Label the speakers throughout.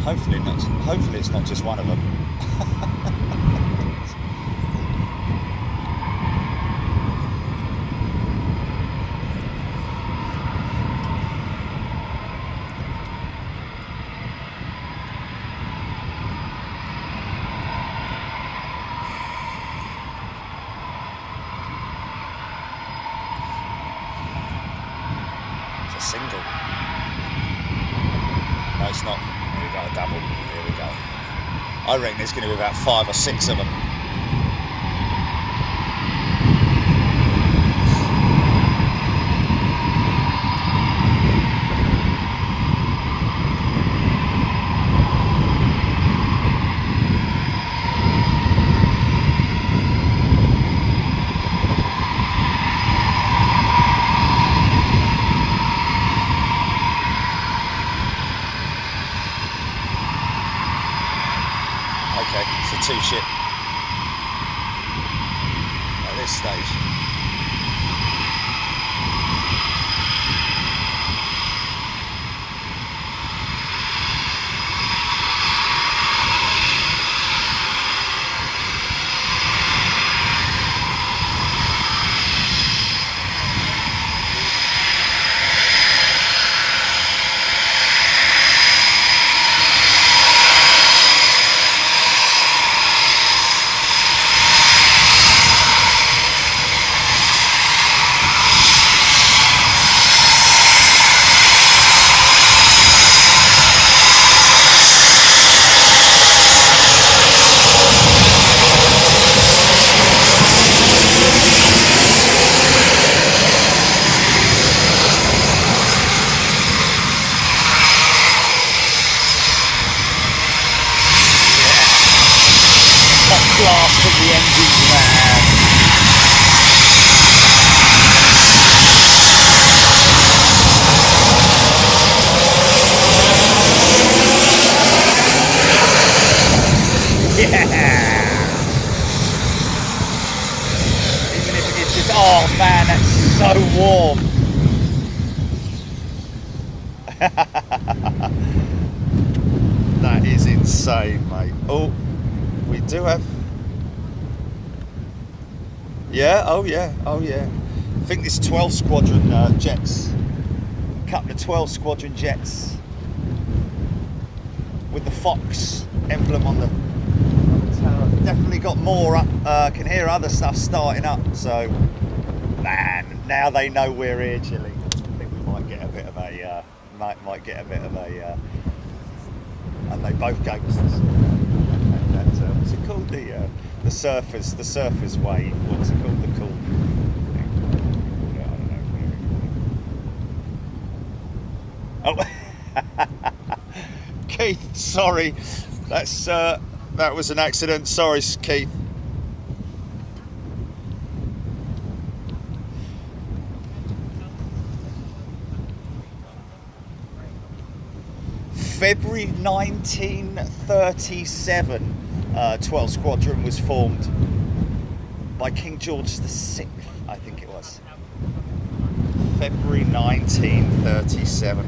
Speaker 1: Hopefully not. Hopefully it's not just one of them. Single. No, it's not. Here we go, a double. Here we go. I reckon there's going to be about 5 or 6 of them. Two ship at this stage. Blast from the engines, man. Yeah. Even if it's just, oh man, that's so warm. That is insane, mate. Oh, we do have. Yeah, oh yeah, oh yeah. I think there's 12 Squadron jets. A couple of 12 Squadron jets with the Fox emblem on the tower. Definitely got more up. Can hear other stuff starting up. So, man, now they know we're here, Chile. I think we might get a bit of a, might get a bit of a, and they both gave us this. What's it called? The surfers wave. What's it called? The cool thing. I don't know. Oh, Keith, sorry. That's that was an accident. Sorry, Keith. February 1937. 12 Squadron was formed by King George VI, I think it was. February 1937.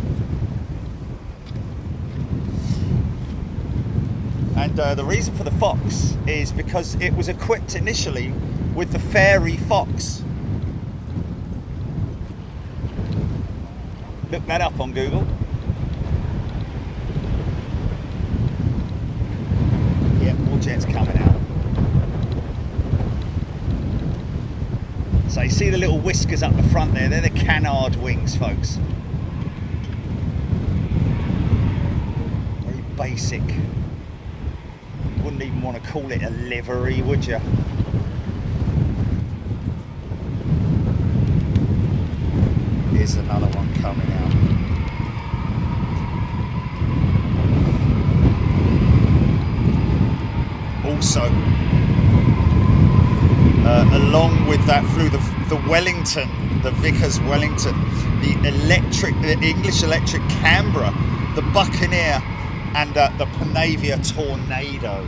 Speaker 1: And the reason for the Fox is because it was equipped initially with the Fairy Fox. Look that up on Google. Jets coming out. So you see the little whiskers up the front there, they're the canard wings, folks. Very basic. Wouldn't even want to call it a livery, would you? Here's another one coming out. Also, along with that flew the Wellington, the Vickers Wellington, the English electric Canberra, the Buccaneer, and the Panavia Tornado,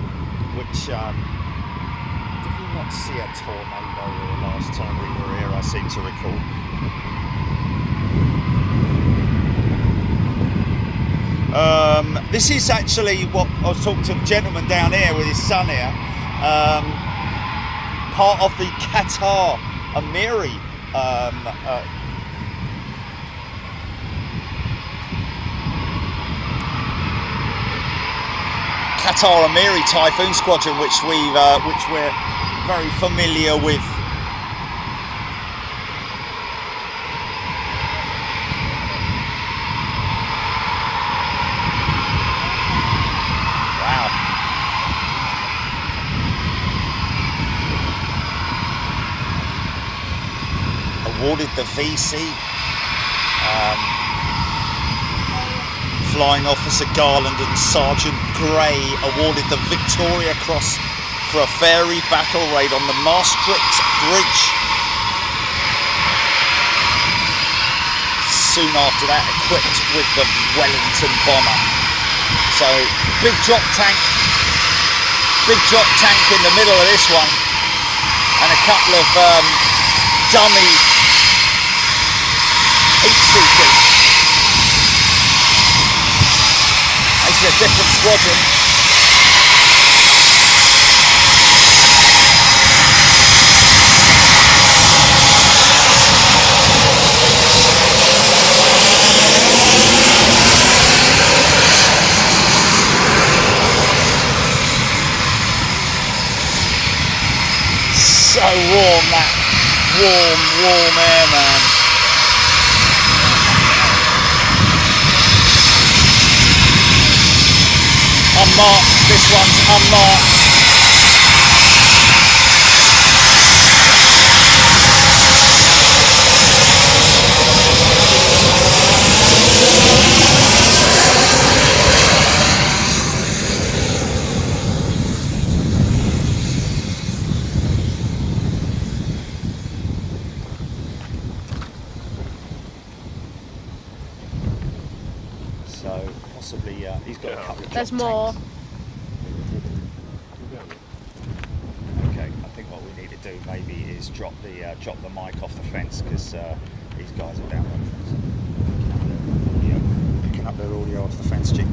Speaker 1: which did we not see a tornado the last time we were here? I seem to recall. This is actually what I was talking to the gentleman down here with his son here. Part of the Qatar Amiri Typhoon Squadron, which we're very familiar with. Awarded the VC, Flying Officer Garland and Sergeant Gray awarded the Victoria Cross for a ferry battle raid on the Maastricht Bridge. Soon after that, equipped with the Wellington bomber. So big drop tank in the middle of this one, and a couple of dummy heat seekers. Actually a different squadron. So warm, that warm air, man. Unmarked, this one's unmarked. So possibly he's got a couple of
Speaker 2: There's
Speaker 1: drop
Speaker 2: more.
Speaker 1: tanks. Okay, I think what we need to do maybe is drop the mic off the fence, because these guys are down on the fence. Picking up their audio off the fence, Jim.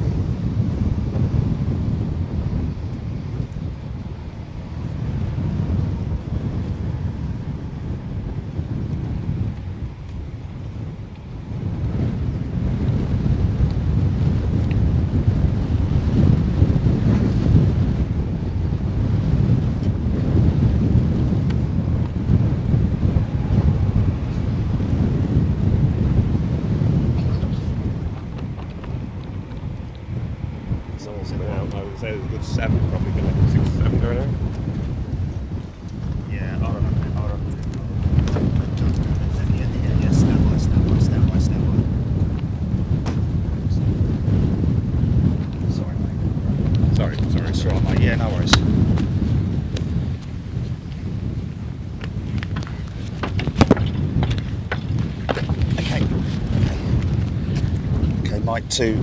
Speaker 3: I would say there's a good 7, probably good like 6 or 7 going there.
Speaker 1: Yeah, hold on. Yeah, stand by. Sorry, mate.
Speaker 3: Sorry.
Speaker 1: It's all right, mate. Yeah, no worries. Okay, mic 2.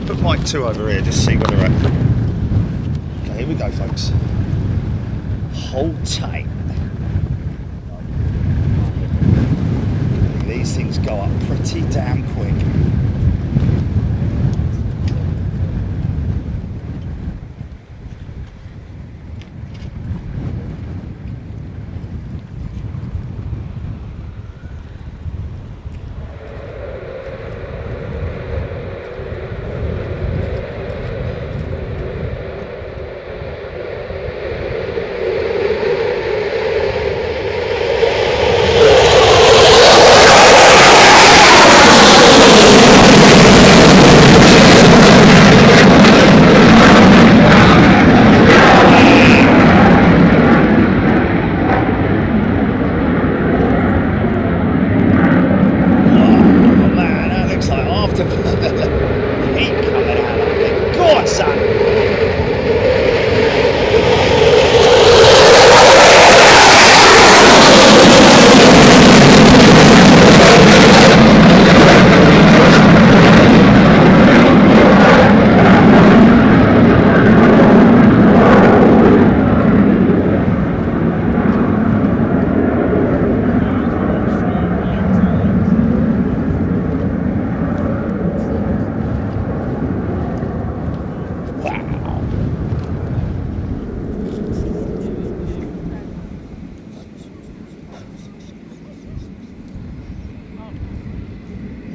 Speaker 1: Put mic 2 over here, just see where they're at. Okay, here we go, folks. Hold tight. These things go up pretty damn quick.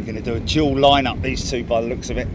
Speaker 1: going to do a dual lineup, these two, by the looks of it.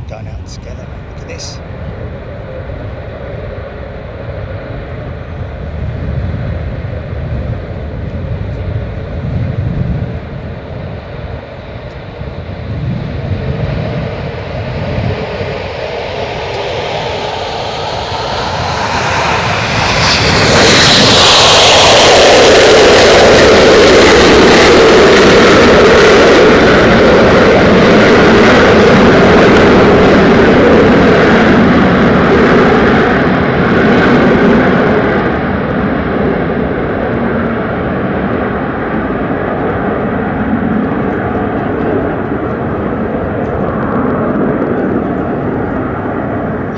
Speaker 1: Going out together. Look at this.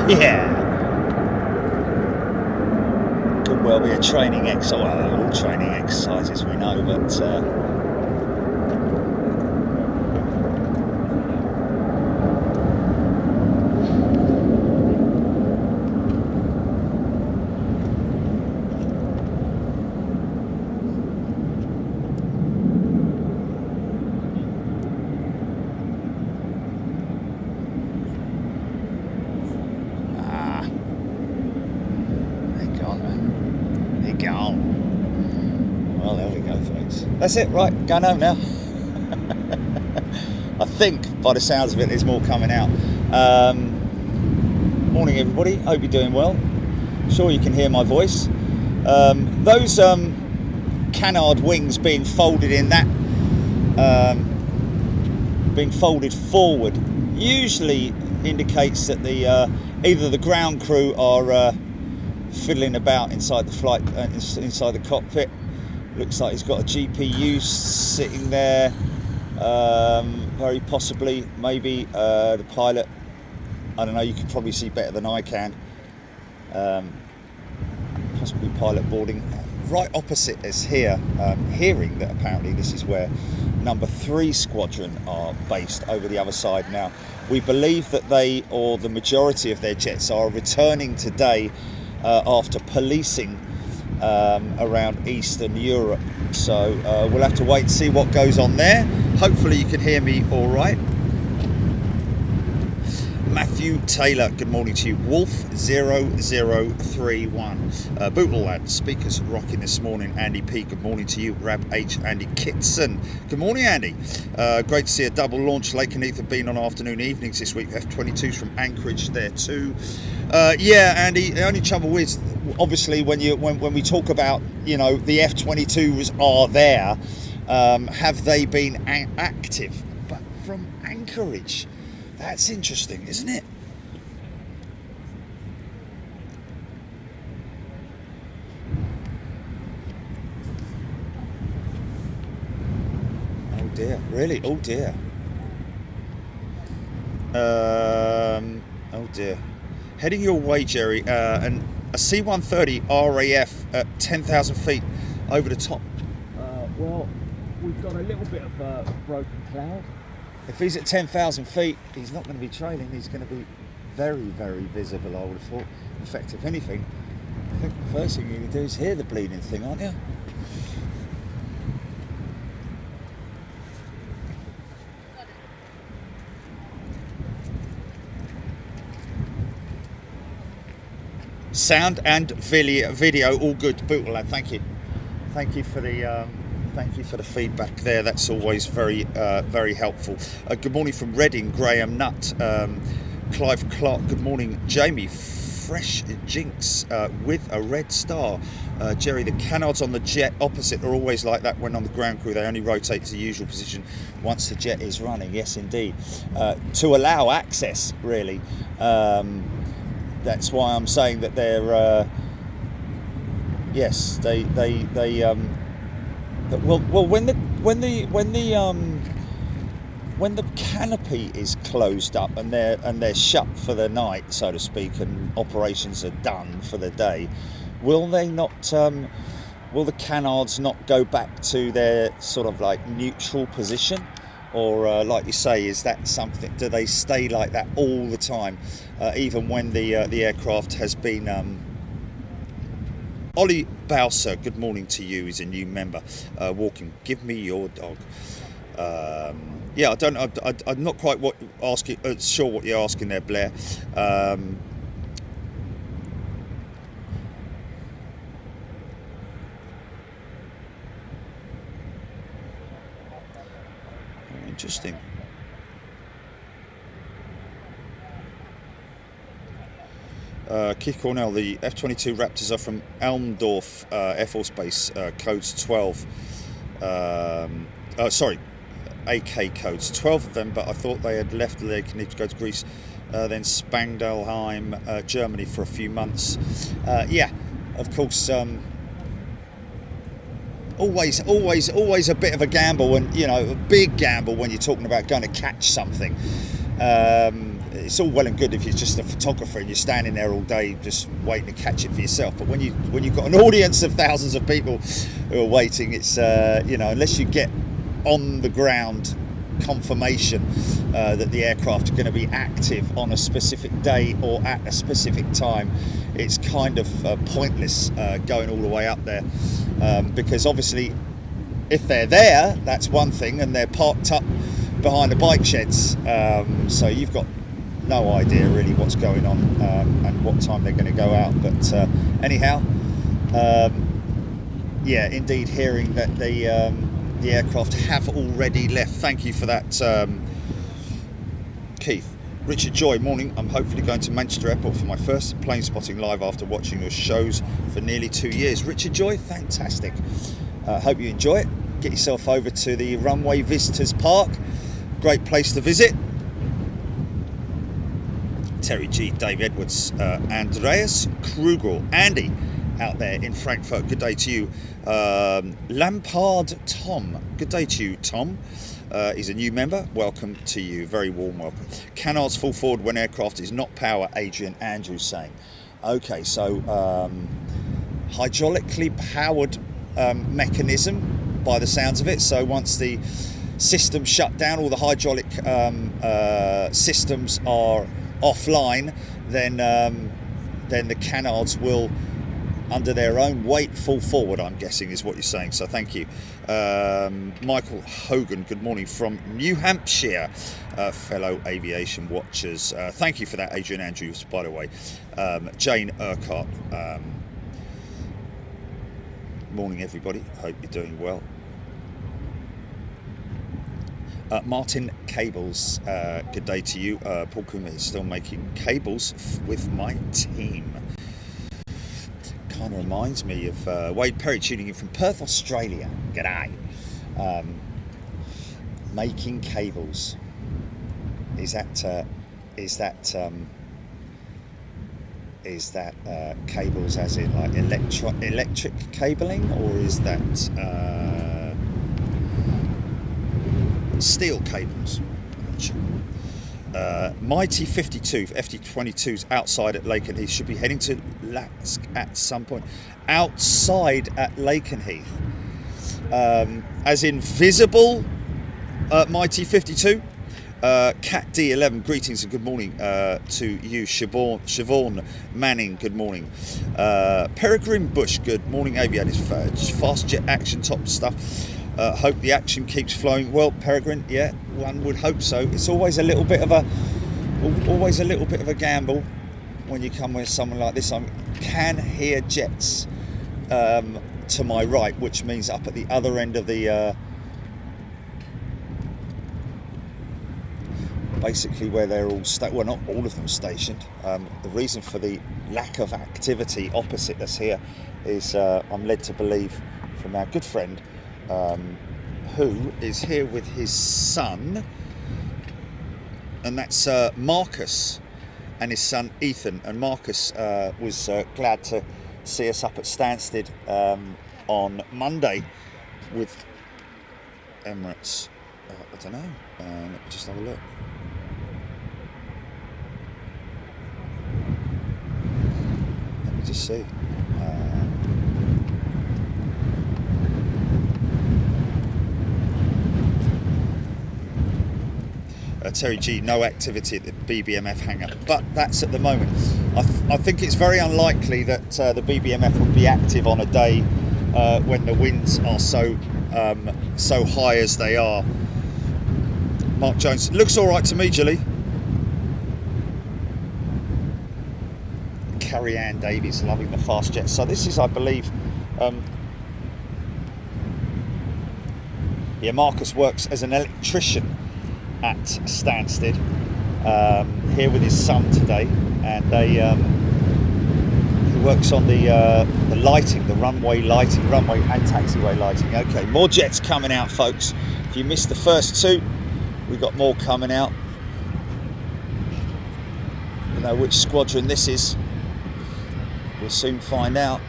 Speaker 1: Yeah. Could well be a training exercise. Well, all training exercises we know, but well, there we go, folks. That's it, right, going home now. I think, by the sounds of it, there's more coming out. Morning, everybody. Hope you're doing well. I'm sure you can hear my voice. Those canard wings being folded in that, being folded forward, usually indicates that the either the ground crew are fiddling about inside the flight, inside the cockpit. Looks like he's got a GPU sitting there. Very possibly, maybe the pilot. I don't know. You can probably see better than I can. Possibly pilot boarding. Right opposite us here, hearing that apparently this is where number 3 Squadron are based over the other side. Now, we believe that they, or the majority of their jets, are returning today after policing around Eastern Europe. So we'll have to wait and see what goes on there. Hopefully you can hear me all right. Matthew Taylor, good morning to you. Wolf 0031. Bootle lad, speakers rocking this morning. Andy P, good morning to you. Rab H, Andy Kitson. Good morning, Andy. Great to see a double launch. Lake and Heath have been on afternoon evenings this week. F-22s from Anchorage there too. Yeah, Andy, the only trouble is, obviously, when we talk about, you know, the F-22s are there, have they been active? But from Anchorage. That's interesting, isn't it? Oh dear, really? Oh dear. Oh dear. Heading your way, Jerry, and a C-130 RAF at 10,000 feet over the top. Well, we've got a little bit of a broken cloud. If he's at 10,000 feet, he's not going to be trailing. He's going to be very, very visible, I would have thought. In fact, if anything, I think the first thing you can do is hear the bleeding thing, aren't you? Sound and video, all good. Bootle lad, thank you. Thank you for the feedback there. That's always very very helpful. Good morning from Reading, Graham Nutt. Clive Clark, good morning. Jamie fresh jinx with a red star. Jerry, the canards on the jet opposite are always like that when on the ground crew. They only rotate to the usual position once the jet is running. Yes, indeed. To allow access, really. That's why I'm saying that they're... yes, well, when the canopy is closed up and they're shut for the night, so to speak, and operations are done for the day, will they not? Will the canards not go back to their sort of like neutral position, or like you say, is that something? Do they stay like that all the time, even when the aircraft has been? Ollie Bowser, good morning to you. He's a new member. Walking, give me your dog. Yeah, I don't know. I'm not quite sure what you're asking there, Blair. Interesting. Keith Cornell, the F-22 Raptors are from Elmdorf Air Force Base, codes 12. Sorry, AK codes, 12 of them, but I thought they had left Lakenheath to go to Greece, then Spangdahlheim, Germany for a few months. Yeah, of course, always a bit of a gamble, and a big gamble when you're talking about going to catch something. It's all well and good if you're just a photographer and you're standing there all day just waiting to catch it for yourself. But when you've got an audience of thousands of people who are waiting, it's unless you get on the ground confirmation that the aircraft are going to be active on a specific day or at a specific time, it's kind of pointless going all the way up there, because obviously if they're there, that's one thing, and they're parked up behind the bike sheds, so you've got no idea really what's going on and what time they're going to go out. But anyhow, yeah, indeed, hearing that the aircraft have already left. Thank you for that, Keith. Richard Joy, morning. I'm hopefully going to Manchester Airport for my first plane spotting live after watching your shows for nearly 2 years. Richard Joy, fantastic. Hope you enjoy it. Get yourself over to the Runway Visitors Park. Great place to visit. Terry G, Dave Edwards, Andreas Krugel, Andy out there in Frankfurt, good day to you. Lampard Tom, good day to you, Tom. He's a new member, welcome to you, very warm welcome. Canards fall forward when aircraft is not power, Adrian Andrews saying. Okay, so hydraulically powered mechanism by the sounds of it, so once the system shut down, all the hydraulic systems are offline, then the canards will, under their own weight, fall forward, I'm guessing is what you're saying, so thank you. Michael Hogan, good morning from New Hampshire, fellow aviation watchers. Thank you for that, Adrian Andrews, by the way. Jane Urquhart, morning everybody, hope you're doing well. Martin Cables, good day to you. Paul Kuma is still making cables with my team. Kind of reminds me of Wade Perry tuning in from Perth, Australia. G'day. Making cables. Is that cables as in like electric cabling, or is that steel cables? Mighty 52 FT22s outside at Lakenheath, should be heading to Latsk at some point. Outside at Lakenheath, as in visible Mighty 52. Cat D11, greetings and good morning to you. Siobhan Manning, good morning. Peregrine Bush, good morning. Aviators, fast jet action, top stuff. Hope the action keeps flowing. Well, Peregrine, yeah, one would hope so. It's always a little bit of a gamble when you come with someone like this. I can hear jets to my right, which means up at the other end of the basically where they're all well, not all of them stationed. The reason for the lack of activity opposite us here is I'm led to believe from our good friend who is here with his son, and that's Marcus and his son Ethan. And Marcus was glad to see us up at Stansted on Monday with Emirates. I don't know, let me just have a look. Let me just see. Terry G, no activity at the BBMF hangar, but that's at the moment. I think it's very unlikely that the BBMF would be active on a day when the winds are so high as they are. Mark Jones, looks all right to me, Gilly. Carrie Ann Davies, loving the fast jet. So this is, I believe, yeah, Marcus works as an electrician at Stansted, here with his son today, and he works on the lighting, the runway lighting, runway and taxiway lighting. Okay, more jets coming out, folks. If you missed the first two, we've got more coming out. You know which squadron this is, we'll soon find out.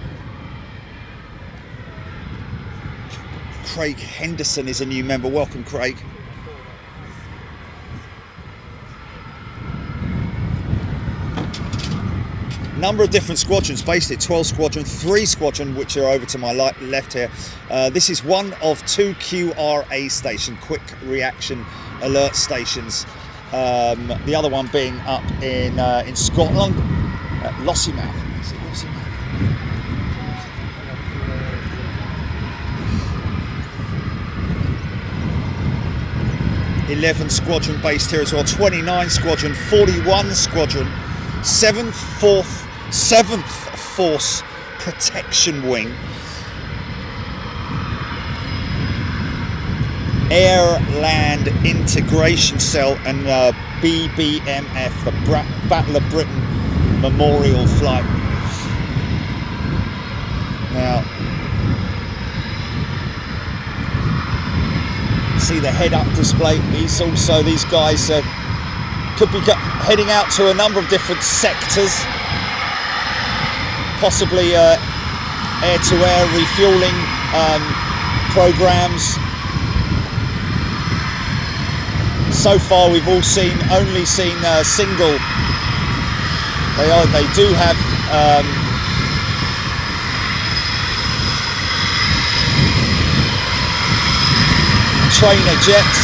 Speaker 1: Craig Henderson is a new member. Welcome, Craig. Number of different squadrons based here. 12 squadron, 3 squadron, which are over to my left here. This is one of 2 QRA station, quick reaction alert stations. The other one being up in Scotland at Lossiemouth. Is it Lossiemouth? 11 squadron based here as well. 29 squadron, 41 squadron, 7th Force Protection Wing, Air Land Integration Cell, and BBMF, the Battle of Britain Memorial Flight. Now, see the head-up display. These guys could be heading out to a number of different sectors, possibly air-to-air refueling programs. So far, we've only seen single. They do have trainer jets.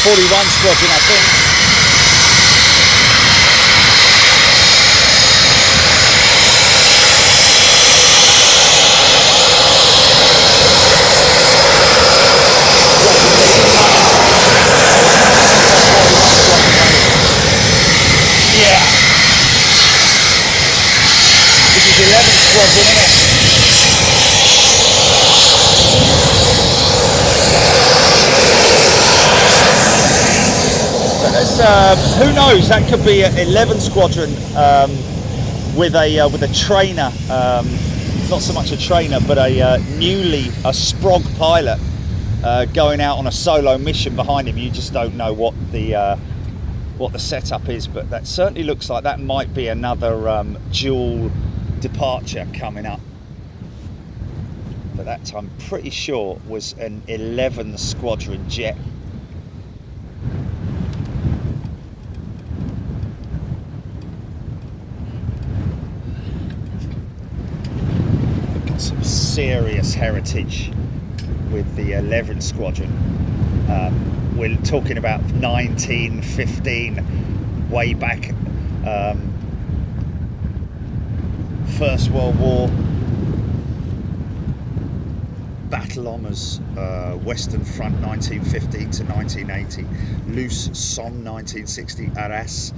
Speaker 1: .41 squadron, I think. Yeah. This is 11 squadron, isn't it? Who knows? That could be an 11 squadron with a trainer, not so much a trainer, but a Sprog pilot going out on a solo mission behind him. You just don't know what the setup is, but that certainly looks like that might be another dual departure coming up. But that, I'm pretty sure, was an 11 squadron jet. Some serious heritage with the 11 squadron. We're talking about 1915, way back, First World War. battle honours, Western Front 1915 to 1980, Loos Somme 1960, Arras,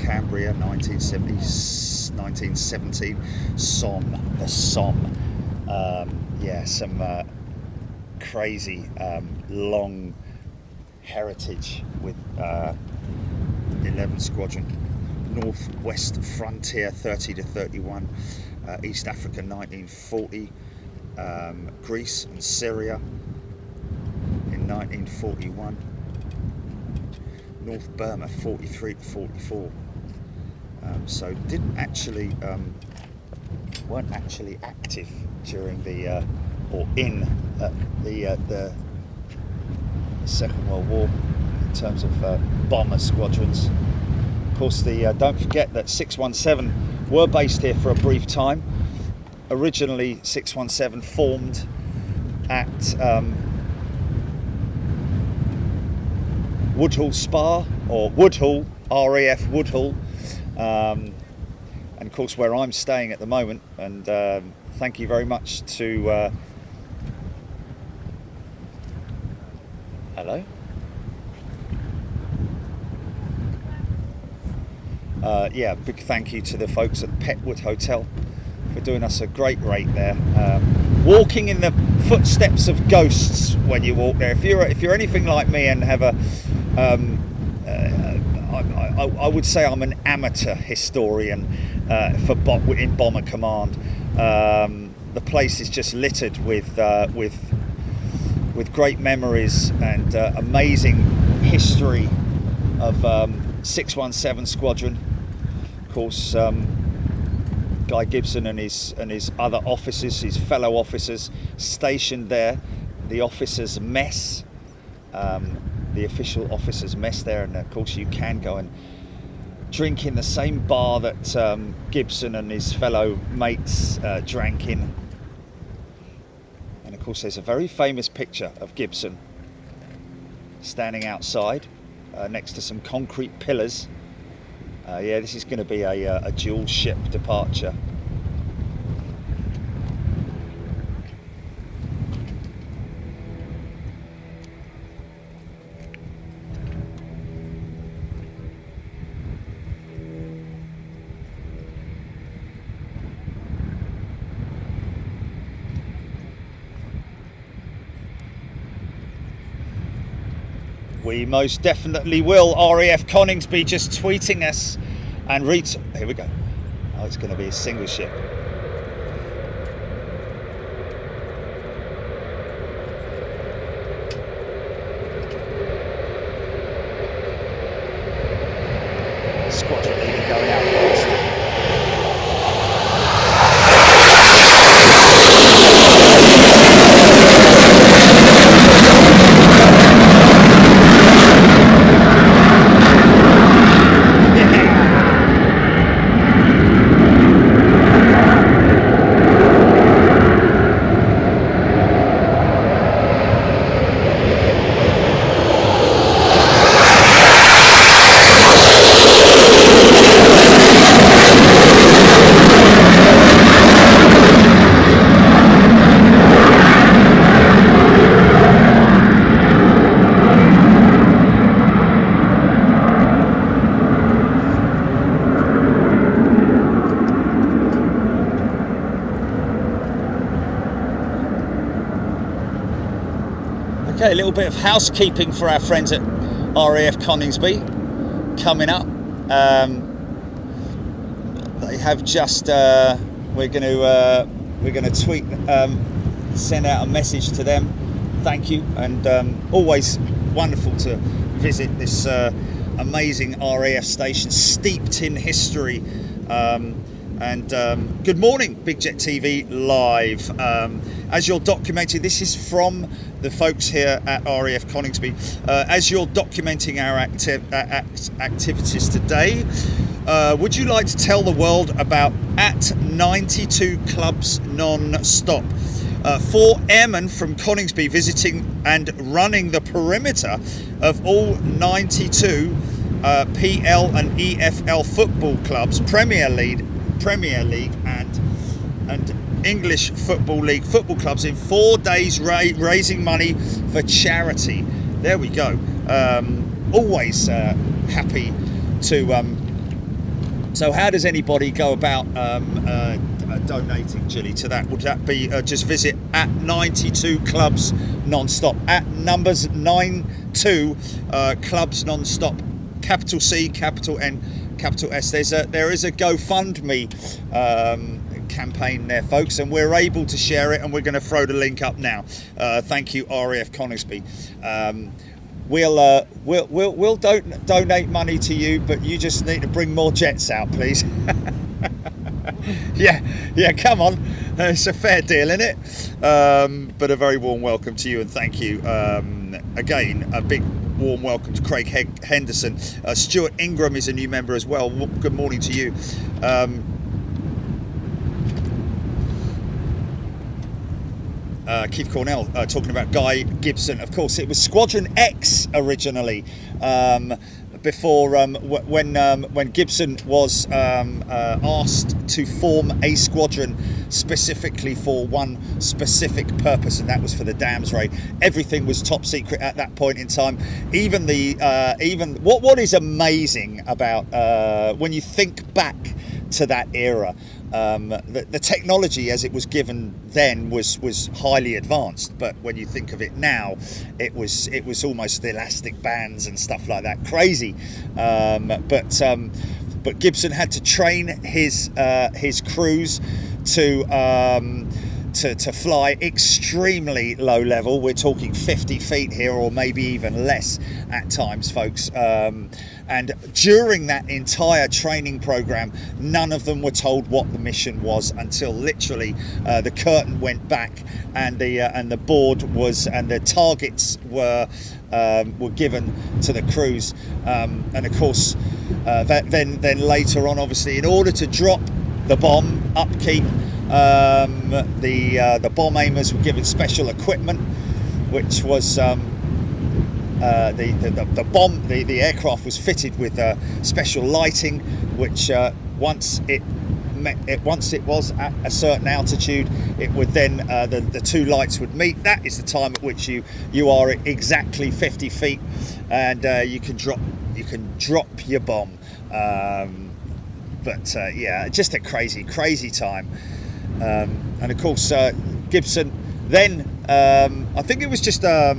Speaker 1: Cambria 1917, Somme, the Somme. Yeah, some crazy long heritage with 11 Squadron. Northwest Frontier 30 to 31, East Africa 1940, Greece and Syria in 1941, North Burma 43 to 44. So didn't actually weren't actually active during the or in the Second World War in terms of bomber squadrons. Of course, don't forget that 617 were based here for a brief time. Originally, 617 formed at Woodhall Spa, or Woodhall, RAF Woodhall, and of course where I'm staying at the moment. And thank you very much to hello. Yeah, big thank you to the folks at Petwood Hotel for doing us a great rate there. Walking in the footsteps of ghosts when you walk there. If you're anything like me and have a, I would say I'm an amateur historian in Bomber Command. The place is just littered with great memories and amazing history of 617 Squadron. Of course, Guy Gibson and his other officers, his fellow officers, stationed there. The officers' mess, the official officers' mess there, and of course you can go and drink in the same bar that Gibson and his fellow mates drank in. And of course, there's a very famous picture of Gibson standing outside next to some concrete pillars. Yeah, this is going to be a dual ship departure. We most definitely will. RAF Coningsby just tweeting us and here we go. Oh, it's going to be a single ship. Squadron leader going out first. Okay, a little bit of housekeeping for our friends at RAF Coningsby coming up. They have just we're going to tweet, send out a message to them. Thank you, and always wonderful to visit this amazing RAF station steeped in history. And good morning, Big Jet TV Live. As you're documenting, this is from the folks here at RAF Coningsby. As you're documenting our activities today, would you like to tell the world about at 92 clubs non-stop? 4 airmen from Coningsby visiting and running the perimeter of all 92 PL and EFL football clubs, Premier League and English Football League football clubs in 4 days, raising money for charity. There we go. Always happy to. So how does anybody go about donating, Gilly, to that? Would that be just visit at 92 Clubs Non-Stop, at numbers 92 Clubs Non-Stop, capital C, capital N, capital S. There is a GoFundMe campaign there, folks, and we're able to share it, and we're going to throw the link up now. Thank you, RAF Coningsby. We'll donate money to you, but you just need to bring more jets out, please. yeah, come on. It's a fair deal, isn't it? But a very warm welcome to you, and thank you. Again, a big warm welcome to Craig Henderson. Stuart Ingram is a new member as well. Good morning to you. Keith Cornell talking about Guy Gibson. Of course, it was Squadron X originally, before when Gibson was asked to form a squadron specifically for one specific purpose, and that was for the Dams raid. Everything was top secret at that point in time. Even what is amazing about when you think back to that era, the technology as it was given then was highly advanced, but when you think of it now, it was almost elastic bands and stuff like that, crazy. But Gibson had to train his crews to fly extremely low level. We're talking 50 feet here, or maybe even less at times, folks. And during that entire training program, none of them were told what the mission was until literally the curtain went back, and the board was, and the targets were given to the crews. And of course, then later on, obviously, in order to drop the bomb, upkeep, the bomb aimers were given special equipment, which was the aircraft was fitted with special lighting, which once it was at a certain altitude, it would then the two lights would meet. That is the time at which you are at exactly 50 feet, and you can drop your bomb. But yeah, just a crazy time. And of course, Gibson then, I think it was just I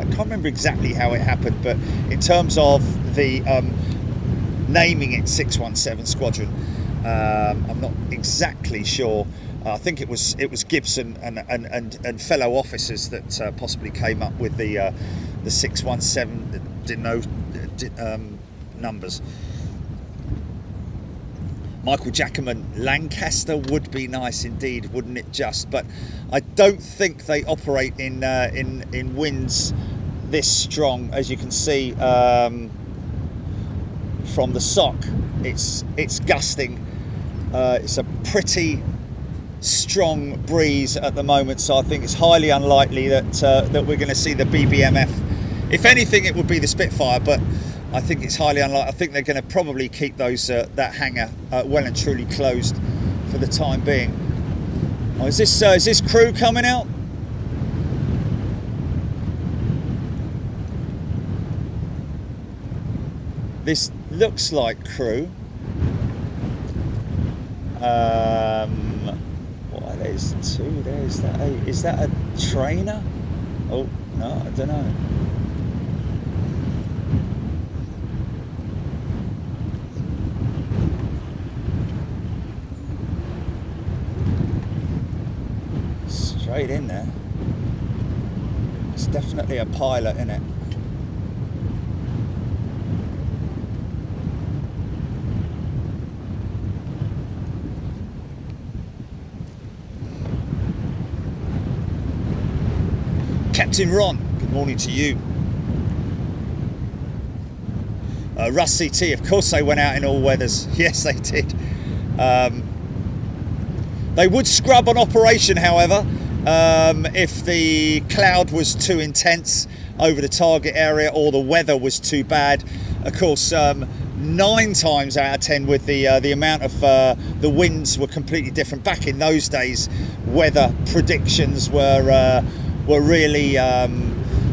Speaker 1: can't remember exactly how it happened, but in terms of the naming it 617 Squadron, I'm not exactly sure. I think it was Gibson and fellow officers that possibly came up with the 617 numbers. Michael Jackerman, Lancaster would be nice indeed, wouldn't it just? But I don't think they operate in winds this strong, as you can see from the sock. It's gusting. It's a pretty strong breeze at the moment, so I think it's highly unlikely that we're going to see the BBMF. If anything, it would be the Spitfire, but I think it's highly unlikely. I think they're going to probably keep those that hangar well and truly closed for the time being. Oh, is this crew coming out? This looks like crew. What? There's two. There's that. Is that a trainer? Oh no, I don't know. Straight in there. It's definitely a pilot, isn't it? Captain Ron, good morning to you. Russ CT, of course they went out in all weathers. Yes, they did. They would scrub on operation, however, if the cloud was too intense over the target area or the weather was too bad. Of course, 9 times out of 10 with the amount of the winds were completely different. Back in those days, weather predictions were really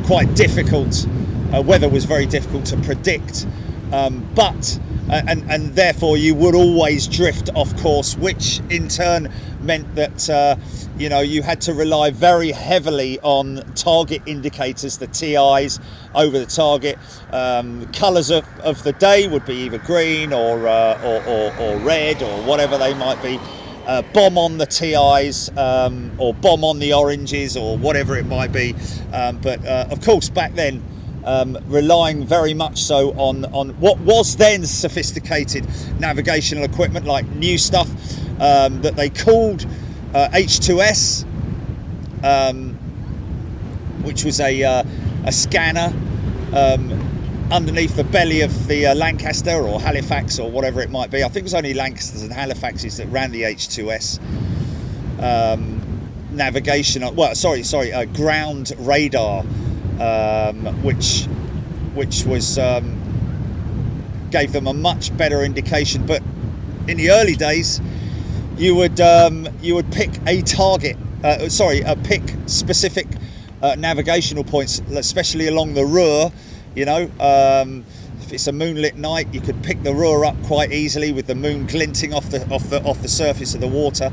Speaker 1: quite difficult. Weather was very difficult to predict, but therefore you would always drift off course, which in turn meant that you know, you had to rely very heavily on target indicators, the TIs over the target. Colours of the day would be either green or red or whatever they might be. Bomb on the TIs or bomb on the oranges or whatever it might be. But of course, back then, relying very much so on what was then sophisticated navigational equipment, like new stuff that they called H2S, which was a scanner underneath the belly of the Lancaster or Halifax or whatever it might be. I think it was only Lancasters and Halifaxes that ran the H2S navigation. Well, sorry, ground radar, which was gave them a much better indication. But in the early days, you would pick a target, pick specific navigational points, especially along the Ruhr. You know, if it's a moonlit night, you could pick the Ruhr up quite easily with the moon glinting off the surface of the water.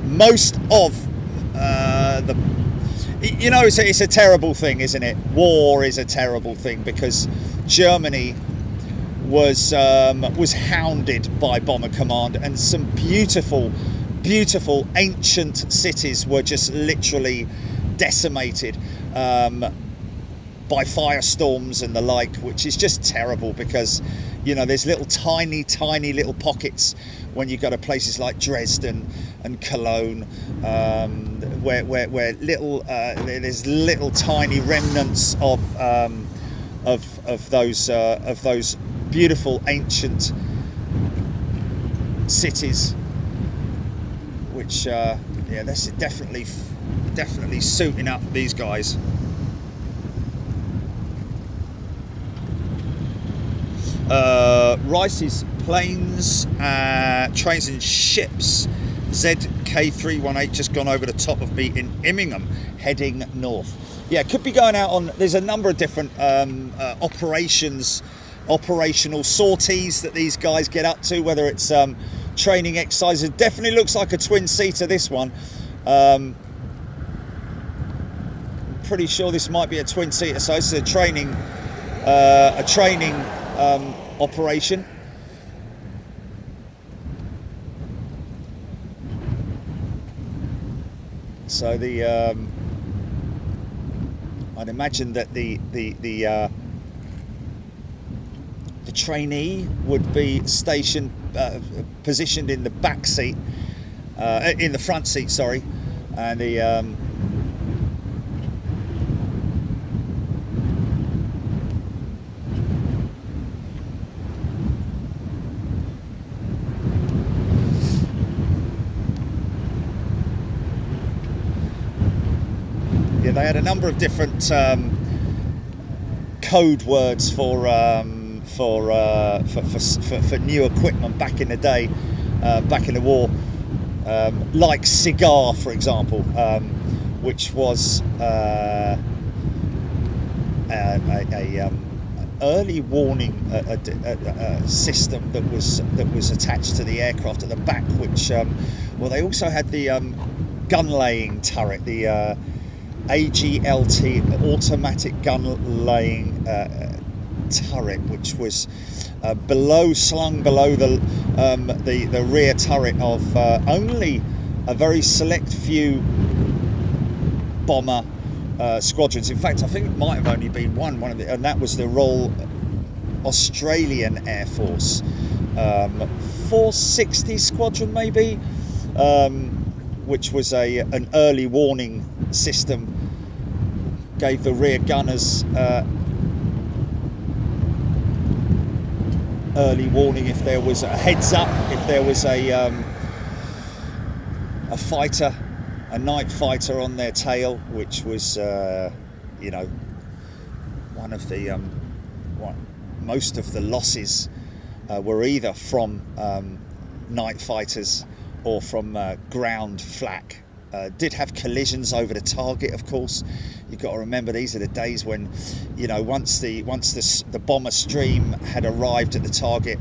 Speaker 1: Most of you know, it's a terrible thing, isn't it? War is a terrible thing because Germany was hounded by Bomber Command, and some beautiful ancient cities were just literally decimated by firestorms and the like, which is just terrible because, you know, there's tiny little pockets when you go to places like Dresden and Cologne, where there's little tiny remnants of those beautiful ancient cities, which yeah, this is definitely suiting up these guys. Rice's planes, trains and ships. ZK318 just gone over the top of me in Immingham, heading north. Yeah, could be going out on. There's a number of different operational sorties that these guys get up to. Whether it's training exercises, it definitely looks like a twin-seater. This one, pretty sure this might be a twin-seater. So it's a training operation. So I'd imagine that the trainee would be stationed, positioned in the back seat, in the front seat, sorry, and the they had a number of different code words for new equipment back in the day, back in the war, like cigar, for example, which was a early warning system that was attached to the aircraft at the back. Which well, they also had the gun laying turret, the AGLT, automatic gun laying turret, which was slung below the rear turret of only a very select few bomber squadrons. In fact, I think it might have only been one of the, and that was the Royal Australian Air Force 460 Squadron, maybe, which was an early warning system. Gave the rear gunners early warning if there was a heads up, if there was a fighter, a night fighter on their tail, which was you know, one of the most of the losses were either from night fighters or from ground flak. Did have collisions over the target, of course. You've got to remember, these are the days when, you know, once the bomber stream had arrived at the target,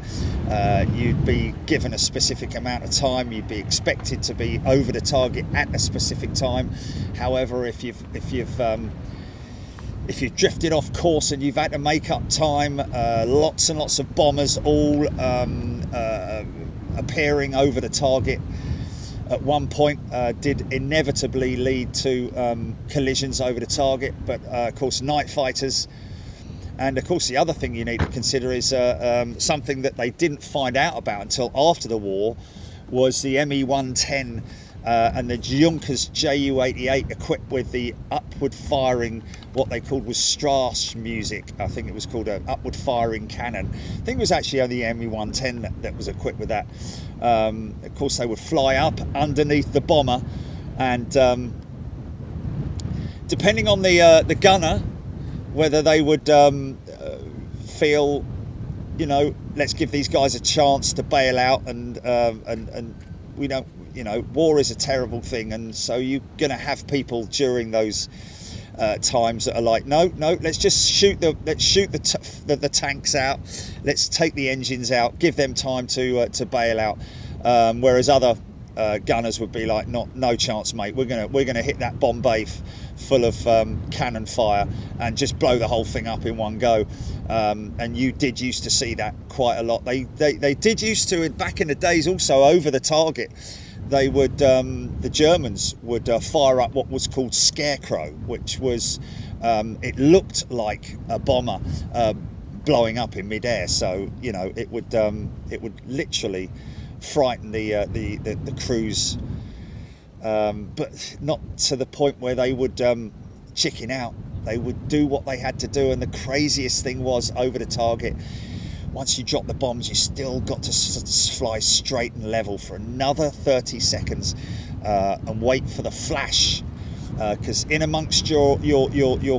Speaker 1: you'd be given a specific amount of time. You'd be expected to be over the target at a specific time. However, if you've drifted off course and you've had to make up time, lots and lots of bombers all appearing over the target at one point did inevitably lead to collisions over the target. But of course, night fighters, and of course the other thing you need to consider is something that they didn't find out about until after the war, was the ME-110 and the Junkers Ju-88 equipped with the upward firing, what they called was Strauss music. I think it was called an upward firing cannon. I think it was actually only the ME-110 that was equipped with that. Of course, they would fly up underneath the bomber, and depending on the gunner, whether they would feel, you know, let's give these guys a chance to bail out, and we don't, you know, war is a terrible thing, and so you're going to have people during those times that are like, no, let's just shoot the tanks out, let's take the engines out, give them time to bail out. Whereas other gunners would be like, no chance, mate. We're gonna hit that bomb bay full of cannon fire and just blow the whole thing up in one go. And you did used to see that quite a lot. They did used to, back in the days, also over the target. They would, the Germans would fire up what was called Scarecrow, which was, it looked like a bomber blowing up in midair. So, you know, it would literally frighten the crews, but not to the point where they would chicken out. They would do what they had to do, and the craziest thing was, over the target, once you drop the bombs, you still got to fly straight and level for another 30 seconds and wait for the flash, because in amongst your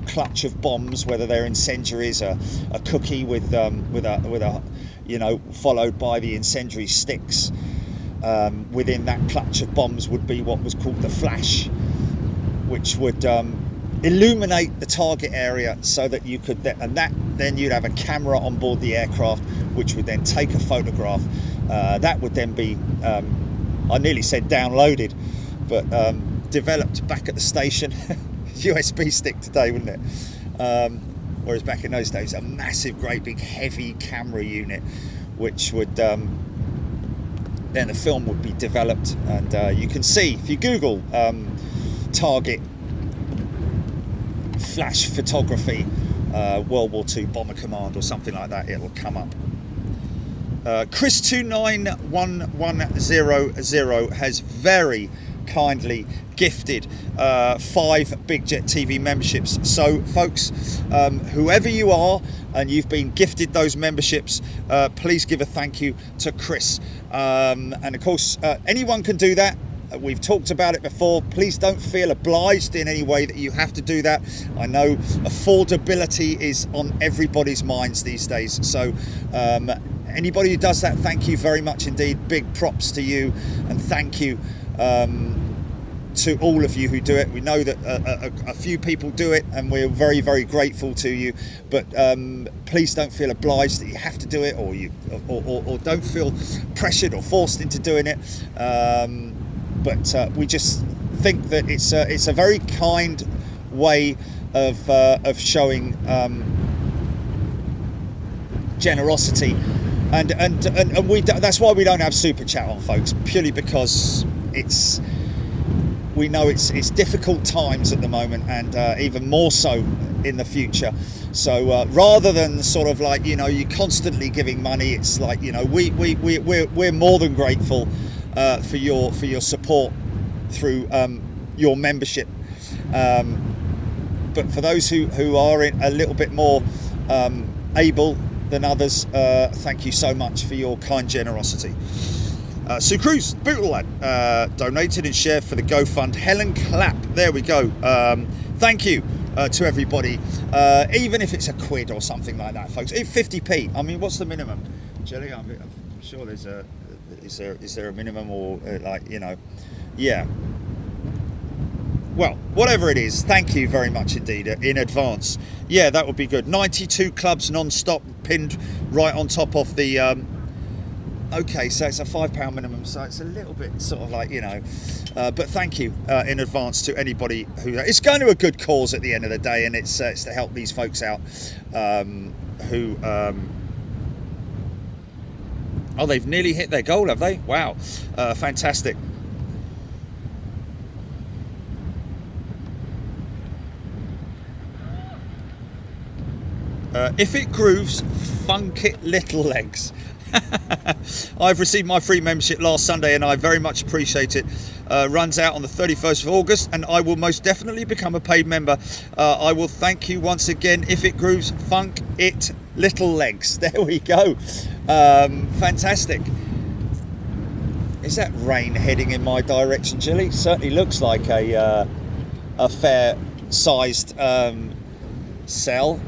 Speaker 1: clutch of bombs, whether they're incendiaries, a cookie with a you know, followed by the incendiary sticks, within that clutch of bombs would be what was called the flash, which would illuminate the target area so that you could then you'd have a camera on board the aircraft which would then take a photograph. That would then be I nearly said downloaded, but developed back at the station. USB stick today, wouldn't it? Whereas back in those days, a massive, great big heavy camera unit, which would then the film would be developed, and you can see, if you Google target flash photography World War II Bomber Command or something like that, it will come up. Chris 291100 has very kindly gifted 5 Big Jet TV memberships. So folks, whoever you are and you've been gifted those memberships, please give a thank you to Chris, and of course anyone can do that. We've talked about it before. Please don't feel obliged in any way that you have to do that. I know affordability is on everybody's minds these days, so anybody who does that, thank you very much indeed. Big props to you, and thank you to all of you who do it. We know that a few people do it, and we're very, very grateful to you, but please don't feel obliged that you have to do it, or don't feel pressured or forced into doing it. But we just think that it's a very kind way of showing generosity, and that's why we don't have super chat on, folks, purely because we know it's difficult times at the moment, and even more so in the future. So rather than sort of like, you know, you're constantly giving money, it's like, you know, we're more than grateful for your support through your membership, but for those who are a little bit more able than others, thank you so much for your kind generosity. Sue Cruz, Bootle Lad, donated and shared for the GoFund. Helen Clapp, there we go. Thank you. to everybody, even if it's a quid or something like that, folks. 50p. I mean, what's the minimum, Jelly? I'm sure there's a. Is there a minimum, or like, you know? Yeah. Well, whatever it is, thank you very much indeed in advance. Yeah, that would be good. 92 clubs non-stop, pinned right on top of the. Okay, so it's a £5 minimum, so it's a little bit sort of like, you know, but thank you in advance to anybody who. It's going to a good cause at the end of the day, and it's to help these folks out who. Oh, they've nearly hit their goal, have they? Wow, fantastic. If it grooves, funk it, little legs. I've received my free membership last Sunday and I very much appreciate it. Runs out on the 31st of August and I will most definitely become a paid member. I will thank you once again. If it grooves, funk it, little legs. There we go. Fantastic. Is that rain heading in my direction, Jilly? Certainly looks like a fair sized cell.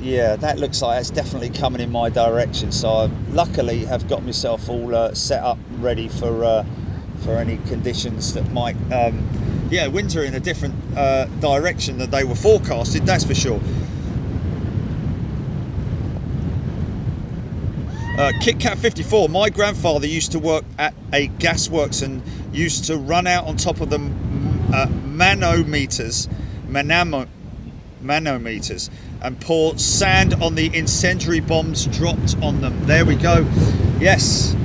Speaker 1: Yeah, that looks like it's definitely coming in my direction. So I luckily have got myself all set up, ready for any conditions that might, winter in a different direction than they were forecasted. That's for sure. KitKat 54. My grandfather used to work at a gasworks and used to run out on top of the manometers and pour sand on the incendiary bombs dropped on them. There we go. Yes.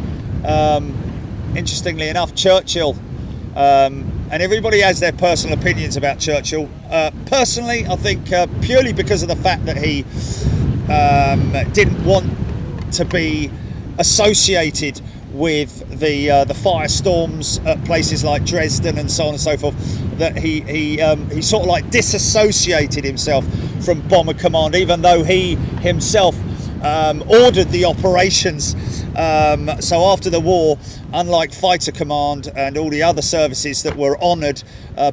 Speaker 1: Interestingly enough, Churchill, and everybody has their personal opinions about Churchill. Personally, I think purely because of the fact that he didn't want to be associated with the firestorms at places like Dresden and so on and so forth, that he sort of like disassociated himself from Bomber Command, even though he himself ordered the operations. So after the war, unlike Fighter Command and all the other services that were honoured,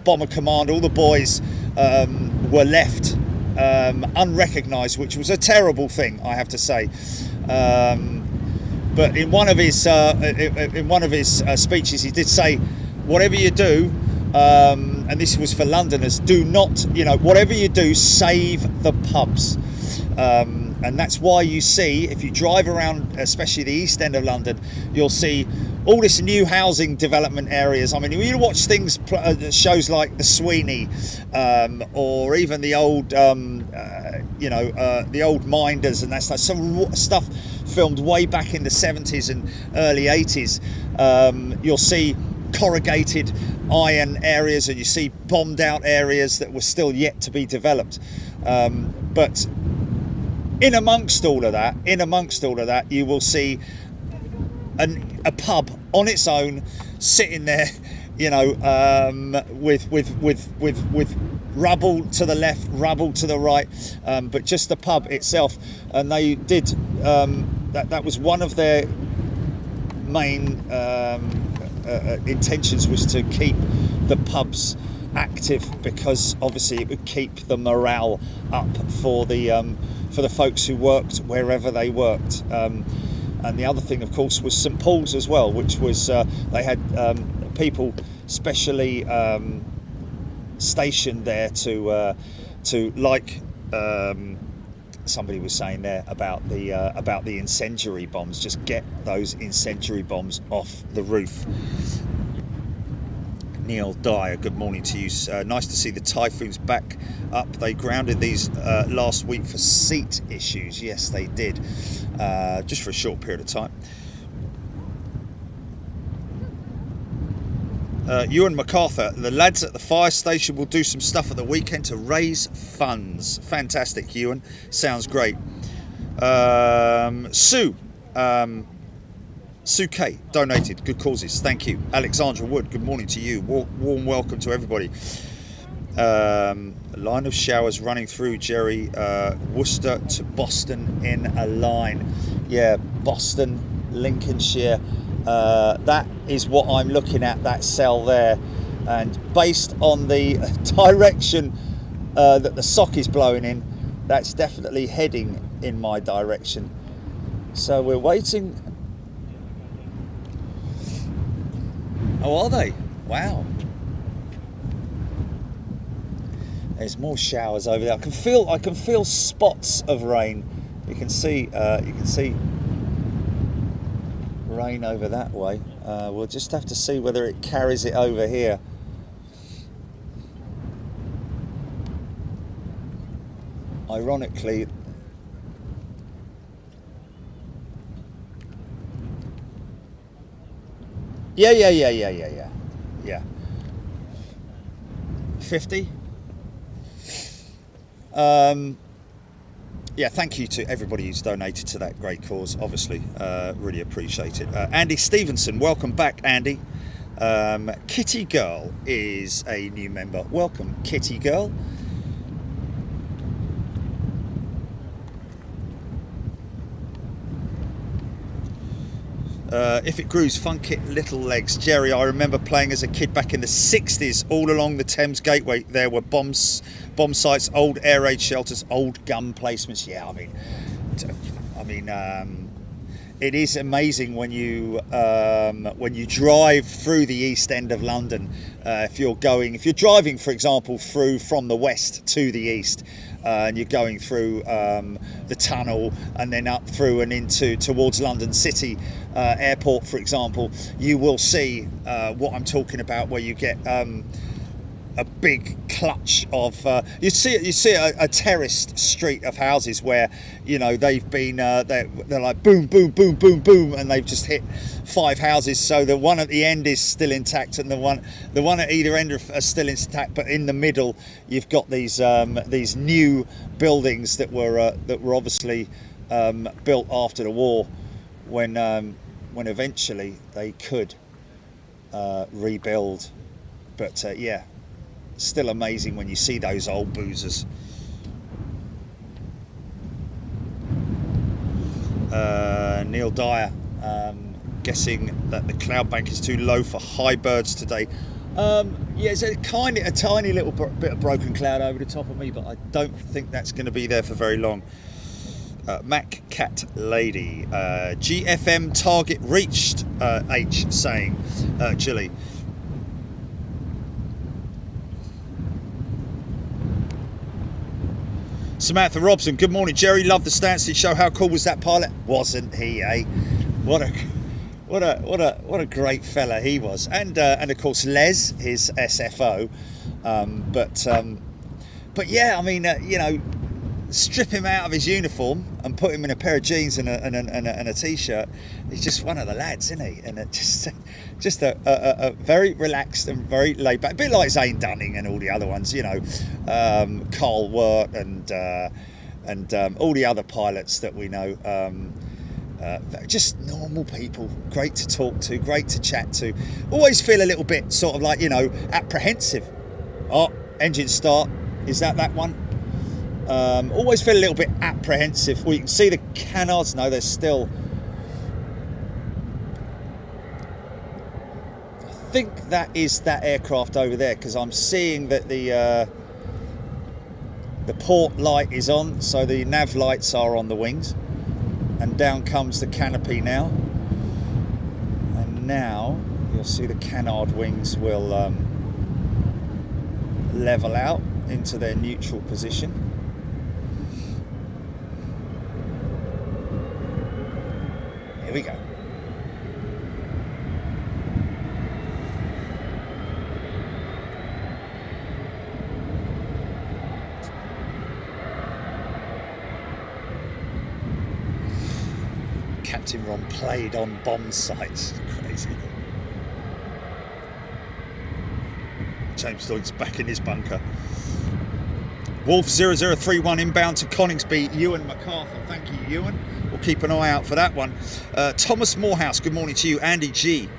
Speaker 1: Bomber Command, all the boys were left unrecognised, which was a terrible thing, I have to say. But in one of his speeches, he did say, "Whatever you do," and this was for Londoners, do not, whatever you do, save the pubs. And that's why you see, if you drive around, especially the East End of London, you'll see all this new housing development areas. I mean, you watch things, shows like The Sweeney, or even the old, the old Minders, and that's like some stuff filmed way back in the 70s and early 80s. You'll see corrugated iron areas, and you see bombed out areas that were still yet to be developed. But in amongst all of that, you will see a pub on its own, sitting there, with rubble to the left, rubble to the right, but just the pub itself. And they did that was one of their main intentions, was to keep the pubs active, because obviously it would keep the morale up for the folks who worked wherever they worked. And the other thing, of course, was St Paul's as well, which was they had people specially stationed there to like somebody was saying there about the incendiary bombs. Just get those incendiary bombs off the roof. Neil Dyer, good morning to you. Nice to see the Typhoons back up. They grounded these last week for seat issues. Yes, they did, just for a short period of time. Ewan MacArthur, the lads at the fire station will do some stuff at the weekend to raise funds. Fantastic, Ewan. Sounds great. Sue K donated. Good causes. Thank you. Alexandra Wood, good morning to you. Warm welcome to everybody. A line of showers running through, Jerry. Worcester to Boston in a line. Yeah, Boston, Lincolnshire. That is what I'm looking at, that cell there. And based on the direction that the sock is blowing in, that's definitely heading in my direction. So we're waiting. Oh, are they? Wow. There's more showers over there. I can feel spots of rain. You can see rain over that way. We'll just have to see whether it carries it over here. Ironically, yeah. 50. Yeah, thank you to everybody who's donated to that great cause. Obviously, really appreciate it. Andy Stevenson, welcome back, Andy. Kitty Girl is a new member. Welcome, Kitty Girl. If it grooves, funk it, little legs. Jerry, I remember playing as a kid back in the 60s, all along the Thames Gateway. There were bomb sites, old air raid shelters, old gun placements. Yeah, I mean, it is amazing when you drive through the East End of London. If you're driving, for example, through from the west to the east, and you're going through the tunnel and then up through and towards London City Airport, for example, you will see what I'm talking about, where you get a big clutch of you see a terraced street of houses where, you know, they've been they're like boom boom boom boom boom, and they've just hit 5 houses, so the one at the end is still intact and the one at either end are still intact, but in the middle you've got these new buildings that were obviously built after the war, when eventually they could rebuild. But yeah, still amazing when you see those old boozers. Neil Dyer, guessing that the cloud bank is too low for high birds today. Yeah, it's a tiny little bit of broken cloud over the top of me, but I don't think that's going to be there for very long. Mac Cat Lady, GFM target reached, H saying, Chile. Samantha Robson, good morning, Jerry. Love the Stansted show. How cool was that pilot? Wasn't he, eh? What a great fella he was, and of course Les, his SFO. But yeah, I mean, you know, strip him out of his uniform and put him in a pair of jeans and a t-shirt. He's just one of the lads, isn't he? And it just a very relaxed and very laid back, a bit like Zane Dunning and all the other ones, you know, Carl Wirt and all the other pilots that we know. Just normal people, great to talk to, great to chat to. Always feel a little bit sort of like, you know, apprehensive. Oh, engine start, is that one? Always feel a little bit apprehensive. Well, you can see the canards. No, they're still. I think that is that aircraft over there, because I'm seeing that the port light is on, so the nav lights are on the wings, and down comes the canopy now. And now you'll see the canard wings will level out into their neutral position. Here we go. Captain Ron played on bomb sites. Crazy. James Lloyd's back in his bunker. Wolf 0031 inbound to Coningsby. Ewan MacArthur. Thank you, Ewan. We'll keep an eye out for that one. Thomas Morehouse, good morning to you. Andy G.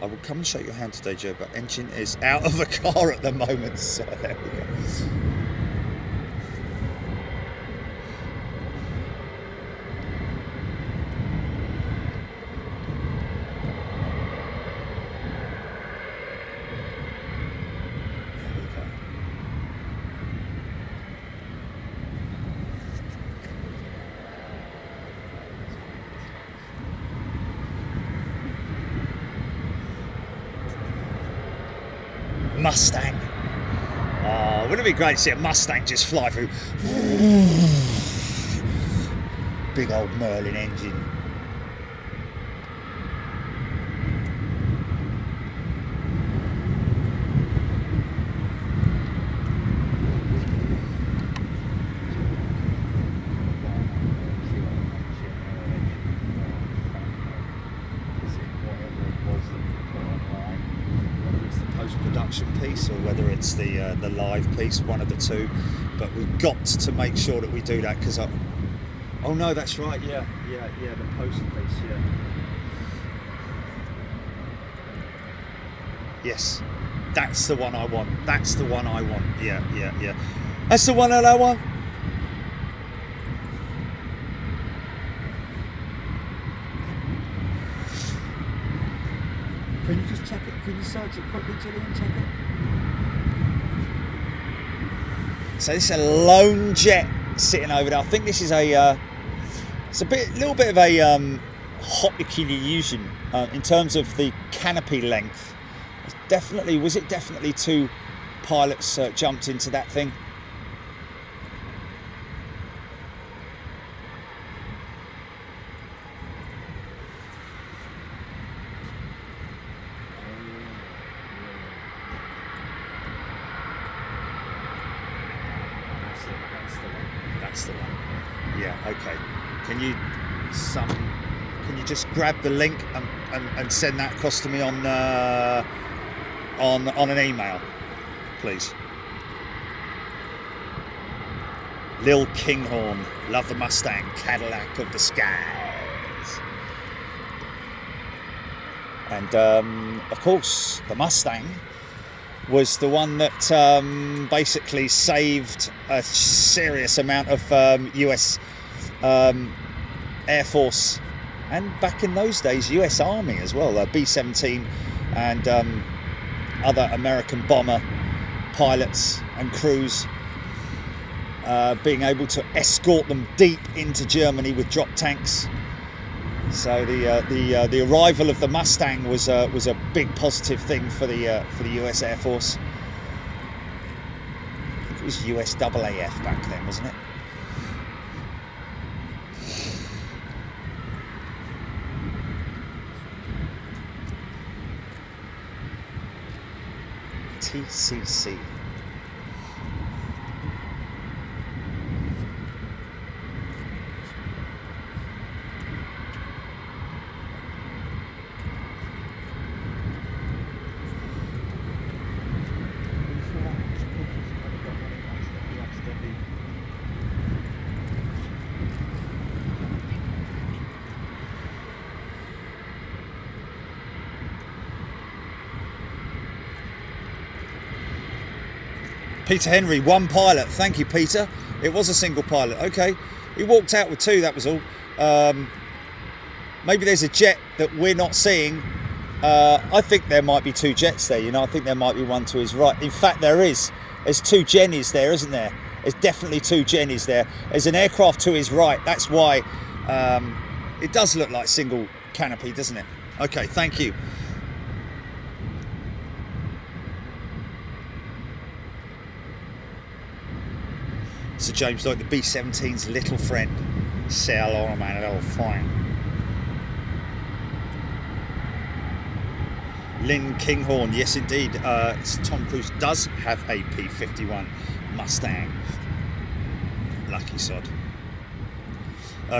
Speaker 1: I will come and shake your hand today, Joe, but engine is out of the car at the moment, so there we go. Mustang. Oh, wouldn't it be great to see a Mustang just fly through? Big old Merlin engine. Piece, or whether it's the live piece, one of the two, but we've got to make sure that we do that, because oh no, that's right, yeah, the post piece, yeah. Yes, that's the one I want, that's the one I want, yeah, that's the one that I want. Can you just check it? Can you search it quickly, Gillian? Check it. So this is a lone jet sitting over there. I think this is a. It's little bit of a optical illusion in terms of the canopy length. It's definitely, was it definitely two pilots jumped into that thing? Okay, can you just grab the link and send that across to me on an email, please? Lil Kinghorn, love the Mustang, Cadillac of the skies. And of course the Mustang was the one that basically saved a serious amount of US Air Force, and back in those days US Army as well, B-17 and other American bomber pilots and crews being able to escort them deep into Germany with drop tanks. So the arrival of the Mustang was a big positive thing for the US Air Force. I think it was USAAF back then, wasn't it? TCC. Peter Henry, one pilot. Thank you, Peter. It was a single pilot. Okay, he walked out with two. That was all. Maybe there's a jet that we're not seeing. I think there might be two jets there. You know, I think there might be one to his right. In fact, there is. There's two Jennies there, isn't there? There's definitely two Jennies there. There's an aircraft to his right. That's why it does look like single canopy, doesn't it? Okay, thank you. So James, like the B-17's little friend. Say hello, man, it'll fine. Lynn Kinghorn, yes indeed. Tom Cruise does have a P-51 Mustang. Lucky sod.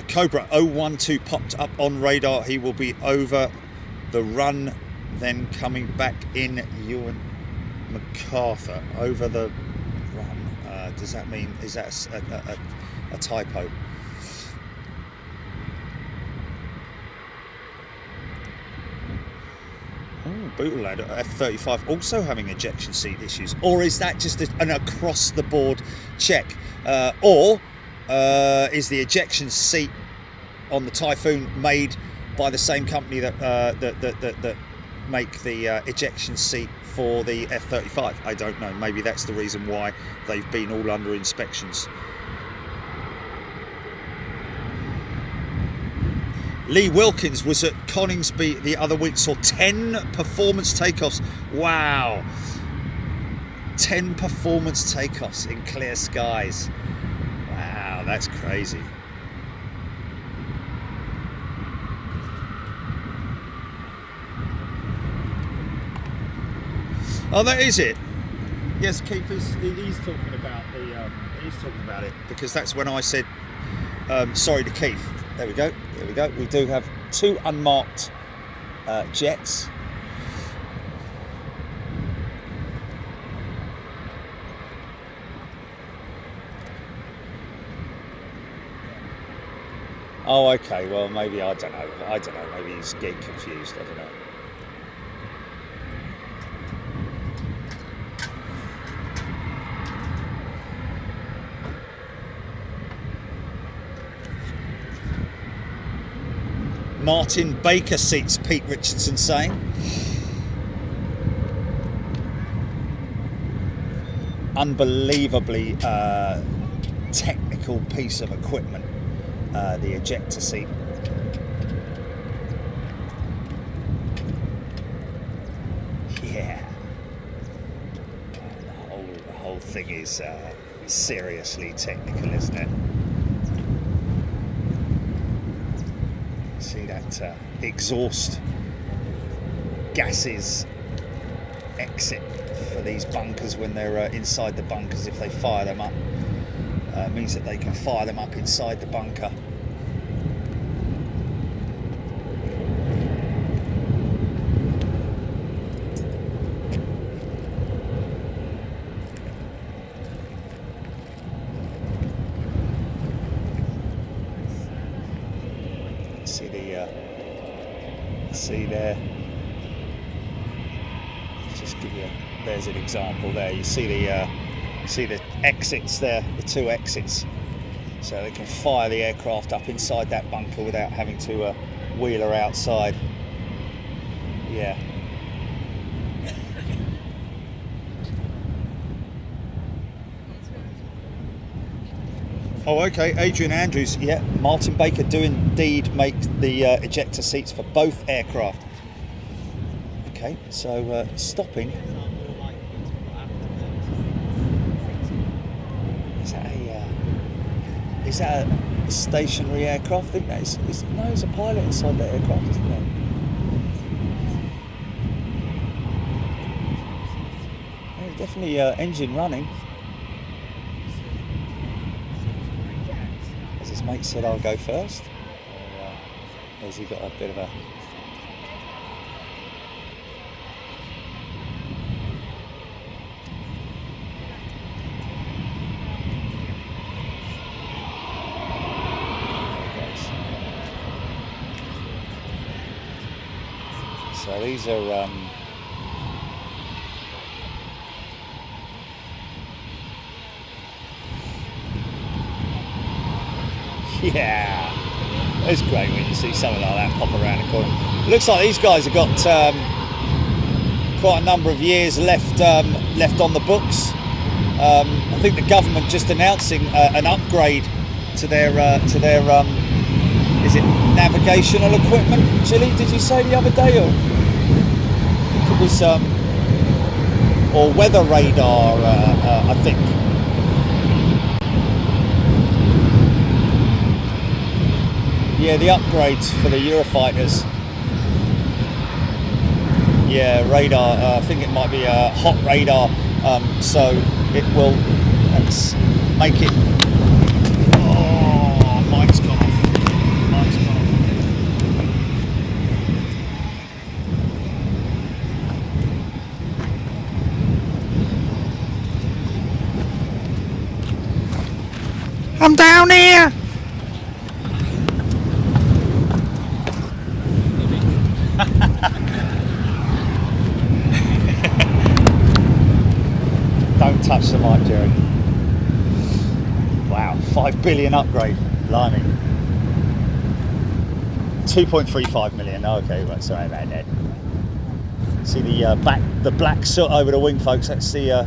Speaker 1: Cobra 012 popped up on radar. He will be over the run, then coming back in Ewan MacArthur. Over the run. Does that mean, is that a typo? Oh, Bootlead F-35 also having ejection seat issues, or is that just an across the board check, or is the ejection seat on the Typhoon made by the same company that make the ejection seat for the F-35? I don't know. Maybe that's the reason why they've been all under inspections. Lee Wilkins was at Coningsby the other week, saw 10 performance takeoffs. Wow. 10 performance takeoffs in clear skies. Wow, that's crazy. Oh, that is it. Yes, Keith he's talking about the he's talking about it, because that's when I said sorry to Keith. There we go. There we go. We do have 2 unmarked jets. Oh, okay. Well, maybe I don't know. Maybe he's getting confused. I don't know. Martin Baker seats, Pete Richardson saying. Unbelievably technical piece of equipment, the ejector seat. Yeah. The whole thing is seriously technical, isn't it? See that exhaust gases exit for these bunkers when they're inside the bunkers. If they fire them up, means that they can fire them up inside the bunker. See there, just give you, there's an example there. You see the exits there, the 2 exits, so they can fire the aircraft up inside that bunker without having to wheel her outside. Yeah. Oh, okay, Adrian Andrews, yeah, Martin Baker do indeed make the ejector seats for both aircraft. Okay, so stopping. Is that a stationary aircraft? I think that is, no, there's a pilot inside that aircraft, isn't there? There's definitely engine running. His mate said I'll go first. Has he got a bit of a... So these are yeah, it's great when you see something like that pop around the corner. It looks like these guys have got quite a number of years left on the books. I think the government just announcing an upgrade to their is it navigational equipment, Chile? Did you say the other day, or it was or weather radar? I think. Yeah, the upgrades for the Eurofighters. Yeah, radar. I think it might be a hot radar, so it will make it. Oh, mic's gone off. Mic's gone off. I'm down here. Don't touch the mic, Jerry. Wow, 5 billion upgrade, blimey. 2.35 million. Okay, right, sorry about that. See the black soot over the wing, folks. That's the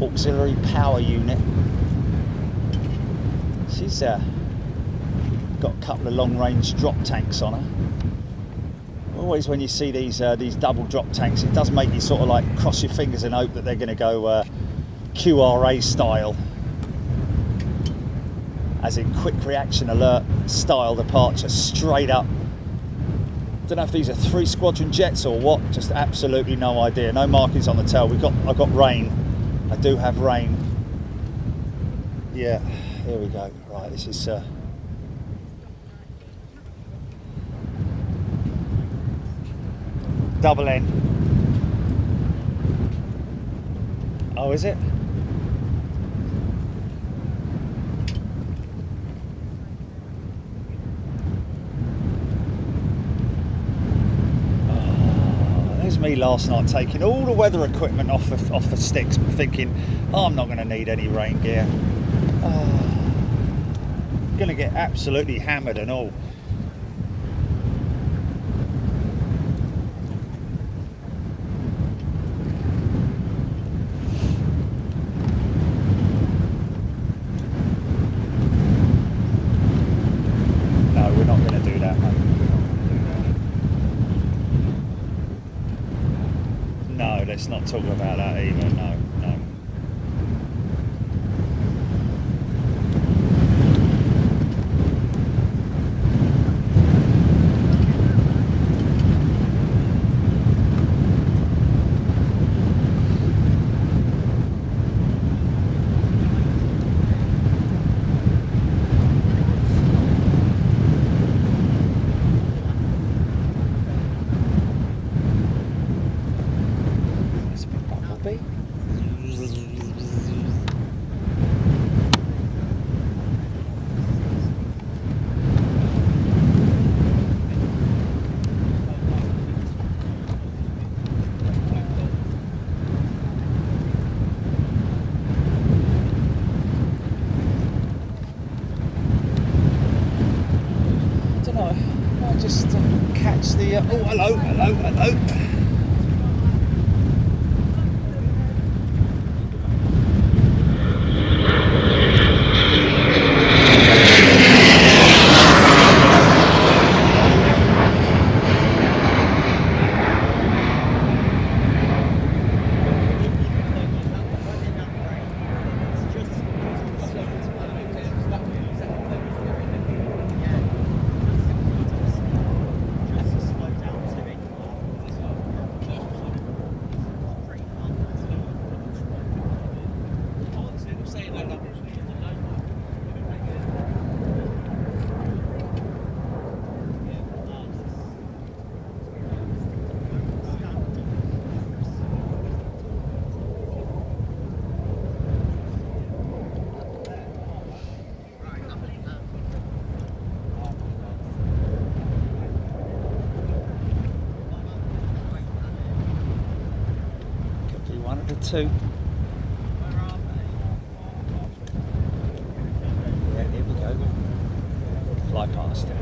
Speaker 1: auxiliary power unit. She's got a couple of long-range drop tanks on her. Always when you see these double drop tanks, it does make you sort of like cross your fingers and hope that they're going to go QRA style, as in quick reaction alert style departure, straight up. Don't know if these are 3 Squadron jets or what, just absolutely no idea. No markings on the tail. I've got rain. I do have rain. Yeah, here we go. Right, this is double N. Oh, is it? There's me last night taking all the weather equipment off the sticks, thinking, oh, I'm not going to need any rain gear. Going to get absolutely hammered and all. No, we're not going to do that, mate. No, let's not talk about that either. No, no. Just catch the oh, hello. Two. Yeah, here we go. Fly past it.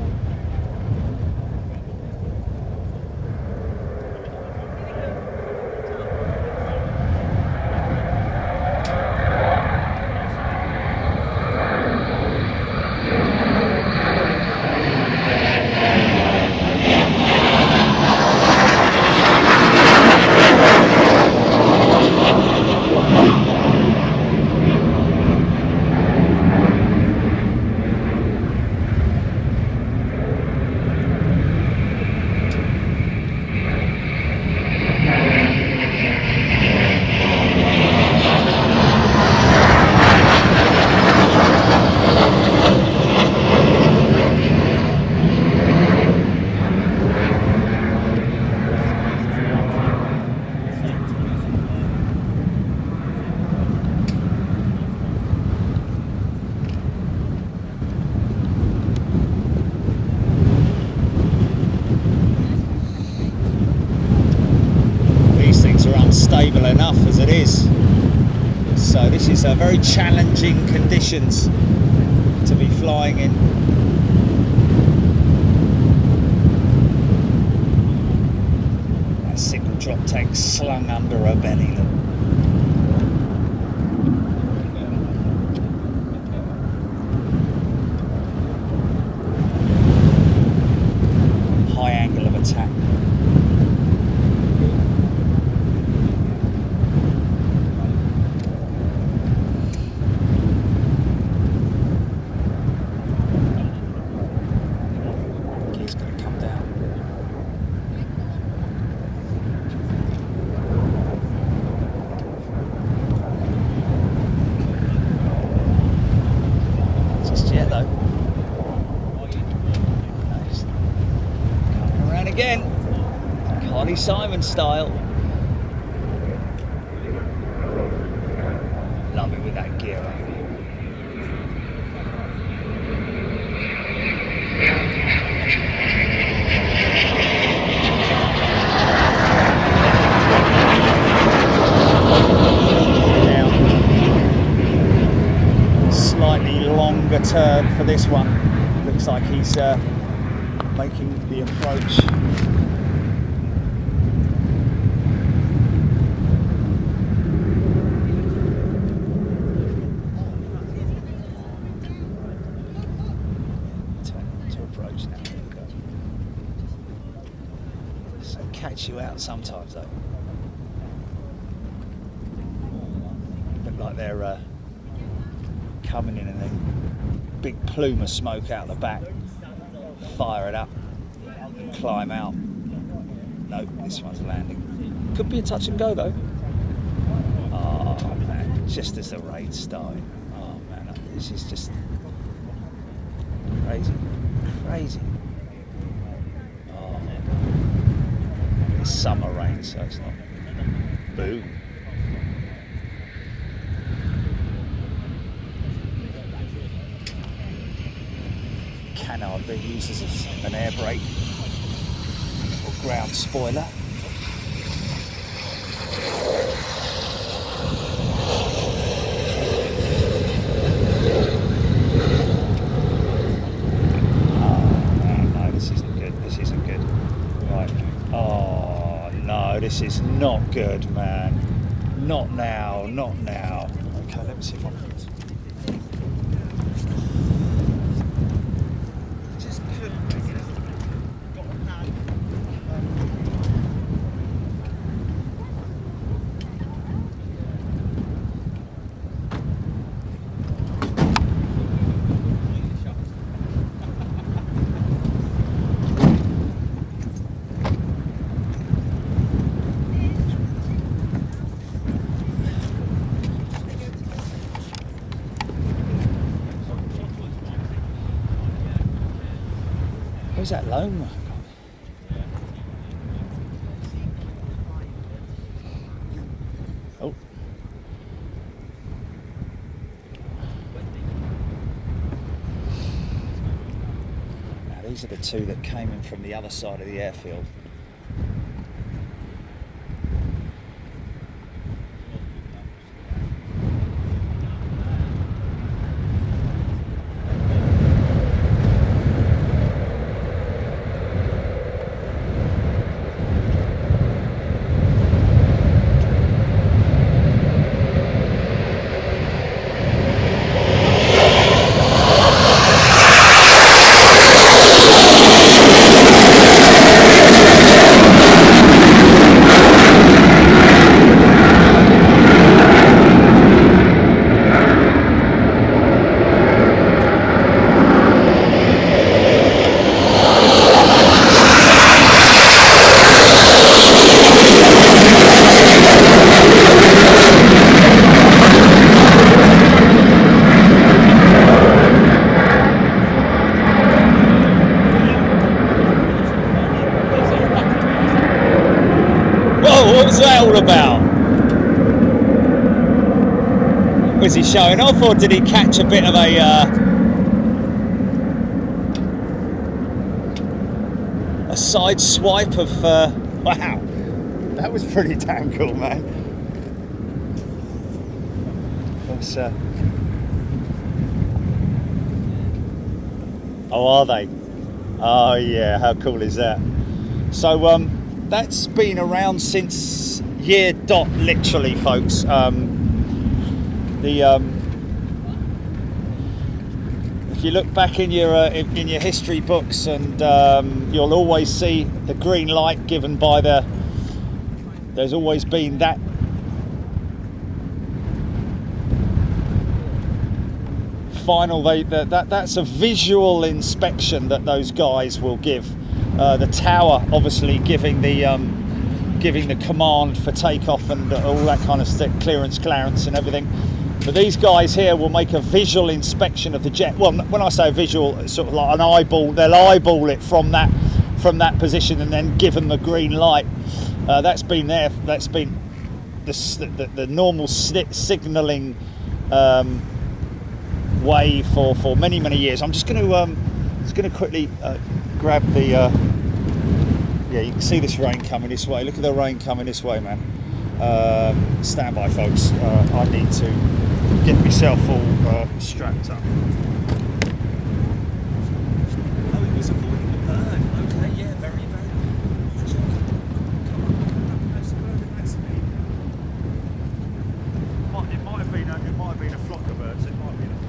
Speaker 1: Stable enough as it is, so this is a very challenging conditions to be flying in. That single drop tank slung under her belly, look. High angle of attack. though. Nice. Coming around again. Carly Simon style. Love it with that gear up. Slightly longer turn for this one. Looks like he's making the approach. To approach now. So catch you out sometimes though. Look like they're coming in and then big plume of smoke out the back, fire it up, climb out. No, this one's landing. Could be a touch and go though. Oh man, just as the raid started. Oh man, this is just crazy, crazy. Oh, it's summer rain, so it's not. Boom. Canard being used as an air brake or ground spoiler. No, this isn't good. This isn't good. Right. Oh no, this is not good, man. Not now. Not now. Okay, let me see if I can. Where's that lone one? Oh. Now these are the two that came in from the other side of the airfield. About? Was he showing off, or did he catch a bit of a side swipe of wow, that was pretty damn cool, man. That's, oh, are they? Oh yeah, how cool is that? So that's been around since year dot, literally, folks. If you look back in your history books, and you'll always see the green light given by there's always been that final. That's a visual inspection that those guys will give. The tower obviously giving the command for takeoff and all that kind of stuff, clearance and everything.
Speaker 2: But these guys here will make a visual inspection of the jet. Well, when I say visual, it's sort of like an eyeball. They'll eyeball it from that position and then give them the green light. That's been there. That's been the normal signalling way for many years. I'm just going to quickly grab the. Yeah, you can see this rain coming this way. Look at the rain coming this way, man. Stand by, folks. I need to get myself all strapped up. Oh, he was avoiding the bird. Okay, yeah, very good. It might have been a flock of birds. It might have been a flock.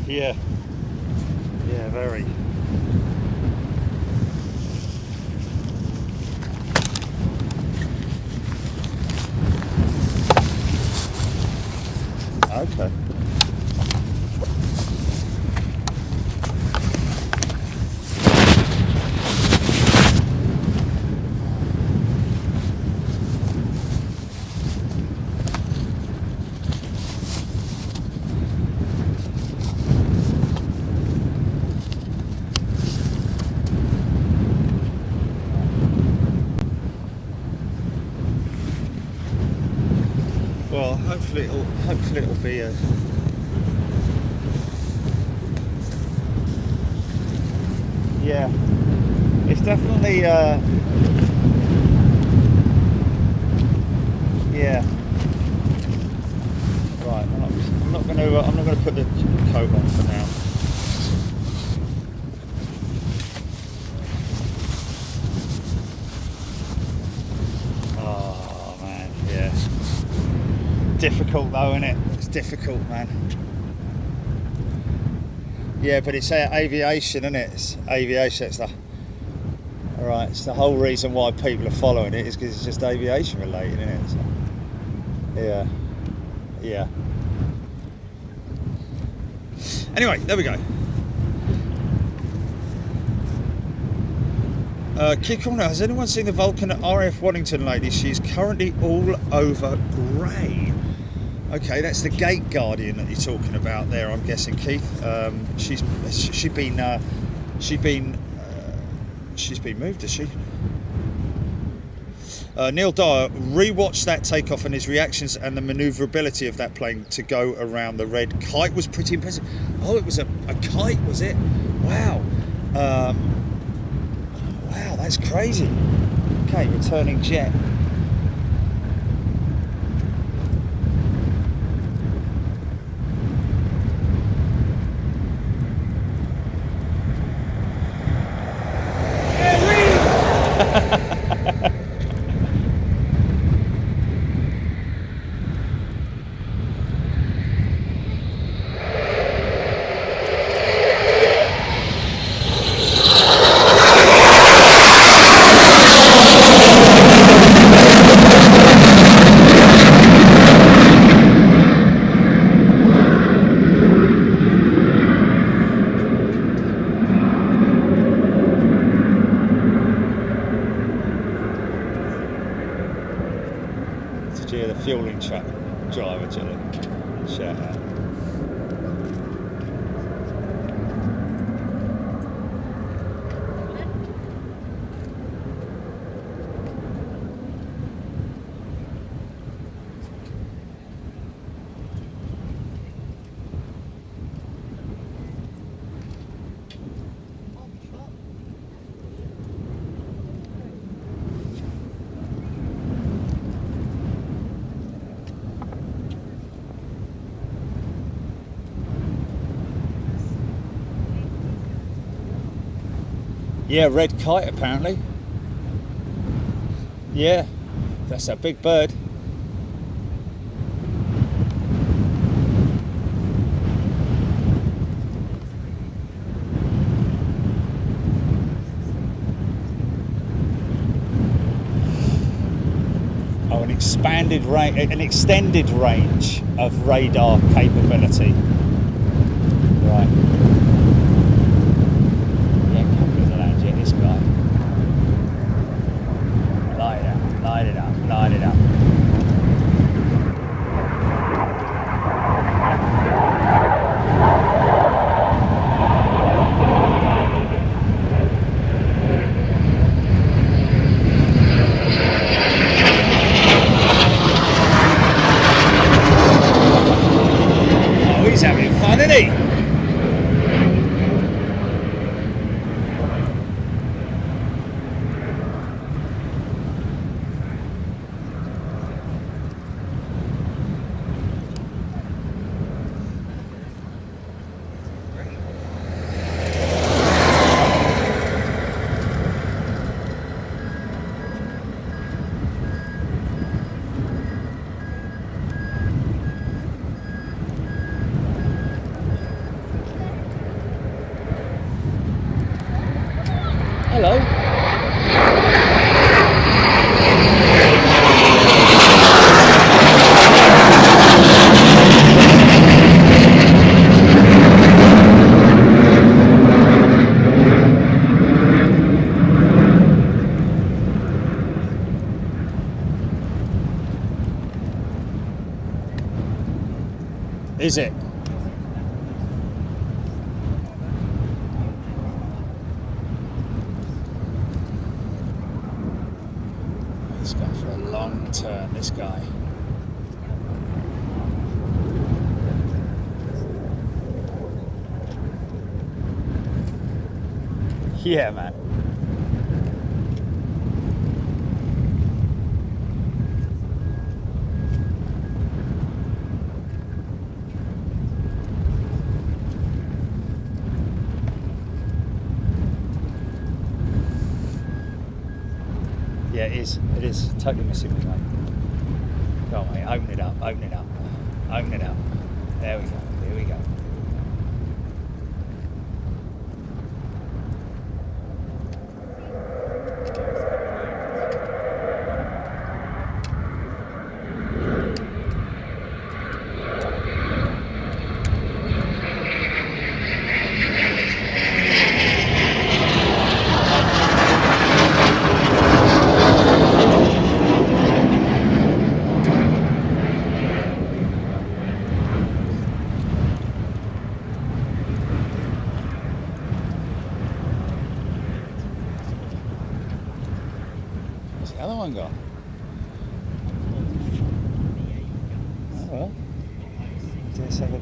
Speaker 2: Yeah, very. Okay. Well, hopefully it'll be a. Yeah, it's definitely yeah. Right, I'm not going to put the coat on for now. Oh man, yeah. Difficult though, isn't it? It's difficult, man. Yeah, but it's aviation, isn't it? It's aviation. It's alright. It's the whole reason why people are following it is because it's just aviation related, isn't it? So, yeah. Anyway, there we go. Kick on. Has anyone seen the Vulcan at RAF Waddington lately? She's currently all over grey. Okay, that's the Gate Guardian that you're talking about there, I'm guessing, Keith. She's been moved, has she? Neil Dyer rewatched that takeoff and his reactions and the manoeuvrability of that plane to go around the red kite was pretty impressive. Oh, it was a kite, was it? Wow. Wow, that's crazy. Okay, returning jet. Fueling truck driver, Jelly. Shout out. Yeah, red kite apparently. Yeah, that's a big bird. Oh, an extended range of radar capability. Right. Yeah, coming to the land yet, this guy. Light it up, light it up, light it up. Oh, he's having fun, isn't he? Hello. Is it? He's gone for a long turn, this guy. Yeah, man. Yeah, it is. It is. Totally missing me, mate. Go on, mate. Open it up. Open it up. Open it up. There we go. Here we go. What's the other one got? Oh, well.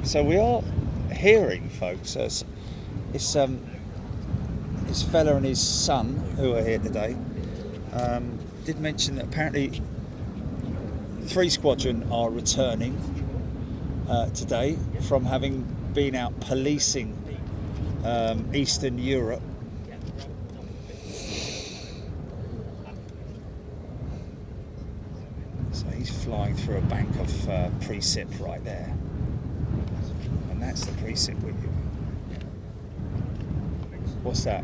Speaker 2: So we are hearing, folks. It's his fella and his son who are here today. Did mention that apparently 3 Squadron are returning today from having been out policing Eastern Europe. So he's flying through a bank of precip right there, and that's the precip with you. What's that?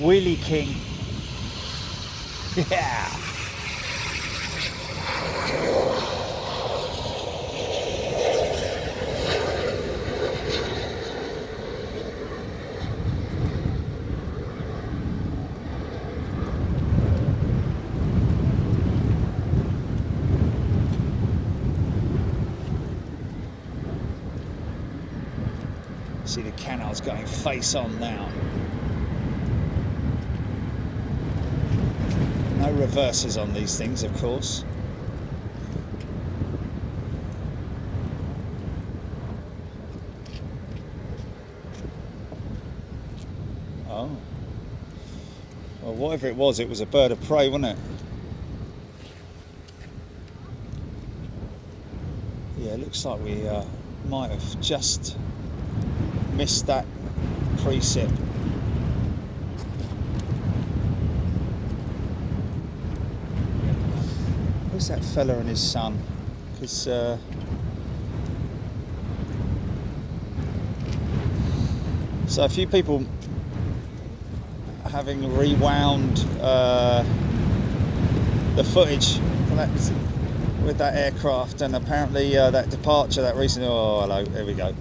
Speaker 2: Wheelie King. Yeah. See the canals going face on now. No reverses on these things, of course. Oh. Well, whatever it was a bird of prey, wasn't it? Yeah, it looks like we might have just missed that precip. Where's that fella and his son? Because so a few people having rewound the footage with that aircraft, and apparently that departure, that recent. Oh, hello. Here we go.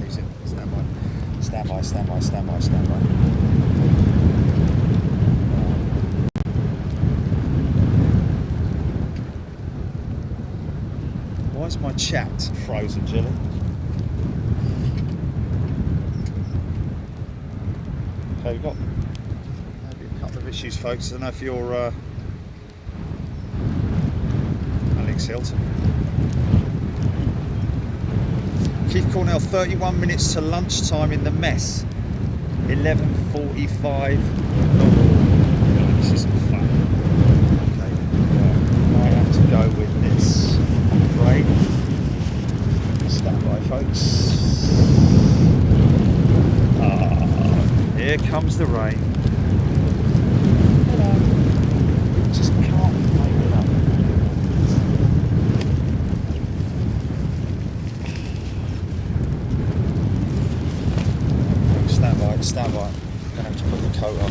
Speaker 2: He's in. Stand by. Stand by. Stand by. Stand by. Stand by. Why is my chat frozen, Jilly? Okay, we've got maybe a couple of issues, folks. I don't know if you're Alex Hilton. Keith Cornell, 31 minutes to lunchtime in the mess. 11:45. Oh, this isn't fun. Okay, I have to go with this. I'm afraid. Stand by, folks. Here comes the rain. Hello. Just can't make it up. Stand by. I'm going to have to put the coat on.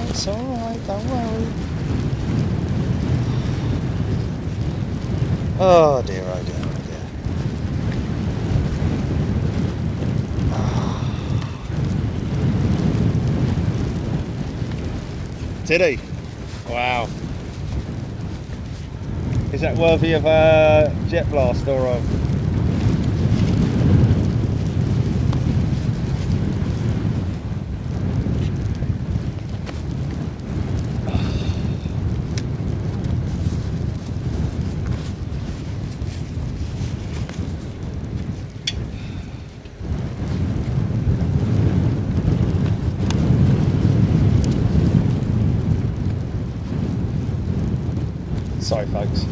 Speaker 2: It's alright, don't worry. Oh dear, oh dear, oh dear. Did he? Wow. Is that worthy of a jet blast or a... Sorry folks,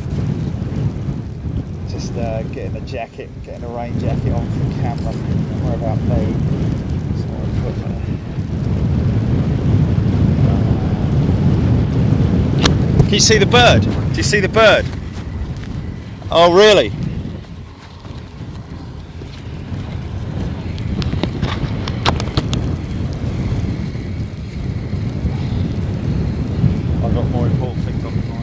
Speaker 2: just getting a jacket, getting a rain jacket on for the camera. Don't worry about me. Can you see the bird? Do you see the bird? Oh really? I've got more important things on my mind.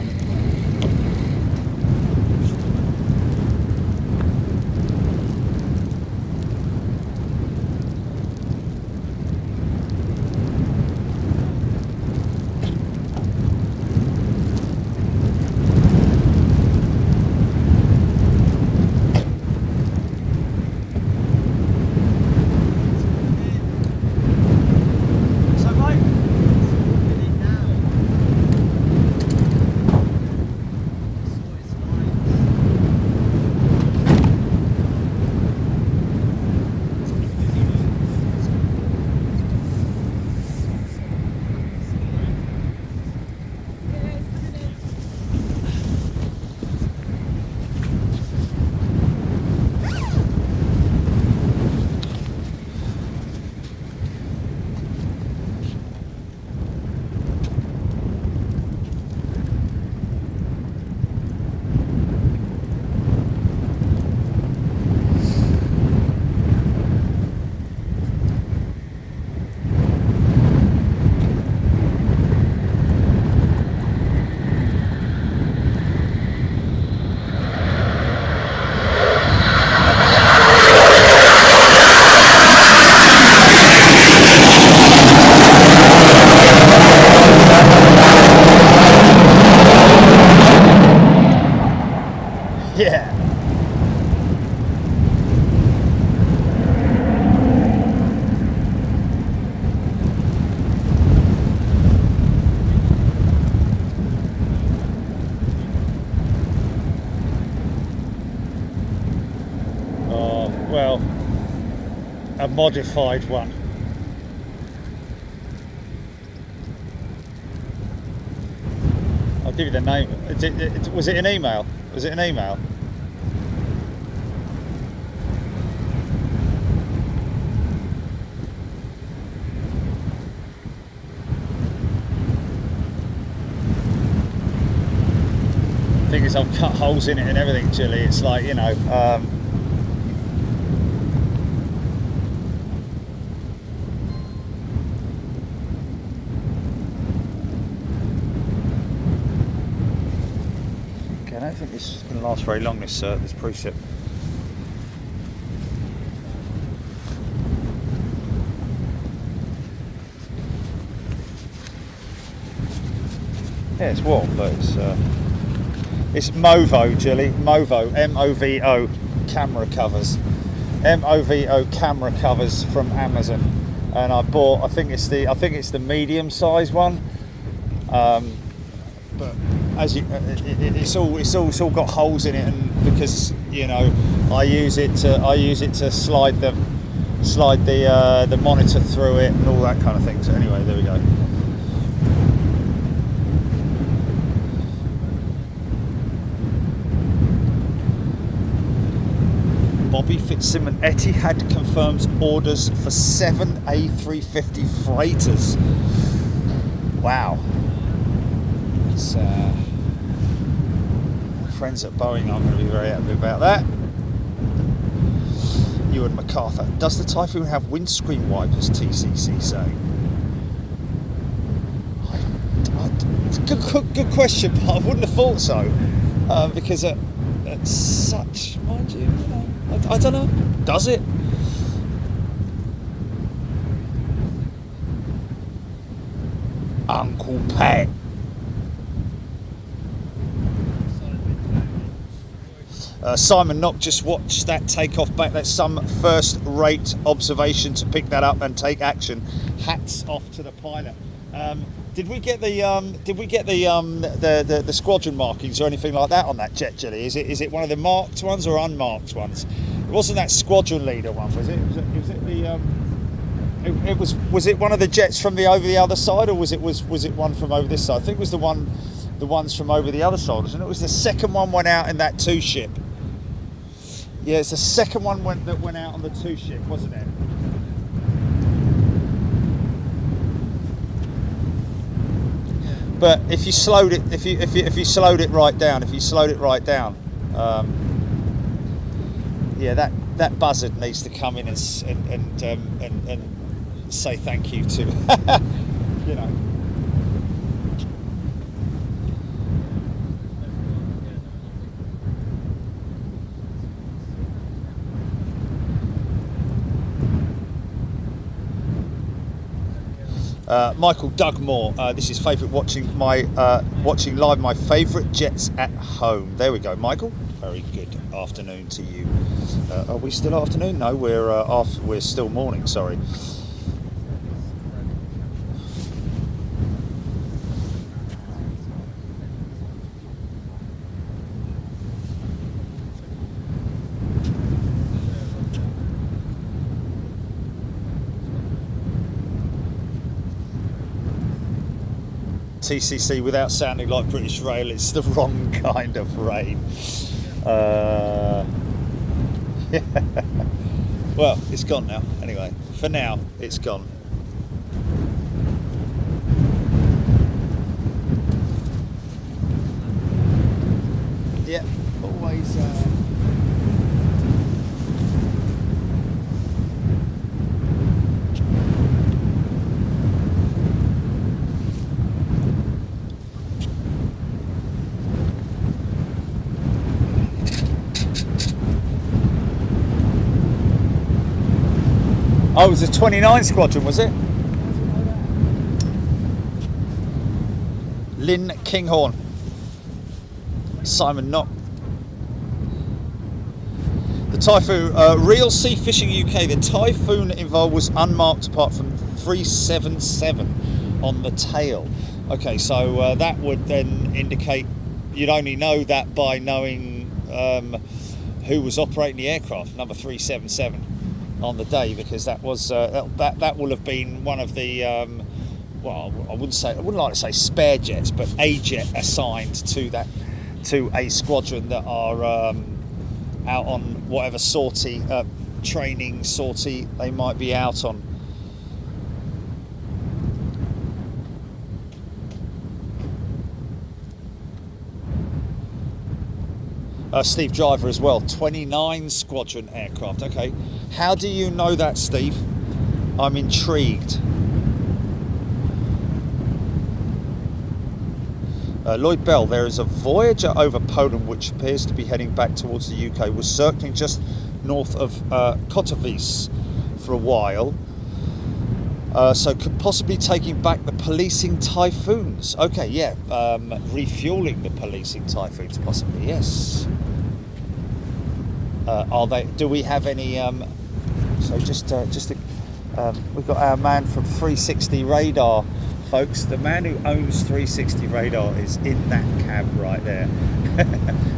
Speaker 2: modified one. I'll give you the name. Was it an email? Was it an email? Thing is, I've cut holes in it and everything, Chili. It's like, you know, okay, I don't think this is going to last very long, this precept. Yeah, it's warm, but it's Movo, Jilly. Movo, M-O-V-O camera covers. M-O-V-O camera covers from Amazon, and I bought. I think it's the medium size one. But as you, it's all got holes in it, and because you know, I use it to slide the monitor through it and all that kind of thing. So anyway, there we go. Bobby Fitzsimmons, Etihad confirms orders for 7 A350 freighters. Wow. It's, friends at Boeing aren't going to be very happy about that. Ewan MacArthur, does the Typhoon have windscreen wipers, TCC saying? Good question, but I wouldn't have thought so. Because at such, mind you, I don't know. Does it? Uncle Pat. Simon Knock just watched that takeoff back. That's some first-rate observation to pick that up and take action. Hats off to the pilot. Did we get the squadron markings or anything like that on that jet, Jelly? Is it one of the marked ones or unmarked ones? It wasn't that squadron leader one, was it? Was it one of the jets from over the other side, or was it one from over this side? I think it was the ones from over the other side, wasn't it? It was the second one went out in that 2 ship. Yeah, it's the second one that went out on the 2 ship, wasn't it? But if you slowed it, if you slowed it right down, yeah, that buzzard needs to come in and say thank you to, you know. Michael Dugmore, this is favourite watching live my favourite jets at home. There we go, Michael. Very good afternoon to you. Are we still afternoon? No, we're still morning. Sorry. TCC without sounding like British Rail, it's the wrong kind of rain. Yeah. Well, it's gone now. Anyway, for now, it's gone. Yeah, always. Oh, it was a 29 Squadron, was it? Lynn Kinghorn. Simon Knock. The Typhoon, Real Sea Fishing UK, the Typhoon involved was unmarked apart from 377 on the tail. Okay, so that would then indicate you'd only know that by knowing who was operating the aircraft, number 377. on the day, because that was that will have been one of the well, I wouldn't like to say spare jets, but a jet assigned to a squadron that are out on whatever sortie, training sortie they might be out on. Steve Driver as well, 29 Squadron aircraft. Okay, how do you know that, Steve? I'm intrigued. Lloyd Bell, there is a Voyager over Poland which appears to be heading back towards the UK, was circling just north of Katowice for a while, so could possibly taking back the policing Typhoons. Okay, yeah, refueling the policing Typhoons, possibly, yes. Are they? Do we have any? So we've got our man from 360 Radar, folks. The man who owns 360 Radar is in that cab right there,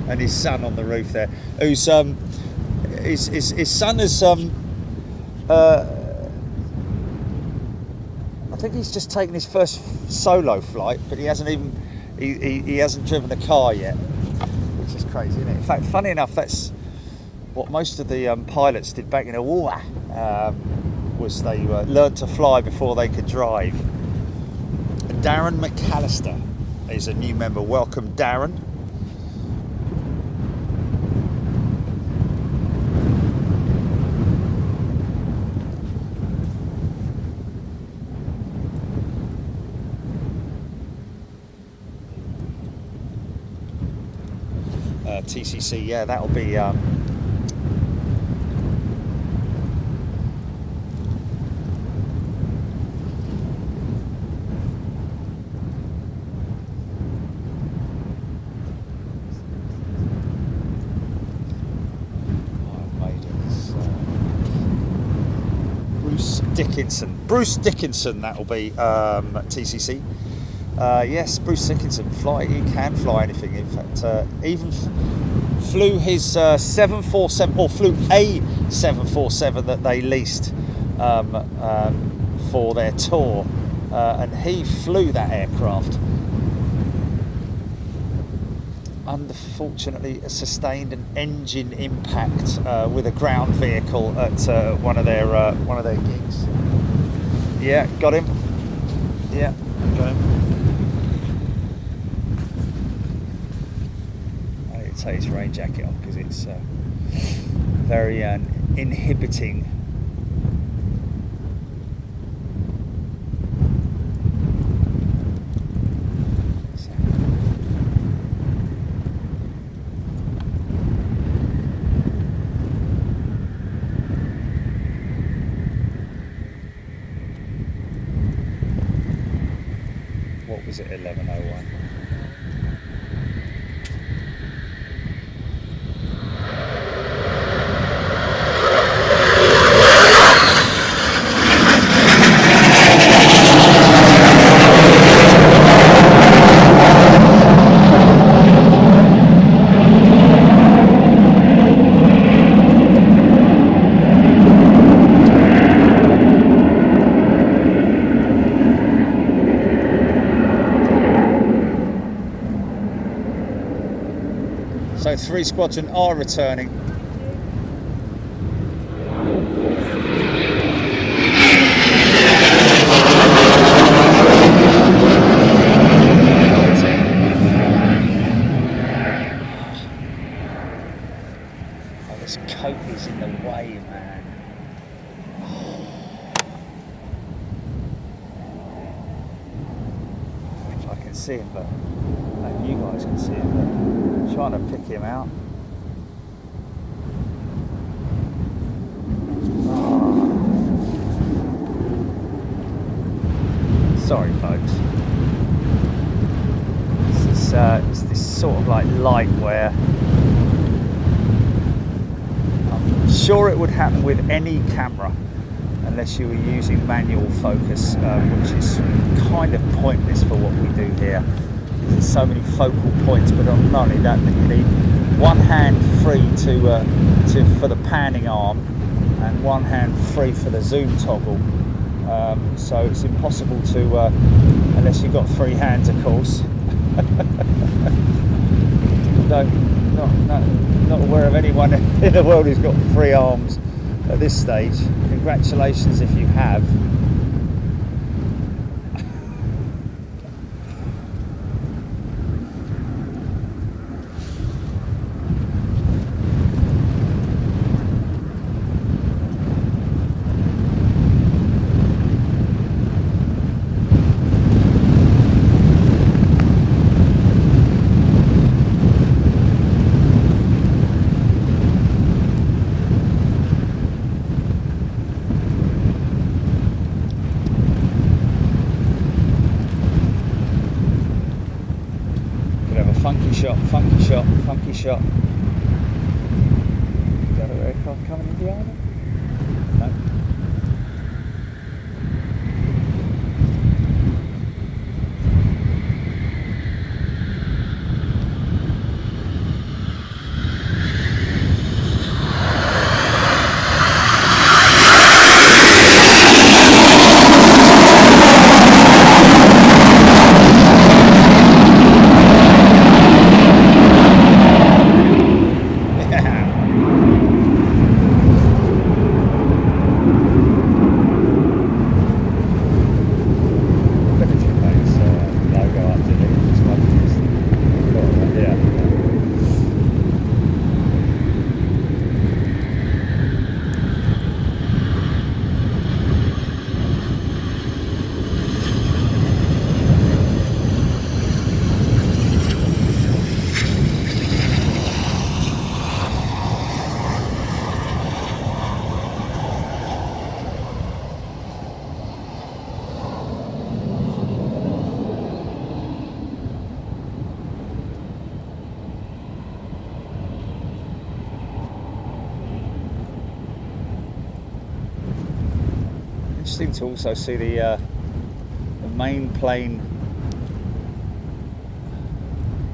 Speaker 2: and his son on the roof there. Who's his son is I think he's just taken his first solo flight, but he hasn't even he hasn't driven a car yet, which is crazy, isn't it? In fact, funny enough, that's what most of the pilots did back in the war, was they learned to fly before they could drive. Darren McAllister is a new member. Welcome, Darren. TCC, yeah, that'll be Bruce Dickinson, that'll be TCC. Yes, Bruce Dickinson, he can fly anything. In fact, even flew his 747, or flew a 747 that they leased for their tour, and he flew that aircraft. Unfortunately, sustained an engine impact with a ground vehicle at one of their gigs. Yeah, got him. Yeah, got him. I need to take his rain jacket off because it's very inhibiting. Is it 11:01? So 3 Squadron are returning. Oh, this coat is in the way, man. If I can see him, but you guys can see him, but I'm trying to pick him out. Sorry, folks. It's this sort of like light where I'm sure it would happen with any camera unless you were using manual focus, which is kind of pointless for what we do here. There's so many focal points, but not only that, you need one hand free for the panning arm, and one hand free for the zoom toggle. So it's impossible to, unless you've got three hands, of course. Not aware of anyone in the world who's got three arms at this stage. Congratulations if you have. Funky shot. Got an aircraft coming in behind it? No. Interesting to also see the main plane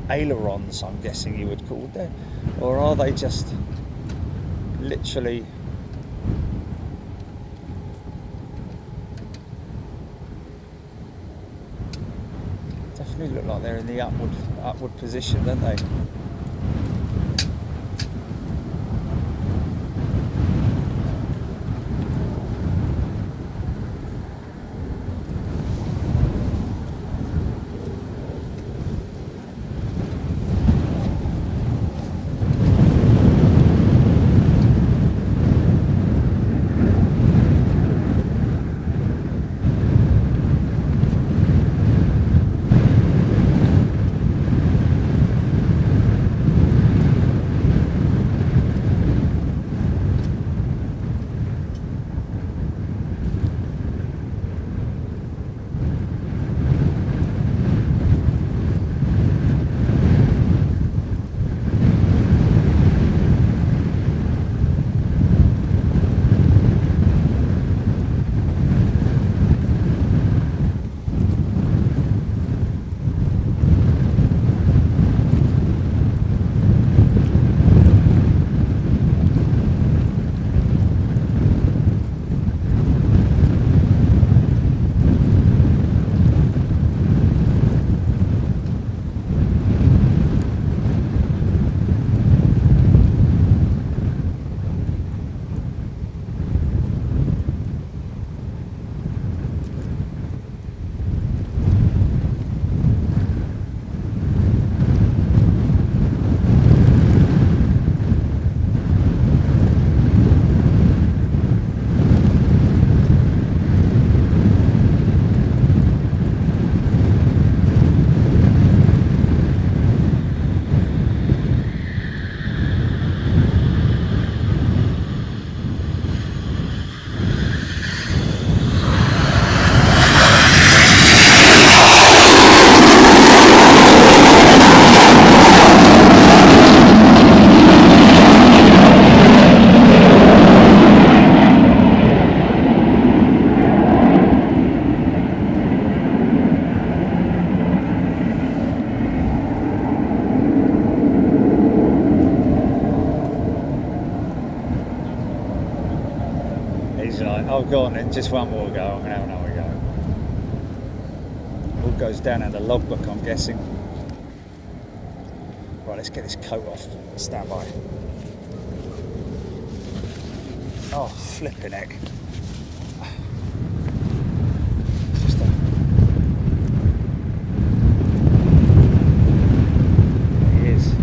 Speaker 2: ailerons, I'm guessing you would call them, or are they just literally definitely look like they're in the upward position, don't they? Oh, go on then, just one more go. I'm going to have another go. All goes down in the logbook, I'm guessing. Right, let's get this coat off. Stand by. Oh, flipping heck. It's just a... It is.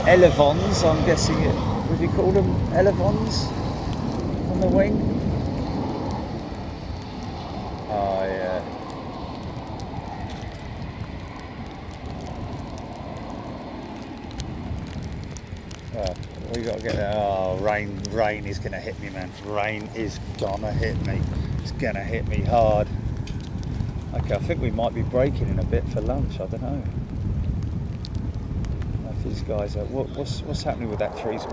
Speaker 2: Elevons, I'm guessing it. Would you call them elevons on the wing? Oh yeah. Oh, we got to get there. Oh, rain is gonna hit me, man. Rain is gonna hit me. It's gonna hit me hard. Okay, I think we might be breaking in a bit for lunch. I don't know. These guys are, what's happening with that freezer?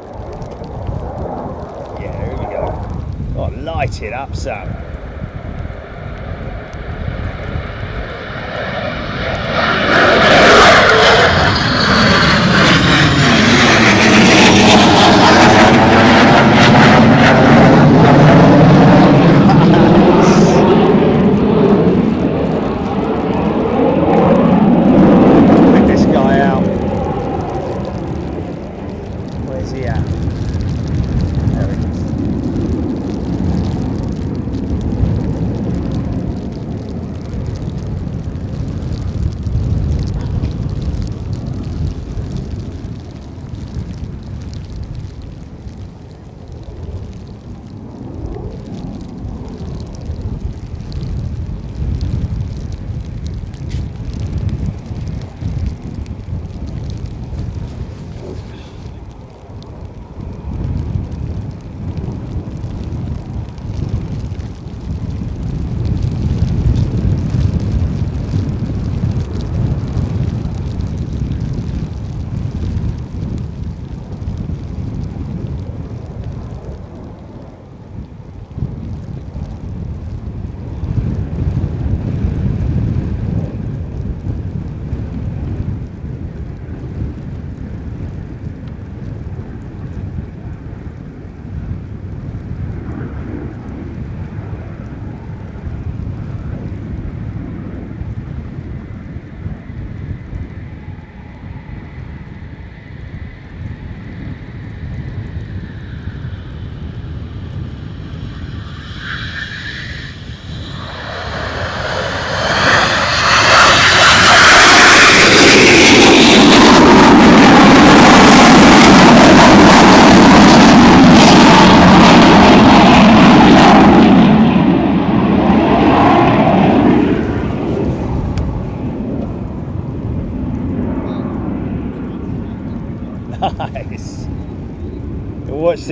Speaker 2: Yeah, here we go. Oh, light it up, Sam.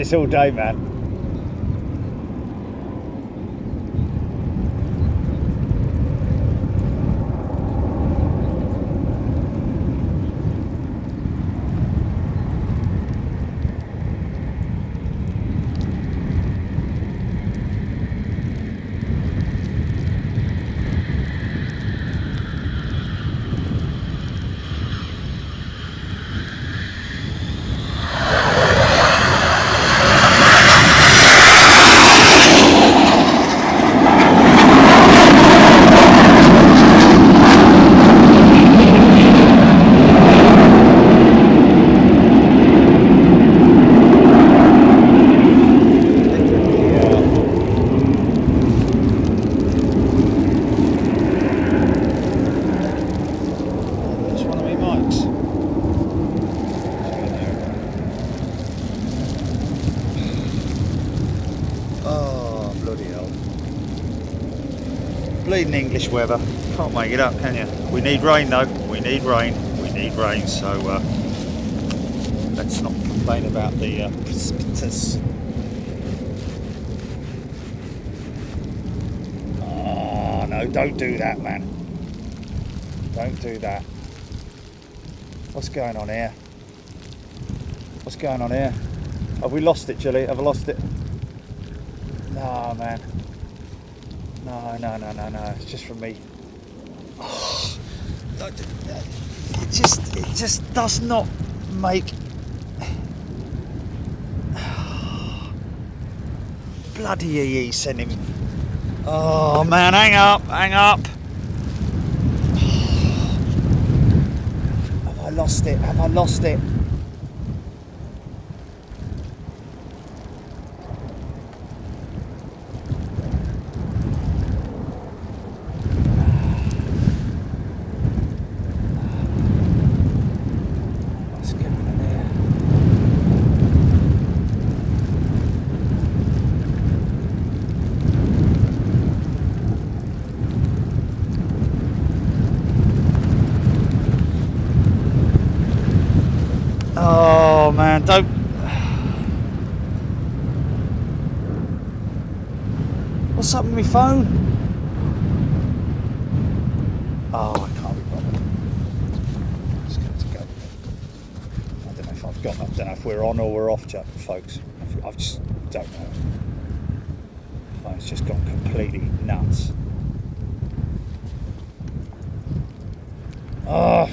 Speaker 2: this all day, man. Bleeding English weather, can't make it up, can you? We need rain though, we need rain, so let's not complain about the precipitous. Oh no, don't do that, man. Don't do that. What's going on here? What's going on here? Have we lost it, Julie? Have I lost it? No, man. No, it's just from me. Oh, it just does not make... Bloody EE sending... Oh man, hang up. Have I lost it? Oh man, don't. What's up with my phone? Oh, I can't be bothered. I'm just going to go. I don't know if I've got. I don't know if we're on or we're off, folks. I just don't know. My phone's just gone completely nuts. Oh.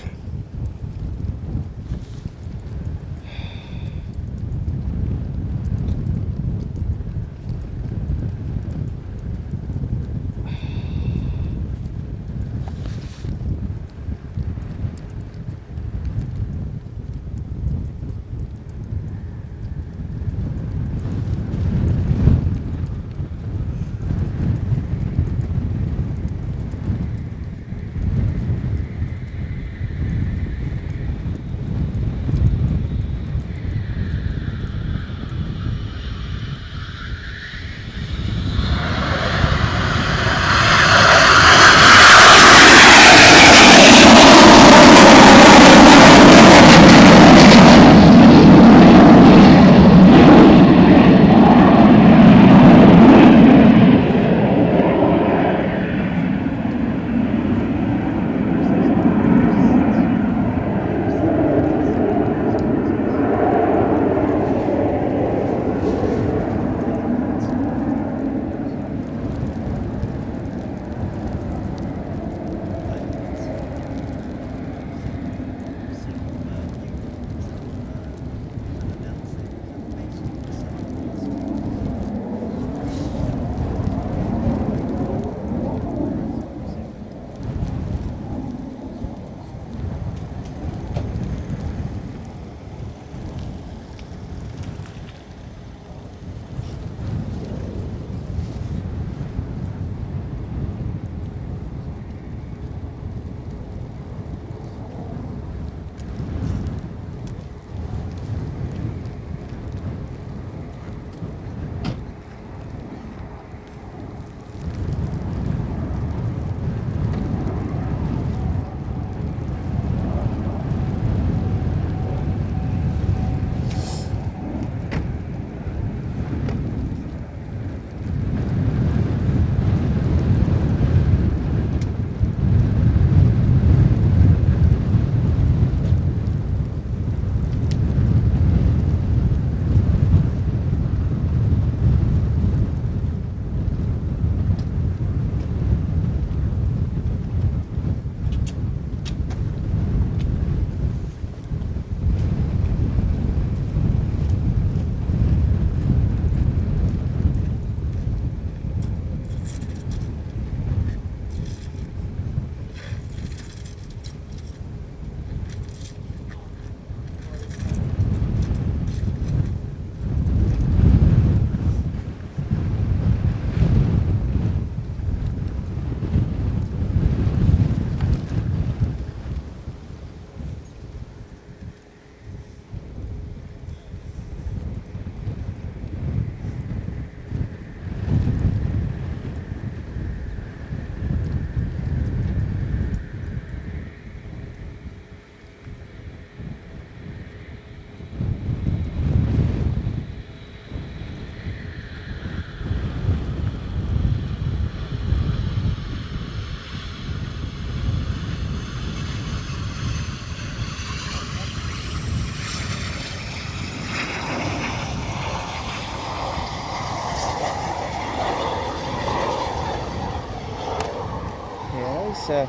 Speaker 2: these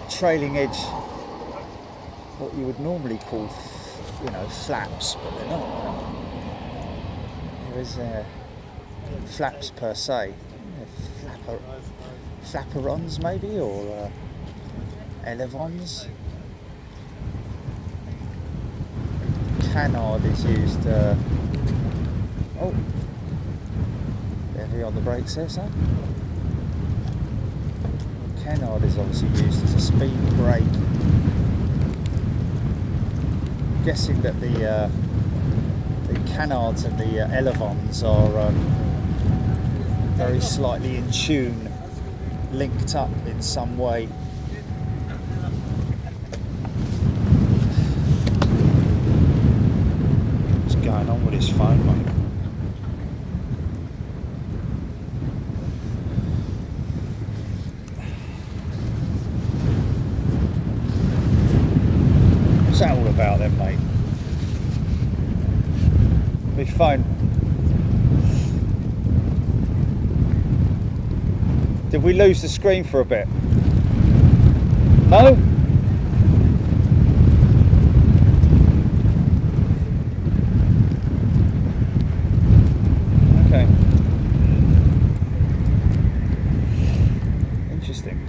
Speaker 2: trailing edge, what you would normally call, you know, flaps, but they're not. There is flaps per se. Flapperons maybe, or elevons. Canard is used. Oh, heavy on the brakes there, son. Canard is obviously used as a speed brake. I'm guessing that the canards and the elevons are very slightly in tune, linked up in some way. What's going on with his phone, mate? What's that all about then, mate? My phone. Did we lose the screen for a bit? No? Okay. Interesting.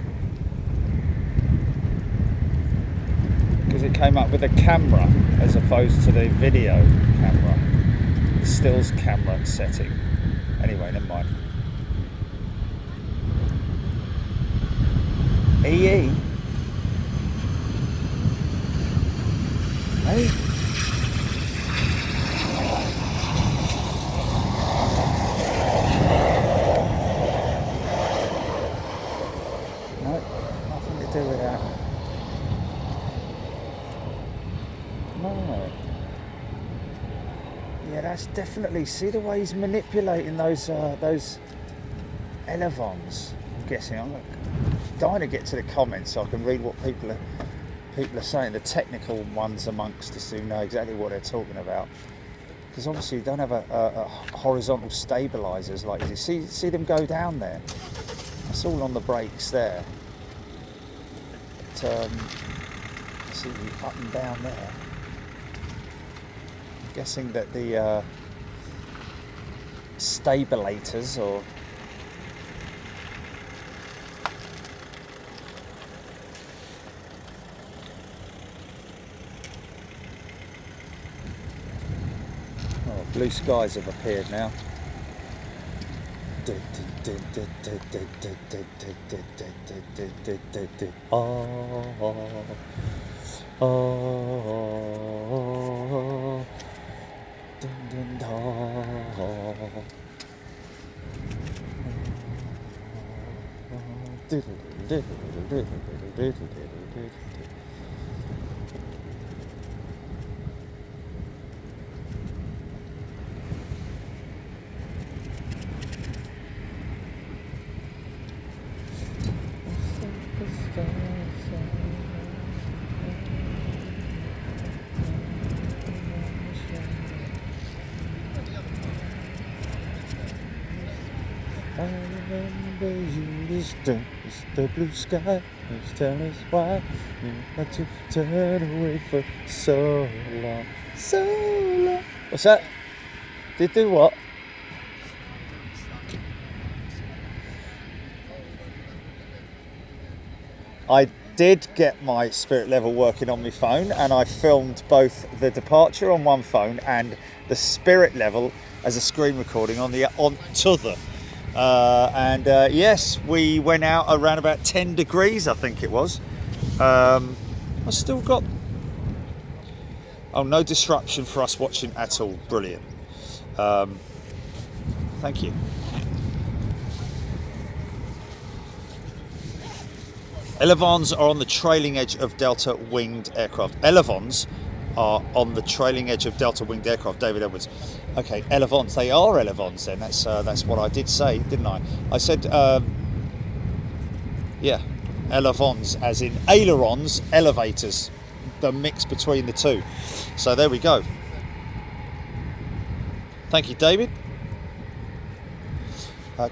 Speaker 2: Because it came up with a camera as opposed to the video camera, the stills camera setting. Anyway, never mind. EE. Hey. No, nothing to do with that. No. Yeah, that's definitely. See the way he's manipulating those elevons. I'm guessing. I'm dying to get to the comments so I can read what people are saying, the technical ones amongst us who know exactly what they're talking about. Because obviously you don't have a horizontal stabilisers like this. See them go down there. It's all on the brakes there. But, see up and down there. I'm guessing that the stabilators or blue skies have appeared now. I remember you, it's the blue sky. Please tell us why you had to turn away for so long, so long. What's that? Did do what? I did get my spirit level working on my phone, and I filmed both the departure on one phone and the spirit level as a screen recording on t'other. Yes, we went out around about 10 degrees, I think it was. I still got... Oh, no disruption for us watching at all. Brilliant. Thank you. Elevons are on the trailing edge of Delta winged aircraft. Elevons are on the trailing edge of Delta winged aircraft. David Edwards. Okay, elevons. They are elevons then. That's what I did say, didn't I? I said, yeah, elevons, as in ailerons, elevators. The mix between the two. So there we go. Thank you, David.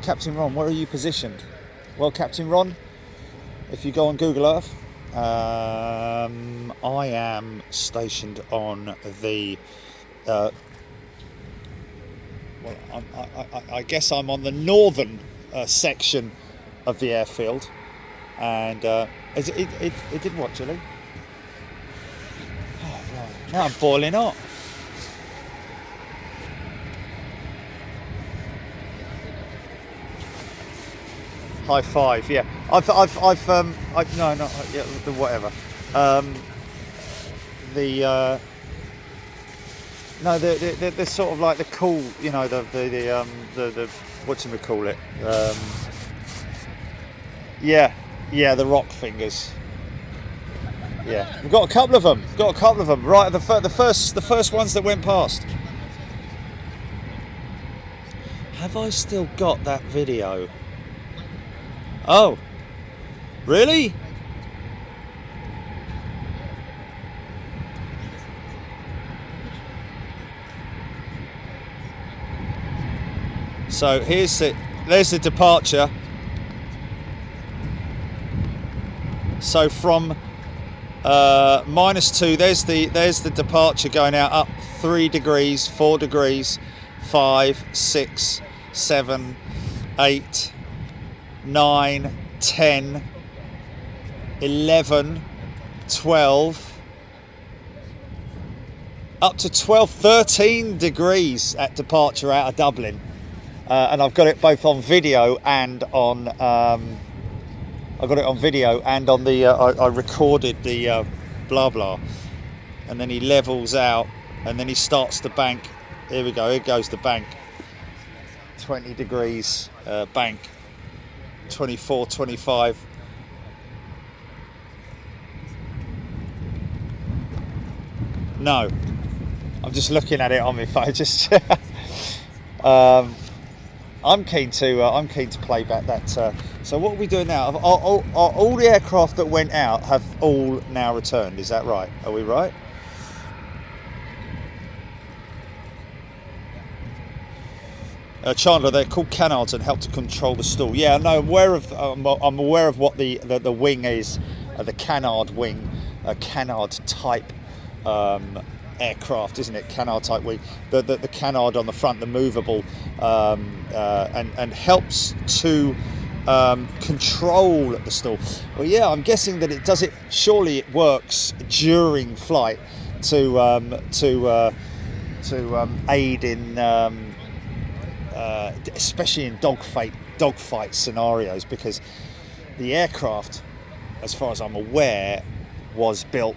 Speaker 2: Captain Ron, where are you positioned? Well, Captain Ron, if you go on Google Earth, I am stationed on the well, I guess I'm on the northern section of the airfield, and it did what, Julie? Oh, right. Now I'm boiling hot. High five, yeah. Whatever. The sort of like the cool, you know, the whatchamacallit, the rock fingers. Yeah, we've got a couple of them. Right, the first ones that went past. Have I still got that video? Oh, really? So there's the departure. So from -2, there's the departure going out up 3 degrees, 4 degrees, 5, 6, 7, 8, 9, 10, 11, 12, up to 12, 13 degrees at departure out of Dublin. And I've got it both on video and on I recorded the blah blah, and then he levels out and then he starts the bank. Here we go, here goes the bank. 20 degrees bank. 24, 25. No, I'm just looking at it on my phone. Just I'm keen to play back that. So what are we doing now? Are all the aircraft that went out have all now returned? Is that right? Are we right? Chandler, they're called canards and help to control the stall. Yeah, no, I'm aware of what the wing is, the canard wing, a canard type aircraft, isn't it? Canard type wing. The canard on the front, the movable, and helps to control the stall. Well, yeah, I'm guessing that it does it. Surely it works during flight to aid in. Especially in dogfight scenarios, because the aircraft, as far as I'm aware, was built.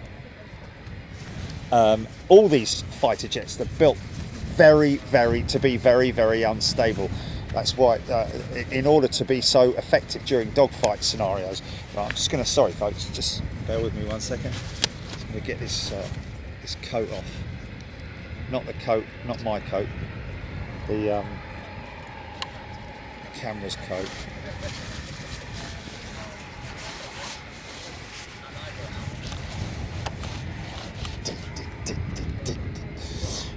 Speaker 2: All these fighter jets, they're built very, very unstable. That's why, in order to be so effective during dogfight scenarios. Right, I'm just going to, sorry folks, just bear with me 1 second. I'm going to get this coat off. Not the coat, not my coat. The camera's coat.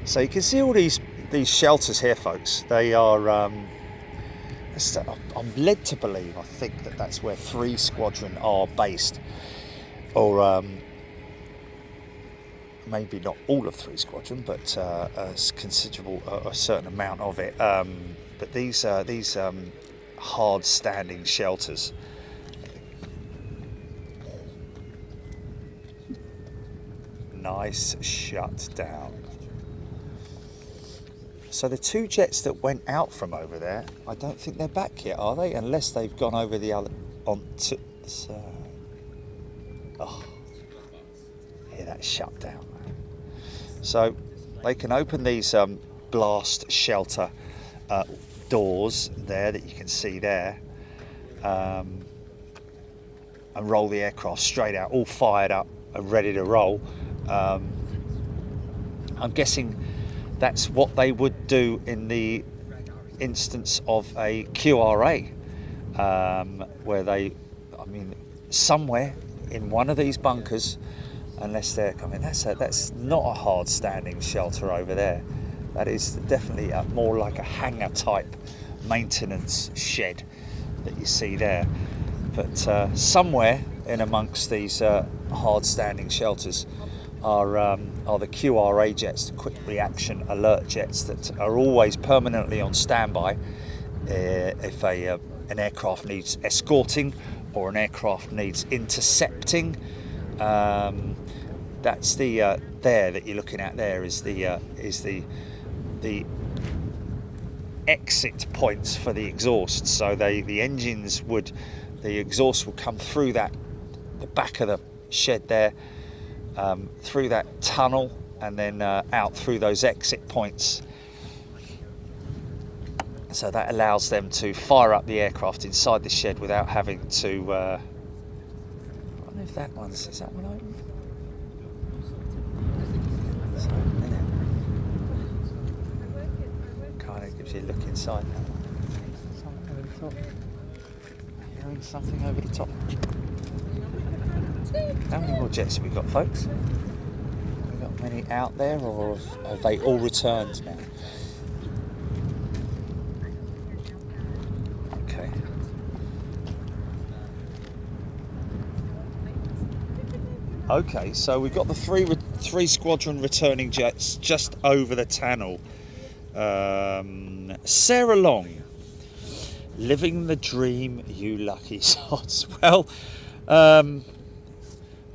Speaker 2: So you can see all these shelters here, folks. They are I'm led to believe, I think that's where 3 Squadron are based, or maybe not all of 3 Squadron, but a considerable, a certain amount of it. But these hard standing shelters. Nice shut down. So the 2 jets that went out from over there, I don't think they're back yet, are they? Unless they've gone over the other onto the side. Oh, yeah, that's shut down. So they can open these blast shelter doors there that you can see there, and roll the aircraft straight out, all fired up and ready to roll. I'm guessing that's what they would do in the instance of a QRA, where they, I mean, somewhere in one of these bunkers, unless they're coming, that's not a hard standing shelter over there. That is definitely more like a hangar type maintenance shed that you see there. But somewhere in amongst these hard standing shelters are the QRA jets, the quick reaction alert jets, that are always permanently on standby if an aircraft needs escorting or an aircraft needs intercepting. That's the there that you're looking at. There is the exit points for the exhaust. So the exhaust will come through the back of the shed there, through that tunnel, and then out through those exit points. So that allows them to fire up the aircraft inside the shed without having to. I don't know if that one's. Is that one open? Kind of gives you a look inside that one. Something over the top. Hearing something over the top. How many more jets have we got, folks? Have we got many out there, or have they all returned now? Okay. Okay, so we've got the three squadron returning jets just over the Channel. Sarah Long, living the dream, you lucky sods. Well,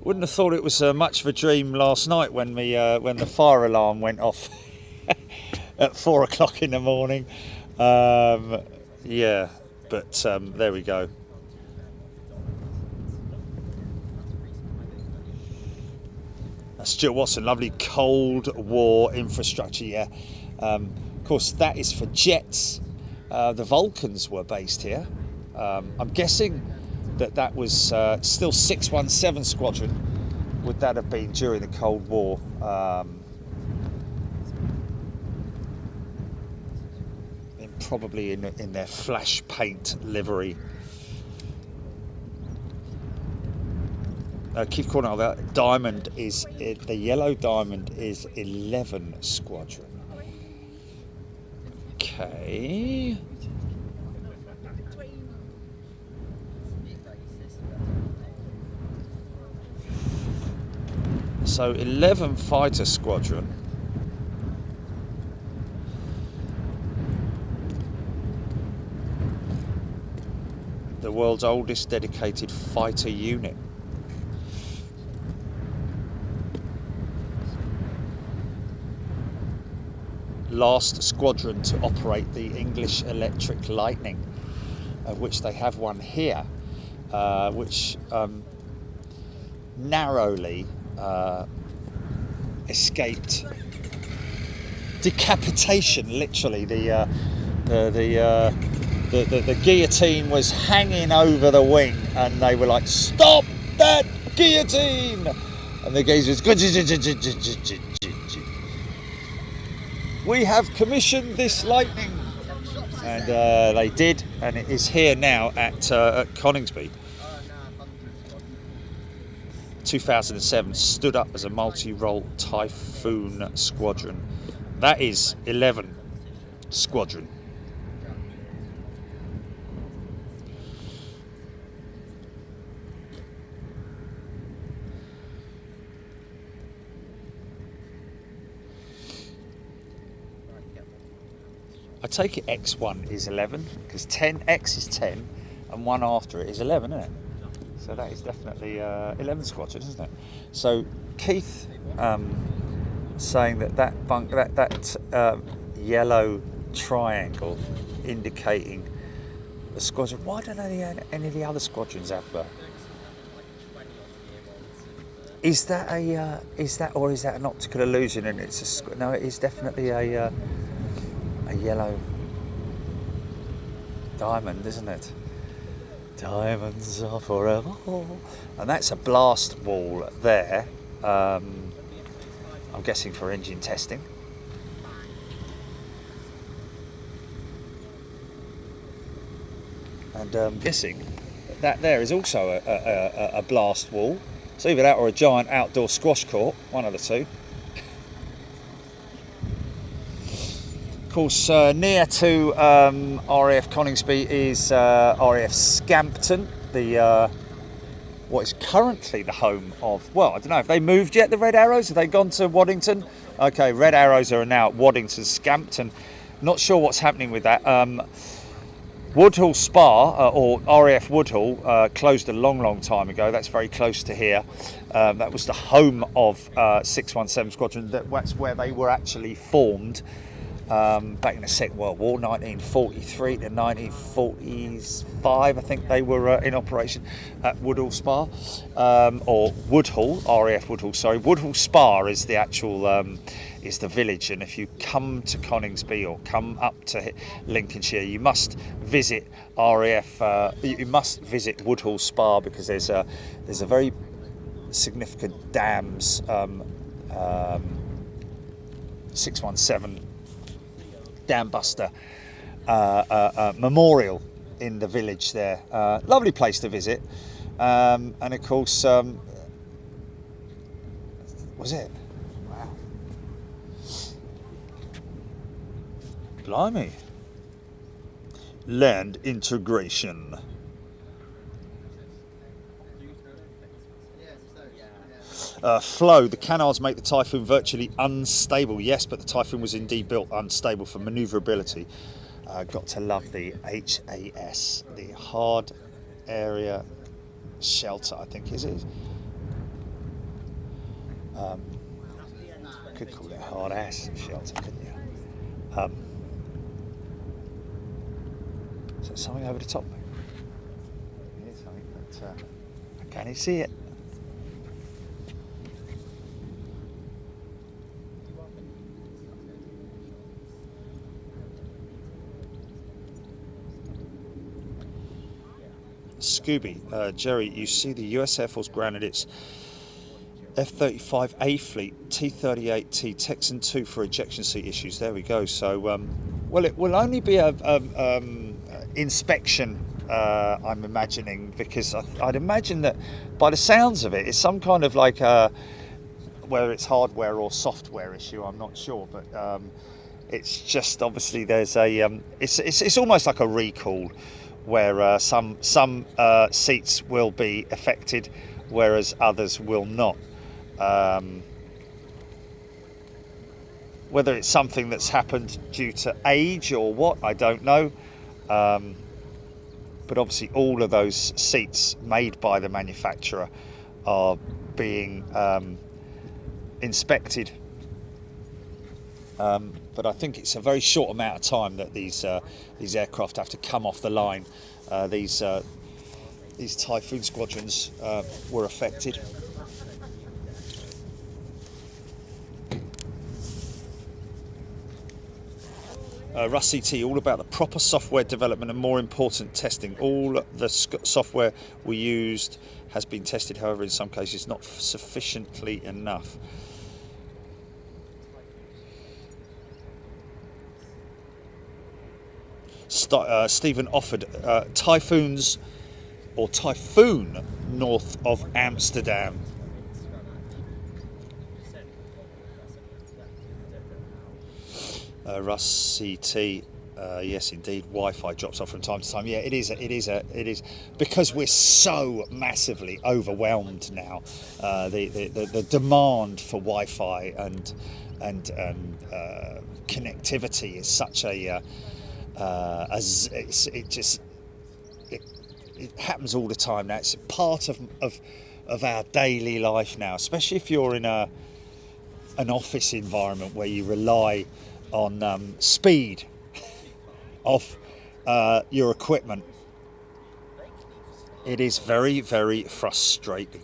Speaker 2: wouldn't have thought it was much of a dream last night when the fire alarm went off at 4 o'clock in the morning. Yeah, but there we go. Stuart Watson, lovely Cold War infrastructure, yeah. Of course, that is for jets. The Vulcans were based here. I'm guessing that was still 617 Squadron. Would that have been during the Cold War? Probably in their flash paint livery. Keith Cornell, that diamond is the yellow diamond is 11 Squadron. Okay. So 11 Fighter Squadron. The world's oldest dedicated fighter unit. Last squadron to operate the English Electric Lightning, of which they have one here, which narrowly escaped decapitation. Literally, the guillotine was hanging over the wing, and they were like, "Stop that guillotine!" And the guys was, "We have commissioned this lightning," and they did, and it is here now at Coningsby. 2007, stood up as a multi-role Typhoon Squadron. That is 11 Squadron. I take it X1 is 11, because 10X is 10, and one after it is 11, isn't it? So that is definitely 11 Squadron, isn't it? So Keith saying that yellow triangle indicating the squadron. Why don't any of the other squadrons have that? Is that an optical illusion? And it's no, it is definitely a yellow diamond, isn't it? Diamonds are forever. And that's a blast wall there. I'm guessing for engine testing. And I'm guessing that there is also a blast wall. It's either that or a giant outdoor squash court, one of the two. course, near to RAF Coningsby is RAF Scampton, the what is currently the home of, well, I don't know, have they moved yet, the Red Arrows? Have they gone to Waddington? Okay, Red Arrows are now at Waddington, Scampton. Not sure what's happening with that. Woodhall Spa, or RAF Woodhall, closed a long time ago. That's very close to here. That was the home of 617 Squadron. That's where they were actually formed back in the Second World War, 1943 to 1945. I think they were in operation at Woodhall Spa, or Woodhall, RAF Woodhall. Sorry, Woodhall Spa is the actual. Is the village, and if you come to Coningsby or come up to Lincolnshire, you must visit RAF. You must visit Woodhall Spa, because there's a very significant dams, 617 dam buster memorial in the village there. Lovely place to visit, and of course, was it? Blimey. Land integration. Flow. The canards make the Typhoon virtually unstable. Yes, but the Typhoon was indeed built unstable for manoeuvrability. Got to love the HAS, the Hard Area Shelter, I think is it. Could call it Hard Ass Shelter, couldn't you? Is that something over the top? It is something, but I can't see it. Scooby, Jerry, you see the US Air Force grounded its F-35A fleet, T-38T Texan 2 for ejection seat issues. There we go. So, well, it will only be a inspection, I'm imagining, because I'd imagine that by the sounds of it, it's some kind of like whether it's hardware or software issue, I'm not sure, but it's just obviously there's a it's almost like a recall, where some seats will be affected, whereas others will not. Whether it's something that's happened due to age or what, I don't know. But obviously all of those seats made by the manufacturer are being inspected. But I think it's a very short amount of time that these aircraft have to come off the line. These Typhoon squadrons were affected. Russ CT, all about the proper software development and, more important, testing. All the software we used has been tested, however, in some cases not sufficiently enough. Stephen offered Typhoons or Typhoon north of Amsterdam. Russ CT, yes, indeed. Wi-Fi drops off from time to time. Yeah, it is because we're so massively overwhelmed now. The demand for Wi-Fi and connectivity is such a it happens all the time now. It's part of our daily life now, especially if you're in an office environment where you rely on speed of your equipment. It is very, very frustrating.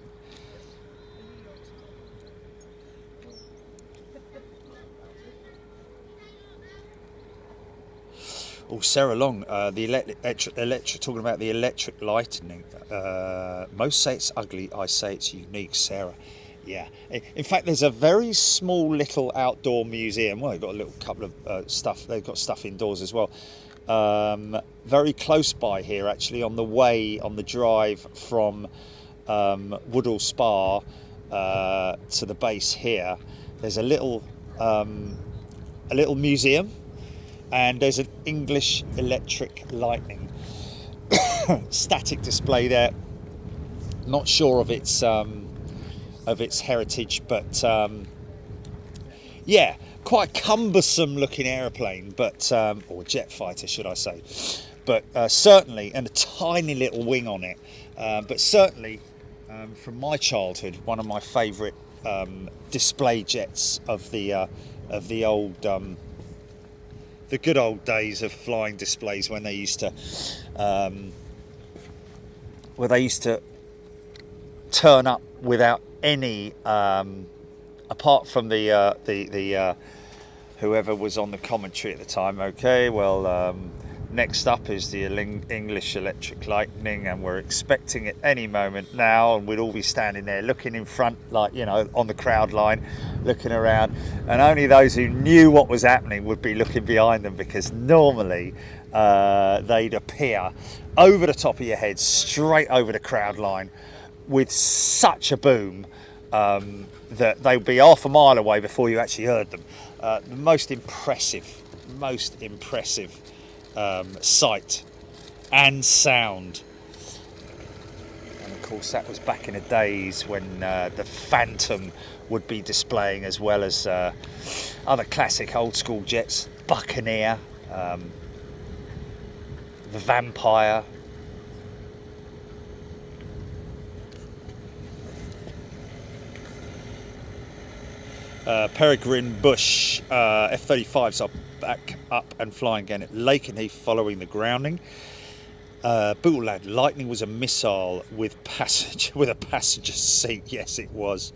Speaker 2: Oh, Sarah Long, the electric, talking about the electric lighting. Most say it's ugly, I say it's unique, Sarah. Yeah. In fact, there's a very small little outdoor museum. Well, they've got a little couple of stuff. They've got stuff indoors as well. Very close by here, actually, on the drive from Woodhall Spa to the base here. There's a little museum. and there's an English Electric Lightning static display there. Not sure of its heritage, but yeah, quite a cumbersome looking aeroplane, but or jet fighter, should I say? But certainly, and a tiny little wing on it. But certainly, from my childhood, one of my favourite display jets of the old, the good old days of flying displays, when they used to, turn up without any, apart from the whoever was on the commentary at the time. Okay, well, next up is the English Electric Lightning, and we're expecting it any moment now. And we'd all be standing there looking in front, like, you know, on the crowd line, looking around, and only those who knew what was happening would be looking behind them, because normally they'd appear over the top of your head, straight over the crowd line, with such a boom that they'd be half a mile away before you actually heard them. The most impressive sight and sound. And of course, that was back in the days when the Phantom would be displaying, as well as other classic old school jets, Buccaneer, the Vampire. Peregrine Bush F-35s are back up and flying again at Lakenheath following the grounding. Bootland Lightning was a missile with a passenger seat. Yes, it was.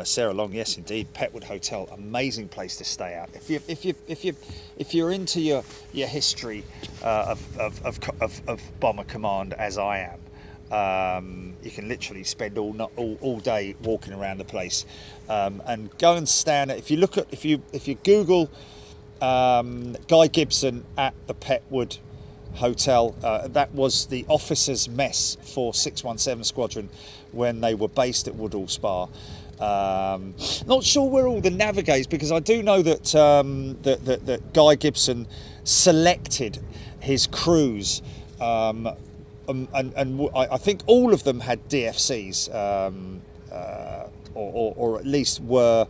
Speaker 2: Sarah Long, yes, indeed. Petwood Hotel, amazing place to stay at. If you're into your history of Bomber Command, as I am. You can literally spend all day walking around the place, and go and stand. If you Google Guy Gibson at the Petwood Hotel, that was the officers' mess for 617 Squadron when they were based at Woodhall Spa. Not sure where all the navigators, because I do know that that Guy Gibson selected his crews. And I think all of them had DFCs, or at least were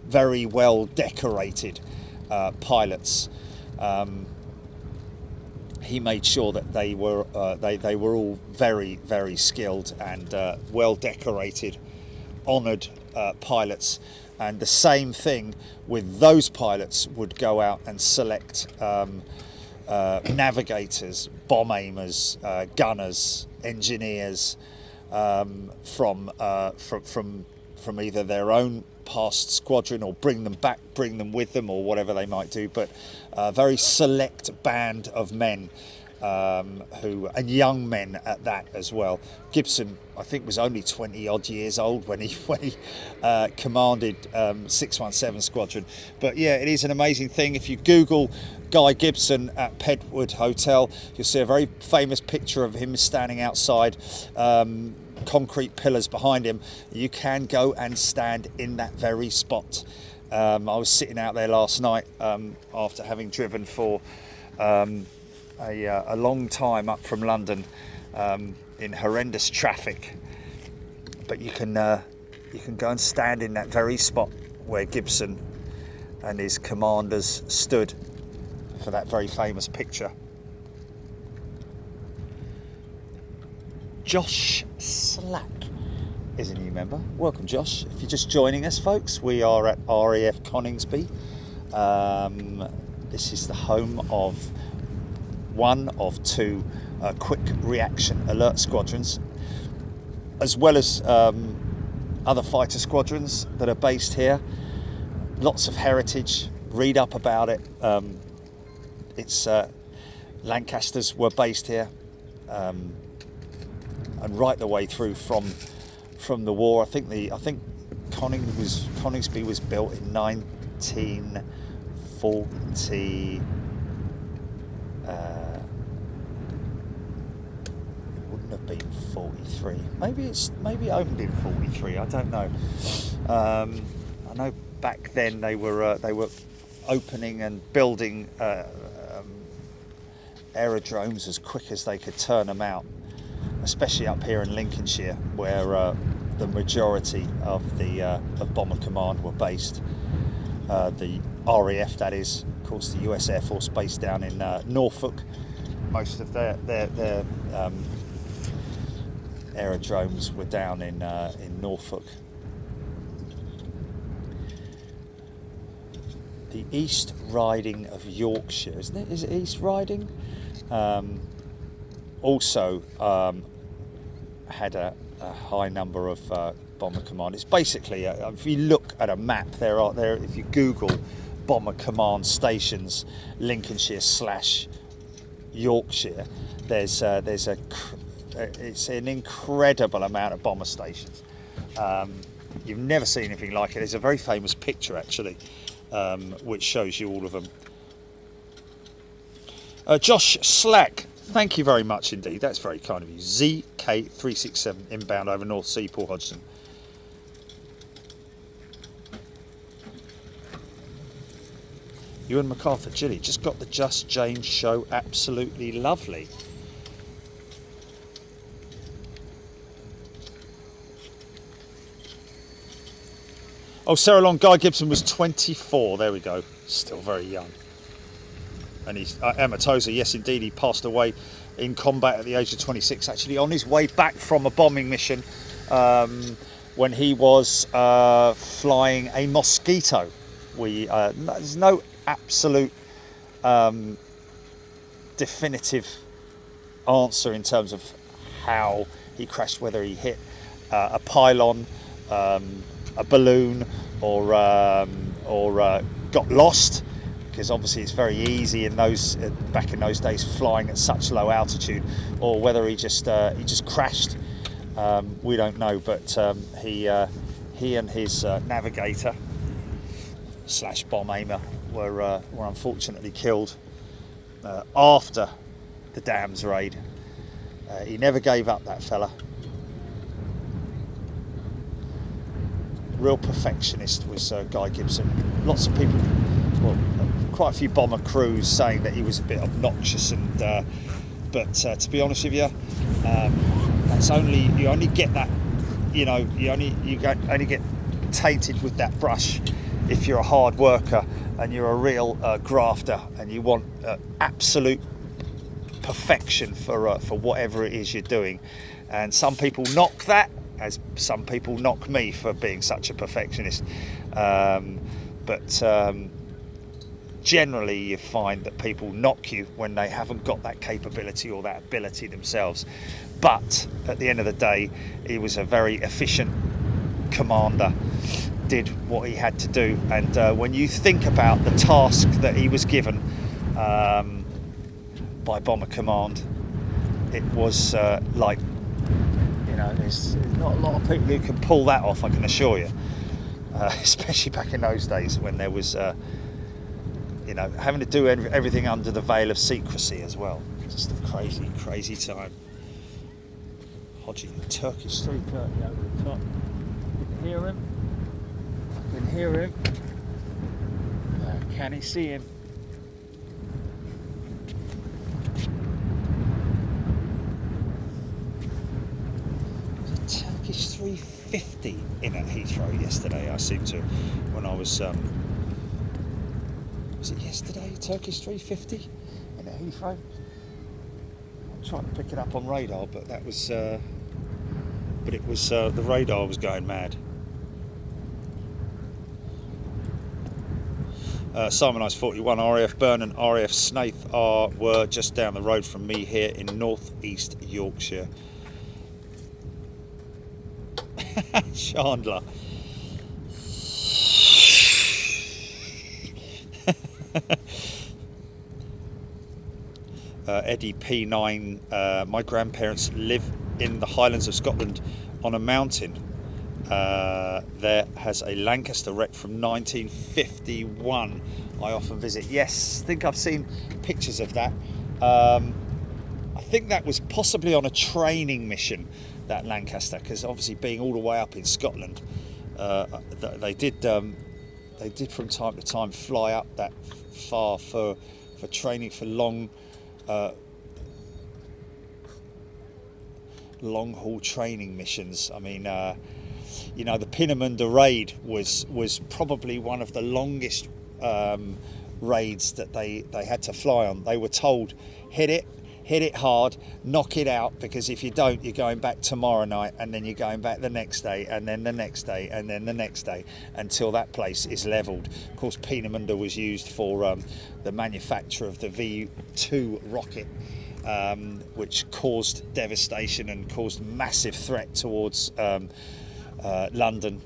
Speaker 2: very well decorated pilots. He made sure that they were all very, very skilled and well decorated, honoured pilots. And the same thing with those pilots would go out and select navigators, bomb aimers, gunners, engineers, from either their own past squadron, or bring them with them, or whatever they might do. But a very select band of men, and young men at that as well. Gibson, I think, was only 20 odd years old when he commanded 617 Squadron. But yeah, it is an amazing thing. If you Google Guy Gibson at Petwood Hotel, you'll see a very famous picture of him standing outside, concrete pillars behind him. You can go and stand in that very spot. I was sitting out there last night after having driven for a long time up from London in horrendous traffic. But you can go and stand in that very spot where Gibson and his commanders stood for that very famous picture. Josh Slack is a new member. Welcome, Josh. If you're just joining us, folks, we are at RAF Coningsby. This is the home of one of two quick reaction alert squadrons, as well as other fighter squadrons that are based here. Lots of heritage. Read up about it. It's Lancasters were based here, and right the way through from the war. I think Coningsby was built in 1940. It wouldn't have been 43. Maybe opened in 43. I don't know. I know back then they were opening and building aerodromes as quick as they could turn them out, especially up here in Lincolnshire, where the majority of the of Bomber Command were based. The RAF, that is, of course, the US Air Force, based down in Norfolk. Most of their aerodromes were down in Norfolk. The East Riding of Yorkshire, isn't it? Is it East Riding? Also had a high number of Bomber Command. It's basically, if you look at a map, if you Google Bomber Command stations, Lincolnshire / Yorkshire, it's an incredible amount of bomber stations. You've never seen anything like it. There's a very famous picture actually, which shows you all of them. Josh Slack, thank you very much indeed. That's very kind of you. ZK367 inbound over North Sea, Paul Hodgson. Ewan MacArthur, Gilly, just got the Just James show absolutely lovely. Oh, Sarah Long, Guy Gibson was 24. There we go. Still very young. And he's Emma Tozer, yes indeed, he passed away in combat at the age of 26, actually on his way back from a bombing mission when he was flying a Mosquito. There's no absolute definitive answer in terms of how he crashed, whether he hit a pylon, a balloon, or got lost, because obviously it's very easy in those back in those days flying at such low altitude, or whether he just crashed. We don't know, but he and his navigator / bomb aimer were unfortunately killed after the Dams raid. He never gave up, that fella. Real perfectionist was Guy Gibson. Lots of people, well, quite a few bomber crews saying that he was a bit obnoxious, and but to be honest with you, that's you only get that, you only get tainted with that brush if you're a hard worker and you're a real grafter, and you want absolute perfection for whatever it is you're doing. And some people knock that, as some people knock me for being such a perfectionist, but generally you find that people knock you when they haven't got that capability or that ability themselves. But at the end of the day, he was a very efficient commander, did what he had to do, and when you think about the task that he was given by Bomber Command, it was like, there's not a lot of people who can pull that off, I can assure you, especially back in those days when there was having to do everything under the veil of secrecy as well. Just a crazy time. Hodgie, Turkish 330 over the top. You can hear him. Can he see him? Turkish 350 in at Heathrow yesterday, I seem to, when I was it yesterday, Turkish 350 in at Heathrow? I'm trying to pick it up on radar, but that was, the radar was going mad. Simon Ice 41, RAF Burn and RAF Snaith were just down the road from me here in North East Yorkshire. Chandler. Eddie P9, my grandparents live in the Highlands of Scotland on a mountain. There has a Lancaster wreck from 1951 I often visit. Yes, I think I've seen pictures of that. I think that was possibly on a training mission, that Lancaster, because obviously being all the way up in Scotland, they did they did from time to time fly up that far for training for long haul training missions. I mean, you know, the Peenemünde raid was probably one of the longest raids that they had to fly on. They were told, hit it hard, knock it out, because if you don't, you're going back tomorrow night, and then you're going back the next day, and then the next day, and then the next day, until that place is leveled. Of course, Peenemünde was used for the manufacture of the V2 rocket, which caused devastation and caused massive threat towards London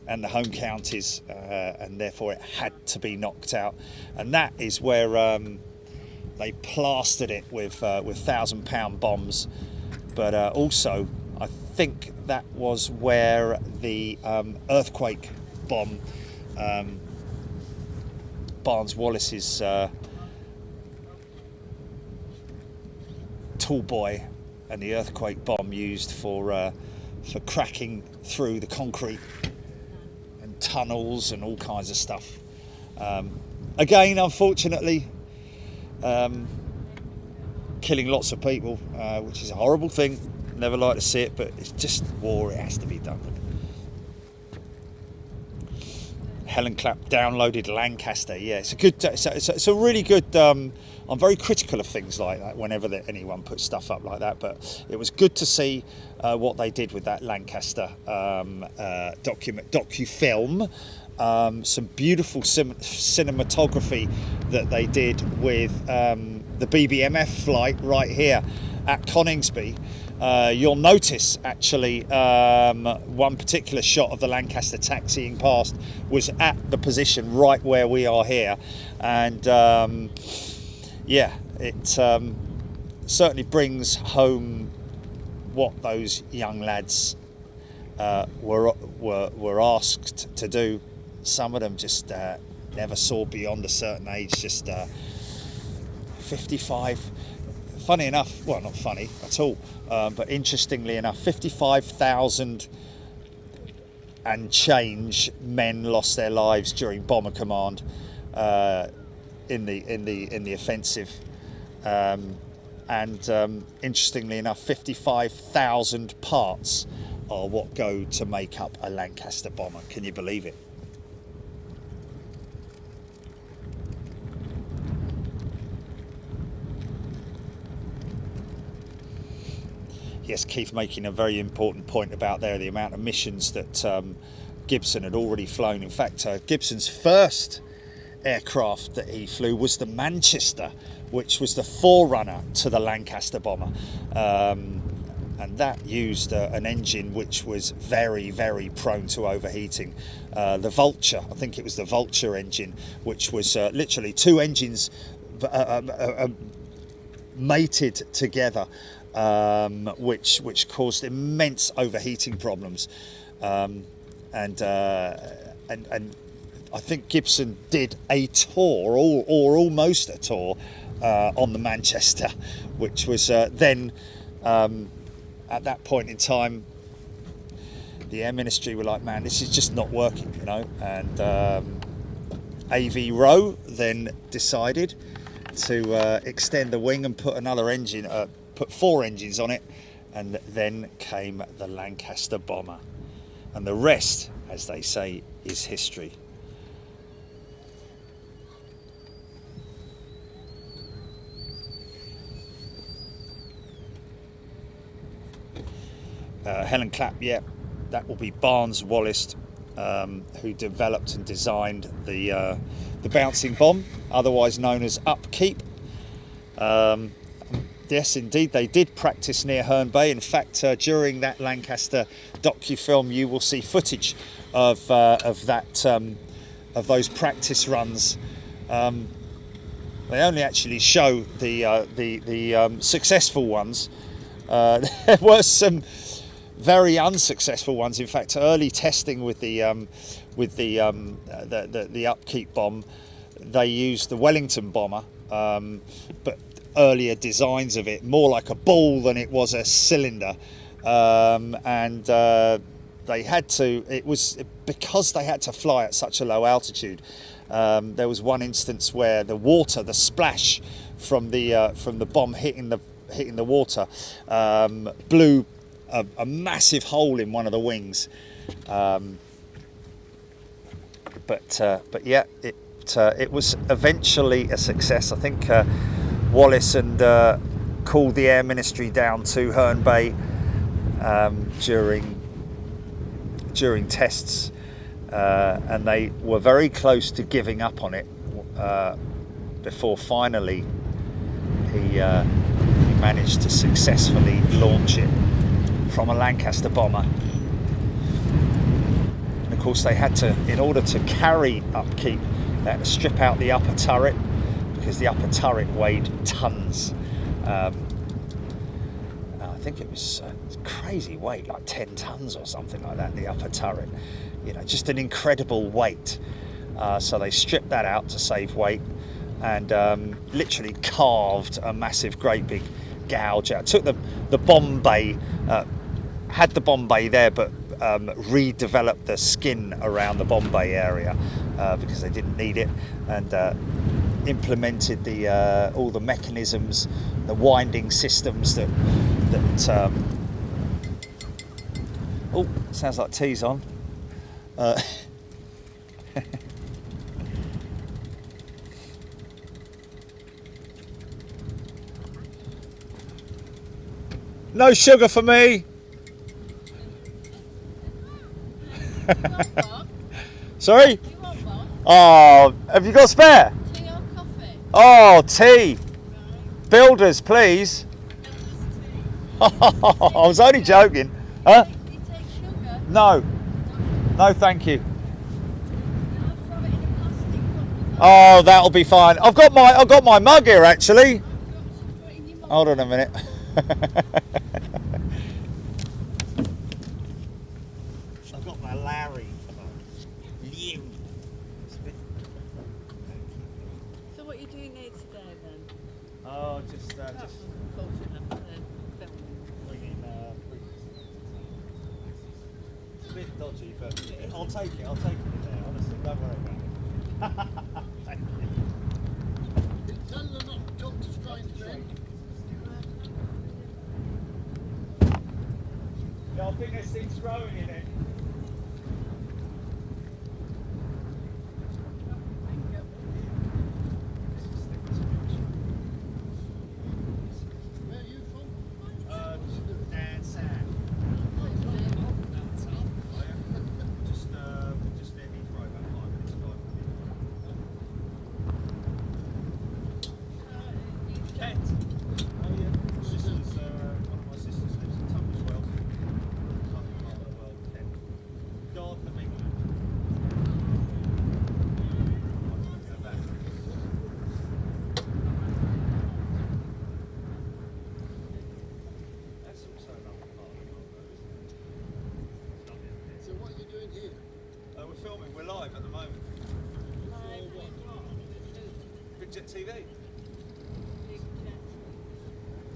Speaker 2: and the home counties, and therefore it had to be knocked out. And that is where they plastered it with 1,000-pound bombs. But also, I think that was where the earthquake bomb, Barnes-Wallis's tall boy, and the earthquake bomb used for cracking through the concrete and tunnels and all kinds of stuff. Again, unfortunately, killing lots of people, which is a horrible thing. Never like to see it, but it's just war. It has to be done. Helen Clapp downloaded Lancaster. Yeah, it's a good. It's a really good. I'm very critical of things like that whenever anyone puts stuff up like that. But it was good to see what they did with that Lancaster docu-film. Some beautiful cinematography that they did with the BBMF flight right here at Coningsby. You'll notice actually one particular shot of the Lancaster taxiing past was at the position right where we are here, and yeah, it certainly brings home what those young lads were asked to do. Some of them just never saw beyond a certain age, just 55. Funny enough, well, not funny at all, but interestingly enough, 55,000 and change men lost their lives during Bomber Command in the offensive, and interestingly enough, 55,000 parts are what go to make up a Lancaster bomber. Can you believe it? Yes, Keith making a very important point about there, the amount of missions that Gibson had already flown. In fact, Gibson's first aircraft that he flew was the Manchester, which was the forerunner to the Lancaster bomber. And that used an engine which was very, very prone to overheating. The Vulture, I think it was the Vulture engine, which was literally two engines mated together, which caused immense overheating problems, and I think Gibson did a tour, or almost a tour, on the Manchester, which was then at that point in time, the Air Ministry were like, man, this is just not working, you know, and AV Row then decided to extend the wing and put another engine, put 4 engines on it, and then came the Lancaster bomber, and the rest, as they say, is history. Helen Clapp, yeah, that will be Barnes-Wallis, who developed and designed the bouncing bomb, otherwise known as Upkeep. Yes, indeed, they did practice near Herne Bay. In fact, during that Lancaster docu-film, you will see footage of those practice runs. They only actually show the successful ones. There were some very unsuccessful ones. In fact, early testing with the Upkeep bomb, they used the Wellington bomber, but earlier designs of it more like a ball than it was a cylinder, and they had to. It was because they had to fly at such a low altitude. There was one instance where the water, the splash from the bomb hitting the water, blew a massive hole in one of the wings. But yeah, it was eventually a success. I think Wallace and called the Air Ministry down to Herne Bay during tests, and they were very close to giving up on it before finally he managed to successfully launch it from a Lancaster bomber. And of course they had to, in order to carry upkeep, they had to strip out the upper turret, because the upper turret weighed tons. I think it was crazy weight, like 10 tons or something like that, the upper turret. You know, just an incredible weight. So they stripped that out to save weight, and literally carved a massive, great big gouge out. Took the bomb bay, had the bomb bay there, but redeveloped the skin around the bomb bay area because they didn't need it, and implemented all the mechanisms, the winding systems that oh, sounds like tea's on. No sugar for me. Sorry?
Speaker 4: You want one?
Speaker 2: Oh, have you got spare?
Speaker 4: Tea or coffee?
Speaker 2: Oh, tea.
Speaker 4: Right.
Speaker 2: Builders, please.
Speaker 4: Tea.
Speaker 2: I was only joking. Huh?
Speaker 4: You take sugar?
Speaker 2: No. No, thank you.
Speaker 4: I'll throw it in a plastic cup.
Speaker 2: Oh, that'll be fine. I've got my mug here actually.
Speaker 4: I've got to put it in your mug.
Speaker 2: Hold on a minute. I've got my Larry.
Speaker 4: So what are you doing here today then?
Speaker 2: Oh, just
Speaker 4: Unfortunate then.
Speaker 2: bringing. It's a bit dodgy, but I'll take it. I'll take it in there. Honestly, don't worry about it. Thank you.
Speaker 5: Tell them not to talk to strange men.
Speaker 2: Yeah, I think there's things growing in it.
Speaker 5: Where are you from?
Speaker 2: Dan Sam. Just near Heathrow, about 5 minutes drive from here. Kent. Oh yeah. Sisters, one of my sisters lives in Tunbridge Wells. Southern part of the world, Kent. Garden of England. Go back. That's also another part of the world, though, isn't it? It's lovely up here.
Speaker 5: So what are you doing here?
Speaker 2: We're filming. We're live at the moment.
Speaker 4: Live with what?
Speaker 2: Big Jet TV.
Speaker 4: Big jet.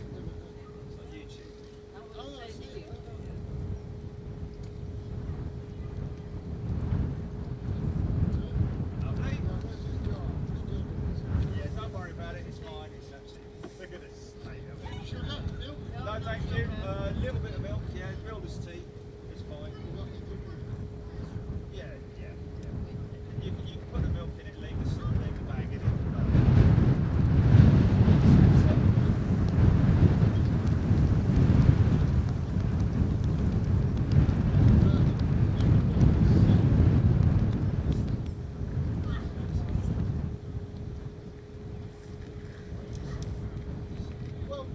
Speaker 2: It's on YouTube.
Speaker 4: I will send you.
Speaker 2: Lovely.
Speaker 5: Yeah, where's his jar?
Speaker 2: Yeah, don't worry about it. It's fine. It's absolutely. Look at this.
Speaker 5: Sugar? Milk?
Speaker 2: No, thank you. A little bit of milk. Yeah, builder's tea. It's fine.
Speaker 5: You got your cooking?
Speaker 2: Yeah. You can put the milk in it, leave the bag in it.
Speaker 5: Well,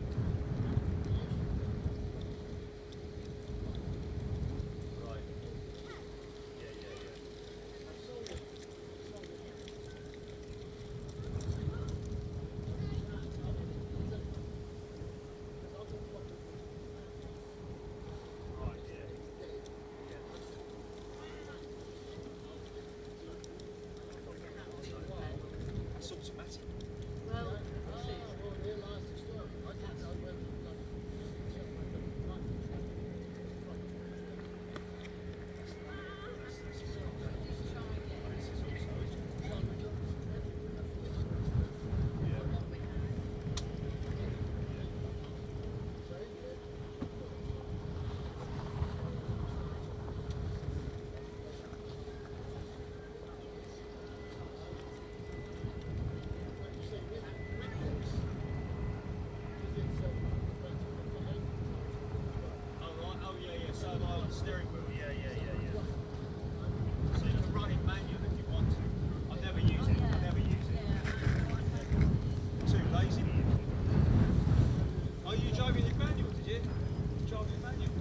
Speaker 2: steering wheel, yeah. So you can run it manual if you want to. I never use it. Too lazy to use it. Oh, you driving it manual, did you? Driving it manual?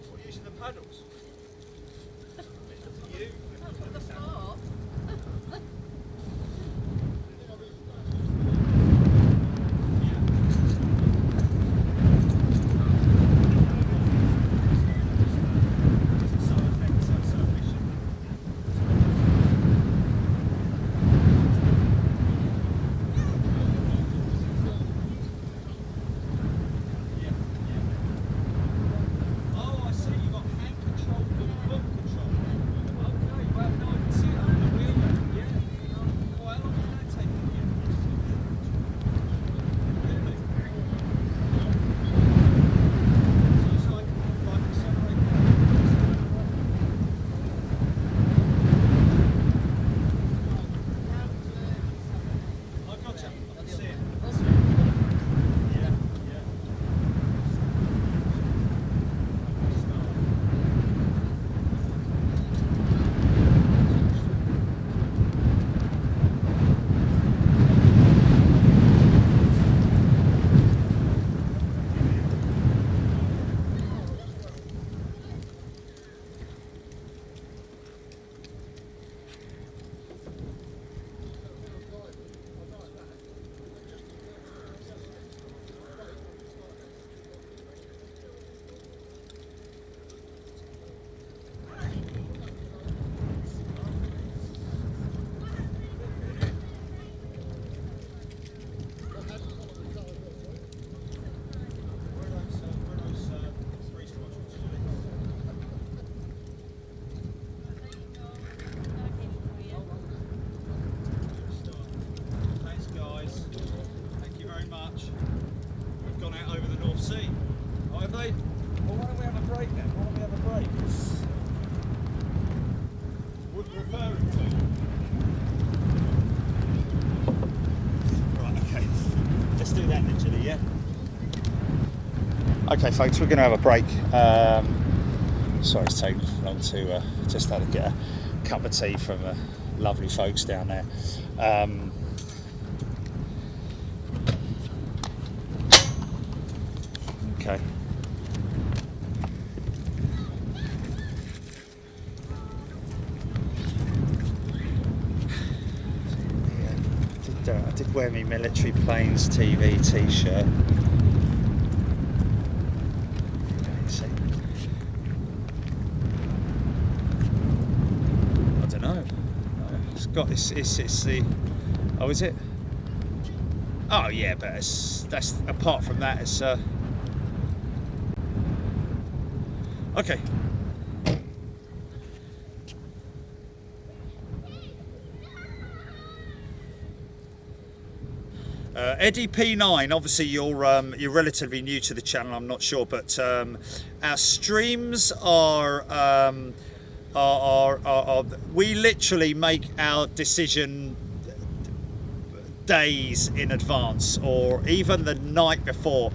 Speaker 2: What, using the paddles? It's up to you.
Speaker 4: That's what they're for.
Speaker 2: Oh, I see. You got hand control for the foot control. Okay, well, no, I can see it on the wheel. Yeah. Oh, how long did that take you? Really? So it's like accelerate. I gotcha. I can see it. Yeah. Thanks, guys. Thank you very much. We've gone out over the North Sea. Oh, have they? Well, why don't we have a break then? Why don't we have a break? What are you referring to? Right, okay. Let's do that literally, yeah? Okay, folks, we're going to have a break. Sorry it's taken long to just had to get a cup of tea from lovely folks down there. Okay. Yeah, I did wear my military planes TV t-shirt. I don't know. It's got this. It's the. Oh, is it? Oh yeah, but that's apart from that, it's okay. Eddie P9, obviously you're relatively new to the channel, I'm not sure, but our streams are we literally make our decision days in advance or even the night before,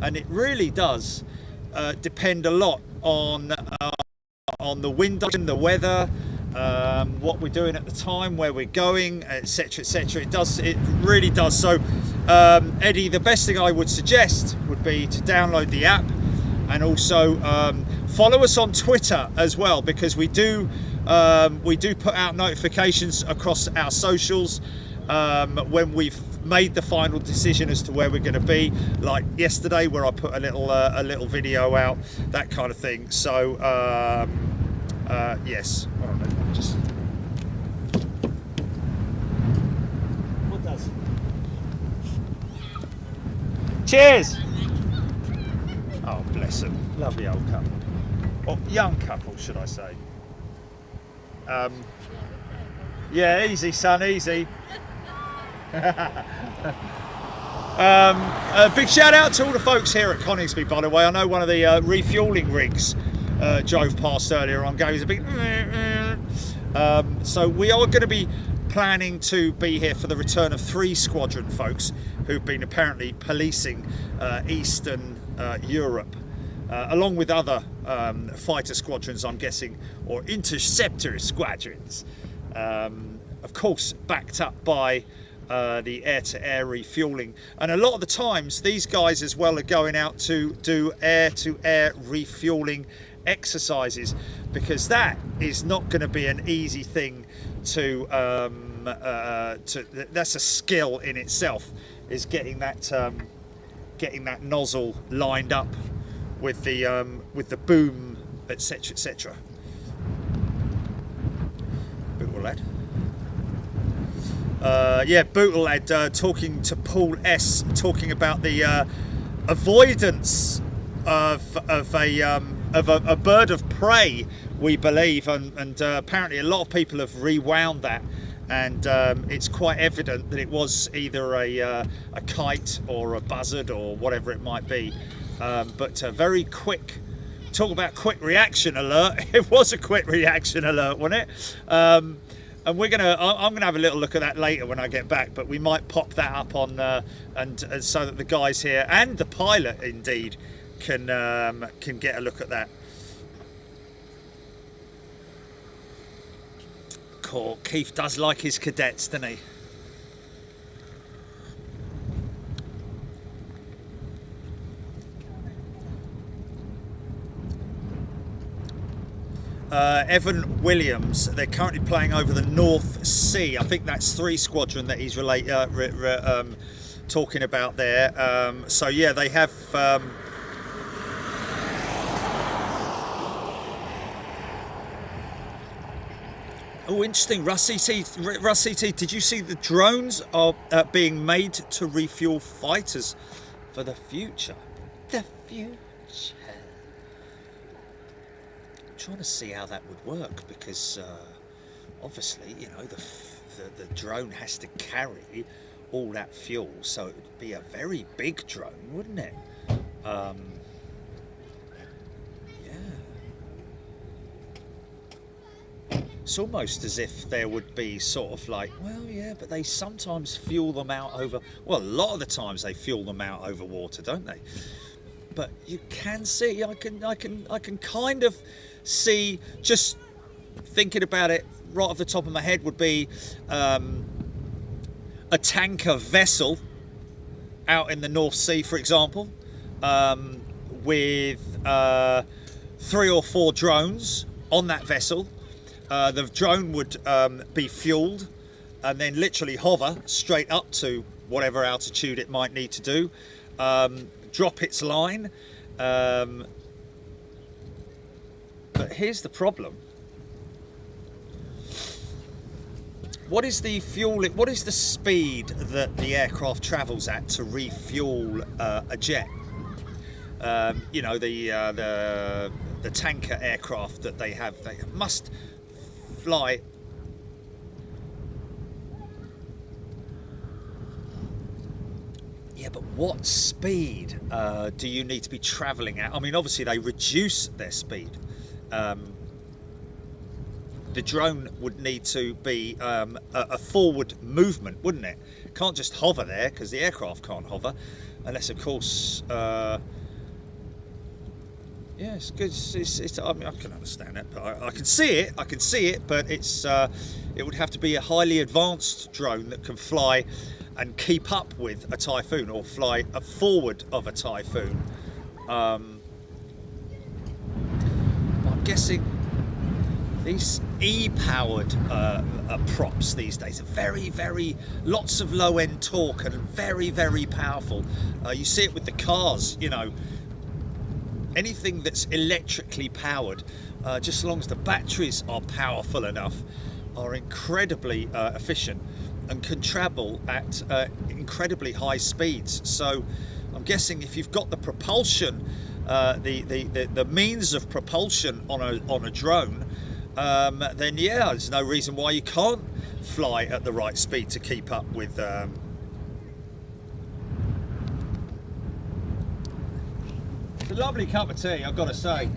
Speaker 2: and it really does depend a lot on the wind and the weather, what we're doing at the time, where we're going, etc, etc. It really does. So Eddie, the best thing I would suggest would be to download the app, and also follow us on Twitter as well, because we do put out notifications across our socials when we've made the final decision as to where we're going to be, like yesterday where I put a little video out, that kind of thing. So yes, just what does? Cheers. Oh, bless them, lovely old couple, or young couple should I say. Yeah, easy son, easy. A big shout out to all the folks here at Coningsby, by the way. I know one of the refueling rigs drove past earlier on, gave us a big so we are going to be planning to be here for the return of 3 Squadron folks who've been apparently policing Eastern Europe along with other fighter squadrons, I'm guessing, or interceptor squadrons. Of course, backed up by the air-to-air refueling, and a lot of the times these guys as well are going out to do air-to-air refueling exercises, because that is not going to be an easy thing to that's a skill in itself, is getting that nozzle lined up with the boom, etc, etc. Bootle lad. Yeah, Bootle lad, talking to Paul S, talking about the avoidance of a bird of prey, we believe, and apparently a lot of people have rewound that, and it's quite evident that it was either a kite or a buzzard or whatever it might be, but very quick. Talk about quick reaction alert. It was a quick reaction alert, wasn't it? And I'm gonna have a little look at that later when I get back, but we might pop that up on and so that the guys here and the pilot indeed can get a look at that. Cool. Keith does like his cadets, doesn't he? Evan Williams, they're currently playing over the North Sea. I think that's 3 Squadron that he's talking about there. So yeah, they have oh, interesting. Russ CT, did you see the drones are being made to refuel fighters for the future? The future. Trying to see how that would work, because obviously, you know, the drone has to carry all that fuel, so it would be a very big drone, wouldn't it? Yeah. It's almost as if there would be sort of like, well, yeah, but they sometimes fuel them out over, well, a lot of the times they fuel them out over water, don't they? But you can see, I can kind of see, just thinking about it right off the top of my head, would be a tanker vessel out in the North Sea, for example, with 3 or 4 drones on that vessel. The drone would be fueled and then literally hover straight up to whatever altitude it might need to do, drop its line. But here's the problem. What is the fuel? What is the speed that the aircraft travels at to refuel a jet? You know, the tanker aircraft that they have, they must fly. Yeah, but what speed do you need to be travelling at? I mean, obviously they reduce their speed. The drone would need to be a forward movement, wouldn't it? Can't just hover there, because the aircraft can't hover, unless, of course. Yeah, it's good. I mean, I can understand it, but I can see it. I can see it, but it's it would have to be a highly advanced drone that can fly and keep up with a Typhoon, or fly forward of a Typhoon. I'm guessing these E-powered props these days are very lots of low-end torque and very powerful. You see it with the cars, you know, anything that's electrically powered, just as long as the batteries are powerful enough, are incredibly efficient and can travel at incredibly high speeds. So I'm guessing if you've got the propulsion, the means of propulsion on a drone, then yeah, there's no reason why you can't fly at the right speed to keep up with. It's a lovely cup of tea, I've got to say.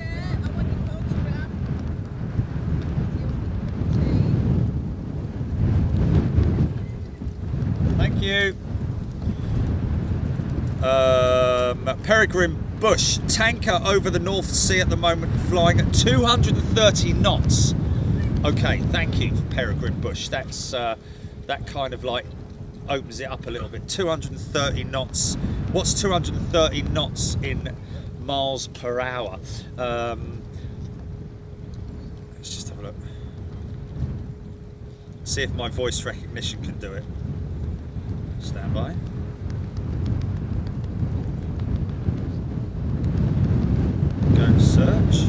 Speaker 2: Thank you. Peregrine Bush, tanker over the North Sea at the moment, flying at 230 knots. Okay, thank you, Peregrine Bush. That's that kind of like opens it up a little bit. 230 knots. What's 230 knots in miles per hour? Let's just have a look. See if my voice recognition can do it. Stand by. Go to search.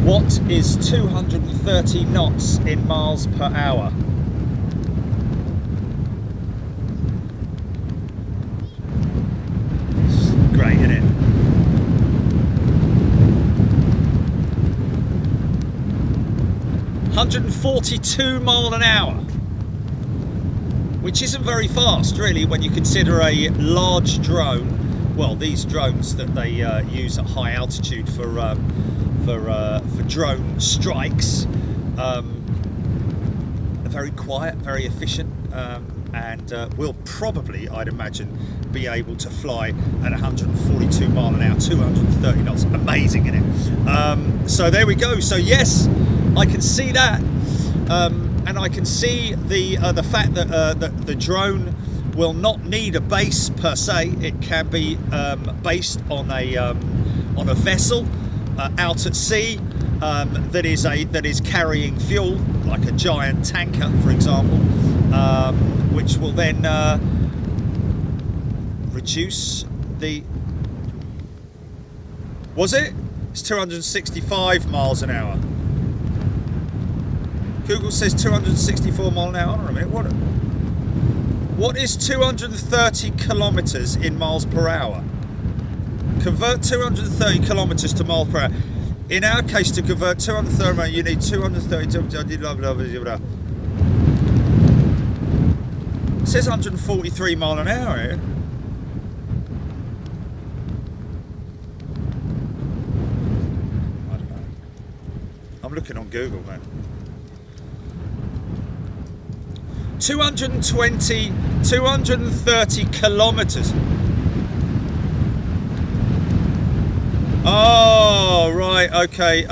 Speaker 2: What is 230 knots in miles per hour? It's great, isn't it? $142 miles an hour, which isn't very fast, really, when you consider a large drone. Well, these drones that they use at high altitude for drone strikes are very quiet, very efficient, and will probably, I'd imagine, be able to fly at 142 miles an hour, 230 knots. Amazing, isn't it? So there we go. So yes, I can see that, and I can see the fact that the drone will not need a base per se. It can be based on a vessel out at sea that is carrying fuel, like a giant tanker, for example, which will then reduce the. Was it? It's 265 miles an hour. Google says 264 miles an hour. Hold on a minute. What is 230 kilometers in miles per hour? Convert 230 kilometers to miles per hour. In our case, to convert 230, you need 230. It says 143 miles an hour here. I don't know. I'm looking on Google, man. 230 kilometers. Oh, right, okay,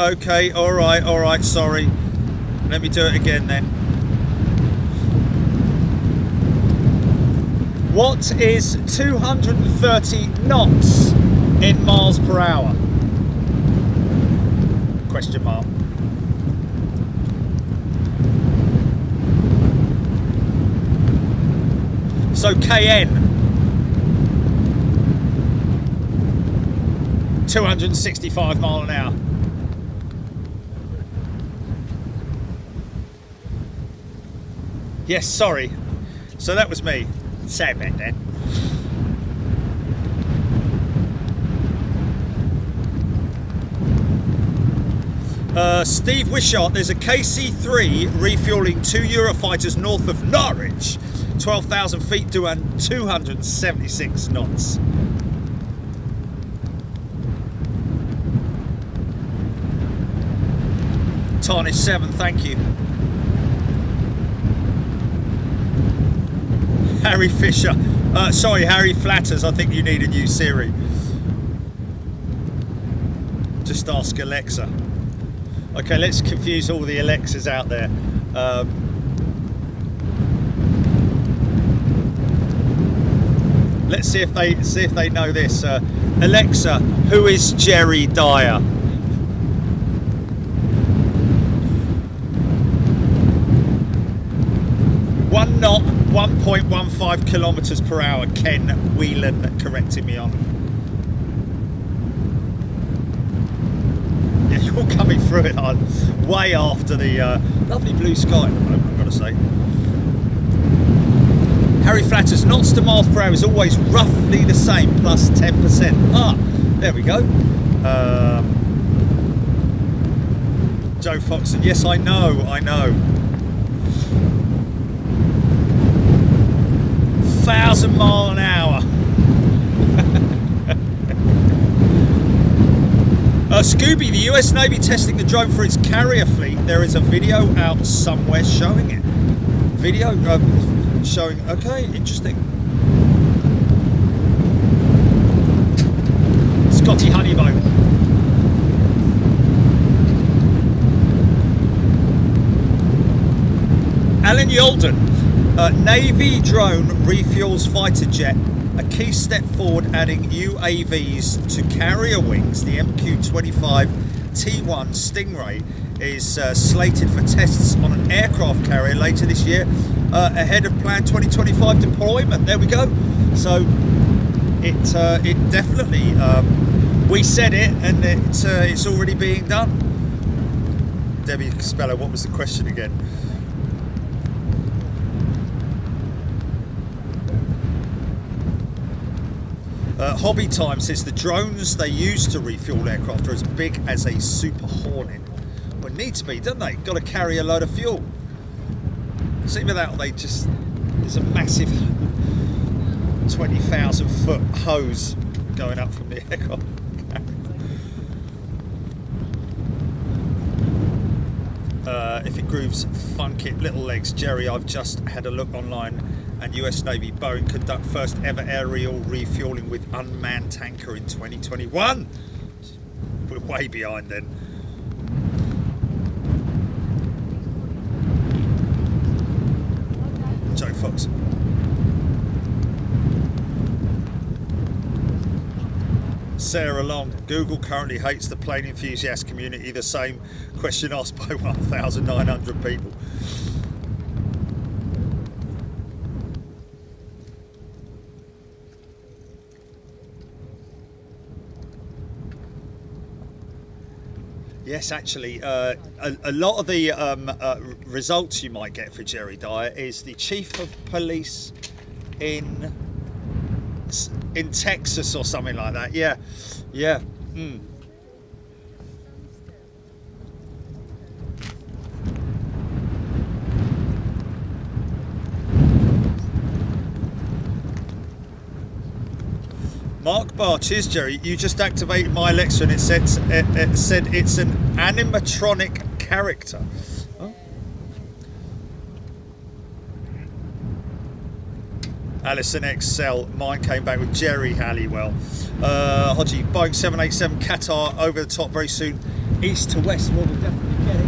Speaker 2: all right, sorry. Let me do it again then. What is 230 knots in miles per hour? Question mark. So KN, 265 miles an hour. Yes, sorry. So that was me. Sad about that. Steve Wishart, there's a KC-3 refueling 2 Eurofighters north of Norwich. 12,000 feet doing 276 knots. Tarnish 7, thank you. Harry Fisher, sorry, Harry Flatters, I think you need a new Siri. Just ask Alexa. Okay, let's confuse all the Alexas out there. Let's see if they know this. Alexa, who is Jerry Dyer? One knot, 1.15 kilometers per hour. Ken Whelan correcting me on. Yeah, you're coming through it on way after the lovely blue sky at the moment, I've got to say. Harry Flatters, knots to miles per hour is always roughly the same, plus 10%. Ah, there we go. Joe Foxton, yes, I know. 1,000 miles an hour. Scooby, the US Navy testing the drone for its carrier fleet. There is a video out somewhere showing it. Video showing, okay, interesting. Scotty Honeybone. Alan Yolden, Navy drone refuels fighter jet, a key step forward adding UAVs to carrier wings. The MQ-25 T1 Stingray is slated for tests on an aircraft carrier later this year, ahead of planned 2025 deployment. There we go. So it definitely, we said it, and it's already being done. Debbie Costello, what was the question again? Hobby Time says the drones they use to refuel aircraft are as big as a Super Hornet. Well, it needs to be, don't they? Got to carry a load of fuel. See, without they just, there's a massive 20,000 foot hose going up from the aircraft. If it grooves, funk it, little legs. Jerry, I've just had a look online, and US Navy Boeing conduct first ever aerial refueling with unmanned tanker in 2021. We're way behind then. Joe Fox. Sarah Long, Google currently hates the plane enthusiast community, the same question asked by 1,900 people. Yes, actually, a lot of the results you might get for Jerry Dyer is the chief of police in Texas or something like that. Yeah, yeah. Mm. Mark Barr, cheers Jerry, you just activated my Alexa and it said it's an animatronic character. Oh. Alison Excel, mine came back with Jerry Halliwell. Hodgie, Boeing 787 Qatar over the top very soon, east to west. Well, we'll definitely get it.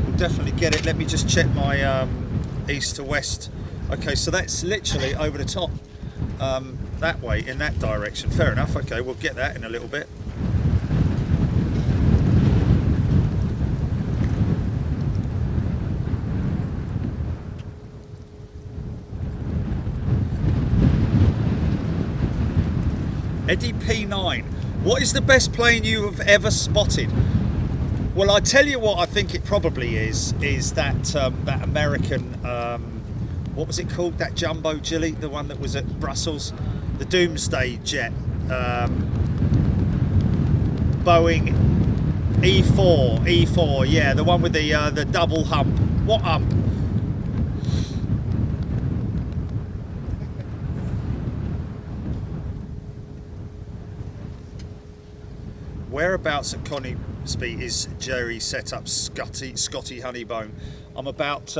Speaker 2: We'll definitely get it. Let me just check my east to west. Okay, so that's literally over the top. That way, in that direction. Fair enough. Okay, we'll get that in a little bit. Eddie P9, what is the best plane you have ever spotted? Well, I tell you what I think it probably is that that American, what was it called, that jumbo Jilly, the one that was at Brussels, the Doomsday jet, Boeing E4, yeah, the one with the double hump. What hump? Whereabouts at Coningsby is Jerry set up Scotty Honeybone? I'm about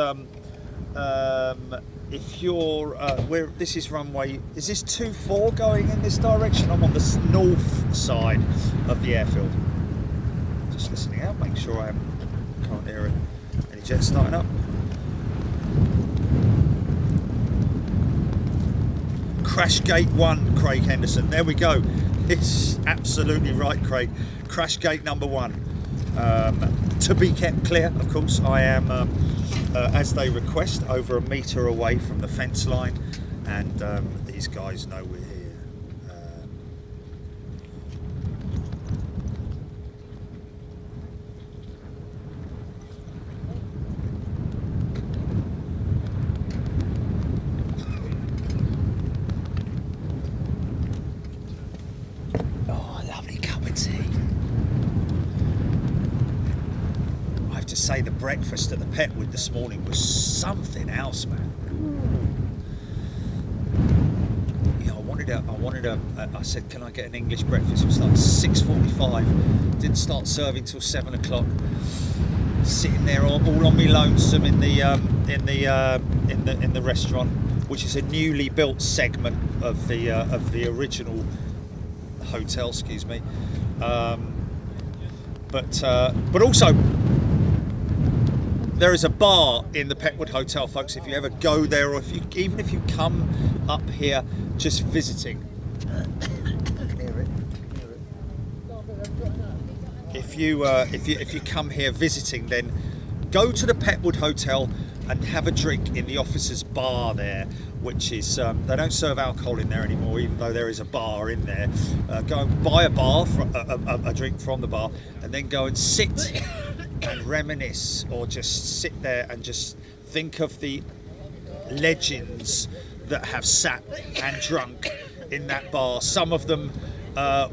Speaker 2: if you're where this is runway, is this 24 going in this direction? I'm on the north side of the airfield. Just listening out, make sure I can't hear any jets starting up. Crash gate 1, Craig Henderson. There we go. It's absolutely right, Craig. Crash gate number 1. To be kept clear, of course. I am, as they request, over a metre away from the fence line, and these guys know we're here. Say the breakfast at the Petwood this morning was something else, man. Yeah, I said, can I get an English breakfast? It was like 6:45. Didn't start serving till 7 o'clock. Sitting there all on me lonesome in the restaurant, which is a newly built segment of the original Hotel, excuse me. But also there is a bar in the Petwood Hotel, folks. If you ever go there, or even if you come up here just visiting. If you come here visiting, then go to the Petwood Hotel and have a drink in the officers' bar there, which is they don't serve alcohol in there anymore, even though there is a bar in there. Go and buy a drink from the bar, and then go and sit and reminisce, or just sit there and just think of the legends that have sat and drunk in that bar. Some of them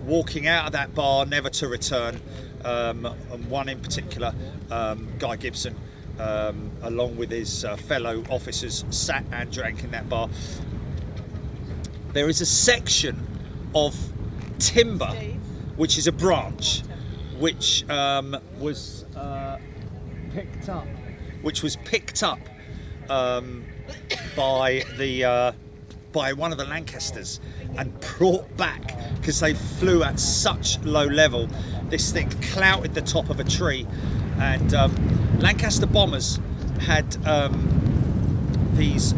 Speaker 2: walking out of that bar never to return. And one in particular, Guy Gibson, along with his fellow officers, sat and drank in that bar. There is a section of timber, which is a branch, which was picked up, by one of the Lancasters and brought back, because they flew at such low level. This thing clouted the top of a tree, and Lancaster bombers had these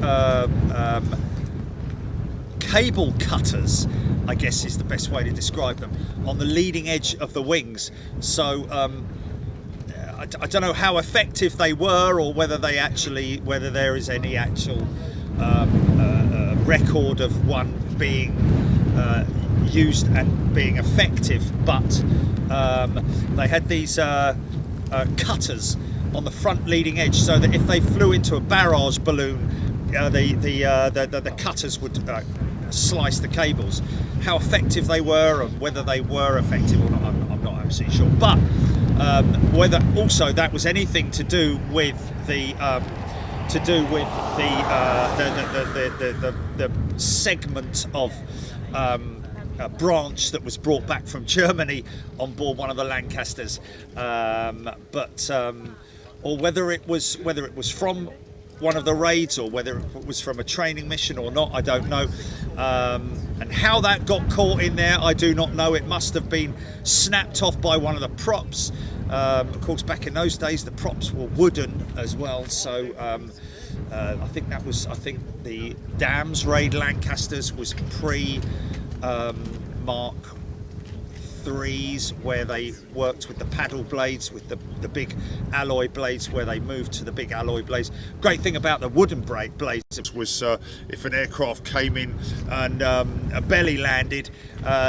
Speaker 2: cable cutters, I guess is the best way to describe them, on the leading edge of the wings. So I don't know how effective they were, or whether there is any actual record of one being used and being effective, but they had these cutters on the front leading edge, so that if they flew into a barrage balloon, the cutters would slice the cables. How effective they were, and whether they were effective or not, I'm not absolutely sure. But whether also that was anything to do with the segment of a branch that was brought back from Germany on board one of the Lancasters, or whether it was from one of the raids, or whether it was from a training mission or not, I don't know. And how that got caught in there, I do not know. It must have been snapped off by one of the props. Of course, back in those days, the props were wooden as well. So I think the Dams raid Lancasters was pre Mark III's, where they worked with the paddle blades, with the big alloy blades, where they moved to the big alloy blades. Great thing about the wooden blades was if an aircraft came in and a belly landed,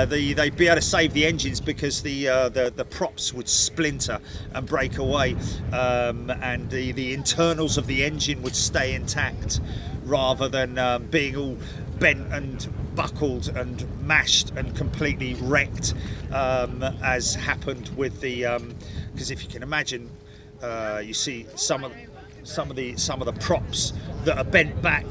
Speaker 2: they'd be able to save the engines, because the props would splinter and break away, and the internals of the engine would stay intact, rather than being all bent and buckled and mashed and completely wrecked, as happened with the because if you can imagine, you see some of the props that are bent back,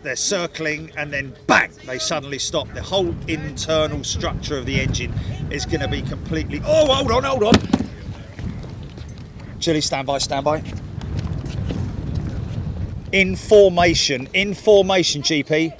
Speaker 2: they're circling, and then bang, they suddenly stop. The whole internal structure of the engine is going to be completely... Oh, hold on. Chilly, stand by. In formation, GP.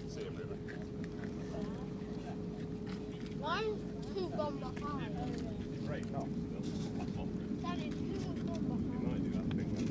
Speaker 3: See him, really.
Speaker 5: Mine's two gone behind.
Speaker 3: Right, no.
Speaker 5: Daddy, two have gone
Speaker 3: You
Speaker 5: behind.
Speaker 3: might do that thing then.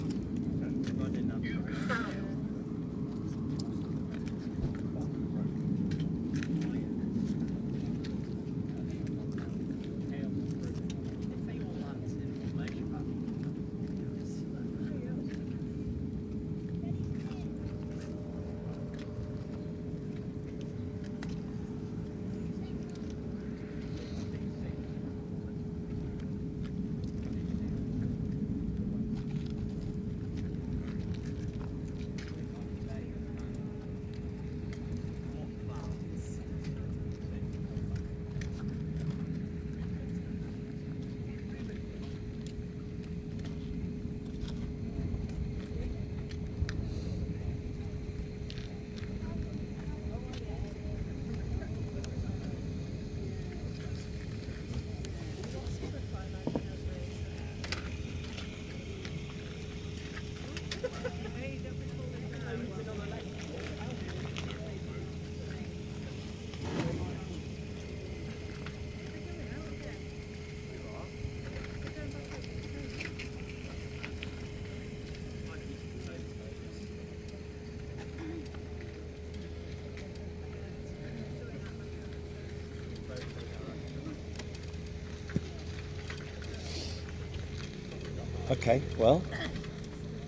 Speaker 2: Okay, well,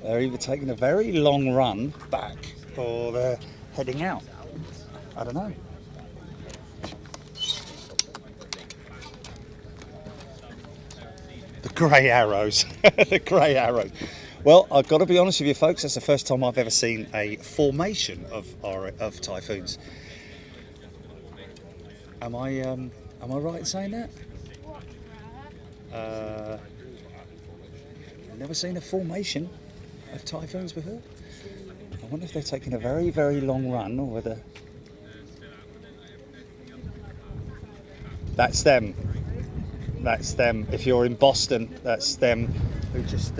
Speaker 2: they're either taking a very long run back or they're heading out. I don't know. The grey arrows. The grey arrows. Well, I've got to be honest with you folks, that's the first time I've ever seen a formation of Typhoons. Am I right in saying that? I've never seen a formation of Typhoons before. I wonder if they're taking a very, very long run or whether... That's them. That's them. If you're in Boston, that's them who just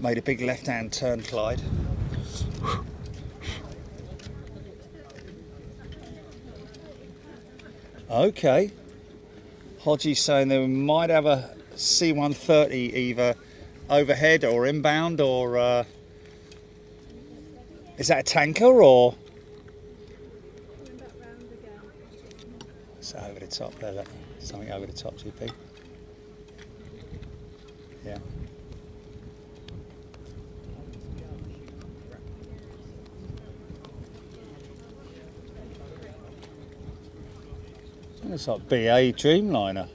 Speaker 2: made a big left-hand turn, Clyde. Okay. Hodgie's saying they might have a C-130 either overhead or inbound, or is that a tanker or? It's over the top there, look. Something over the top, GP. Yeah. It's like BA Dreamliner.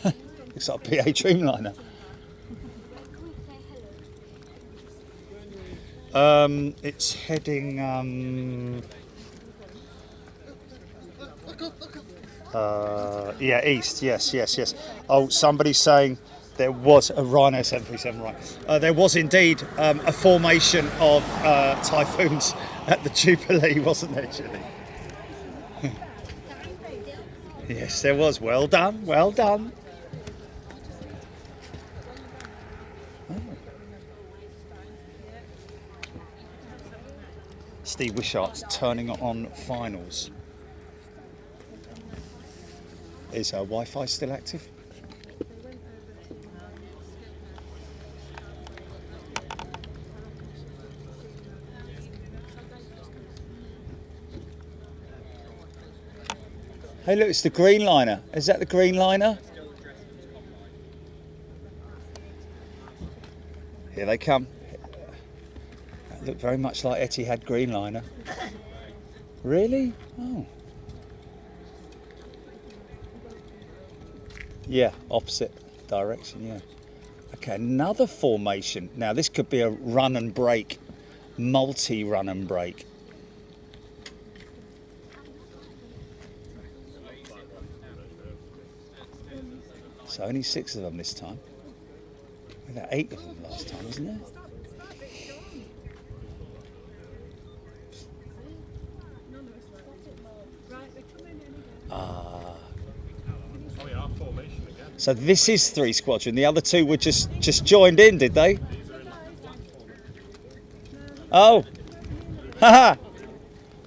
Speaker 2: Looks like a BA Dreamliner. It's heading yeah, east. Yes. Oh, somebody's saying there was a Rhino 737, right? There was indeed a formation of Typhoons at the Jubilee, wasn't there, Julie? Yes, there was. Well done, well done. Oh. Steve Wishart's turning on finals. Is our Wi-Fi still active? Hey look, it's the green liner. Is that the green liner? Here they come. That looked very much like Etihad green liner. Really? Oh. Yeah, opposite direction, yeah. Okay, another formation. Now this could be a run and break, multi-run and break. So only 6 of them this time. We had 8 of them last time, wasn't there? Ah.
Speaker 3: Oh yeah, formation again.
Speaker 2: So this is 3 Squadron. The other 2 were just joined in, did they?
Speaker 3: These are in
Speaker 2: Oh, haha!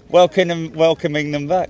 Speaker 2: Welcoming them back.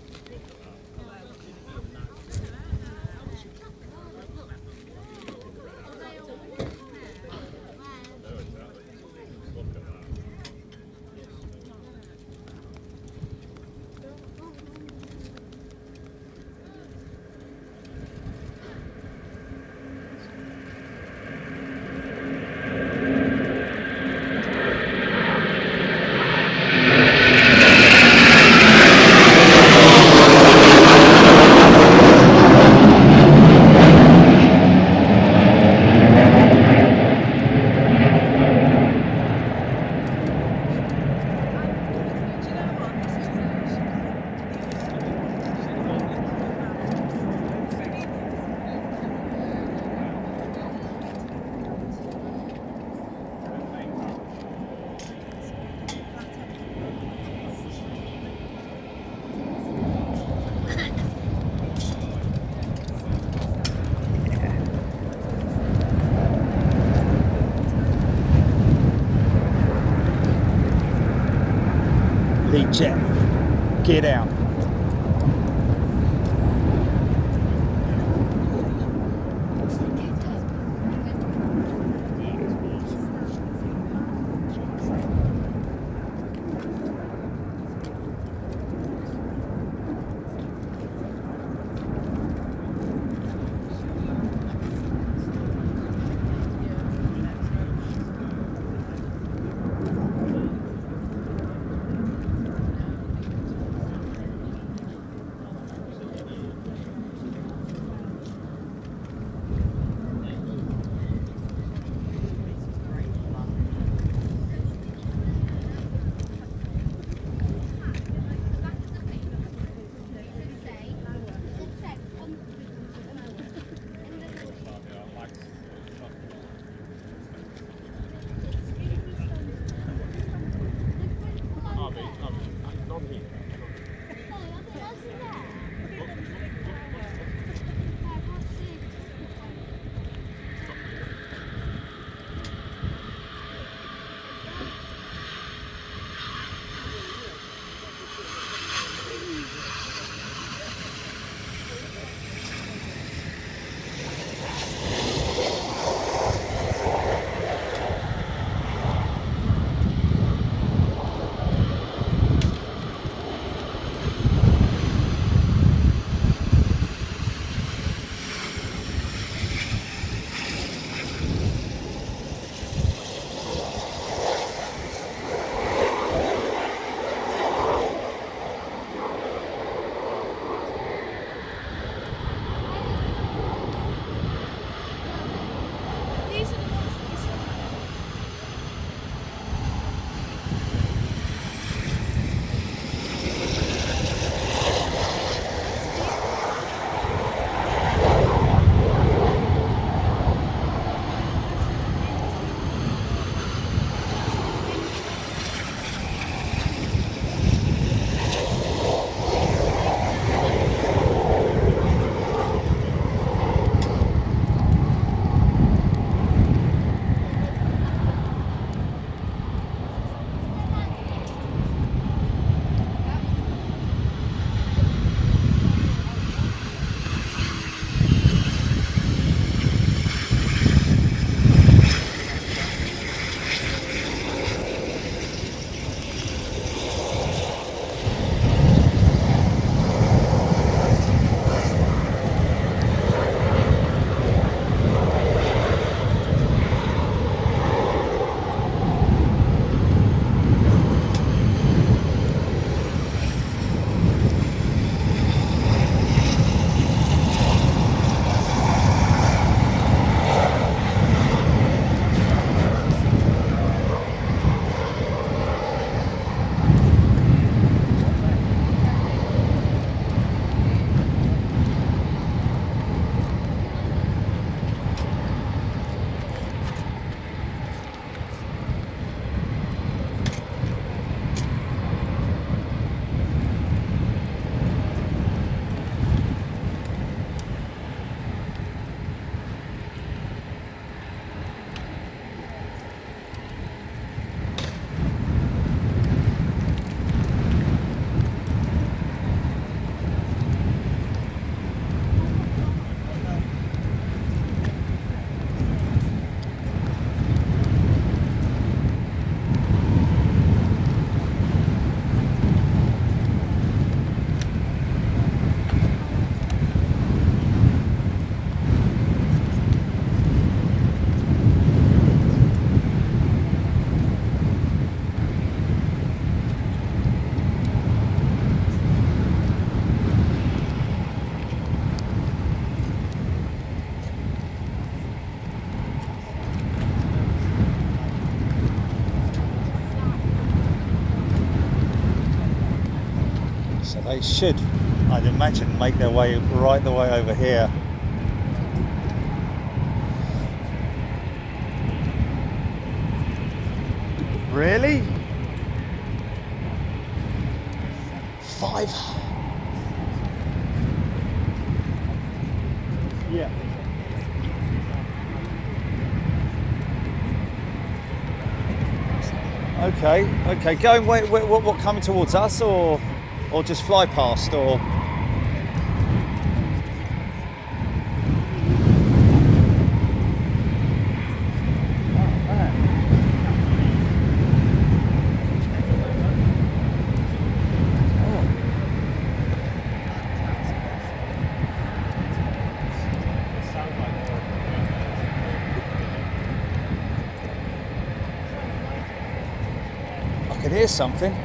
Speaker 2: Lead jet, get out. They should, I'd imagine, make their way right the way over here. Really? 5? Yeah. Okay. Going what coming towards us, or just fly past, or? I can hear something.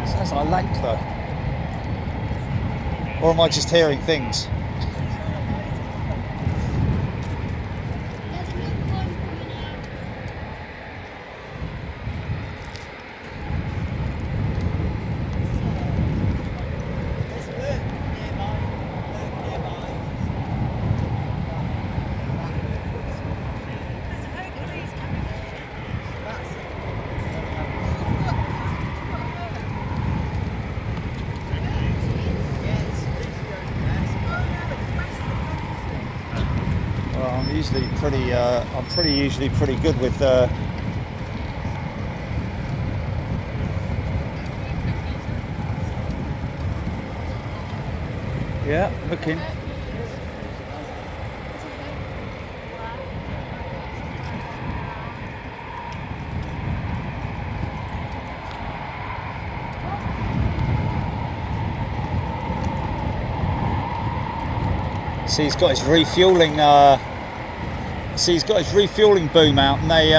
Speaker 2: Sounds like a lank though. Or am I just hearing things?
Speaker 5: There's another one coming out.
Speaker 2: Well, I'm usually pretty good with yeah, looking. See, he's got his refueling. See, he's got his refueling boom out, and they.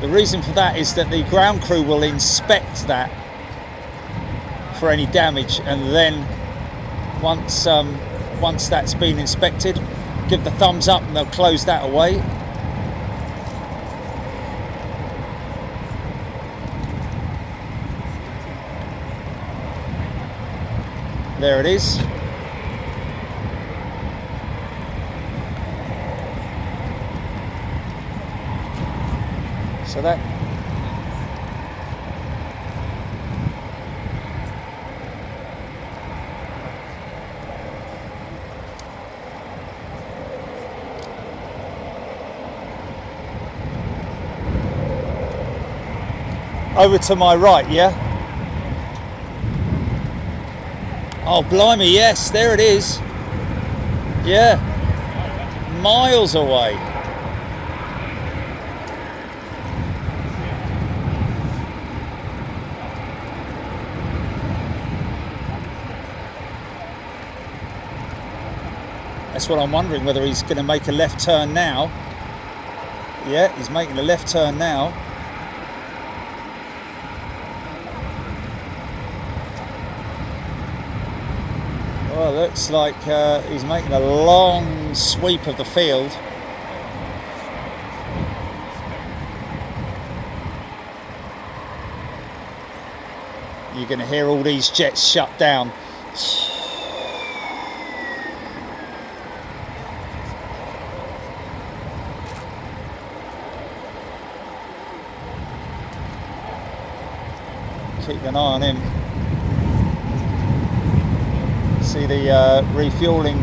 Speaker 2: The reason for that is that the ground crew will inspect that for any damage, and then once that's been inspected, give the thumbs up, and they'll close that away. There it is. So that over to my right, yeah? Oh, blimey, yes, there it is. Yeah, miles away. That's what I'm wondering, whether he's going to make a left turn now. Yeah, he's making a left turn now. Well, looks like he's making a long sweep of the field. You're going to hear all these jets shut down. Keep an eye on him. See the refueling.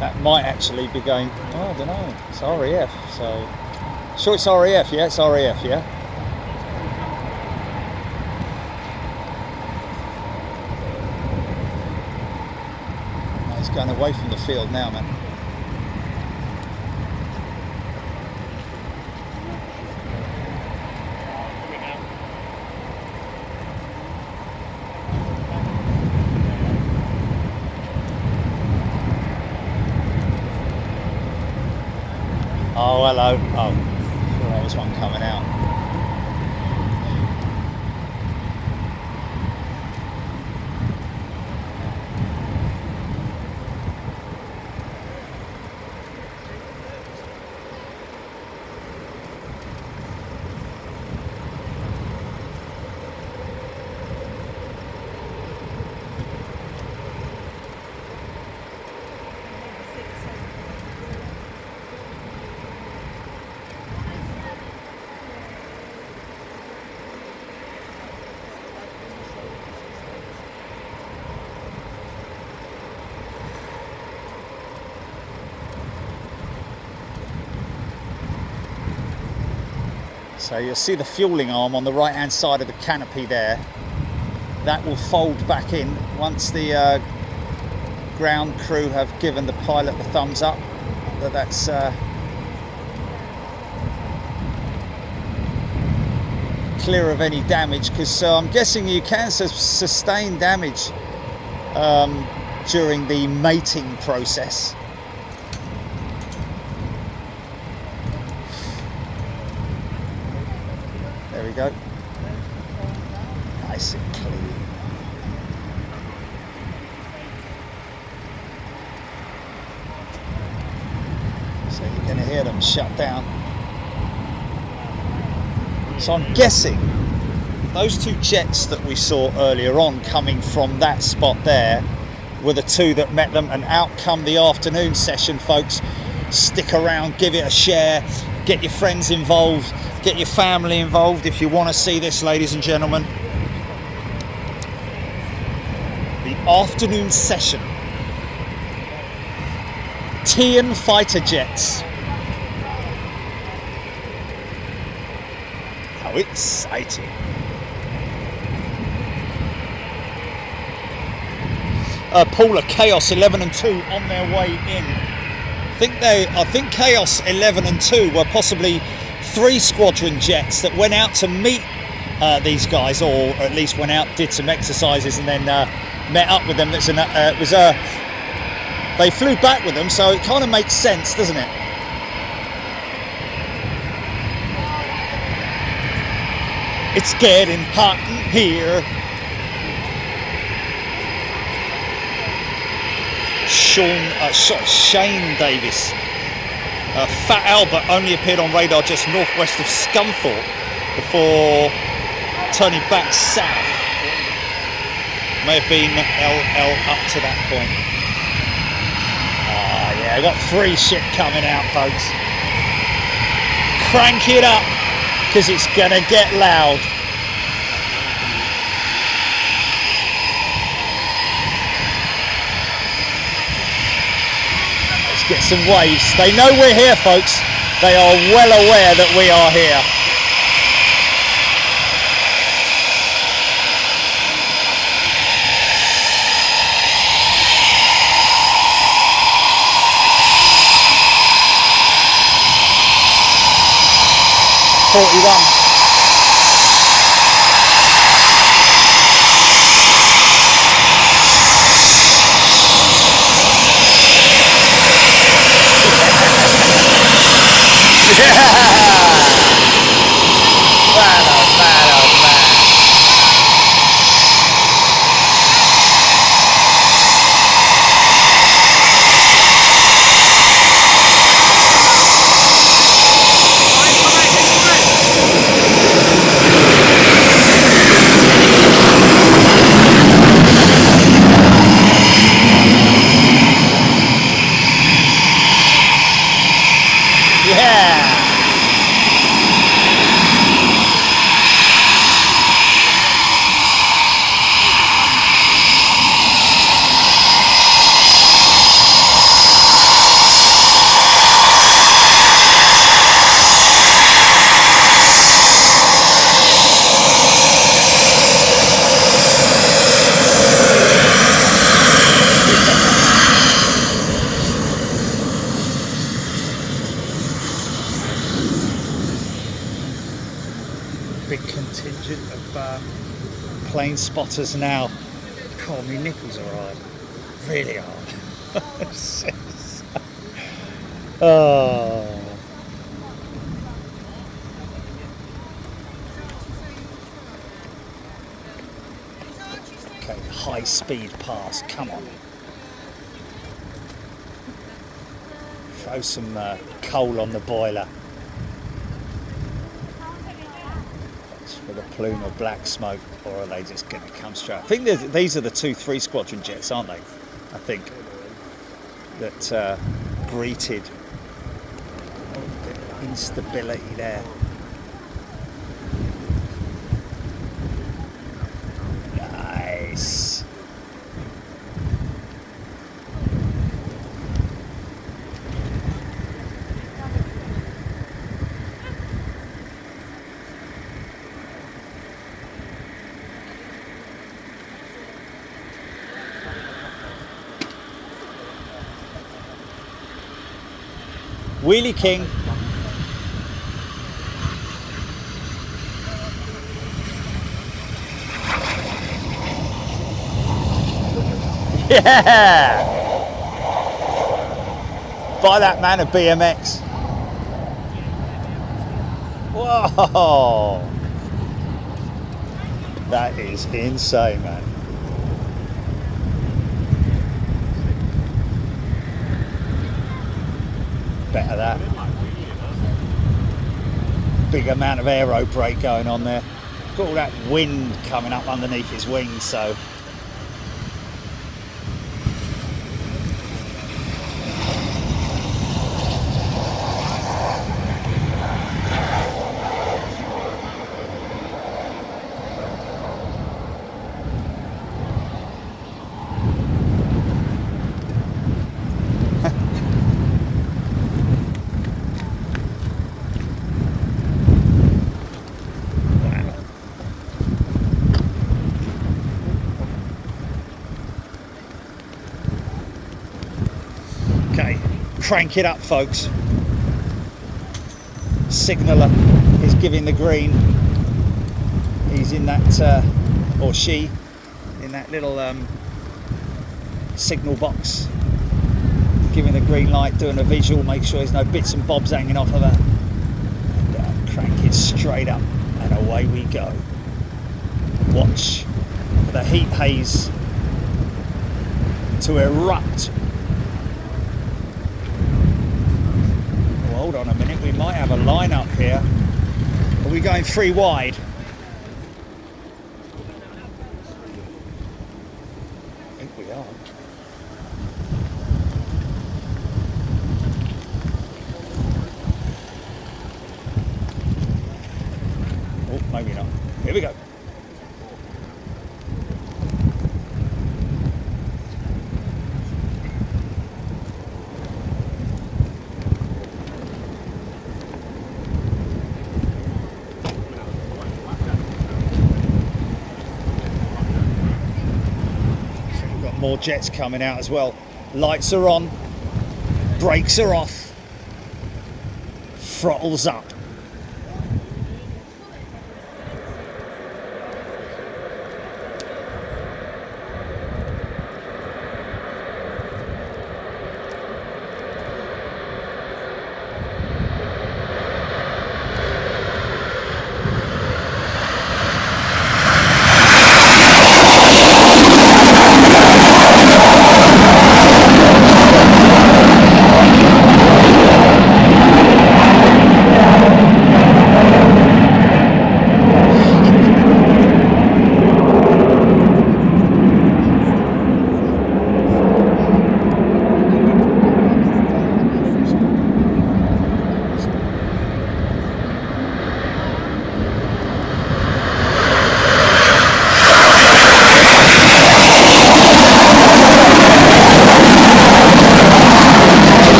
Speaker 2: That might actually be going, oh, I don't know, it's RAF, so sure it's RAF, yeah, it's RAF, yeah. Going away from the field now, man. Oh, hello. Oh, I thought that was one coming out. So you'll see the fueling arm on the right hand side of the canopy there. That will fold back in once the ground crew have given the pilot the thumbs up that that's clear of any damage, because I'm guessing you can sustain damage during the mating process. There we go. Nice and clean. So you're going to hear them shut down. So I'm guessing those two jets that we saw earlier on coming from that spot there were the two that met them, and out come the afternoon session, folks. Stick around, give it a share, get your friends involved, get your family involved if you want to see this, ladies and gentlemen. The afternoon session. Tian fighter jets. How exciting. Paula, Chaos 11 and 2 on their way in. I think Chaos 11 and 2 were possibly 3 squadron jets that went out to meet these guys, or at least went out, did some exercises, and then met up with them. They flew back with them, so it kind of makes sense, doesn't it? It's getting hot in here. Shane Davis. Fat Albert only appeared on radar just northwest of Scunthorpe before turning back south. May have been LL up to that point. Ah, yeah, I've got 3 shit coming out, folks. Crank it up, because it's gonna get loud. Get some waves. They know we're here, folks. They are well aware that we are here. Plane spotters now. God, my nipples are hard. Really hard. Oh. Okay, high speed pass. Come on. Throw some coal on the boiler. For the plume of black smoke, or are they just going to come straight? I think these are the 2-3 squadron jets, aren't they? I think that greeted the instability there. Nice. Wheelie King. Yeah! Buy that man a BMX. Whoa! That is insane, man. Better that. Big amount of aero brake going on there. Got all that wind coming up underneath his wings, so. Crank it up, folks. Signaller is giving the green. He's in that, or she, in that little signal box, giving the green light, doing a visual, make sure there's no bits and bobs hanging off of her. And, crank it straight up, and away we go. Watch the heat haze to erupt. Hold on a minute, we might have a line up here. Are we going 3 wide? I think we are. Oh, maybe not. Here we go. More jets coming out as well. Lights are on, brakes are off, throttles up.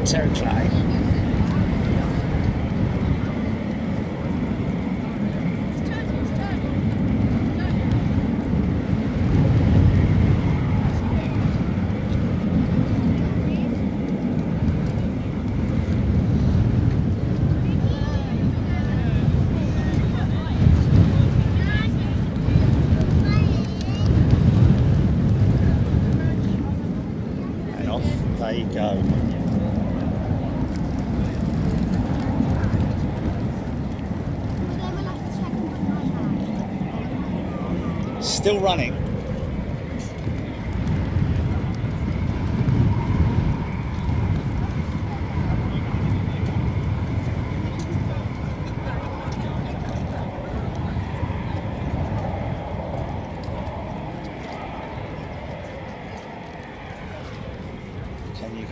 Speaker 2: Territory. And off they go. Still running.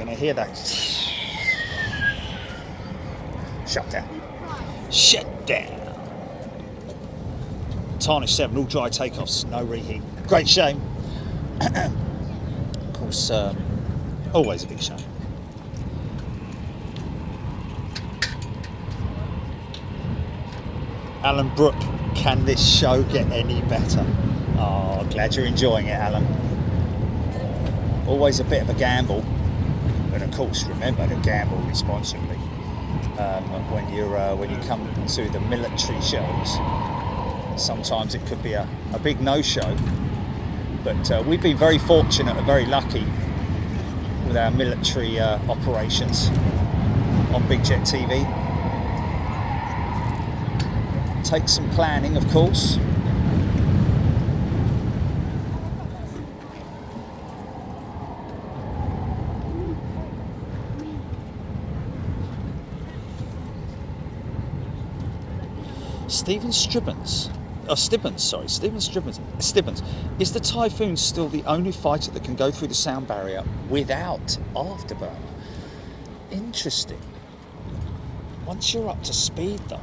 Speaker 2: going to hear that. Shut down. Shut down. Tarnish 7, all dry takeoffs, no reheat. Great shame. Of course, always a big shame. Alan Brooke, can this show get any better? Oh, glad you're enjoying it, Alan. Always a bit of a gamble, but of course, remember to gamble responsibly. When you come to the military shows, sometimes it could be a big no-show. But we've been very fortunate and very lucky with our military operations on Big Jet TV. Takes some planning, of course. Stephen Stibbons. Is the Typhoon still the only fighter that can go through the sound barrier without afterburner? Interesting. Once you're up to speed, though,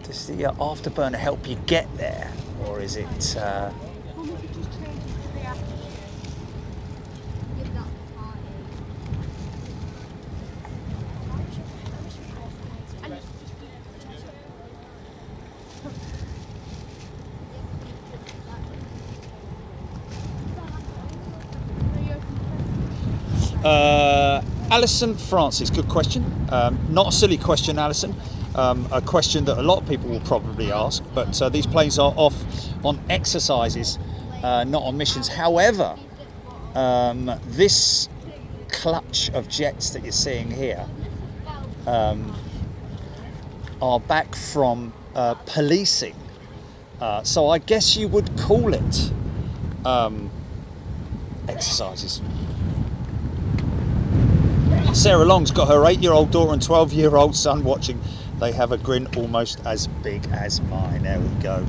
Speaker 2: does the afterburner help you get there, or is it? Alison Francis, good question. Not a silly question, Alison. A question that a lot of people will probably ask, but these planes are off on exercises, not on missions. However, this clutch of jets that you're seeing here are back from policing. So I guess you would call it exercises. Sarah Long's got her 8-year-old daughter and 12-year-old son watching. They have a grin almost as big as mine. There we go.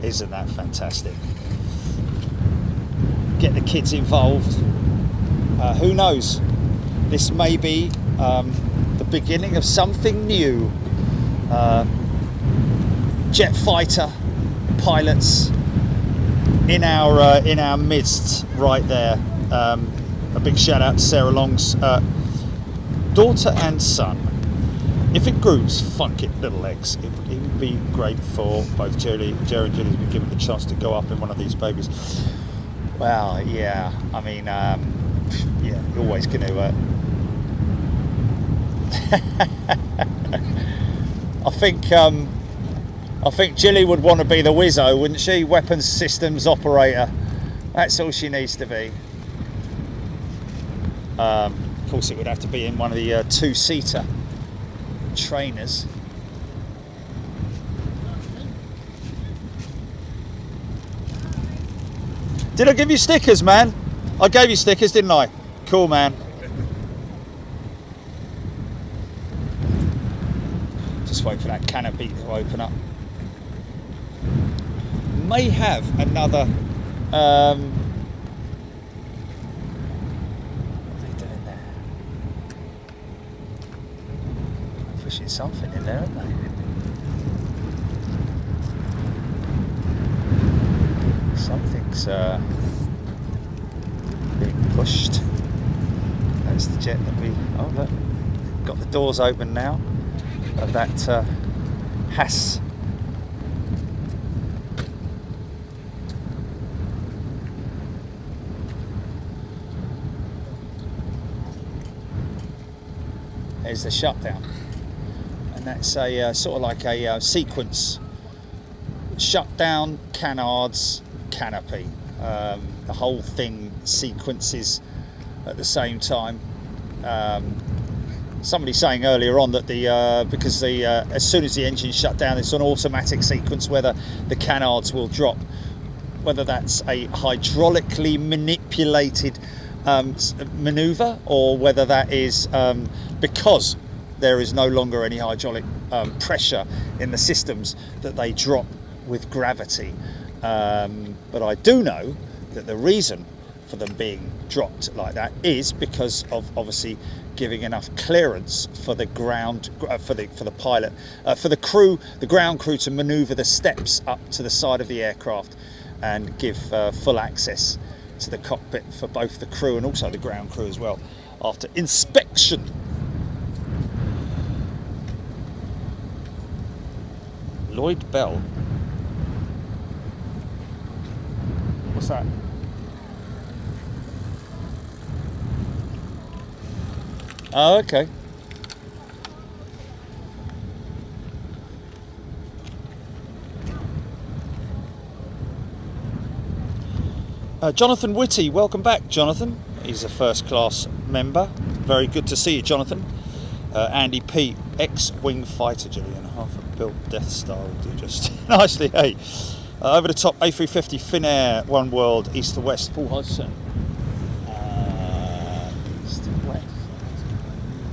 Speaker 2: Isn't that fantastic? Get the kids involved. Who knows? This may be the beginning of something new. Jet fighter pilots in our midst right there. A big shout out to Sarah Long's daughter and son. If it grooves funky little legs, it would be great for both Jerry and Julie to be given the chance to go up in one of these babies. Well, yeah, I mean, yeah, you're always going to. I think Jilly would want to be the Wizzo, wouldn't she? Weapons systems operator. That's all she needs to be. Of course, it would have to be in one of the two-seater trainers. Did I give you stickers, man? I gave you stickers, didn't I? Cool, man. Just wait for that canopy to open up. May have another what are they doing there? Pushing something in there, aren't they? Something's being pushed. That's the jet that we... Oh, look. Got the doors open now of that Haas. There's the shutdown. And that's a sort of like a sequence. Shutdown, canards, canopy. The whole thing sequences at the same time. Somebody saying earlier on that because as soon as the engine shut down, it's an automatic sequence where the canards will drop. Whether that's a hydraulically manipulated maneuver, or whether that is because there is no longer any hydraulic pressure in the systems that they drop with gravity. But I do know that the reason for them being dropped like that is because of obviously giving enough clearance for the ground, for the pilot, for the crew, the ground crew, to manoeuvre the steps up to the side of the aircraft and give full access to the cockpit for both the crew and also the ground crew as well after inspection. Lloyd Bell. What's that? Oh, okay. Jonathan Whitty, welcome back, Jonathan. He's a first class member. Very good to see you, Jonathan. Andy P, X-Wing fighter, Gillian, half a built Death Star will do just nicely. Hey, over the top, A350 Finnair, One World, east to west. Paul Hodgson. East to west.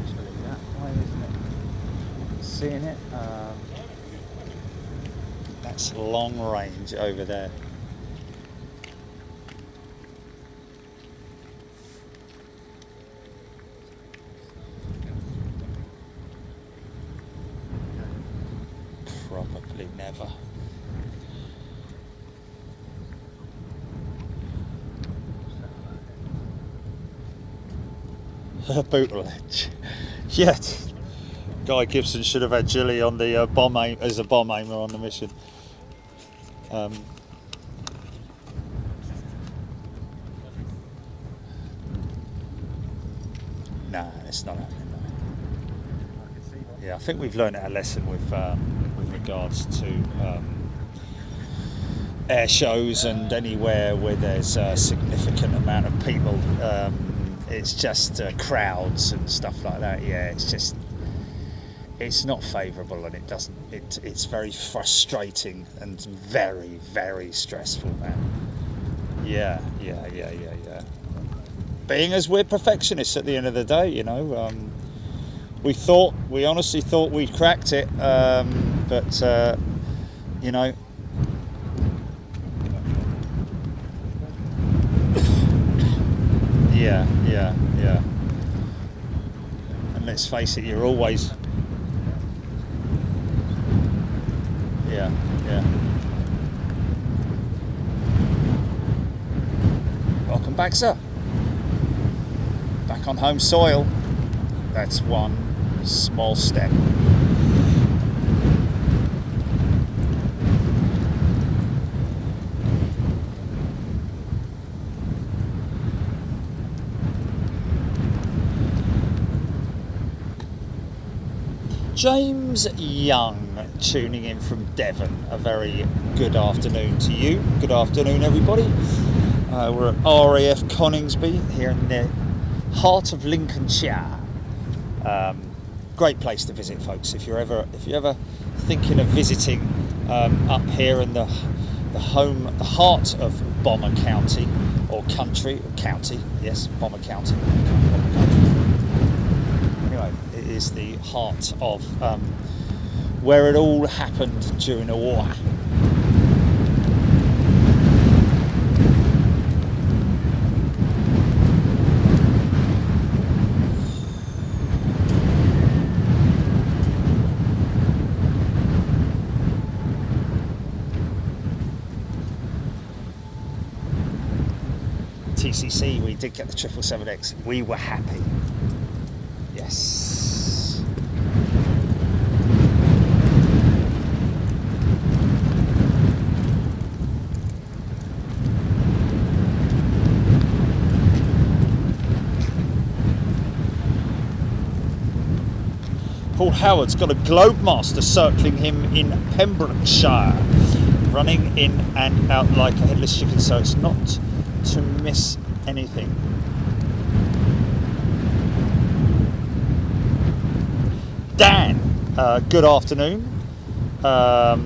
Speaker 2: Usually that way, isn't it? Seeing it. That's long range over there. Probably never. Bootle edge. Yeah. Guy Gibson should have had Gilly on the bomb aim as a bomb aimer on the mission. Nah, it's not happening. Yeah, I think we've learned a lesson with regards to air shows and anywhere where there's a significant amount of people. It's just crowds and stuff like that. Yeah, it's not favourable, and it's very frustrating and very, very stressful, man. Yeah. Being as we're perfectionists at the end of the day, you know. We honestly thought we'd cracked it, but you know, yeah. And let's face it, you're always, yeah. Welcome back, sir. Back on home soil. That's one small step. James Young tuning in from Devon. A very good afternoon to you. Good afternoon, everybody. We're at RAF Coningsby here in the heart of Lincolnshire. Great place to visit, folks. If you're ever thinking of visiting up here in the heart of Bomber County or county, yes, Bomber County. Anyway, it is the heart of where it all happened during the war. TCC, we did get the 777X. We were happy. Yes. Paul Howard's got a Globemaster circling him in Pembrokeshire, running in and out like a headless chicken, so it's not to miss anything. Dan, good afternoon. A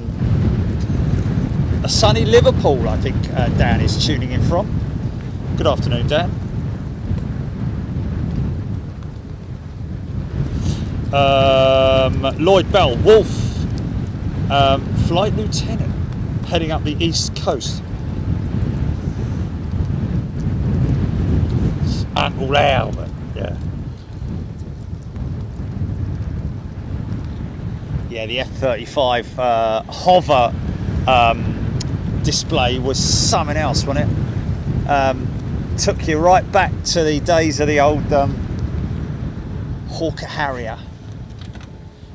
Speaker 2: sunny Liverpool, I think Dan is tuning in from. Good afternoon, Dan. Lloyd Bell, Wolf, Flight Lieutenant, heading up the East Coast. Uncle Albert, yeah. Yeah, the F-35 hover display was something else, wasn't it? Took you right back to the days of the old Hawker Harrier,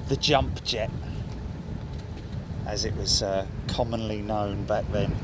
Speaker 2: the jump jet, as it was commonly known back then.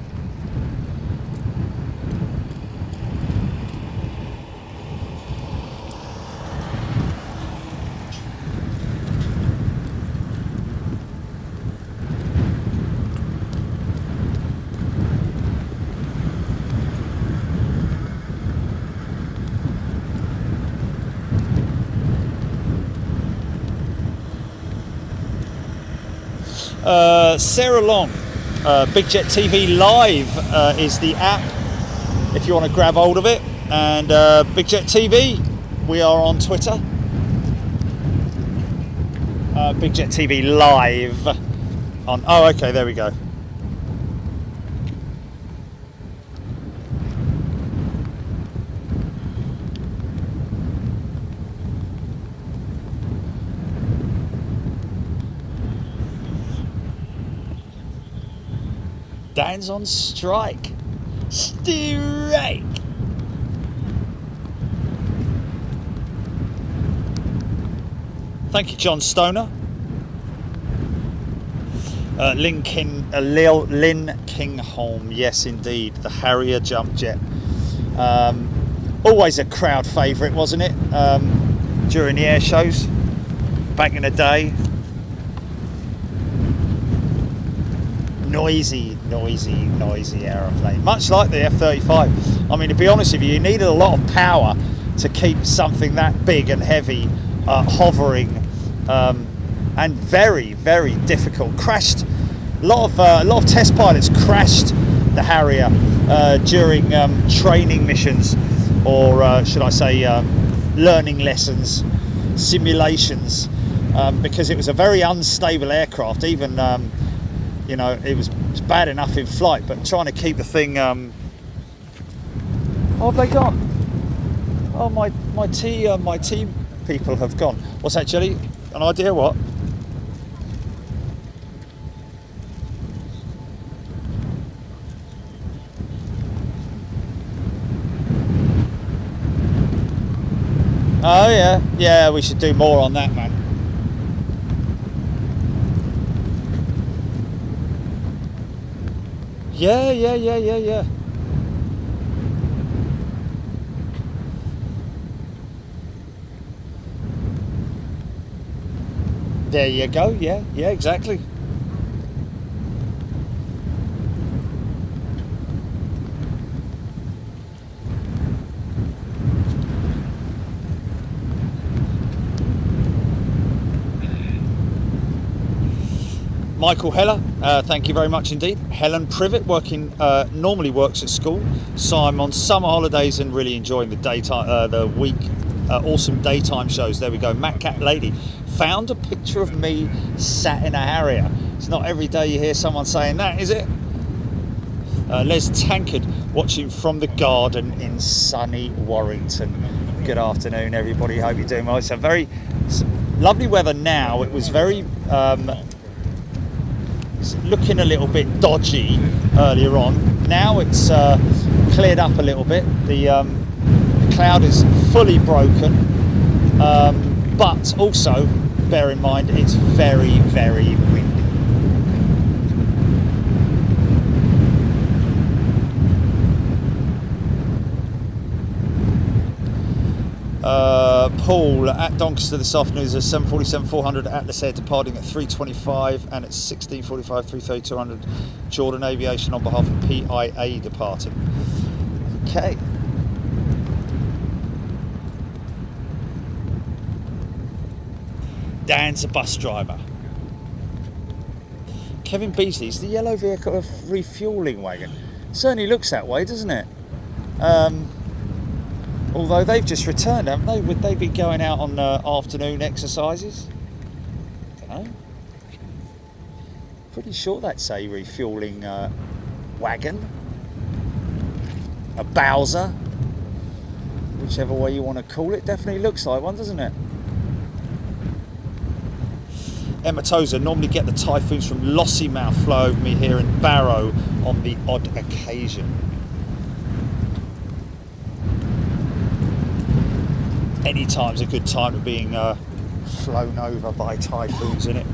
Speaker 2: Sarah Long, Big Jet TV Live is the app if you want to grab hold of it, and Big Jet TV, we are on Twitter. Big Jet TV Live on, oh okay, there we go. Dan's on strike. Strike. Thank you, John Stoner. Lynn Kingholm, yes indeed, the Harrier jump jet. Always a crowd favourite, wasn't it? During the air shows back in the day. Noisy aeroplane, much like the F-35. I mean, to be honest with you, you needed a lot of power to keep something that big and heavy hovering, and very, very difficult. Crashed. A lot of test pilots crashed the Harrier during training missions, or should I say, learning lessons, simulations, because it was a very unstable aircraft. Even you know, it was bad enough in flight, but trying to keep the thing. Oh, have they gone? Oh, my tea people have gone. What's that, Jelly? An idea? What? Oh yeah, we should do more on that, man. Yeah. There you go. Yeah, exactly. Michael Heller, thank you very much indeed. Helen Privet, normally works at school, so I'm on summer holidays and really enjoying the daytime, the week, awesome daytime shows. There we go. Matt Cat Lady found a picture of me sat in a Harrier. It's not every day you hear someone saying that, is it? Les Tankard watching from the garden in sunny Warrington. Good afternoon, everybody. Hope you're doing well. It's lovely weather now. It was very looking a little bit dodgy earlier on. Now it's cleared up a little bit. The cloud is fully broken, but also bear in mind it's very, very windy. Paul at Doncaster this afternoon is a 747-400 Atlas Air departing at 3:25 and at 16:45 330-200 Jordan Aviation on behalf of PIA departing. Okay. Dan's a bus driver. Kevin Beasley's the yellow vehicle of refuelling wagon. Certainly looks that way, doesn't it? Although they've just returned, haven't they? Would they be going out on afternoon exercises? I don't know. Pretty sure that's a refuelling wagon. A Bowser. whichever way you want to call it. Definitely looks like one, doesn't it? Emma Tozer, normally get the Typhoons from Lossiemouth, fly over me here in Barrow on the odd occasion. Any time's a good time to being flown over by Typhoons, isn't it?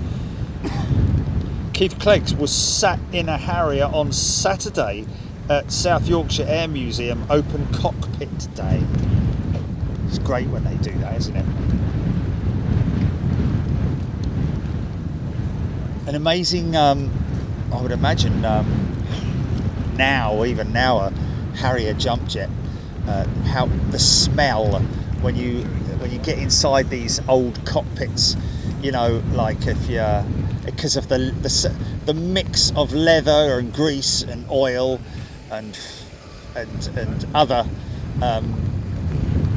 Speaker 2: Keith Cleggs was sat in a Harrier on Saturday at South Yorkshire Air Museum Open Cockpit Day. It's great when they do that, isn't it? An amazing, I would imagine now, even now, a Harrier jump jet, how the smell when you get inside these old cockpits, you know, like if you're, because of the mix of leather and grease and oil and other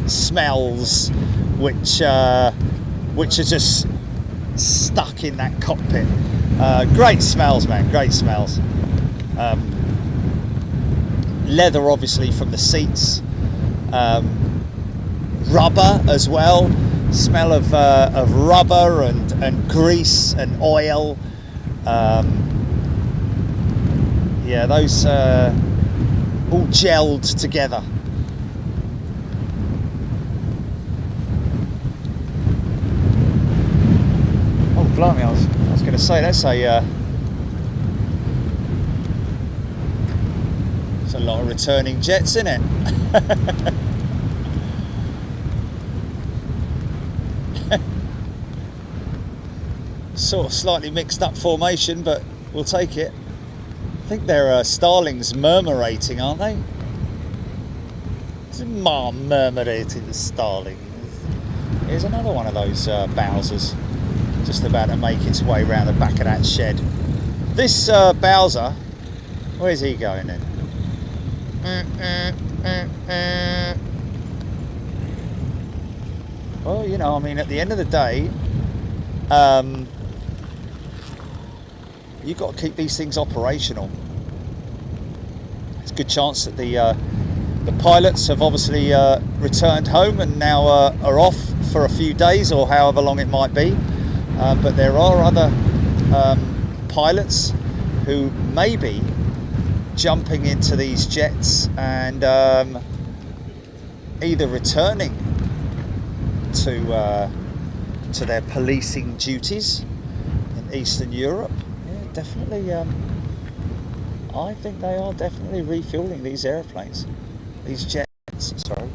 Speaker 2: smells which are just stuck in that cockpit. Great smells, man, great smells. Leather obviously from the seats, rubber as well, smell of rubber and grease and oil. Yeah, those all gelled together. Oh blimey, I was going to say that's a lot of returning jets, isn't it? Sort of slightly mixed up formation, but we'll take it. I think they're starlings murmurating, aren't they? It's murmurating the starling. Here's another one of those Bowsers, just about to make its way round the back of that shed. This Bowser, where's he going then? Well, you know, I mean, at the end of the day, you've got to keep these things operational. It's a good chance that the pilots have obviously returned home and now are off for a few days or however long it might be. But there are other pilots who may be jumping into these jets and either returning to their policing duties in Eastern Europe. Yeah, definitely. I think they are definitely refueling these airplanes, these jets. Sorry.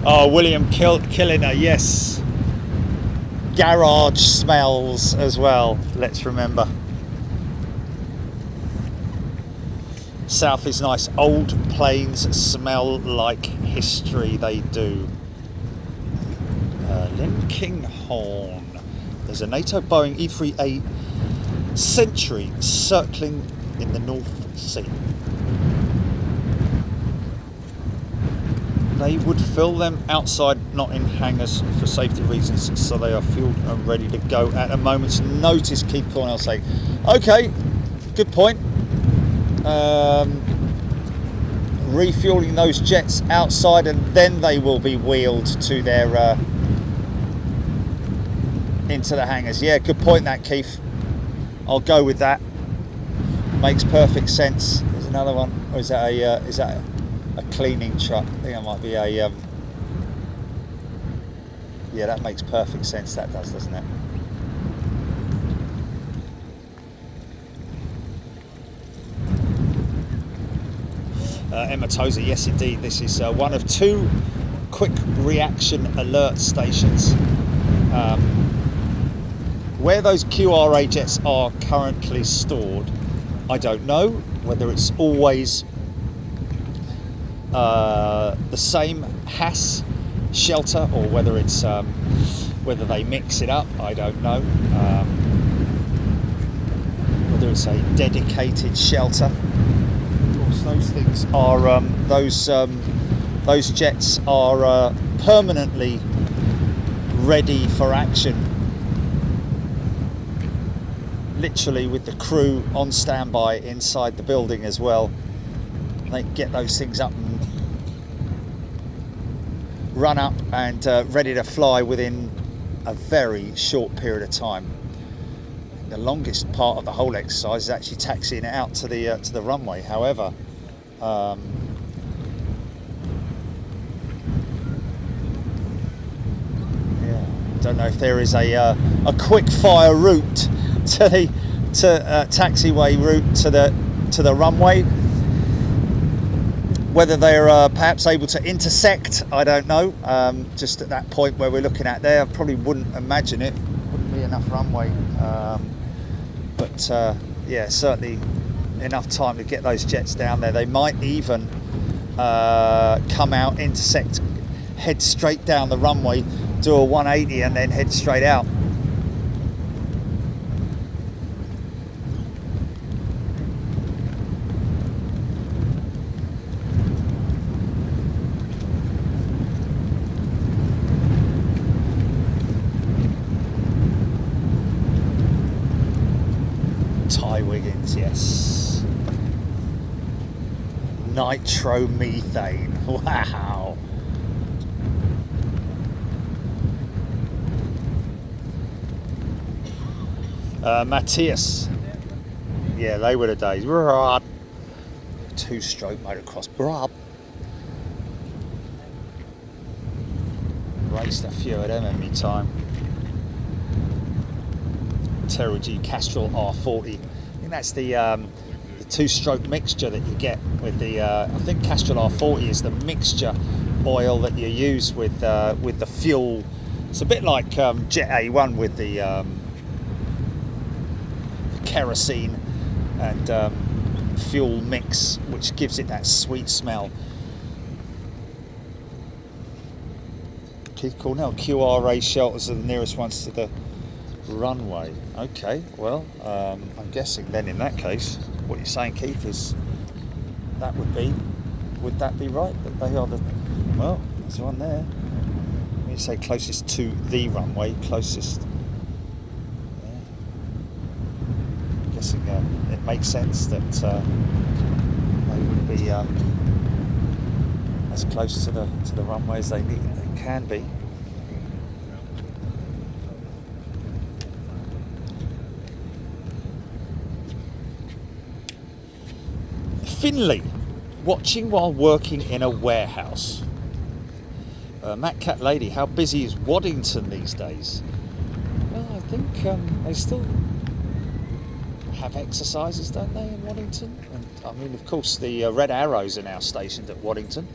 Speaker 2: Oh, William Killiner, yes. Garage smells as well, let's remember. South is nice. Old planes smell like history, they do. Linkinghorn. There's a NATO Boeing E-3A Sentry circling in the North Sea. They would fill them outside, not in hangars, for safety reasons, so they are fueled and ready to go at a moment's notice. Keith Cornell say, okay, good point. Refueling those jets outside and then they will be wheeled to their into the hangars. Yeah, good point that, Keith. I'll go with that. Makes perfect sense. There's another one. Or is that a cleaning truck? I think that might be a yeah, that makes perfect sense. That does, doesn't it? Emma Tozer, yes indeed, this is one of two quick reaction alert stations. Where those QRA jets are currently stored, I don't know whether it's always the same HAS shelter or whether it's whether they mix it up. I don't know whether it's a dedicated shelter. Of course, those things are those jets are permanently ready for action literally with the crew on standby inside the building as well. They get those things up and run up and ready to fly within a very short period of time. The longest part of the whole exercise is actually taxiing it out to the runway. However, yeah, don't know if there is a quick fire route to the taxiway route to the runway. Whether they're perhaps able to intersect, I don't know. Just at that point where we're looking at there, I probably wouldn't imagine it. Wouldn't be enough runway. But yeah, certainly enough time to get those jets down there. They might even come out, intersect, head straight down the runway, do a 180 and then head straight out. Yes. Nitromethane. Wow. Matthias. Yeah, they were the days. 2-stroke motocross. Raced a few of them in my time. Terra G Castrol R40. That's the 2-stroke mixture that you get with the I think Castrol R40 is the mixture oil that you use with the fuel. It's a bit like Jet A1 with the kerosene and fuel mix, which gives it that sweet smell. Keith Cornell, QRA shelters are the nearest ones to the runway. Okay, well, I'm guessing then in that case, what you're saying, Keith, is would that be right? That they are the, well, there's one there. When you say closest to the runway, closest. Yeah. I'm guessing it makes sense that they would be as close to the runway as they can be. Finley, watching while working in a warehouse. Matt Cat Lady, how busy is Waddington these days? Well, I think they still have exercises, don't they, in Waddington? And I mean, of course, the Red Arrows are now stationed at Waddington.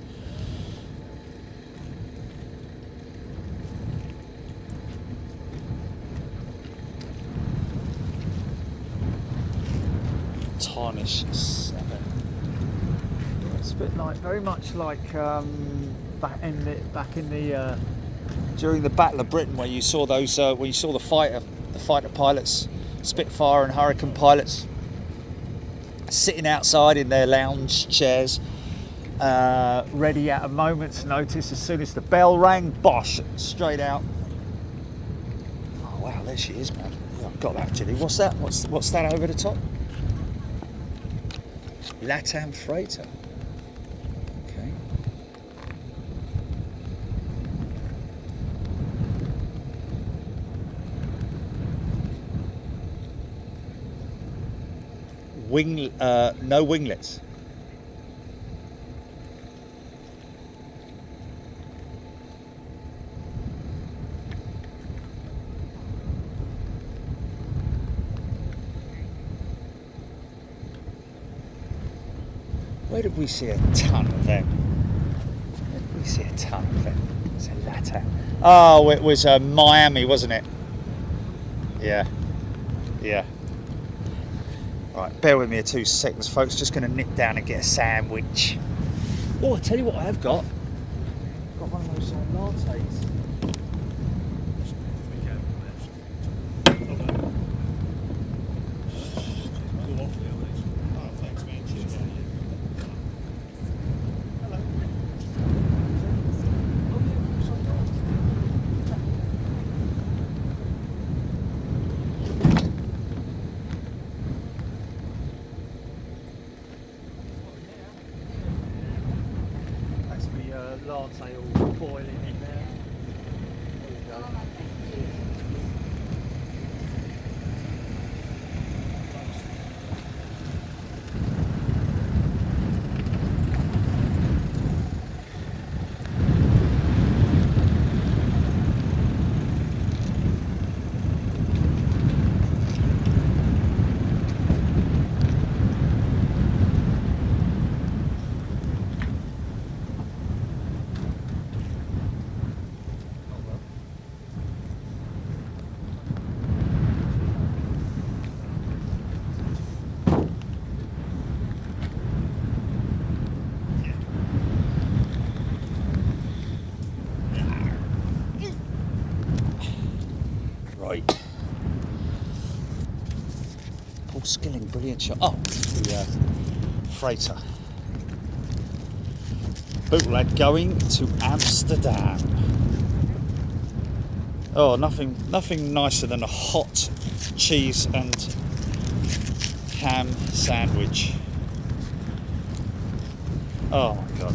Speaker 2: Tarnish 7. It's a bit like, very much like back in the during the Battle of Britain, where you saw those when you saw the fighter pilots, Spitfire and Hurricane pilots, sitting outside in their lounge chairs, ready at a moment's notice. As soon as the bell rang, bosh, straight out. Oh wow, there she is, man. Yeah, I've got that, Jilly. What's that? What's that over the top? Latam freighter. Okay. No winglets. Where did we see a ton of them? Where did we see a ton of them? It's a Latam. Oh, it was Miami, wasn't it? Yeah. Yeah. Right, bear with me 2 seconds, folks. Just going to nip down and get a sandwich. Oh, I tell you what I have got. I've got one of those lattes. latte all boiling in there. There you go. Right. Paul Skilling, brilliant shot. Oh, the freighter. Bootleg going to Amsterdam. Oh, nothing nicer than a hot cheese and ham sandwich. Oh my God.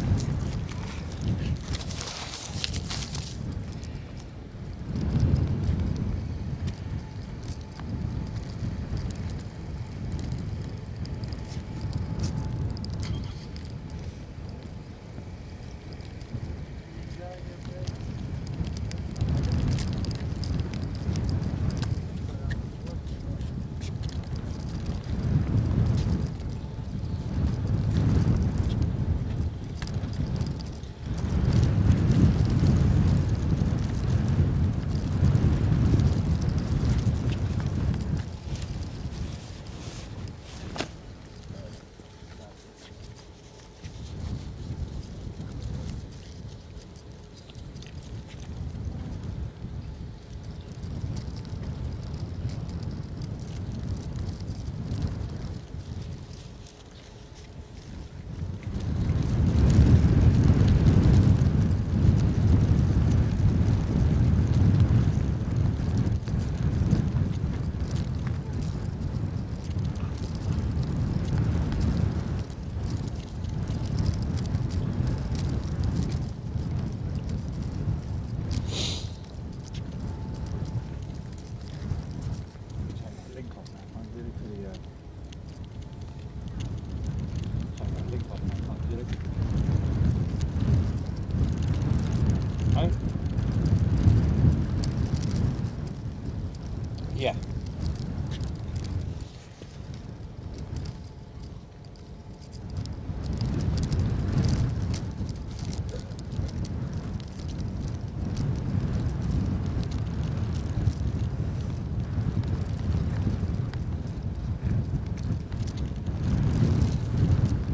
Speaker 2: Yeah.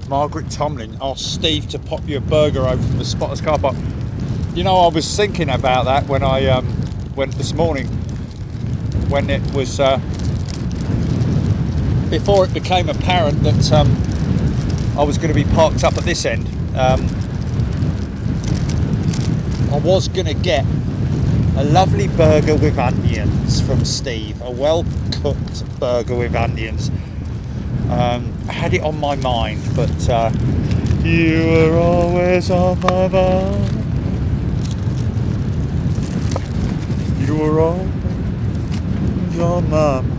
Speaker 2: Margaret Tomlin asked Steve to pop you a burger over from the Spotters car park. You know, I was thinking about that when I went this morning, when it was before it became apparent that I was going to be parked up at this end. I was going to get a lovely burger with onions from Steve, a well cooked burger with onions. I had it on my mind, but you were always on my mind. You were always on my mind.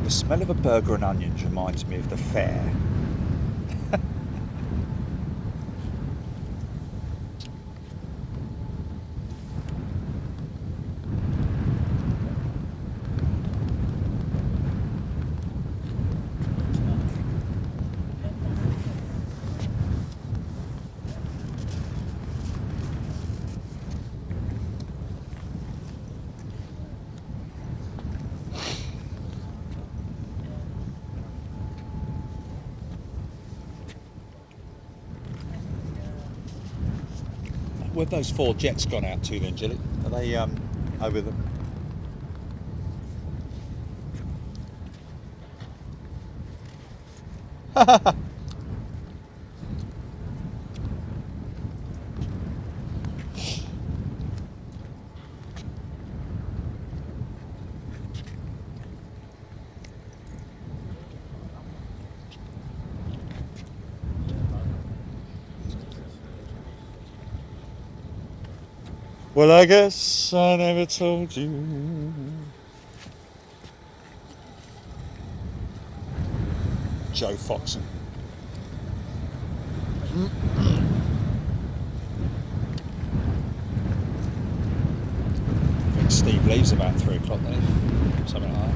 Speaker 2: The smell of a burger and onions reminds me of the fair. Where have those 4 jets gone out to then, Gilly? Are they over them? Well, I guess I never told you. Joe Foxon. I think Steve leaves about 3 o'clock, doesn't he? Something like that.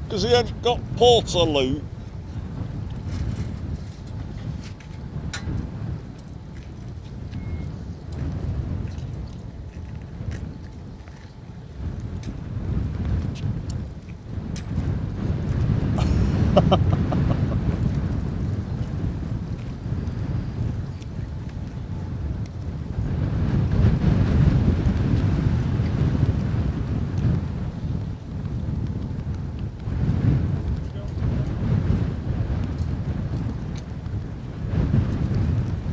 Speaker 2: Because he had got Portaloo.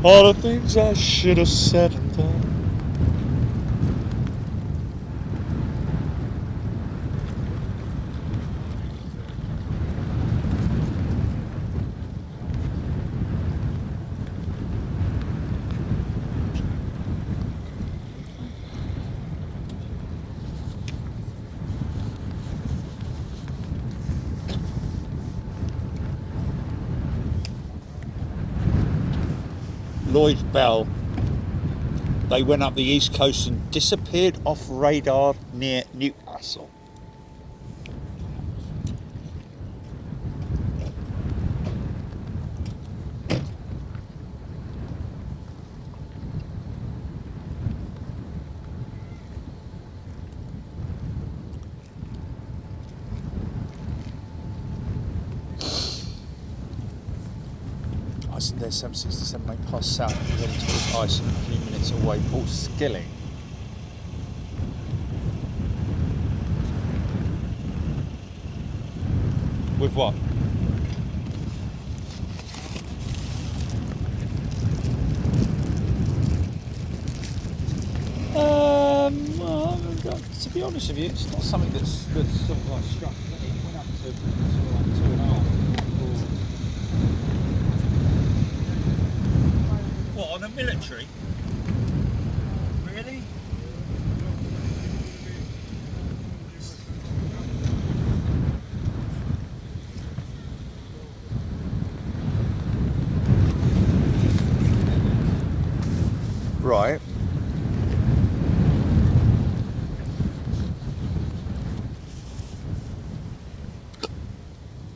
Speaker 2: All the things I should have said and done. Lloyd Bell, they went up the east coast and disappeared off radar near Newcastle. There's 767 may pass south and heading towards ice in a few minutes away. Paul Skilling. With what? To be honest with you, it's not something that's sort of like struck. It went up to sort of like 2.5. What, on a military? Really? Right.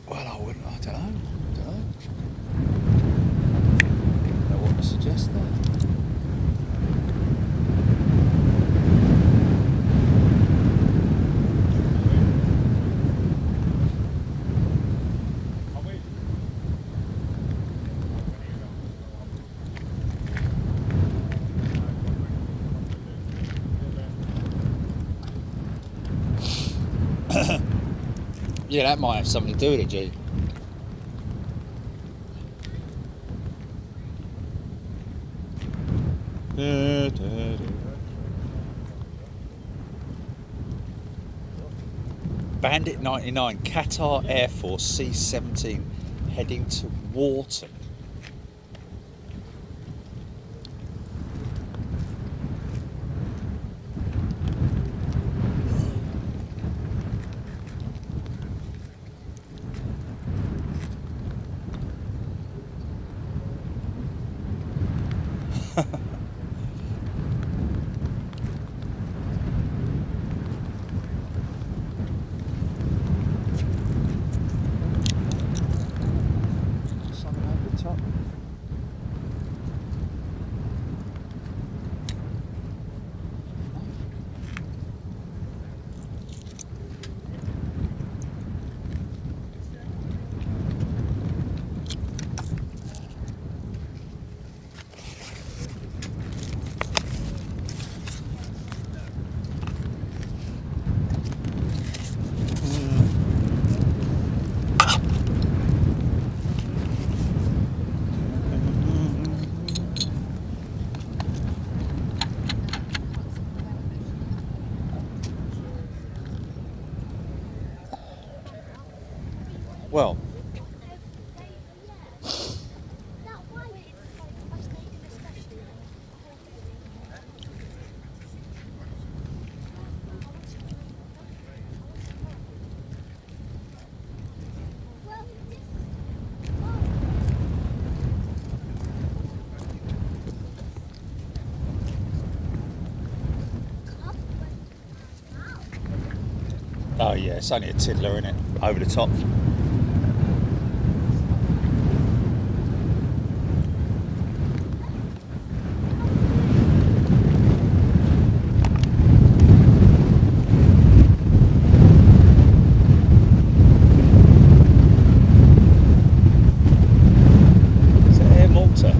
Speaker 2: Well, I don't know. I don't want to suggest that. Yeah, that might have something to do with it, G. Bandit 99, Qatar Air Force C-17 heading to Wartime. Well, Oh yeah, it's only a tiddler, isn't it? Over the top. Is it Air Malta?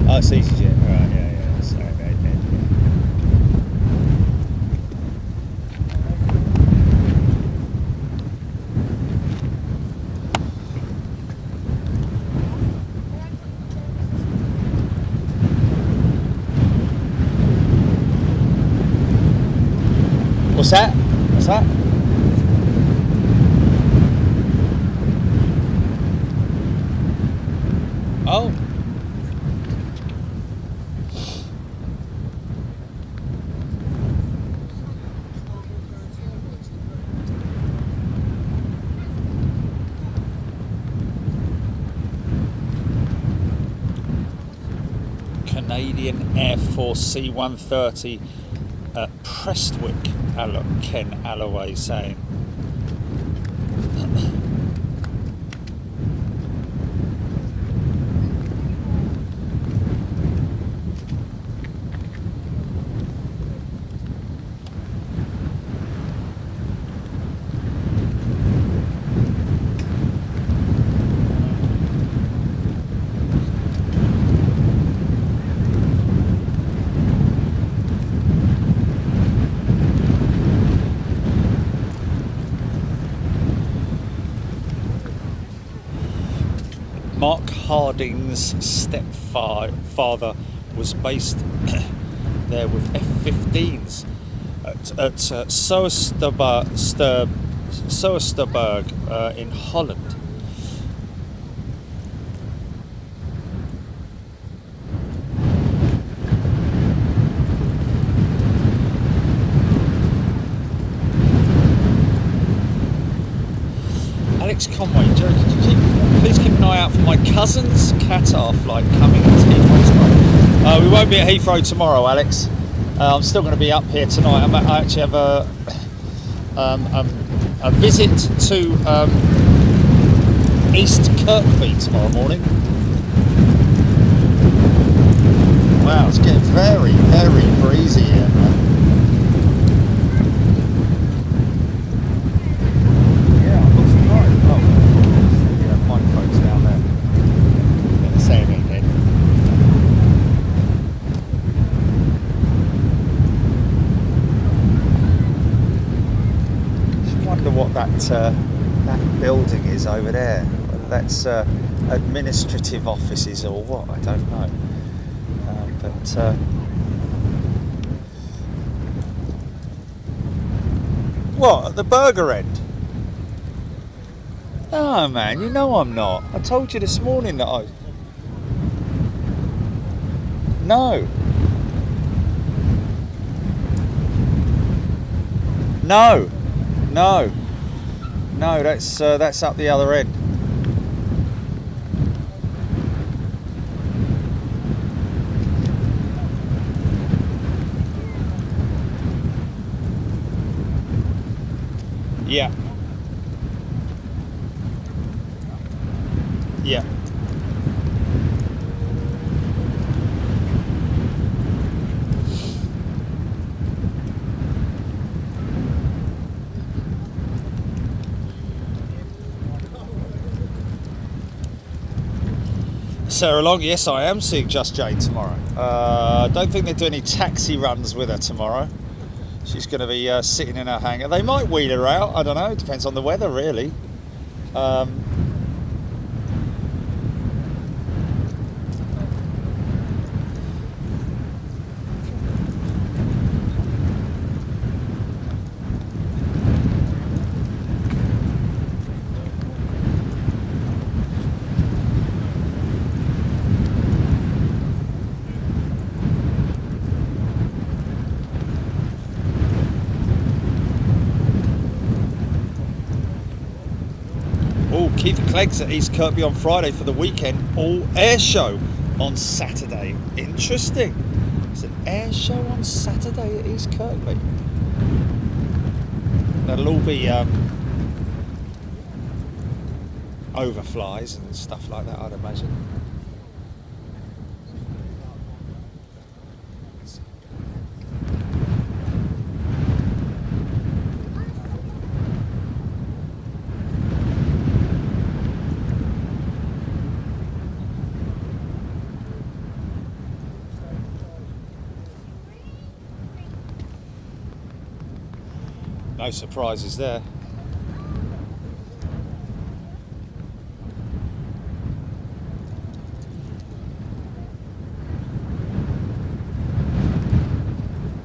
Speaker 2: Oh, it's EasyJet. Right, yeah. Sorry about that. What's that? What's that? Oh. Canadian Air Force C-130 at Prestwick, Ken Alloway saying. Mark Harding's stepfather was based there with F-15s at Soesterberg in Holland. Alex Conway, Joe, please keep an eye out for my cousin's Qatar flight coming to Heathrow tomorrow. We won't be at Heathrow tomorrow, Alex. I'm still going to be up here tonight. I actually have a visit to East Kirkby tomorrow morning. Wow, it's getting very, very breezy here, man. That building is over there. Whether that's administrative offices or what, I don't know. What, at the burger end? Oh man, you know I'm not. I told you this morning that I... No. No. No. No, that's up the other end. Yeah. Yeah. Sarah Long, yes, I am seeing Just Jane tomorrow. I don't think they're doing any taxi runs with her tomorrow. She's going to be sitting in her hangar. They might wheel her out, I don't know, it depends on the weather really. Keith Clegg's at East Kirkby on Friday for the weekend all air show on Saturday. Interesting. It's an air show on Saturday at East Kirkby. That'll all be overflies and stuff like that, I'd imagine. No surprises there.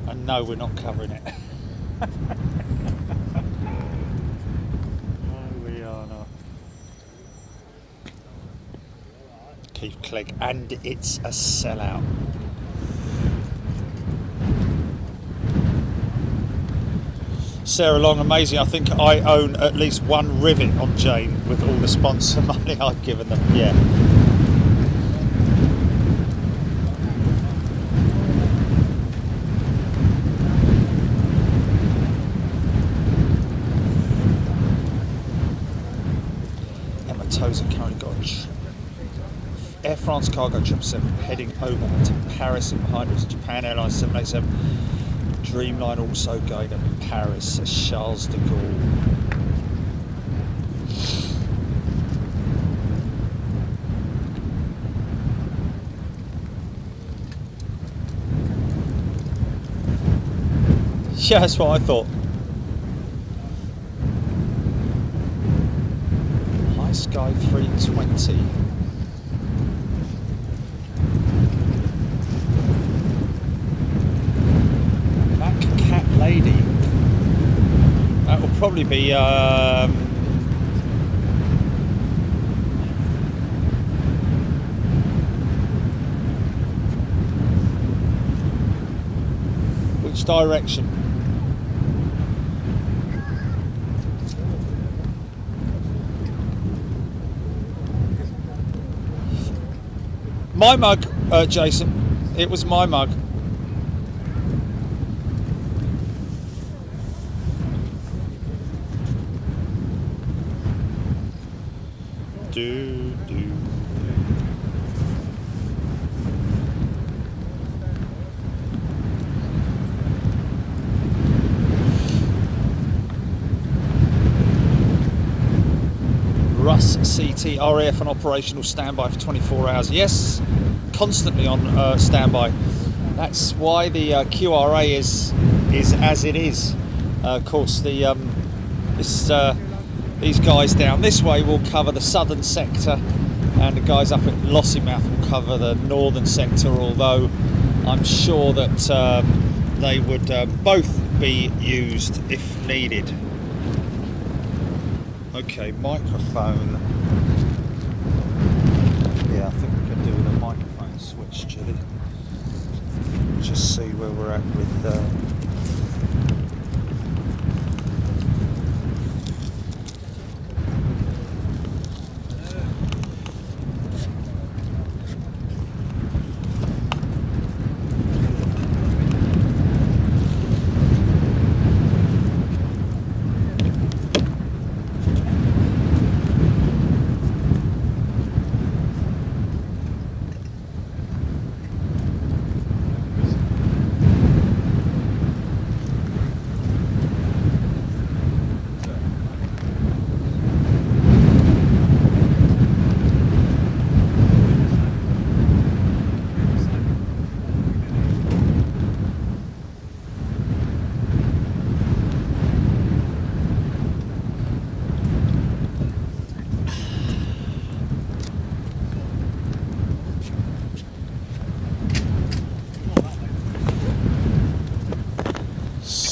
Speaker 2: And no, we're not covering it. No, we are not. Keith Clegg, and it's a sellout. Sarah Long, amazing. I think I own at least one rivet on Jane with all the sponsor money I've given them. Yeah. Emma Tozer currently got a Air France cargo 777 heading over to Paris, and behind us Japan Airlines 787. Dreamline also going to Paris, says Charles de Gaulle. Yeah, that's what I thought. High Sky 320. Lady. That will probably be which direction? My mug, Jason. It was my mug. Russ CT RAF on operational standby for 24 hours. Yes, constantly on standby. That's why the QRA is as it is. Of course, these guys down this way will cover the southern sector, and the guys up at Lossiemouth will cover the northern sector, although I'm sure that they would both be used if needed. Okay, microphone. Yeah, I think we could do with a microphone switch, Chili. Just see where we're at with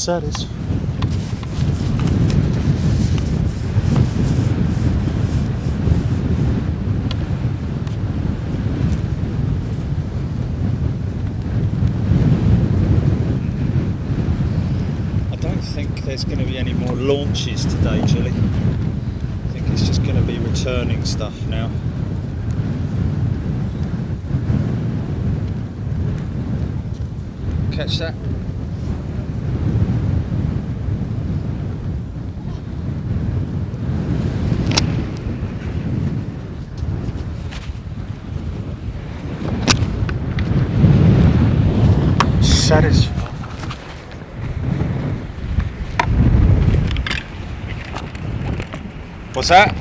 Speaker 2: satisfied. I don't think there's going to be any more launches today, Julie. I think it's just going to be returning stuff now. catch that? Satisfied. What's that?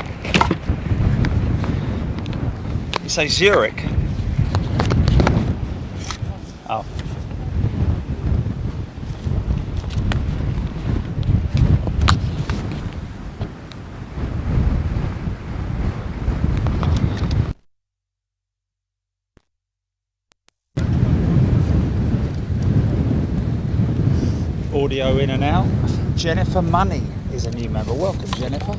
Speaker 2: You say Zurich? Oh. Audio in and out. Jennifer Money is a new member. Welcome, Jennifer.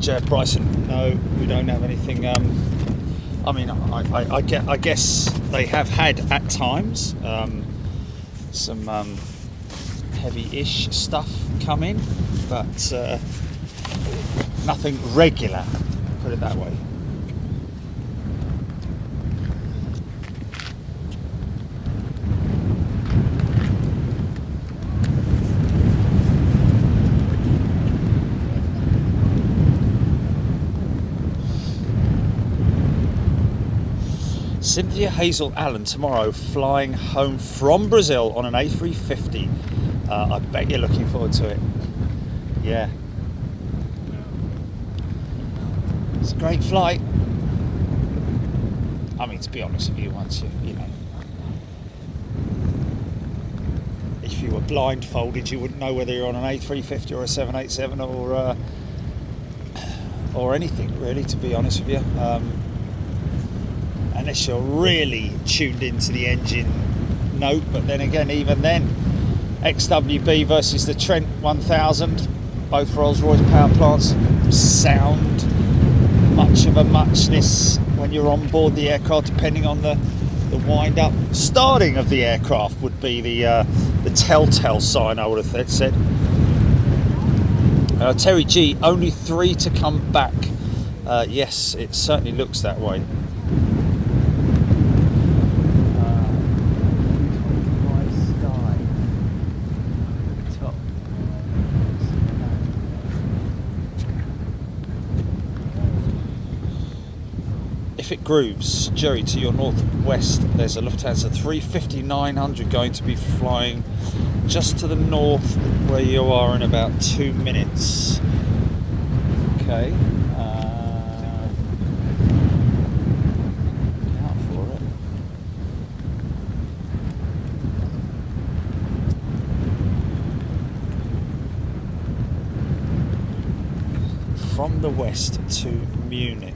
Speaker 2: Jeff Bryson, no, we don't have anything. I mean, I guess they have had at times some heavy-ish stuff come in, but nothing regular, put it that way. Cynthia Hazel Allen tomorrow flying home from Brazil on an A350. I bet you're looking forward to it. Yeah. It's a great flight. I mean, to be honest with you, once you know, if you were blindfolded, you wouldn't know whether you're on an A350 or a 787 or anything really, to be honest with you. Unless you're really tuned into the engine note, but then again, even then, XWB versus the Trent 1000, both Rolls-Royce power plants sound much of a muchness when you're on board the aircraft, depending on the wind-up. Starting of the aircraft would be the telltale sign, I would have said. Terry G, only 3 to come back. Yes, it certainly looks that way. If it grooves, Jerry, to your northwest, there's a Lufthansa 350-900 going to be flying just to the north where you are in about 2 minutes. Okay. Out for it. From the west to Munich.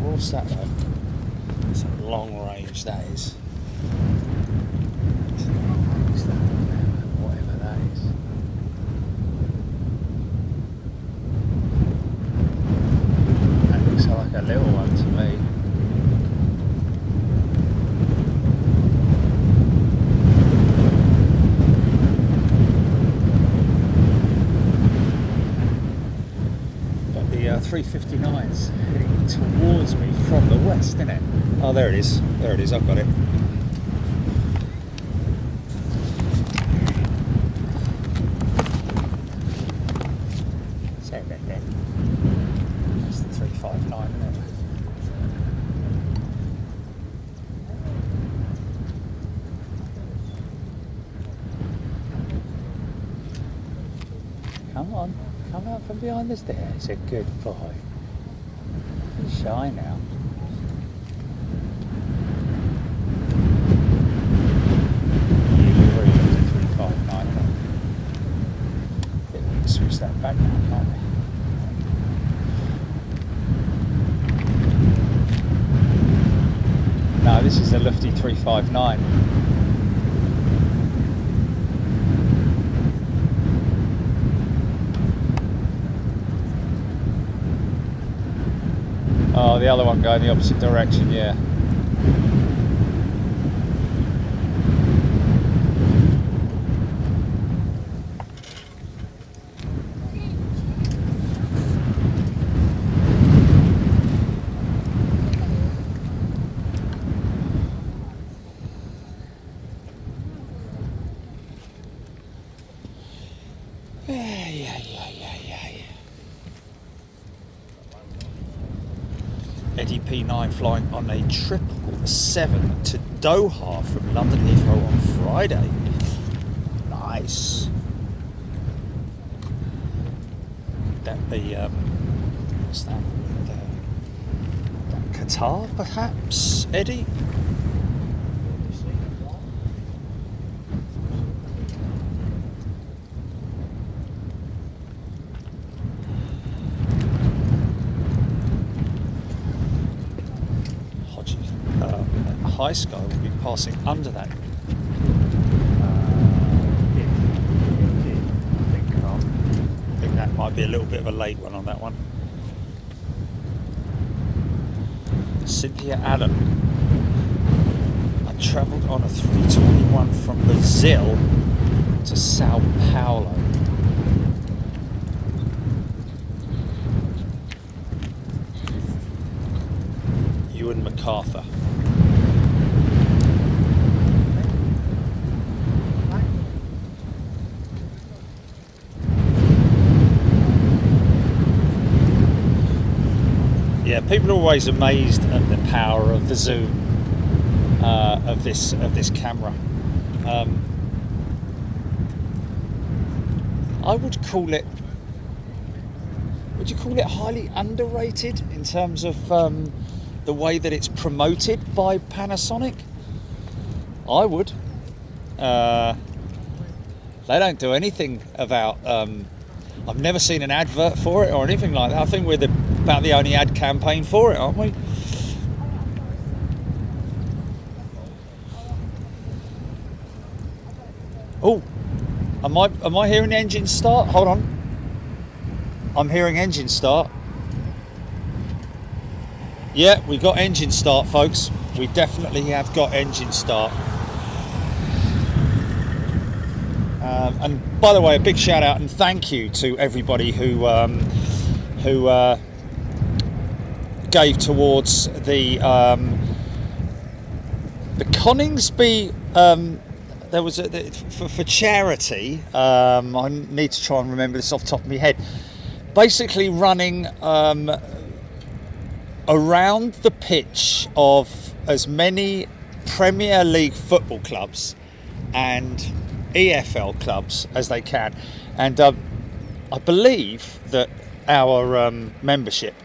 Speaker 2: What's that though? It's a long range, that is. Whatever that is. That looks like a little one to me. But the 359's heading towards me from the west, isn't it? Oh, there it is. There it is. I've got it. Say that then. That's the 359, isn't it? Come on. Come out from behind the stairs. It's a good boy. He's shy now. this is the Lufty 359. Oh, the other one going the opposite direction, yeah. Eddie P9 flying on a 777 to Doha from London Heathrow on Friday. Nice. That the what's that? That Qatar, perhaps, Eddie? High Sky will be passing under that. I think that might be a little bit of a late one on that one. Cynthia Allen. I travelled on a 321 from Brazil to Sao Paulo. Ewan MacArthur. Yeah, people are always amazed at the power of the zoom of this camera. I would call it. Would you call it highly underrated in terms of the way that it's promoted by Panasonic? I would. They don't do anything about. I've never seen an advert for it or anything like that. I think we're about the only ad campaign for it, aren't we? Oh, am I hearing the engine start? Hold on. I'm hearing engine start. Yeah, we got engine start, folks. We definitely have got engine start. And by the way, a big shout out and thank you to everybody who gave towards the Coningsby. There was for charity. I need to try and remember this off the top of my head. Basically, running around the pitch of as many Premier League football clubs and EFL clubs as they can, and I believe that our membership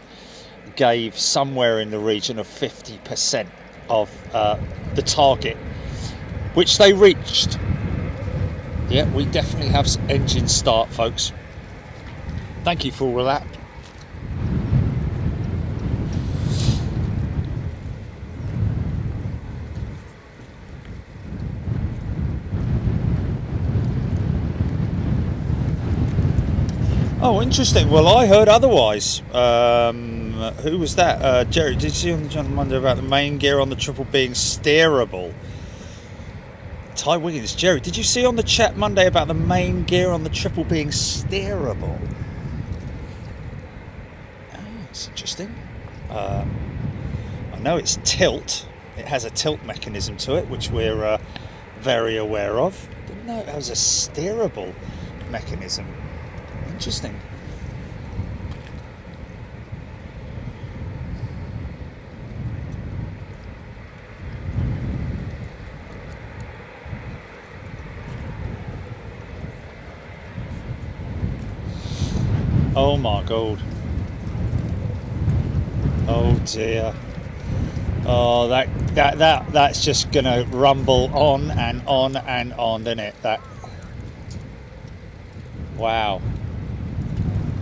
Speaker 2: gave somewhere in the region of 50% of the target, which they reached. Yeah, we definitely have engine start, folks. Thank you for all of that. Oh, interesting. Well, I heard otherwise. Who was that? Jerry, did you see on the John Monday about the main gear on the triple being steerable? Ty Wiggins. Jerry, did you see on the chat Monday about the main gear on the triple being steerable? Oh, that's interesting. I know it's tilt. It has a tilt mechanism to it, which we're very aware of. Didn't know it has a steerable mechanism. Interesting. Oh my God. Oh dear. Oh, that's just gonna rumble on and on and on, isn't it? That. Wow.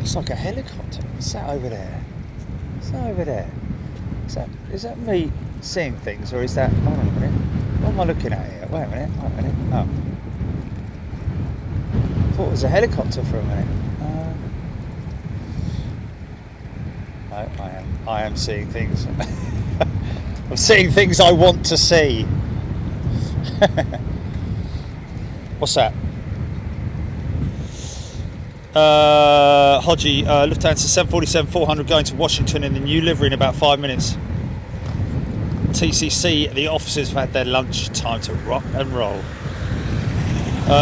Speaker 2: It's like a helicopter. What's that over there? What's that over there? Is that me seeing things, or is that? Hold on a minute. What am I looking at here? Wait a minute. Wait a minute. Oh, I thought it was a helicopter for a minute. No, I am seeing things. I'm seeing things I want to see. What's that? Hodgie, Lufthansa 747-400 going to Washington in the new livery in about 5 minutes. TCC, the officers have had their lunch, time to rock and roll.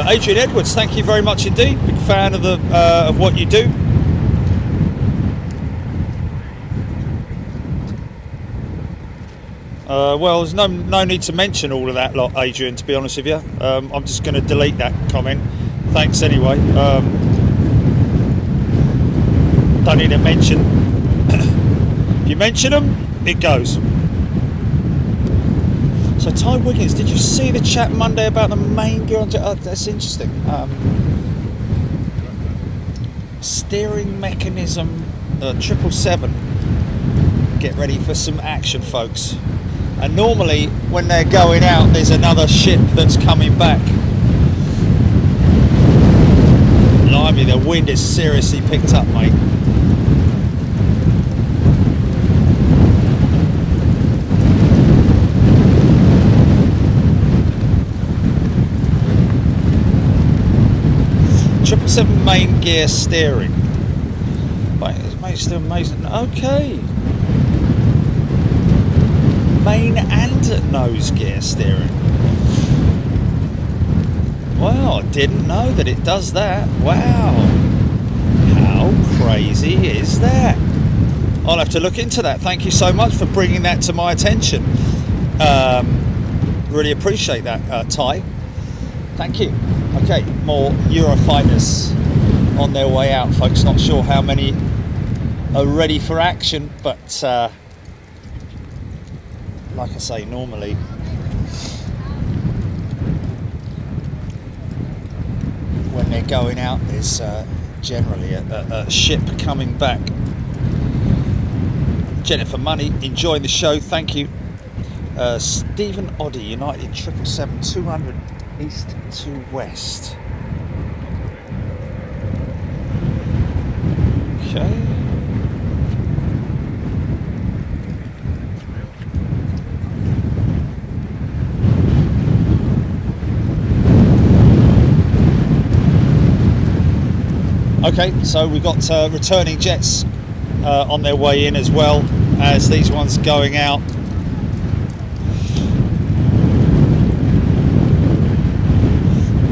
Speaker 2: Adrian Edwards, thank you very much indeed. Big fan of the of what you do. Well, there's no need to mention all of that lot, Adrian, to be honest with you. I'm just going to delete that comment. Thanks anyway. Don't need to mention. If you mention them, it goes. So Ty Wiggins, did you see the chat Monday about the main gear? Oh, that's interesting. Steering mechanism, 777. Get ready for some action, folks. And normally, when they're going out, there's another ship that's coming back. Blimey, the wind is seriously picked up, mate. 777 main gear steering. Mate, still amazing. Okay. Main and nose gear steering. Wow, I didn't know that it does that. Wow. How crazy is that? I'll have to look into that. Thank you so much for bringing that to my attention. Really appreciate that, Ty. Thank you. Okay, more Eurofighters on their way out, folks. Not sure how many are ready for action, but like I say, normally when they're going out, there's generally a ship coming back. Jennifer Money, enjoying the show, thank you. Stephen Oddy, United 777-200 east to west. Okay. Okay, so we've got returning jets on their way in as well as these ones going out.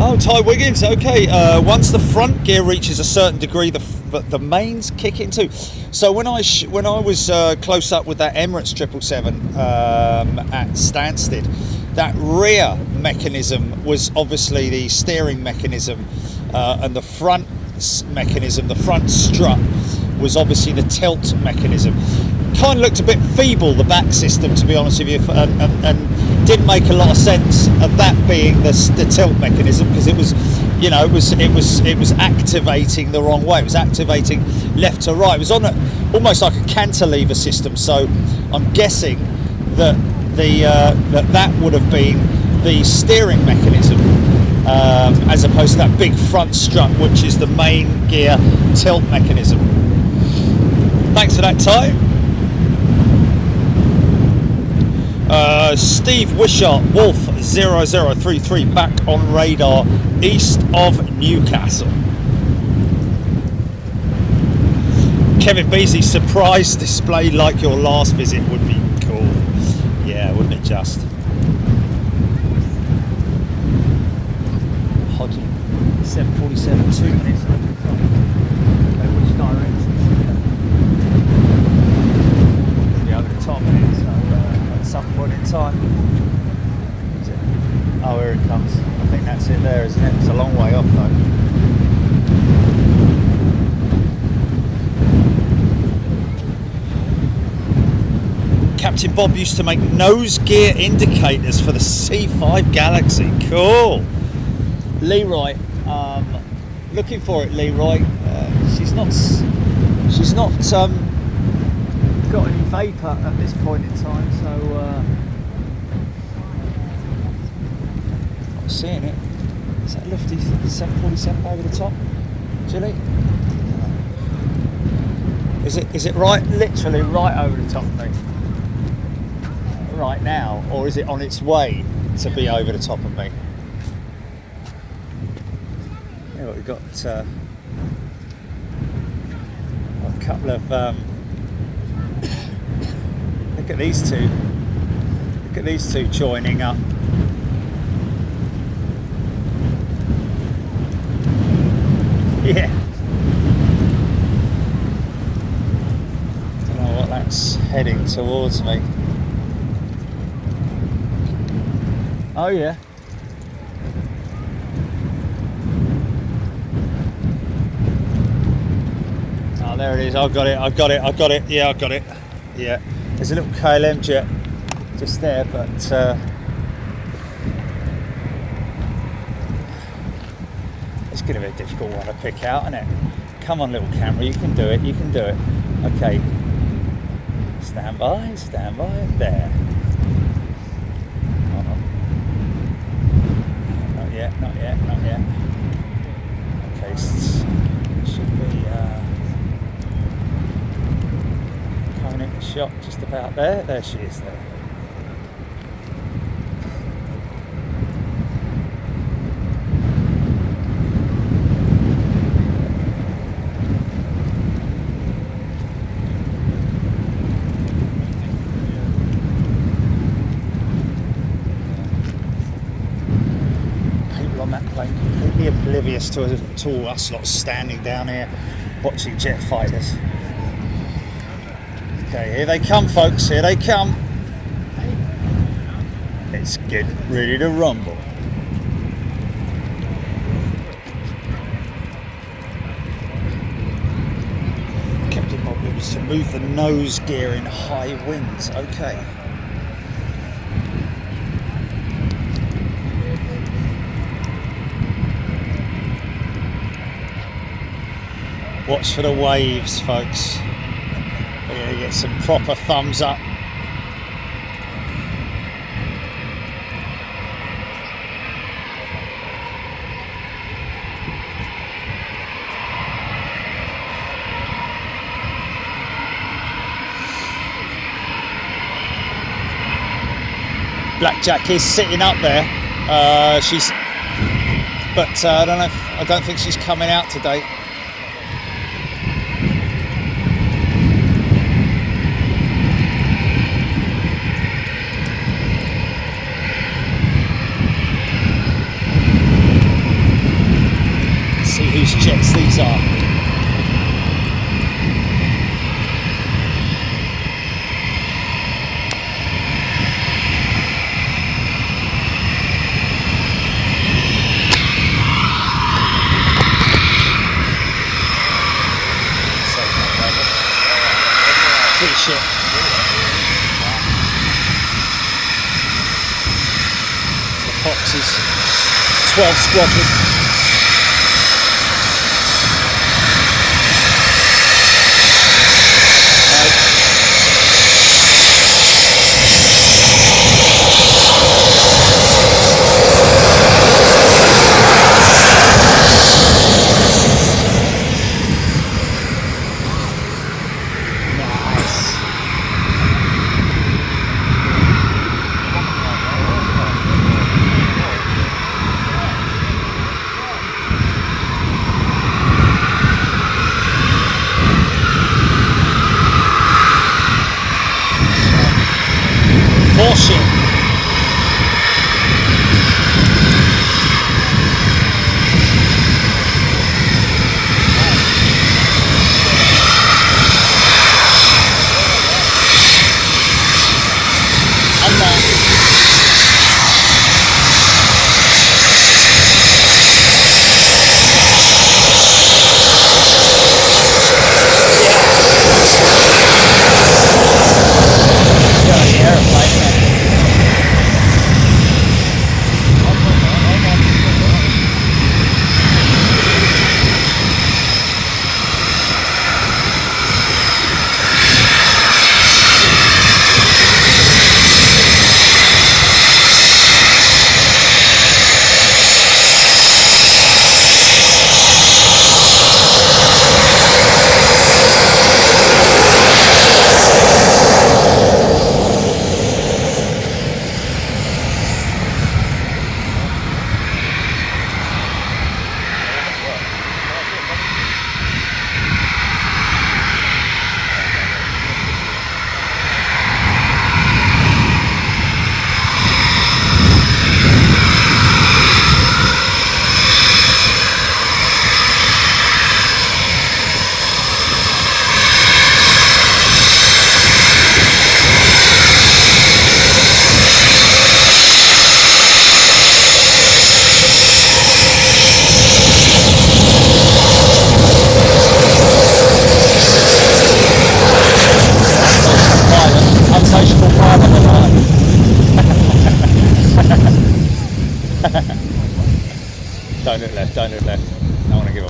Speaker 2: Oh, Ty Wiggins, okay. Once the front gear reaches a certain degree, the mains kick in too. So when I was close up with that Emirates 777 at Stansted, that rear mechanism was obviously the steering mechanism, and the front mechanism, the front strut, was obviously the tilt mechanism. Kind of looked a bit feeble, the back system, to be honest with you, and didn't make a lot of sense of that being the tilt mechanism, because it was, you know, it was activating the wrong way. It was activating left to right. It was on almost like a cantilever system. So I'm guessing that that would have been the steering mechanism, as opposed to that big front strut, which is the main gear tilt mechanism. Thanks for that, Ty. Steve Wishart, Wolf 0033, back on radar east of Newcastle. Kevin Beasley, surprise display like your last visit would be cool. Yeah, wouldn't it just? Hodgie, 747, 2 minutes. Okay, which direction? Yeah, over the top minutes. At some point in time. Oh, here it comes. I think that's it there, isn't it? It's a long way off though. Captain Bob used to make nose gear indicators for the C5 Galaxy. Cool. Leroy, looking for it, Leroy. She's not got any vapor at this point in time, so not seeing it. Is that lofty 747 over the top? Chili? Is it right, literally right over the top of me right now, or is it on its way to be over the top of me? Yeah, we've got a couple of look at these two. Look at these two joining up. Yeah. Don't know what that's heading towards me. Oh yeah. Oh, there it is. I've got it. Yeah, I've got it. Yeah. There's a little KLM jet just there, but it's going to be a difficult one to pick out, isn't it? Come on, little camera, you can do it. You can do it. Okay. Stand by. There. Hold on. Not yet. Okay, should be coming into shot just about there. There she is there. Completely oblivious to all us lot standing down here watching jet fighters. Okay, here they come, folks, here they come. Let's get ready to rumble. Captain Bob was to move the nose gear in high winds. Okay. Watch for the waves, folks. We're going to get some proper thumbs up. Blackjack is sitting up there. But I don't think she's coming out today. Whose jets these are. T-ship. The Fox's 12th Squadron.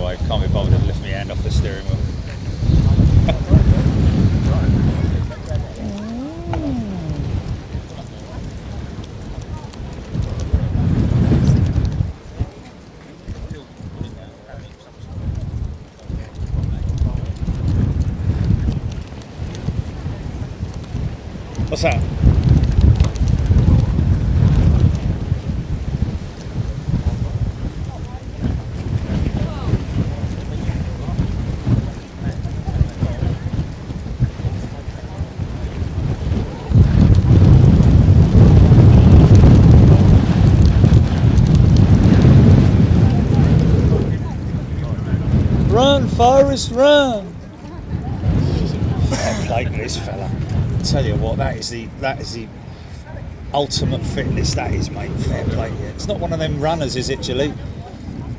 Speaker 2: anyway. Can't be bothered to lift my hand off the steering wheel. What's that? Run, Forrest, run! Fair play to this fella. I tell you what, that is the ultimate fitness. That is, mate. Fair play to you. It's not one of them runners, is it, Julie?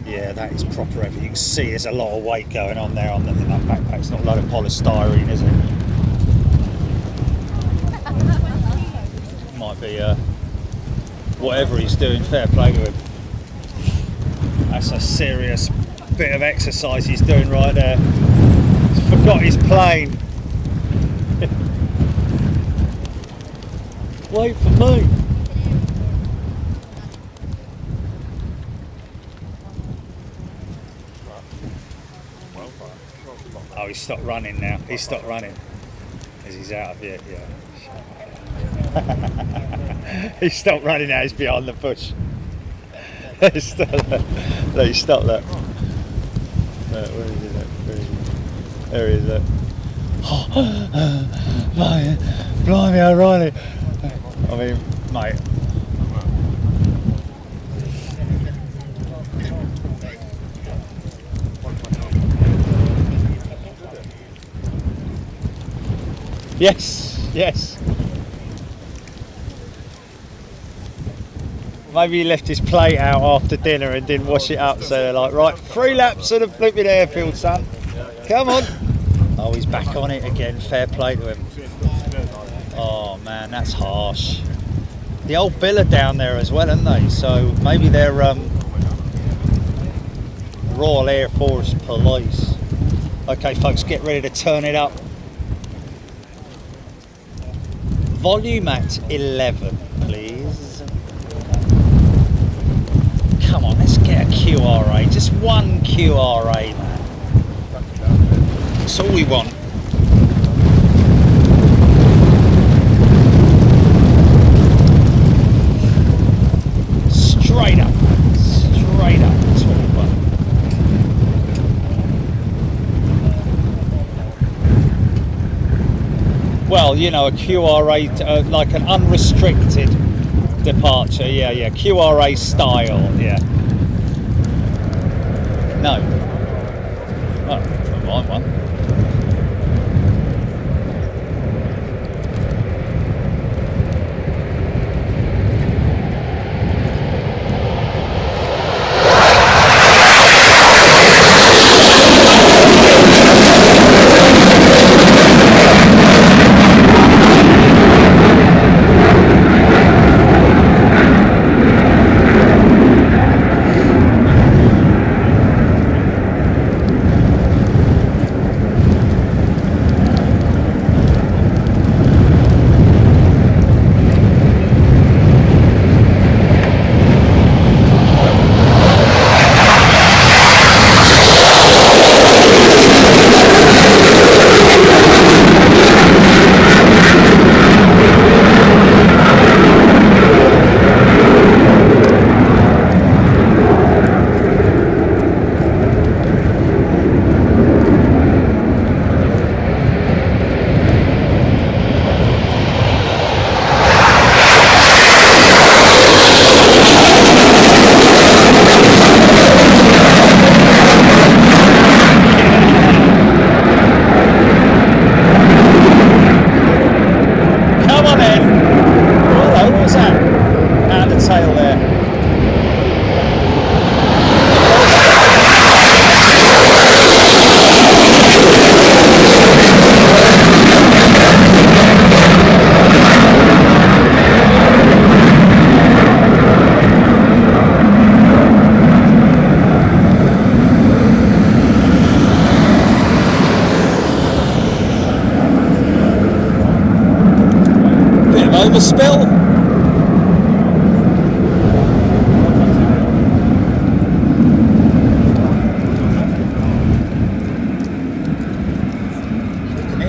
Speaker 2: Yeah, that is proper effort. You can see there's a lot of weight going on there in that backpack. It's not a load of polystyrene, is it? Might be whatever he's doing. Fair play to him. That's a serious bit of exercise he's doing right there. He's forgot his plane. Wait for me. Oh, he stopped running now. He stopped running as he's out of here. Yeah. He stopped running now. He's behind the bush. He stopped that. Where is he? There he is. Oh, blimey, O'Reilly. I mean, mate. Yes. Maybe he left his plate out after dinner and didn't wash it up, so they're like, right, 3 laps of the flipping airfield, son. Come on. Oh, he's back on it again. Fair play to him. Oh man, that's harsh. The old Bill are down there as well, aren't they? So maybe they're Royal Air Force Police. Okay, folks, get ready to turn it up. Volume at 11, please. Come on, let's get a QRA. Just one QRA, man. That's all we want. Straight up. That's what we want. Well, you know, a QRA, like an unrestricted departure. Yeah. QRA style. Yeah. No. Oh, the wrong one.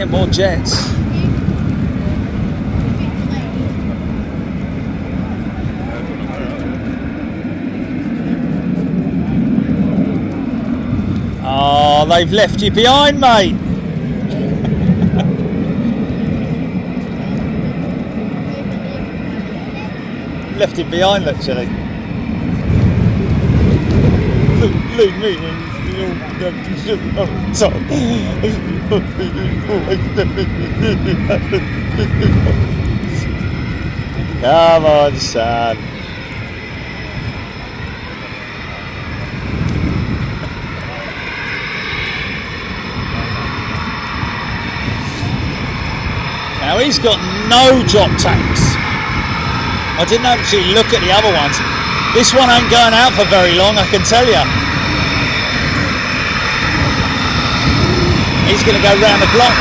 Speaker 2: Yeah, more jets. Oh, they've left you behind, mate. Left it behind, literally. Leave me and you have to sit outside. Come on, son. Now he's got no drop tanks. I didn't actually look at the other ones. This one ain't going out for very long, I can tell you. He's going to go round the block.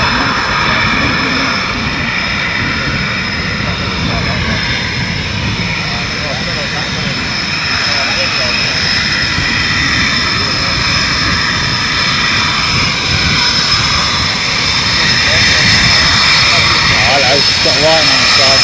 Speaker 2: Hello, it's got right on the side.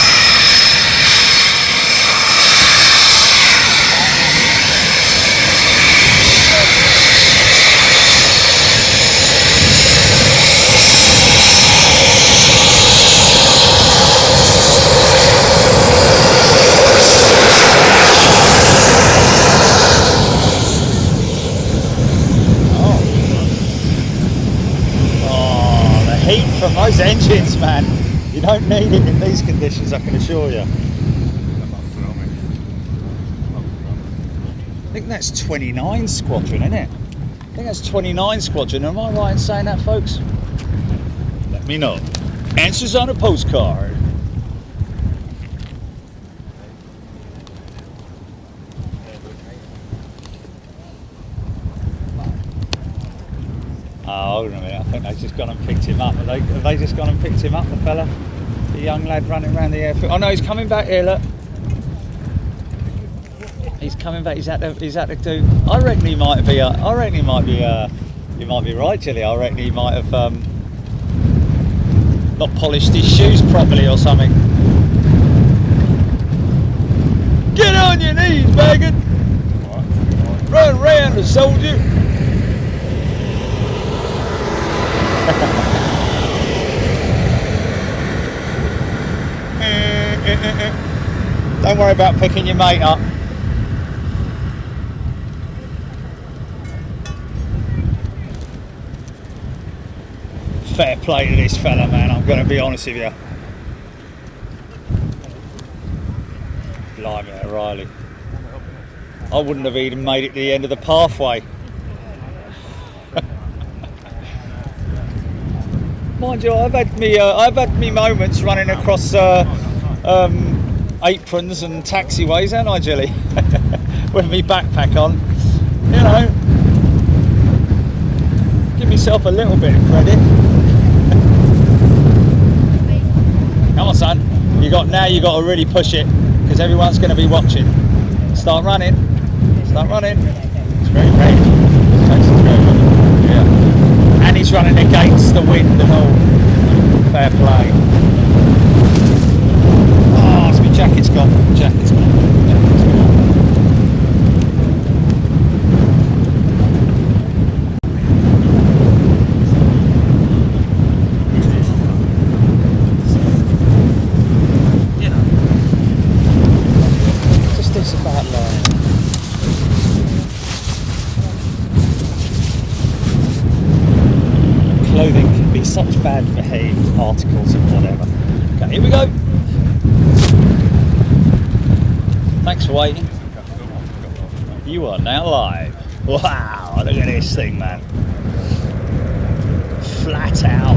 Speaker 2: From those engines, man, you don't need it in these conditions, I can assure you. I think that's 29 Squadron, isn't it? I think that's 29 Squadron. Am I right in saying that, folks? Let me know. Answers on a postcard. Oh, hold on a minute, I think they've just gone and picked him up. Have they just gone and picked him up, the fella? The young lad running around the airfield. Oh no, he's coming back here, look. He's coming back, he's at the do. I reckon he might be, you might be right, Jilly. I reckon he might have not polished his shoes properly or something. Get on your knees, Baggett! Run round the soldier! Don't worry about picking your mate up. Fair play to this fella, man, I'm going to be honest with you. Blimey, O'Reilly. I wouldn't have even made it to the end of the pathway. Mind you, I've had me moments running across aprons and taxiways, haven't I, Jilly? With me backpack on, you know. Give myself a little bit of credit. Come on, son. You got to really push it because everyone's going to be watching. Start running. Start running. It's very red. Yeah. And he's running against the wind and all. Fair play. Oh, it's my jacket's gone. Jacket's gone. Jacket's gone. You know, just this about life. Clothing can be such bad behaved articles and whatever. Okay, here we go. Thanks for waiting. You are now live. Wow, look at this thing, man. Flat out.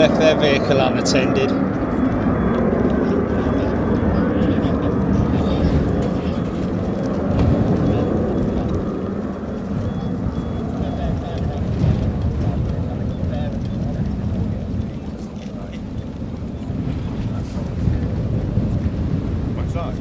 Speaker 2: left their vehicle unattended.
Speaker 3: What's that?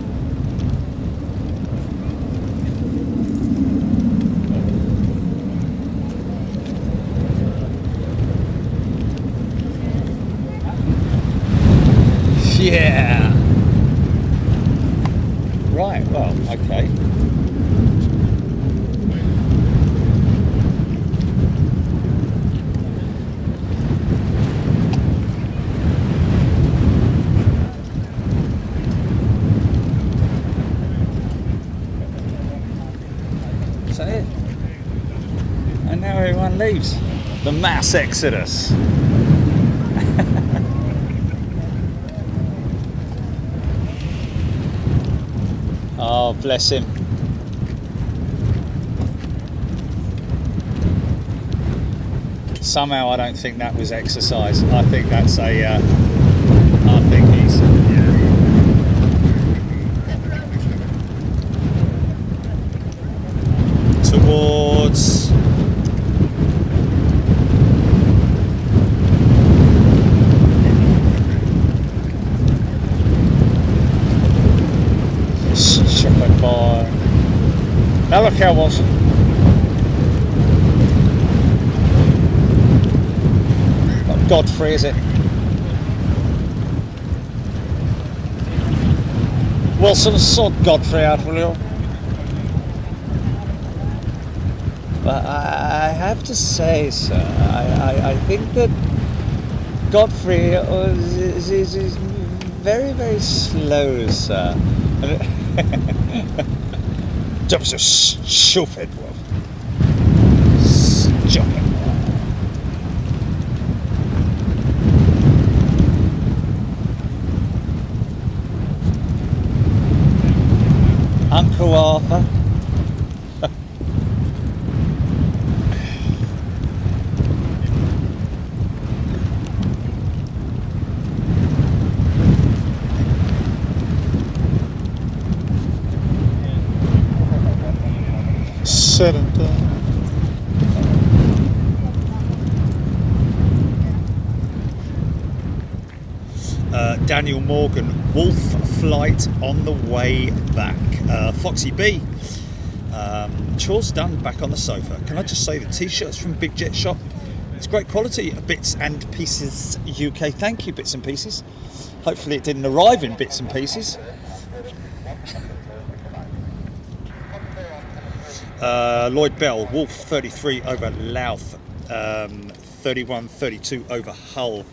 Speaker 2: Yeah. Right, well, okay. Is that it? And now everyone leaves. The mass exodus. Oh, bless him. Somehow I don't think that was exercise. I think that's a, I think he's, towards, chocolate bar. Now look how it was. Not Godfrey, is it? Wilson, sort Godfrey out, will you? But I have to say, sir, I think that Godfrey is very, very slow, sir. Just a stupid one. Stupid. Uncle Arthur. Said and done. Daniel Morgan, Wolf flight on the way back. Foxy B, chores done, back on the sofa. Can I just say the t-shirts from Big Jet Shop, it's great quality. Bits and Pieces UK, thank you Bits and Pieces. Hopefully it didn't arrive in bits and pieces. Lloyd Bell, Wolf 33 over Louth, 31-32 over Hull.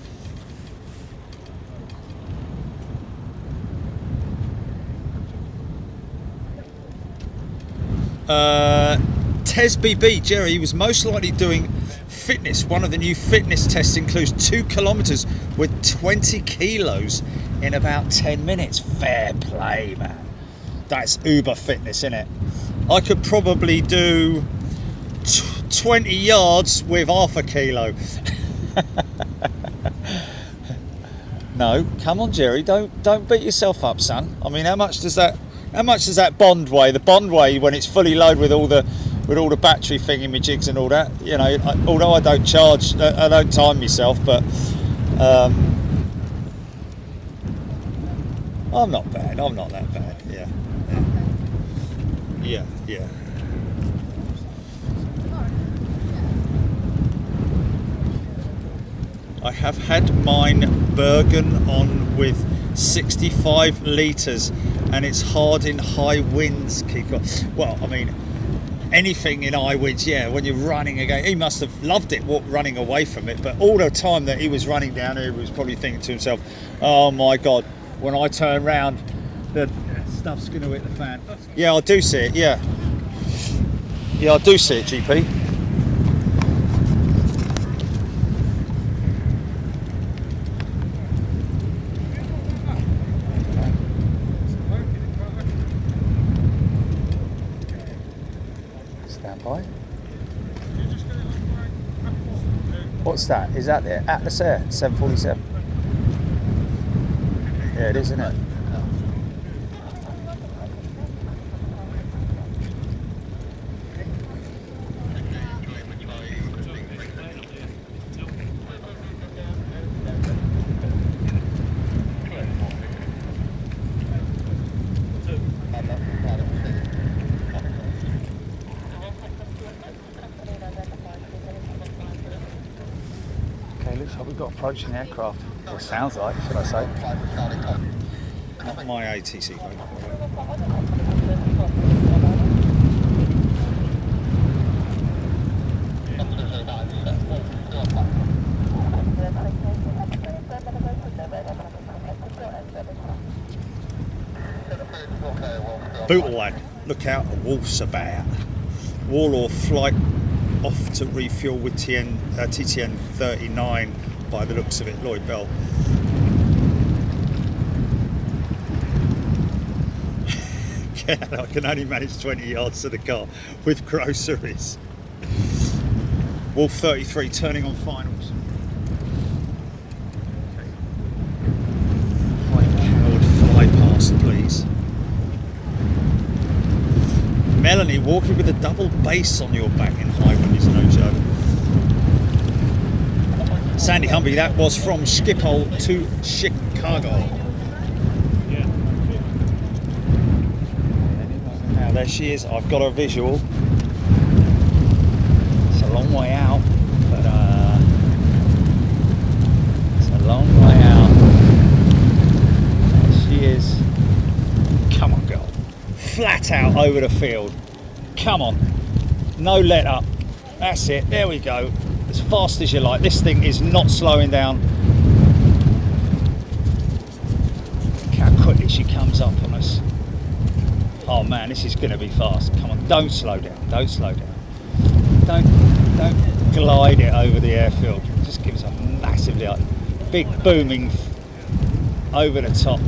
Speaker 2: Tez BB, Jerry was most likely doing fitness. One of the new fitness tests includes 2 kilometers with 20 kilos in about 10 minutes. Fair play, man. That's uber fitness, isn't it? I could probably do 20 yards with half a kilo. No, come on, Jerry, don't beat yourself up, son. I mean, how much does that bond weigh? The bond weigh when it's fully loaded with all the battery thingamajigs and all that. You know, although I don't charge, I don't time myself, but I'm not bad. I'm not that bad. Yeah. I have had mine Bergen on with 65 litres and it's hard in high winds, Kiko. Well, I mean, anything in high winds, yeah, when you're running again, he must have loved it, running away from it, but all the time that he was running down here, he was probably thinking to himself, oh my God, when I turn round, the stuff's going to hit the fan. Yeah, I do see it, yeah. Yeah, I do see it, GP. Stand by. What's that? Is that the Atlas Air 747? Yeah, it is, isn't it? Okay, looks like we've got approaching aircraft. Or sounds like, should I say?
Speaker 1: Not my ATC boat. Bootle lad, look out, a wolf's about. Warlord flight off to refuel with TTN 39 by the looks of it, Lloyd Bell. Yeah, I can only manage 20 yards to the car with groceries. Wolf 33 turning on finals. Lord, fly past, please. Melanie, walking with a double bass on your back in high wind is no joke. Sandy Humby, that was from Schiphol to Chicago.
Speaker 3: Yeah.
Speaker 2: Now there she is. I've got her visual. It's a long way out, but it's a long way out. There she is. Come on, girl. Flat out over the field. Come on. No let up. That's it. There we go. As fast as you like. This thing is not slowing down. Look how quickly she comes up on us. Oh man, this is going to be fast. Come on, don't slow down. Don't slow down. Don't glide it over the airfield. Just give us a massively big booming over the top.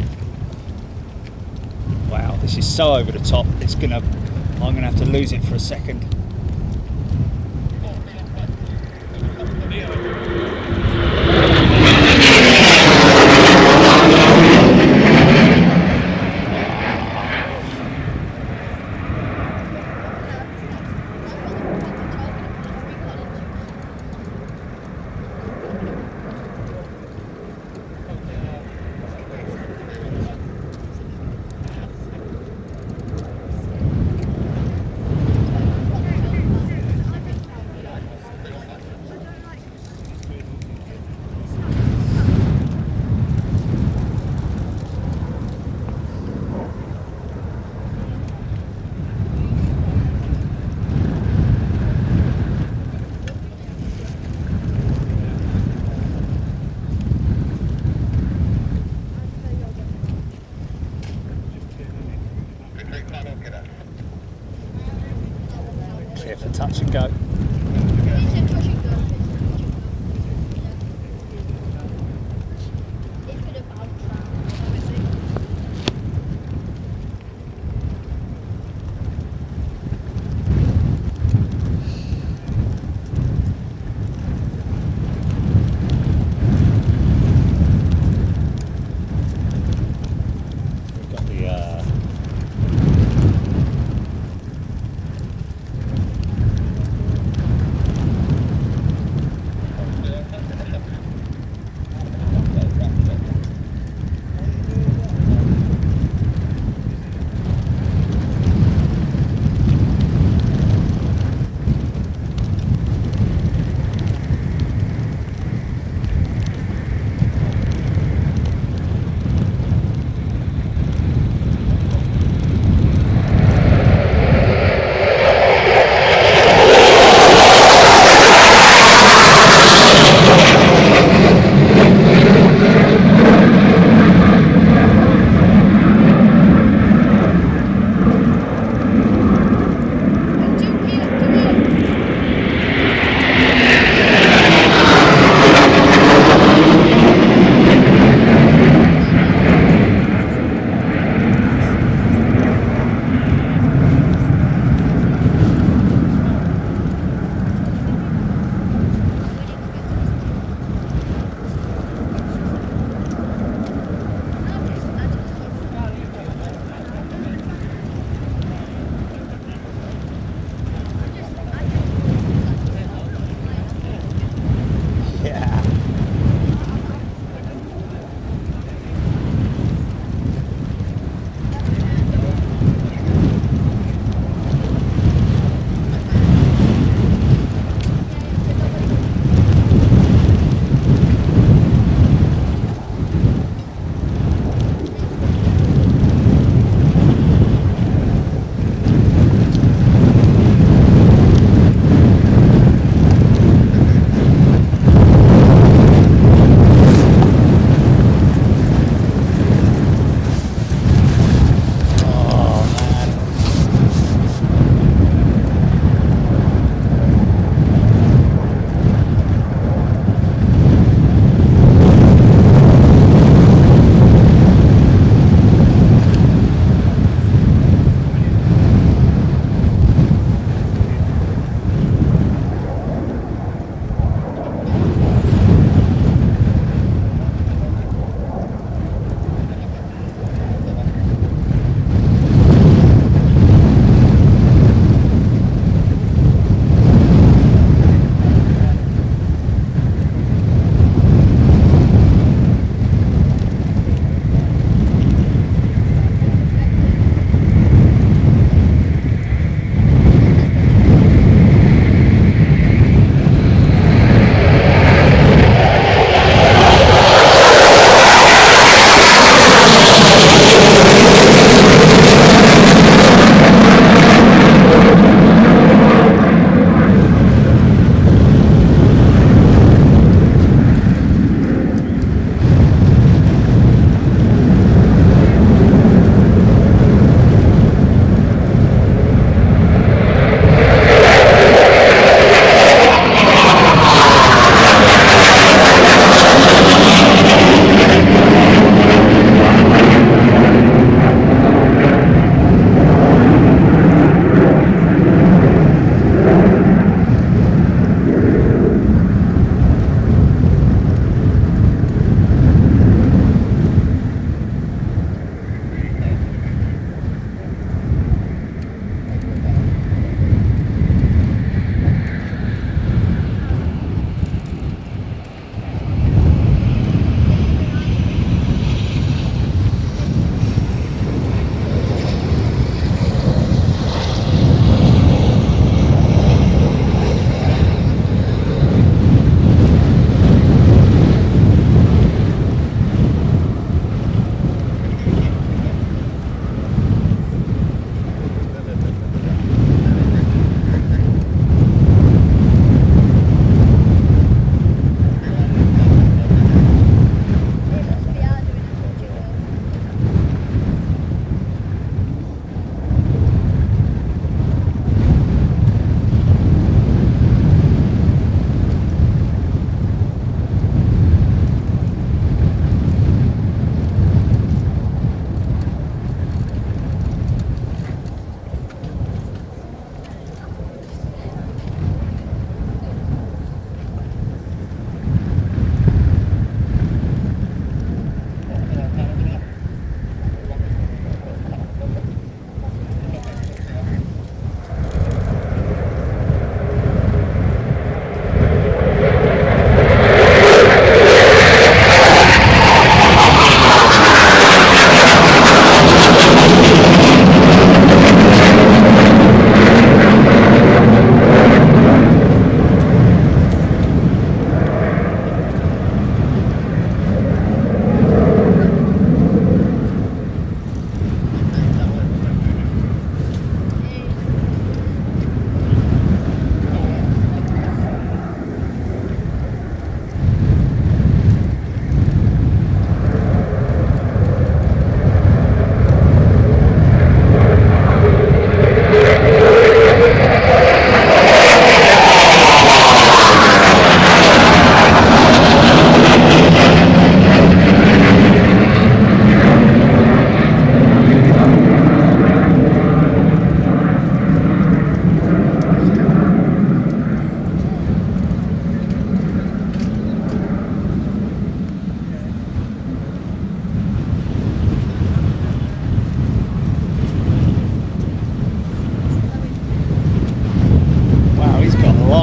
Speaker 2: Wow, this is so over the top. I'm gonna have to lose it for a second. Clear for touch and go.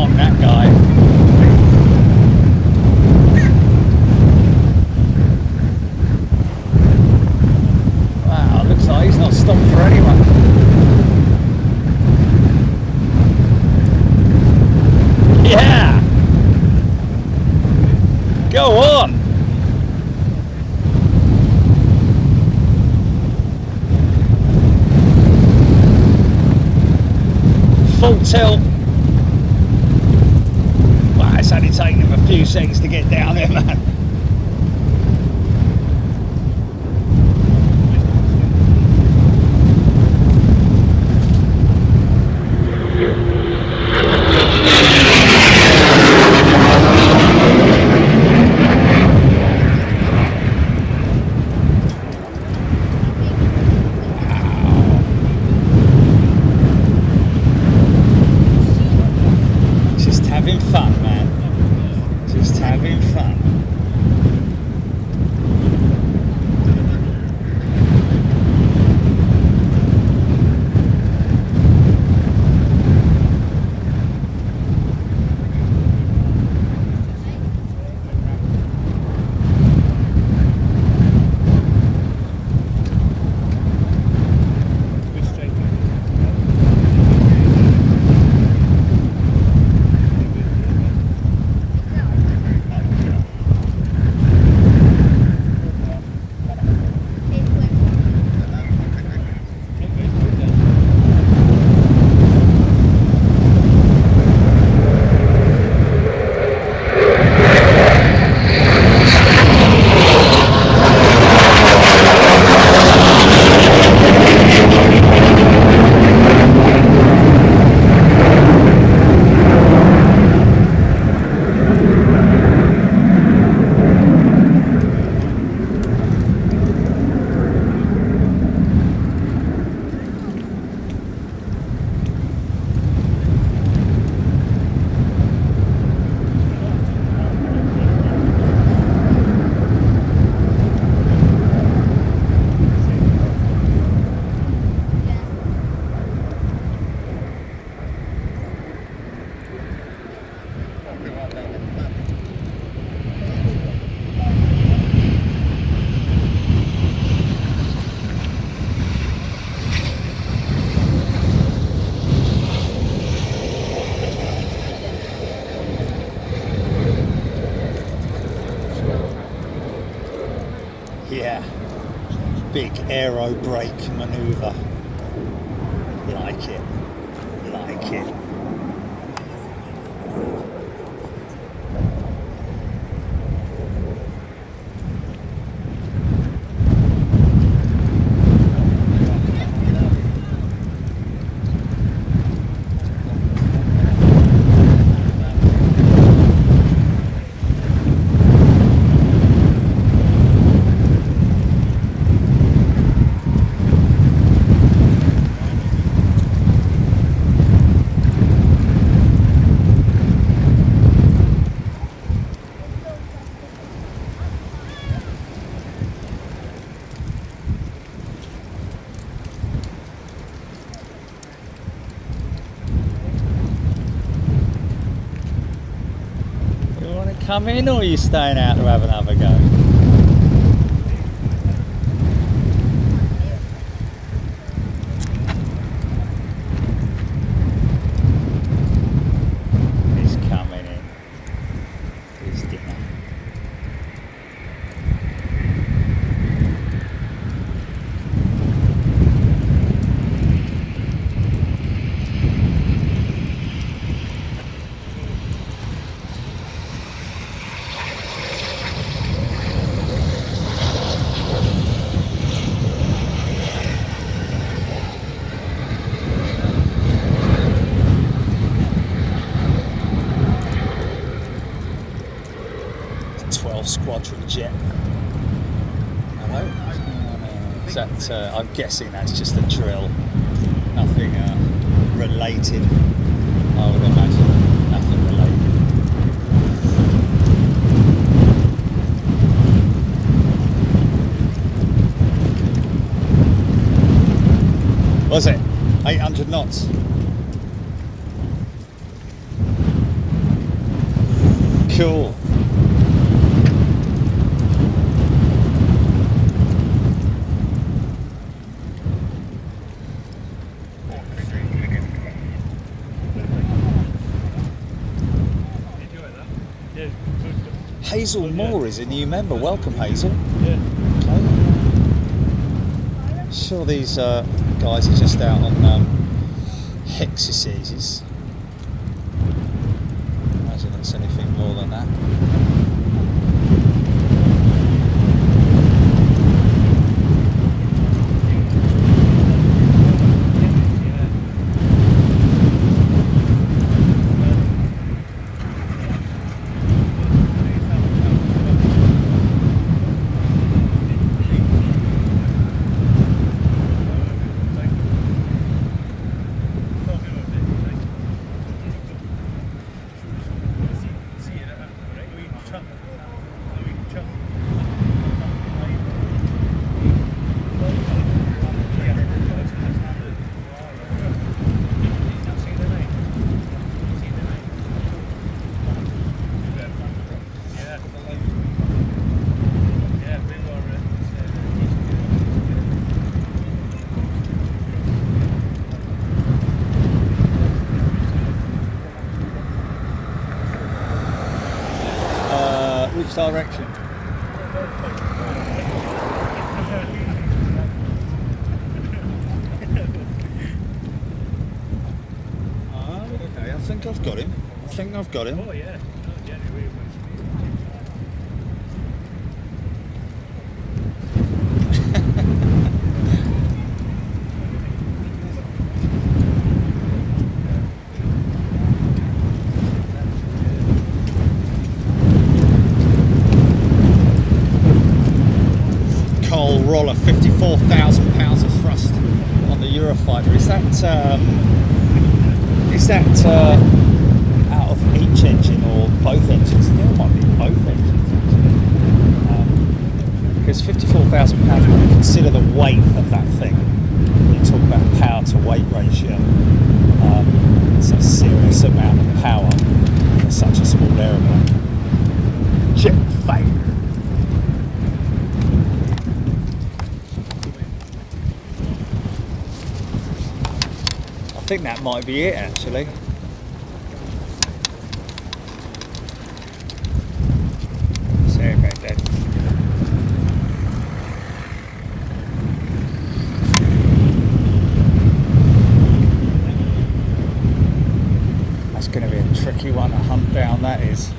Speaker 2: long, that guy. Wow, looks like he's not stopped for anyone. Yeah! Go on! Full tilt. Wow, it's only taken him a few seconds to get down there, man. Yeah, big aero brake manoeuvre. Like it, like it. Come in, or are you staying out to have another go? He's coming in. His dinner. Squadron jet. Hello? Is that, I'm guessing that's just a drill. Nothing related, I would imagine. Nothing related. Was it? 800 knots. Cool. Hazel Moore is a new member. Welcome, Hazel.
Speaker 3: Yeah.
Speaker 2: Okay. Sure, these guys are just out on exercises. Imagine it's anything more than that. Which direction? Okay, I think I've got him.
Speaker 3: Oh yeah.
Speaker 2: Roller, 54,000 pounds of thrust on the Eurofighter. Is that out of each engine or both engines? I think it might be both engines actually. Because 54,000 pounds, when you consider the weight of that thing, you talk about power to weight ratio. It's a serious amount of power for such a small aeroplane. Jet fighter. I think that might be it actually. Sorry about that. That's going to be a tricky one to hunt down, that is.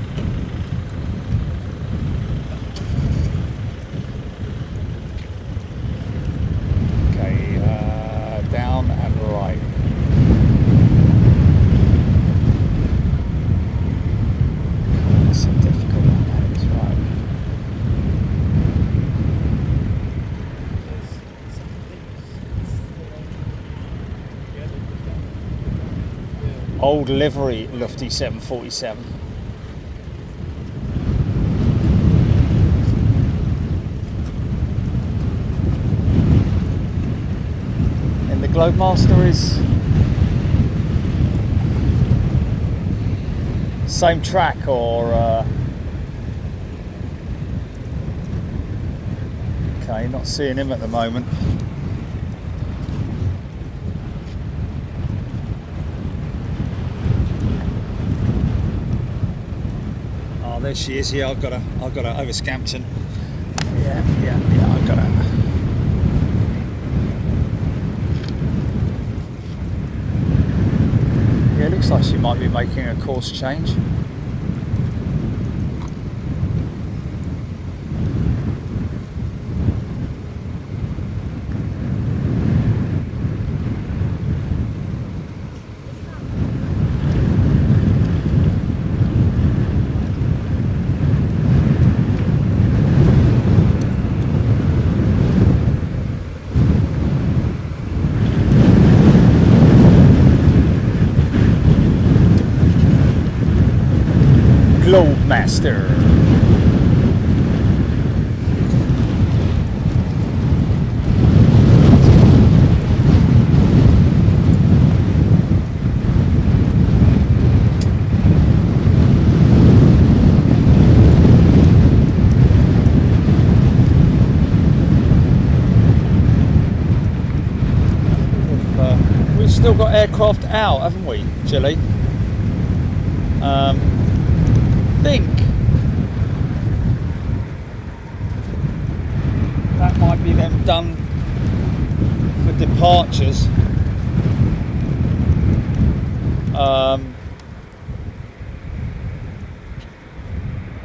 Speaker 2: Okay, down and right. That's a difficult one, that is, right. Old livery Lufty 747. And the Globemaster is same track or okay, not seeing him at the moment. Oh, there she is. Yeah, I've got her over Scampton. Yeah, I've got her. Yeah, it looks like she might be making a course change. Globemaster. aircraft out, haven't we, Gilly? Think that might be them done for departures.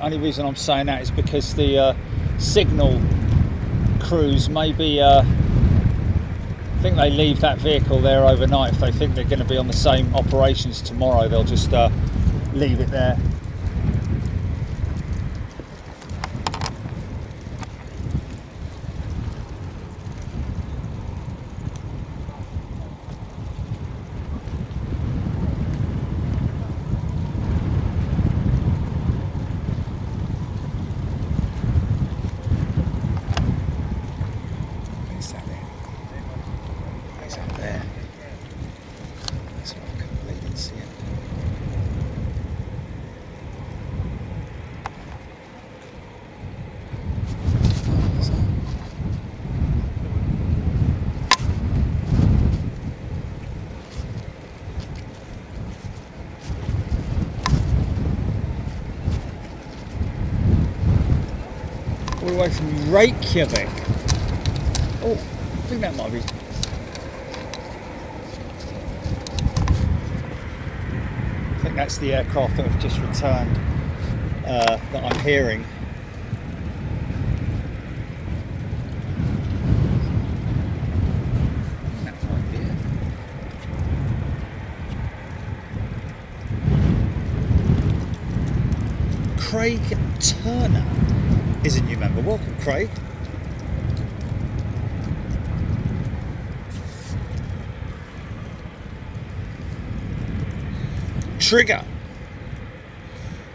Speaker 2: Only reason I'm saying that is because the signal crews maybe I think they leave that vehicle there overnight. If they think they're going to be on the same operations tomorrow, they'll just leave it there. All the way from Reykjavik. Oh, I think that might be. I think that's the aircraft that have just returned that I'm hearing. That might be it. Craig Turner is a new member. Welcome, Craig. Trigger.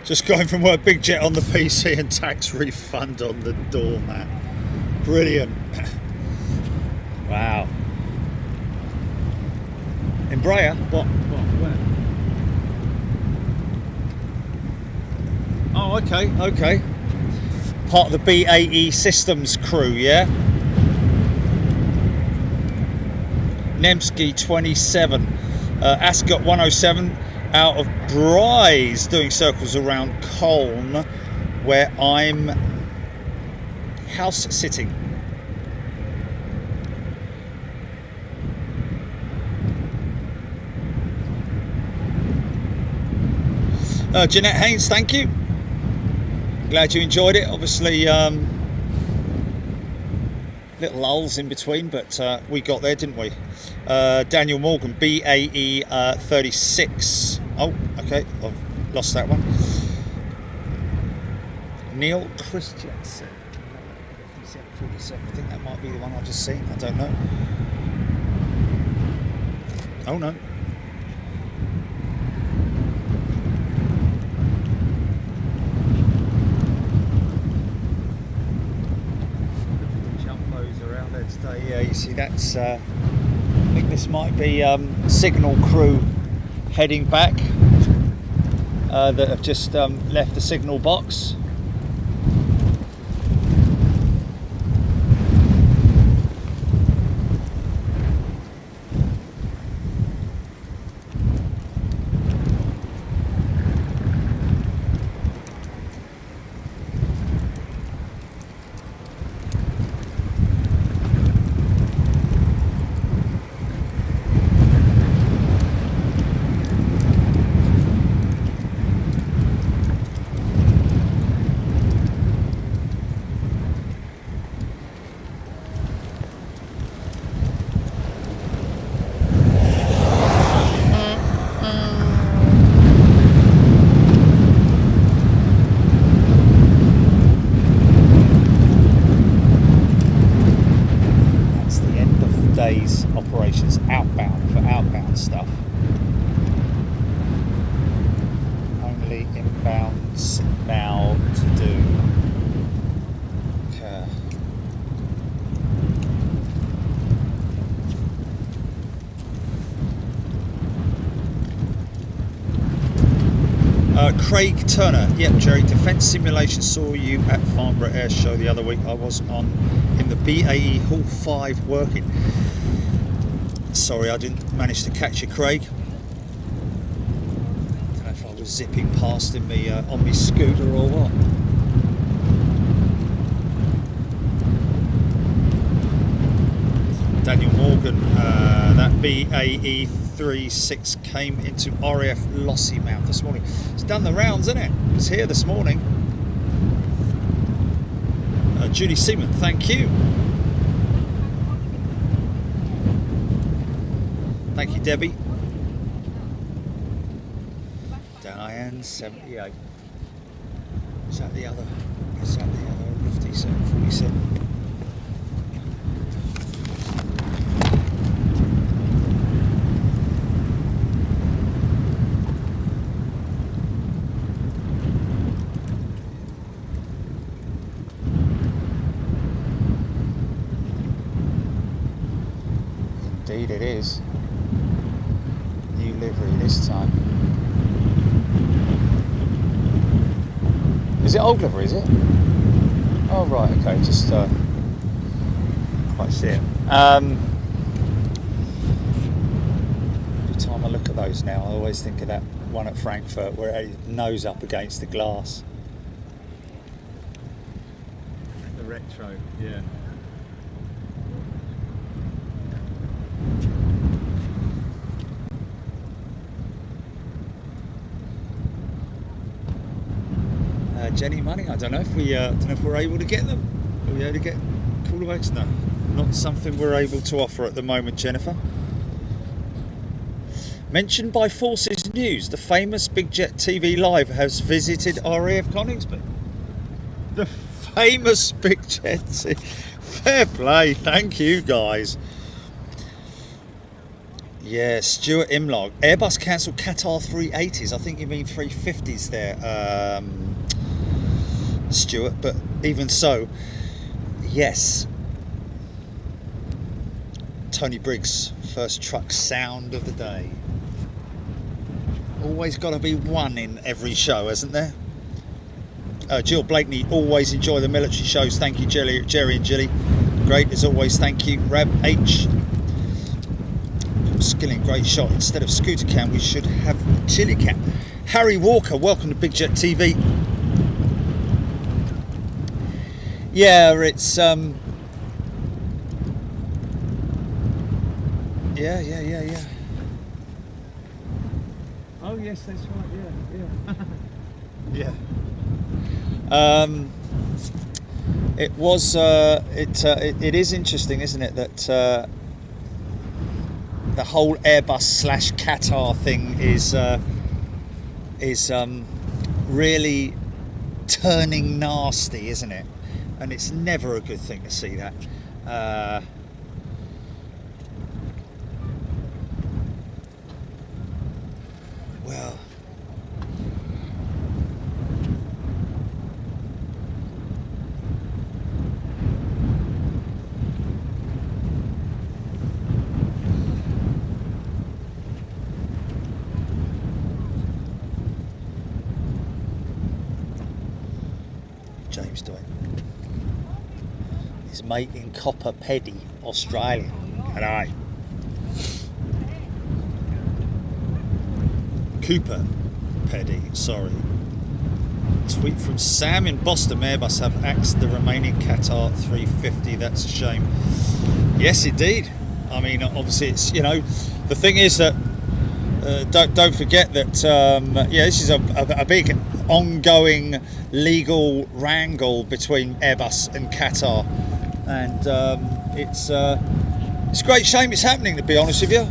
Speaker 2: Just going from work, big jet on the PC and tax refund on the doormat. Brilliant. Wow. Embraer? What? Where? Oh, okay. Part of the BAE Systems crew, yeah? Nemsky 27, Ascot 107 out of Bryce, doing circles around Colne, where I'm house sitting. Jeanette Haynes, thank you. Glad you enjoyed it. Obviously, little lulls in between, but we got there, didn't we? Daniel Morgan, BAE 36. Oh, okay, I've lost that one. Neil Christiansen, 47. I think that might be the one I've just seen. I don't know. Oh no. Today, yeah, you see that's I think this might be signal crew heading back that have just left the signal box. Operations outbound for outbound stuff. Only inbounds now to do. Craig Turner, yep, Jerry. Defence Simulation saw you at Farnborough Air Show the other week. I was in the BAE Hall 5 working. Sorry, I didn't manage to catch you, Craig. Don't know if I was zipping past in me on my scooter or what. Daniel Morgan, that BAE 36 came into RAF Lossiemouth this morning. It's done the rounds, isn't it? It's here this morning. Judy Seaman, thank you. Thank you, Debbie. Diane 78. Is that the other? Is that the other lofty 747? Indeed it is. New livery this time. Is it old livery, is it? Oh right, okay, just quite see it. Every time I look at those now, I always think of that one at Frankfurt where it nose up against the glass. The retro, yeah. Jenny Money, I don't know if we're able to get them. Are we able to get callbacks? No, not something we're able to offer at the moment, Jennifer. Mentioned by Forces News, the famous Big Jet TV Live has visited RAF Coningsby. The famous Big Jet TV. Fair play, thank you guys. Yeah, Stuart Imlog. Airbus cancelled Qatar 380s. I think you mean 350s there. Stuart, but even so, yes. Tony Briggs, first truck sound of the day. Always got to be one in every show, hasn't there? Jill Blakeney, always enjoy the military shows. Thank you, Jerry and Jilly. Great as always, thank you. Rab H. Skilling, great shot. Instead of scooter cam, we should have chili cam. Harry Walker, welcome to Big Jet TV. Yeah, it's yeah. Oh yes, that's right. Yeah. It was. It is interesting, isn't it, that the whole Airbus / Qatar thing is really turning nasty, isn't it? And it's never a good thing to see that. Well, James doing? His mate in Copper Peddy, Australia. G'day. Cooper Peddy, sorry. Tweet from Sam in Boston. Airbus have axed the remaining Qatar 350. That's a shame. Yes, indeed. I mean, obviously, it's, you know, the thing is that don't forget that yeah, this is a big ongoing legal wrangle between Airbus and Qatar, and it's a great shame it's happening, to be honest with you.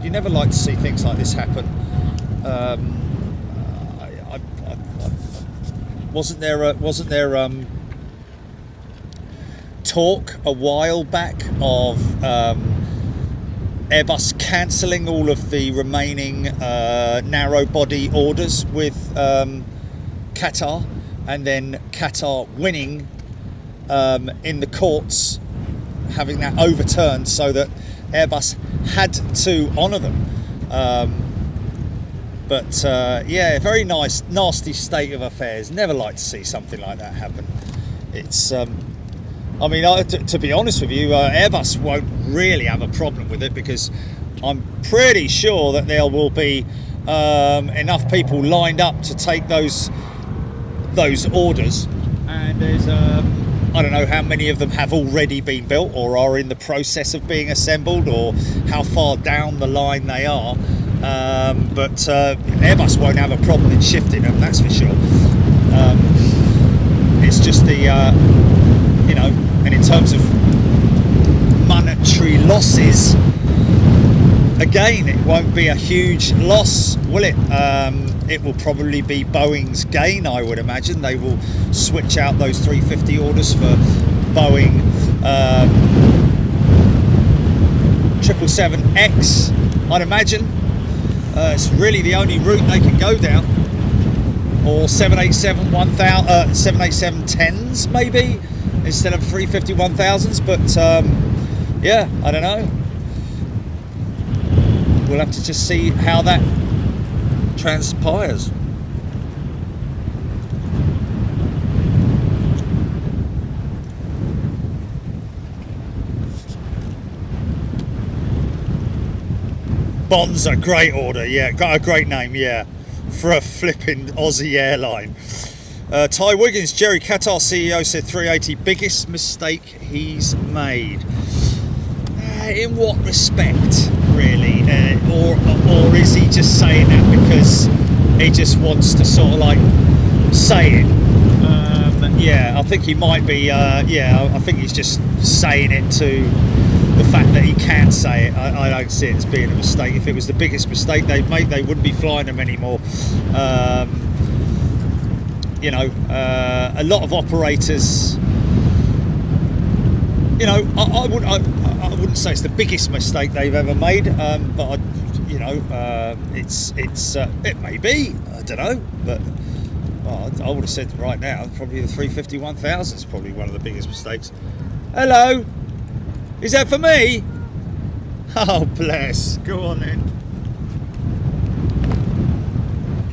Speaker 2: You never like to see things like this happen. Wasn't there talk a while back of Airbus cancelling all of the remaining narrow body orders with Qatar, and then Qatar winning in the courts, having that overturned so that Airbus had to honour them. But yeah, very nasty state of affairs. Never like to see something like that happen. It's I mean, to be honest with you, Airbus won't really have a problem with it, because I'm pretty sure that there will be enough people lined up to take those orders, and there's I don't know how many of them have already been built or are in the process of being assembled, or how far down the line they are, but Airbus won't have a problem in shifting them, that's for sure. It's just the you know, and in terms of monetary losses, again, it won't be a huge loss, will it? It will probably be Boeing's gain, I would imagine. They will switch out those 350 orders for Boeing 777X, I'd imagine. It's really the only route they can go down. Or 787-10s maybe, instead of 350-1000s. But yeah, I don't know. We'll have to just see how that transpires. Bond's a great order, yeah, got a great name, yeah, for a flipping Aussie airline. Ty Wiggins, Jerry Qatar CEO, said 380 biggest mistake he's made. In what respect, really? Or is he just saying that because he just wants to sort of like say it? Yeah, I think he might be. Yeah, I think he's just saying it to the fact that he can't say it. I don't see it as being a mistake. If it was the biggest mistake they'd make, they wouldn't be flying them anymore. You know, a lot of operators. You know, I wouldn't say it's the biggest mistake they've ever made, but you know, it may be. I don't know, but I would have said right now probably the 350-1000 is probably one of the biggest mistakes. Hello, is that for me? Oh bless. Go on then.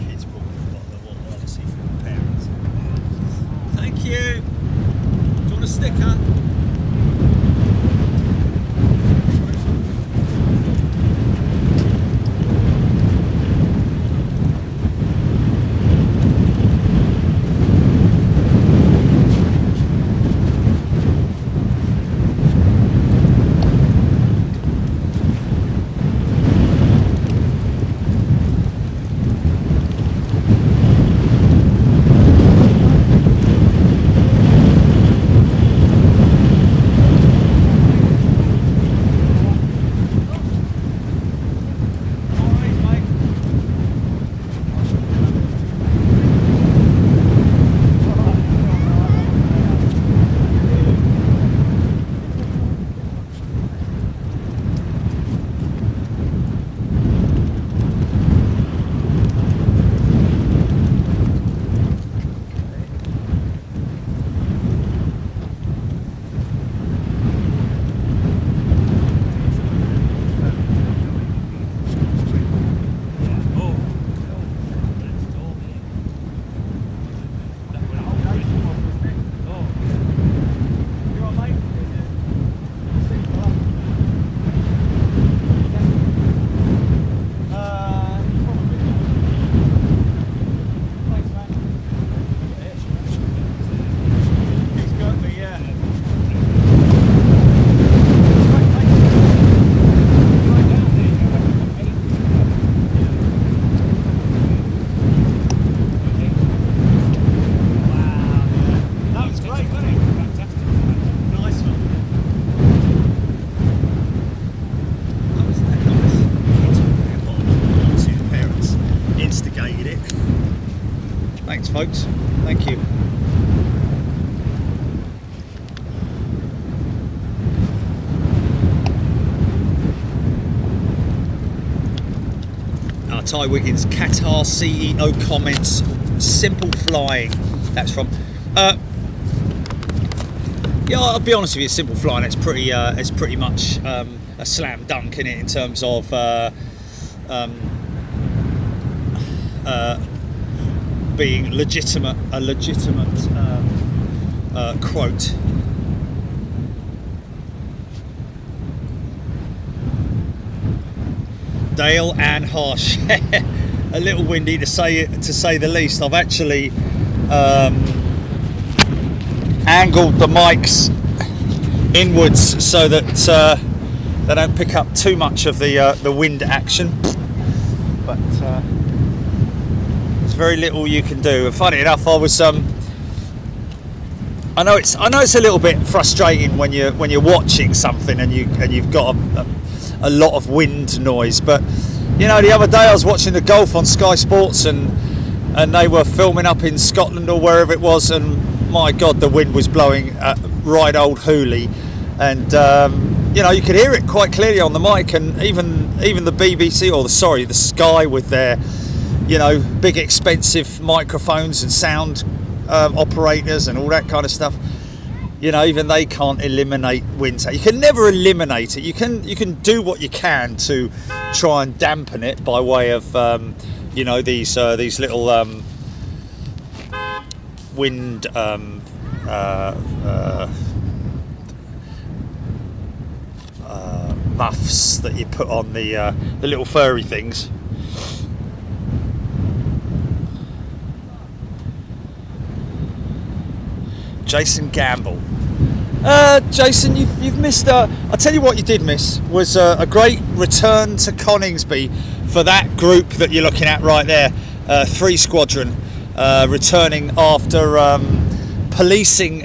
Speaker 2: Kids probably got the one policy from the parents. Thank you. Do you want a sticker? Folks, thank you. Ty Wiggins, Qatar CEO comments, simple flying. That's from. Yeah, I'll be honest with you. Simple flying. It's pretty much a slam dunk in it in terms of. Being a legitimate quote. Dale and harsh. A little windy to say the least. I've actually angled the mics inwards so that they don't pick up too much of the wind action. But there's very little you can do. Funny enough, I was I know it's a little bit frustrating when you're watching something and you've got a lot of wind noise, but you know, the other day I was watching the golf on Sky Sports and they were filming up in Scotland or wherever it was, and my God, the wind was blowing right old hooly, and you know, you could hear it quite clearly on the mic, and even the BBC, or the Sky, with their, you know, big expensive microphones and sound operators and all that kind of stuff. You know, even they can't eliminate wind. You can never eliminate it. You can do what you can to try and dampen it by way of you know, these little wind muffs that you put on the little furry things. Jason Gamble. Jason, you've missed. I'll tell you what you did miss was a great return to Coningsby for that group that you're looking at right there. 3 Squadron returning after policing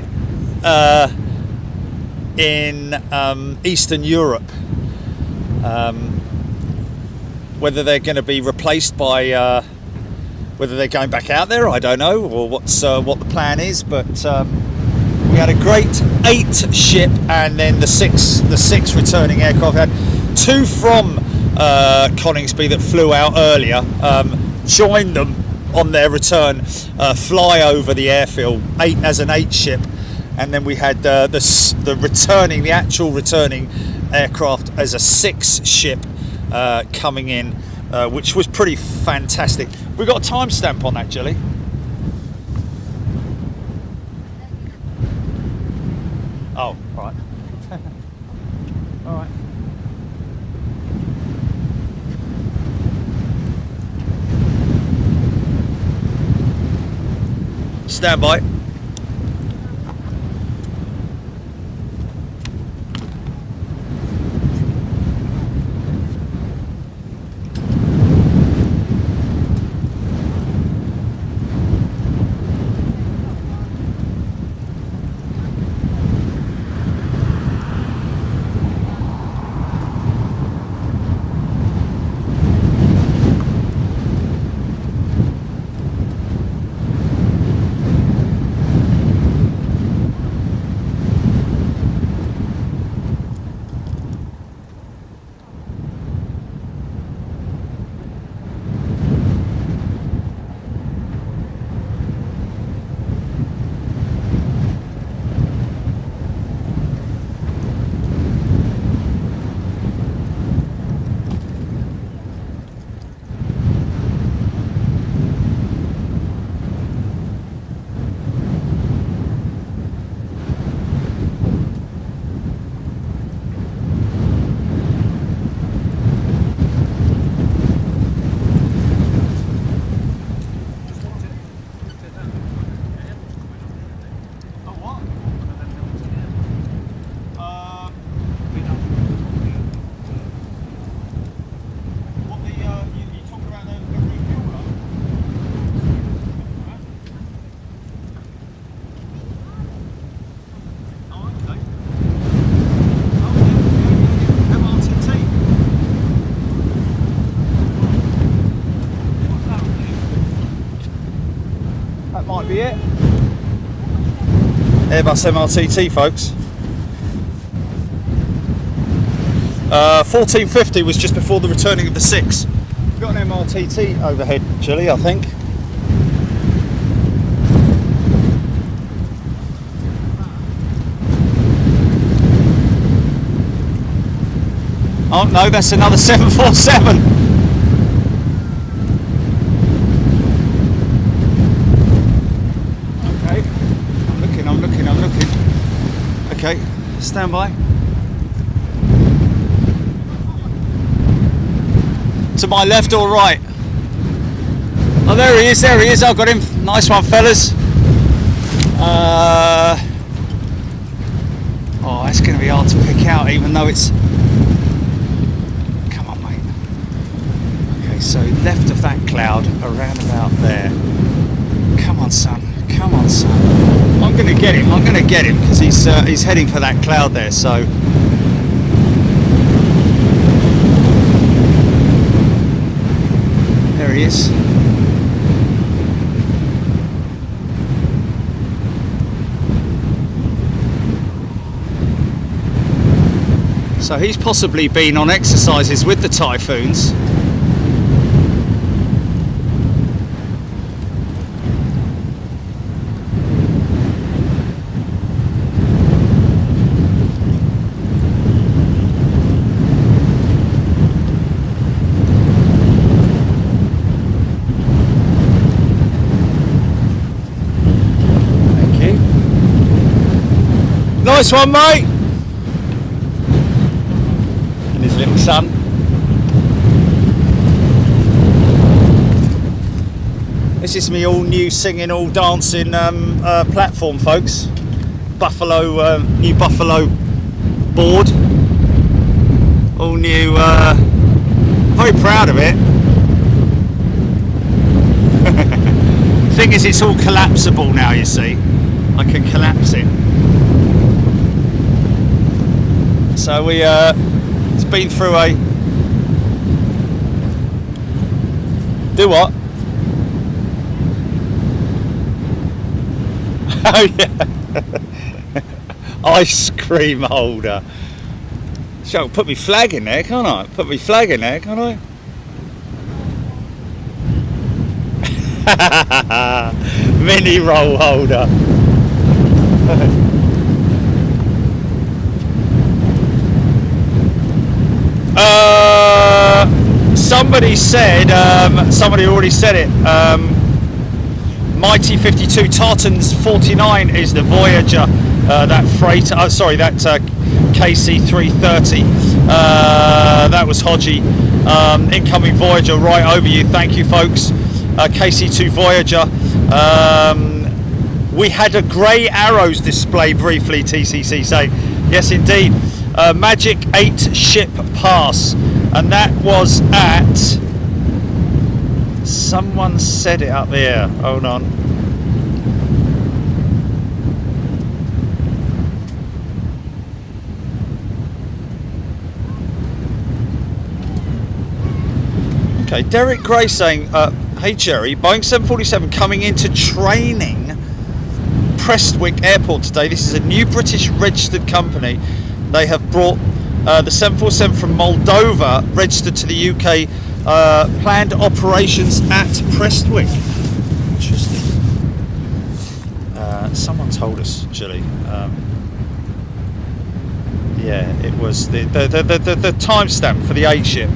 Speaker 2: in Eastern Europe. Whether they're going to be replaced by whether they're going back out there, I don't know, or what the plan is, but we had a great 8 ship and then the six returning aircraft. We had 2 from Coningsby that flew out earlier, joined them on their return, fly over the airfield as an 8 ship, and then we had the actual returning aircraft as a 6 ship coming in, which was pretty fantastic. We got a timestamp on that, Jilly. Oh, right. All right. Stand by. Might be it. Airbus MRTT, folks. 1450 was just before the returning of the 6. We've got an MRTT overhead, Chile, I think. Oh no, that's another 747. I'm looking. Okay, stand by. To my left or right? Oh, there he is, there he is. I've got him. Nice one, fellas. Oh, that's going to be hard to pick out, even though it's... Come on, mate. Okay, so left of that cloud, around about there. Come on, son. Come on, son. I'm going to get him. I'm going to get him, because he's heading for that cloud there, so... There he is. So he's possibly been on exercises with the Typhoons. Thank you. Nice one, mate. His little son. This is me all new singing, all dancing platform, folks. Buffalo, new Buffalo board. All new. Very proud of it. Thing is, it's all collapsible now. You see, I can collapse it. So we. It's been through a... Do what? Oh yeah. Ice cream holder. So I can put my flag in there, can't I? Put my flag in there, can't I? Mini roll holder. Somebody said, somebody already said it, Mighty 52 Tartans 49 is the Voyager, that freighter, sorry, that KC 330, that was Hodgie, incoming Voyager right over you, thank you folks, KC2 Voyager. We had a grey arrows display briefly, TCC say, yes indeed. Magic 8 ship pass, and that was at, someone said it up there, hold on, okay, Derek Gray saying, hey Jerry, Boeing 747 coming into training Prestwick Airport today. This is a new British registered company. They have brought the 747 from Moldova, registered to the UK, planned operations at Prestwick. Interesting. Someone told us, actually. Yeah, it was the timestamp for the A ship.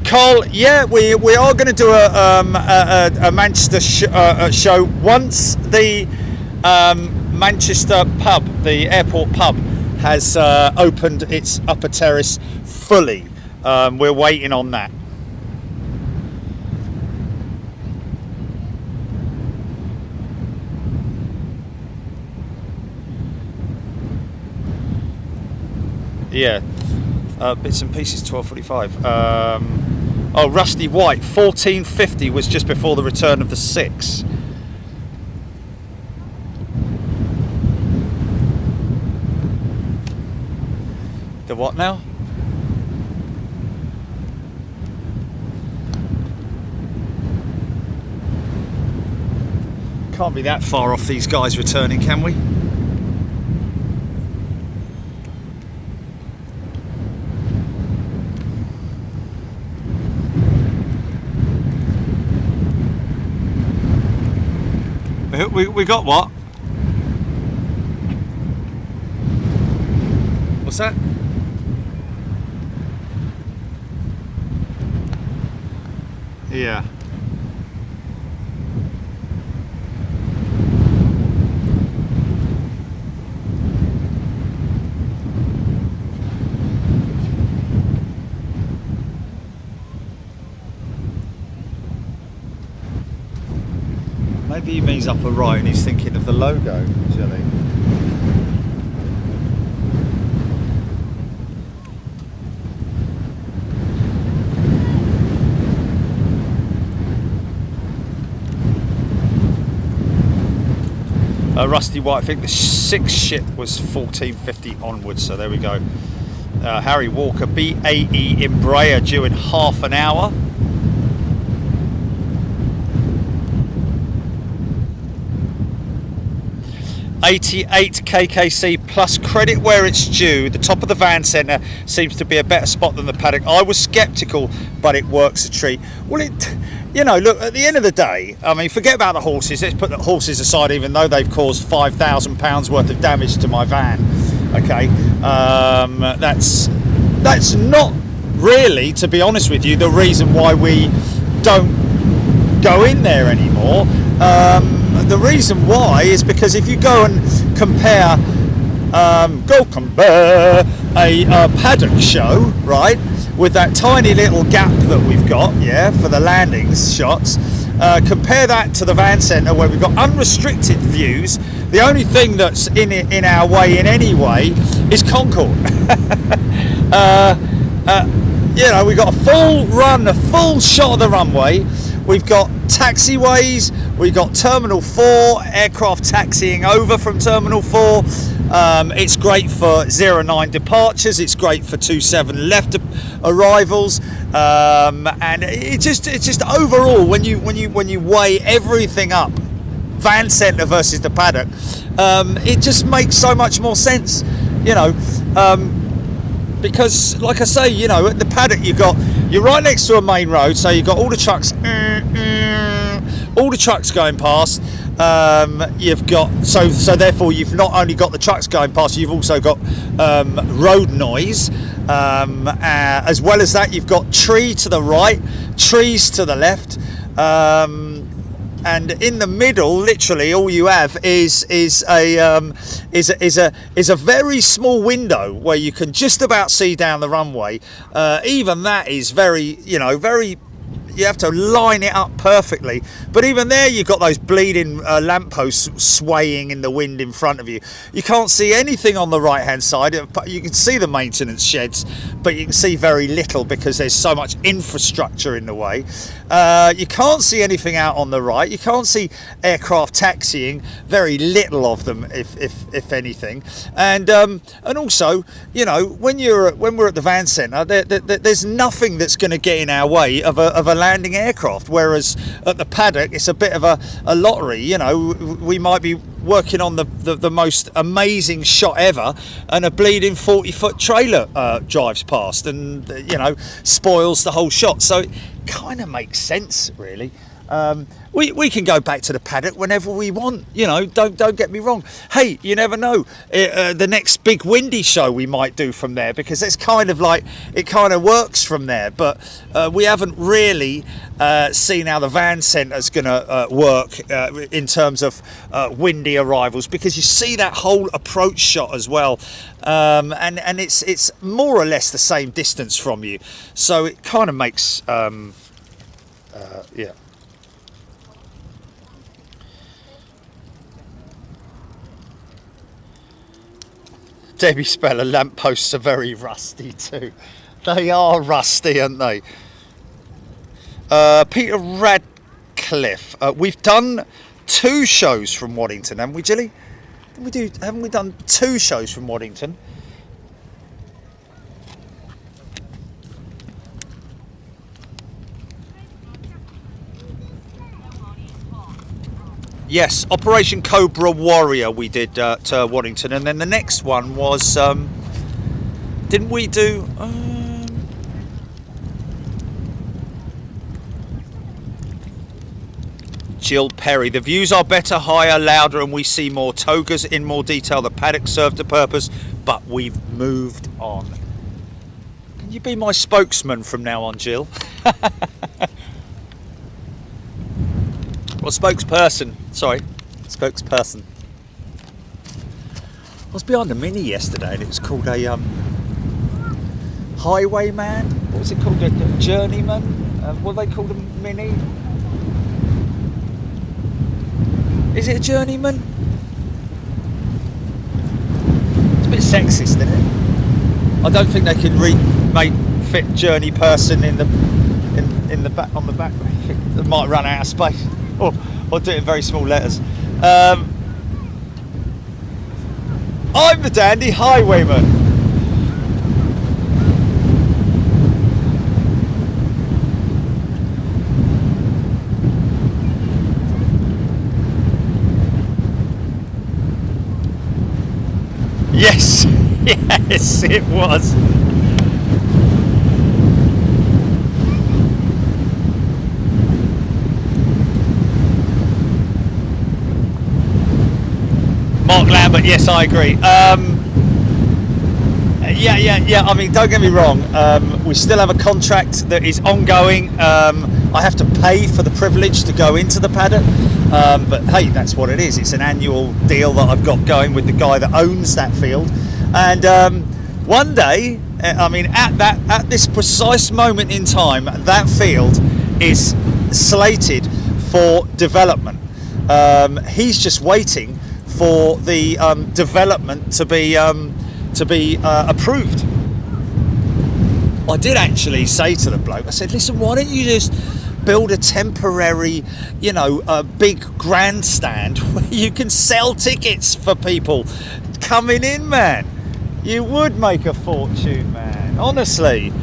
Speaker 2: Carl, yeah, we are going to do a Manchester show once the Manchester pub, the airport pub, has opened its upper terrace fully. We're waiting on that. Yeah. Bits and pieces 12:45. Oh, Rusty White 1450 was just before the return of the 6. The what now? Can't be that far off these guys returning, can we? We got what? What's that? Yeah. Maybe he means upper right and he's thinking of the logo, Jelly. Rusty White, I think the 6th ship was 1450 onwards, so there we go. Harry Walker, BAE Embraer due in half an hour. $88 KKC plus credit where it's due. The top of the van centre seems to be a better spot than the paddock. I was sceptical, but it works a treat. Well, you know, look, at the end of the day, I mean, forget about the horses. Let's put the horses aside, even though they've caused £5,000 worth of damage to my van. Okay, that's not really, to be honest with you, the reason why we don't go in there anymore. The reason why is because if you go and compare a paddock show, right, with that tiny little gap that we've got, yeah, for the landings shots, compare that to the van centre where we've got unrestricted views. The only thing that's in our way in any way is Concord. You know, we've got a full run, a full shot of the runway. We've got taxiways, we've got Terminal 4, aircraft taxiing over from Terminal 4. It's great for 09 departures, it's great for 27 left arrivals, and it's just overall, when you weigh everything up, van centre versus the paddock, it just makes so much more sense, you know. Because, like I say, you know, at the paddock you're right next to a main road, so you've got all the trucks going past. You've got so therefore you've not only got the trucks going past, you've also got road noise. As well as that, you've got tree to the right, trees to the left. And in the middle, literally, all you have is a very small window where you can just about see down the runway. Even that is very, you know, very. You have to line it up perfectly, but even there you've got those bleeding lampposts swaying in the wind in front of you. You can't see anything on the right hand side. You can see the maintenance sheds, but you can see very little because there's so much infrastructure in the way. You can't see anything out on the right. You can't see aircraft taxiing, very little of them, if anything. And also, you know, when we're at the van centre, there's nothing that's going to get in our way of a landing aircraft, whereas at the paddock it's a bit of a lottery. You know, we might be working on the most amazing shot ever, and a bleeding 40-foot trailer drives past and, you know, spoils the whole shot. So it kind of makes sense, really. We can go back to the paddock whenever we want, you know, don't get me wrong. Hey, you never know, the next big windy show we might do from there, because it's kind of like, it kind of works from there, but we haven't really seen how the van centre's going to work in terms of windy arrivals, because you see that whole approach shot as well, and it's more or less the same distance from you, so it kind of makes yeah. Debbie Speller, lampposts are very rusty too. They are rusty, aren't they? Peter Radcliffe, we've done 2 shows from Waddington, haven't we, Jilly? Haven't we done 2 shows from Waddington? Yes, Operation Cobra Warrior we did at Waddington, and then the next one was, didn't we do, Jill Perry, the views are better, higher, louder, and we see more togas in more detail. The paddock served a purpose, but we've moved on. Can you be my spokesman from now on, Jill? Well, spokesperson. Sorry, spokesperson. I was behind a Mini yesterday, and it was called a highwayman. What was it called? A journeyman. What do they call a Mini? Is it a journeyman? It's a bit sexist, isn't it? I don't think they can fit journey person in the back on the back. They might run out of space, or do it in very small letters. I'm the dandy highwayman. Yes, yes, it was. Mark Lambert, yes, I agree. Yeah. I mean, don't get me wrong. We still have a contract that is ongoing. I have to pay for the privilege to go into the paddock. But hey, that's what it is. It's an annual deal that I've got going with the guy that owns that field. And one day, I mean, at this precise moment in time, that field is slated for development. He's just waiting for the development to be approved. I did actually say to the bloke, I said, listen, why don't you just build a temporary, a big grandstand where you can sell tickets for people coming in, man. You would make a fortune, man, honestly.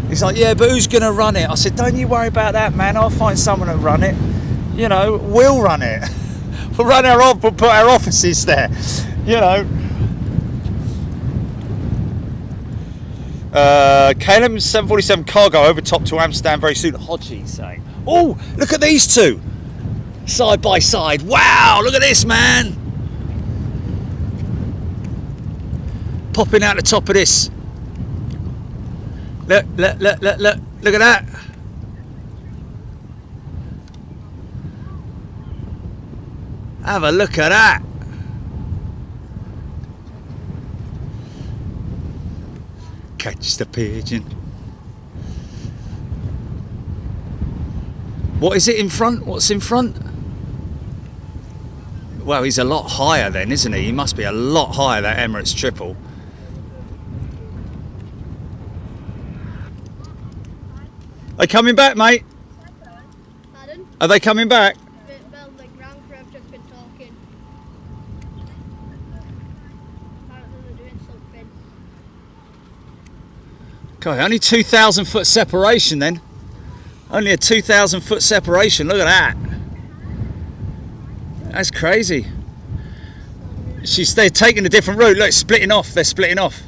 Speaker 2: He's like, yeah, but who's gonna run it? I said, don't you worry about that, man. I'll find someone to run it. We'll run it. We'll put our offices there, KLM 747 cargo over top to Amsterdam very soon. Hodgie's saying, oh, look at these two side by side. Wow, look at this, man. Popping out the top of this. Look at that. Have a look at that. Catch the pigeon. What is it in front? What's in front? Well, he's a lot higher then, isn't he? He must be a lot higher, that Emirates triple. Are they coming back, mate?
Speaker 5: Pardon?
Speaker 2: Are they coming back?
Speaker 5: Well, the ground crew have just been talking. Apparently they're doing something.
Speaker 2: God, only 2,000 foot separation then. Only a 2,000 foot separation. Look at that. That's crazy. They're taking a different route. Look, splitting off. They're splitting off.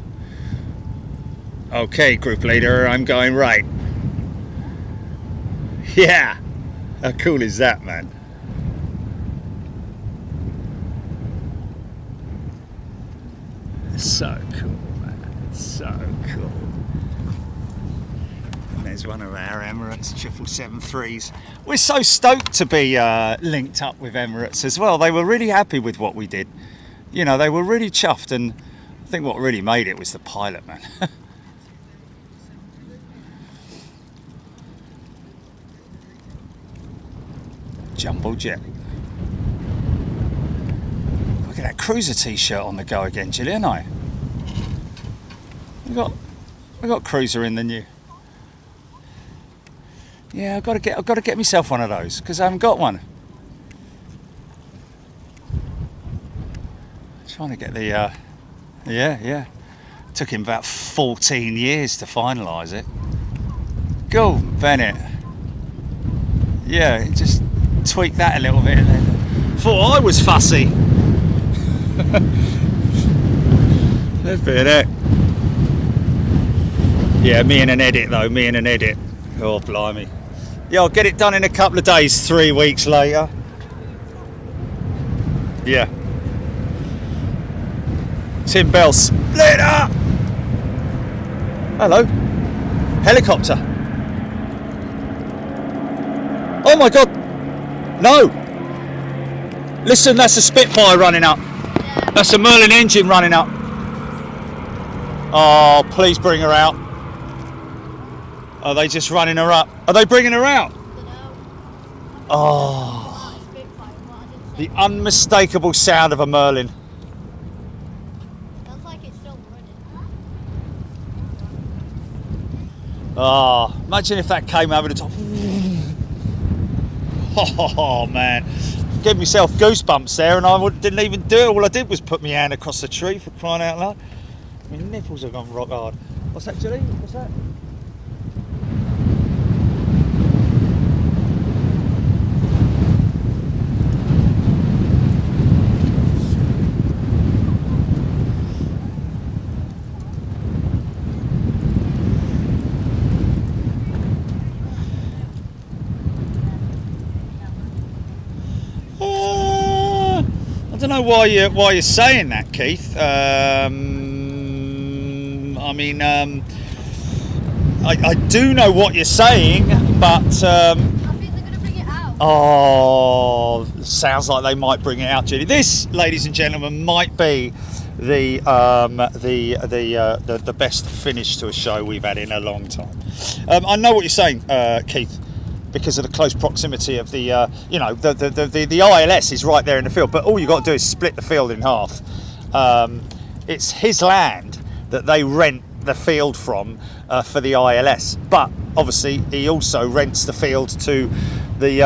Speaker 2: Okay, group leader, I'm going right. Yeah. How cool is that, man? So cool, man. So cool. And there's one of our Emirates 777-3s. We're so stoked to be linked up with Emirates as well. They were really happy with what we did. They were really chuffed, and I think what really made it was the pilot, man. Jumbo jet. Look at that cruiser t-shirt on the go again, Gillian. We got cruiser in the new. Yeah, I've got to get myself one of those because I haven't got one. Trying to get the yeah. Took him about 14 years to finalise it. Go, Bennett. Yeah, just tweak that a little bit and then thought I was fussy. Let's be it. Yeah, me and an edit. Oh, blimey. Yeah, I'll get it done in a couple of days, 3 weeks later. Yeah. Tim Bell, split up! Hello. Helicopter. Oh my God. No. Listen, that's a Spitfire running up. That's a Merlin engine running up. Oh, please bring her out. Are they just running her up? Are they bringing her out?
Speaker 5: I don't know.
Speaker 2: Oh.
Speaker 5: Spitfire, but I didn't
Speaker 2: The unmistakable sound of a Merlin.
Speaker 5: Sounds like it's still running.
Speaker 2: Ah, imagine if that came over the top. Oh man, gave myself goosebumps there, and I didn't even do it. All I did was put my hand across the tree, for crying out loud. My nipples have gone rock hard. What's that, Julie? What's that? I don't know why you're saying that, Keith. I mean, I do know what you're saying, but
Speaker 5: I think they're going to bring it out.
Speaker 2: oh, sounds like they might bring it out, Judy. This, ladies and gentlemen, might be the best finish to a show we've had in a long time. I know what you're saying, Keith, because of the close proximity of the the ILS is right there in the field, but all you got to do is split the field in half. It's his land that they rent the field from for the ILS, but obviously he also rents the field to the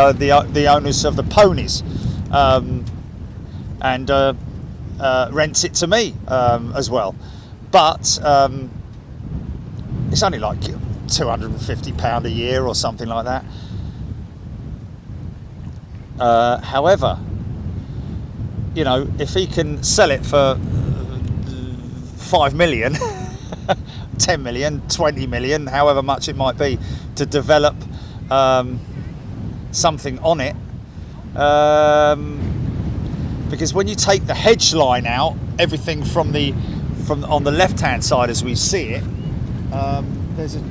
Speaker 2: owners of the ponies, and rents it to me as well. But it's only like £250 a year or something like that. However, you know, if he can sell it for 5 million, 10 million, 20 million, however much it might be, to develop something on it, because when you take the hedge line out, everything from on the left hand side as we see it,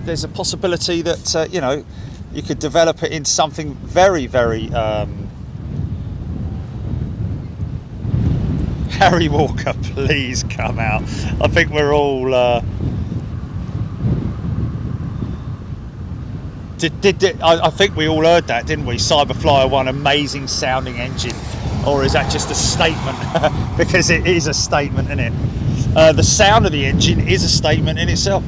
Speaker 2: there's a possibility that you know, you could develop it into something very, very Harry Walker, please come out. I think we're all I think we all heard that, didn't we? Cyberflyer 1, amazing sounding engine. Or is that just a statement? Because it is a statement, isn't it? The sound of the engine is a statement in itself.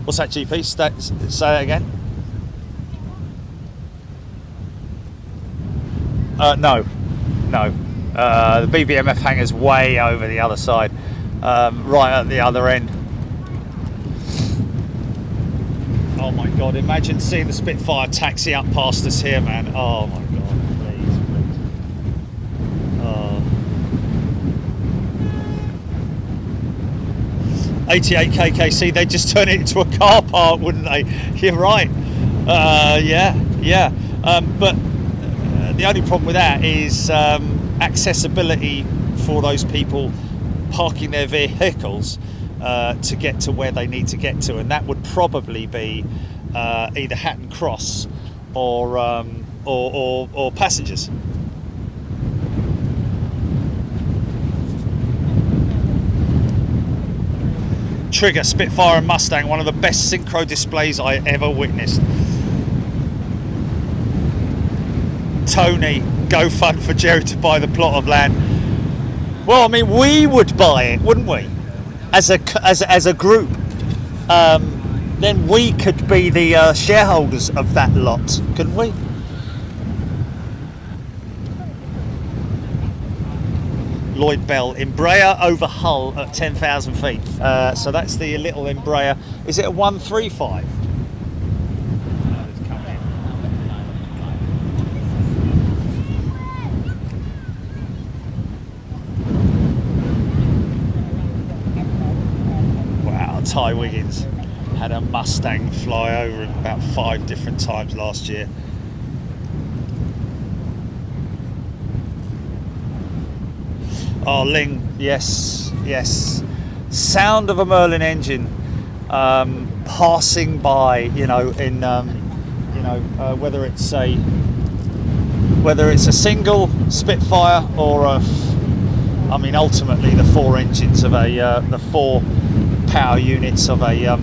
Speaker 2: What's that, GP? Say that again. No. The BBMF hangar's way over the other side, right at the other end. Oh my God! Imagine seeing the Spitfire taxi up past us here, man. Oh my God! Please. Oh. 88 KKC, they'd just turn it into a car park, wouldn't they? You're right. Yeah. But the only problem with that is accessibility for those people parking their vehicles to get to where they need to get to, and that would probably be either Hatton Cross or passengers. Trigger, Spitfire and Mustang, one of the best synchro displays I ever witnessed. Tony, go fund for Jerry to buy the plot of land. Well, I mean, we would buy it, wouldn't we? As a group. Then we could be the shareholders of that lot, couldn't we? Lloyd Bell, Embraer over hull at 10,000 feet. So that's the little Embraer. Is it a 135? Wow, Ty Wiggins had a Mustang fly over him about 5 different times last year. Oh, Ling, yes. Sound of a Merlin engine passing by, you know, in whether it's a single Spitfire or I mean, ultimately, the 4 engines of the 4 power units of a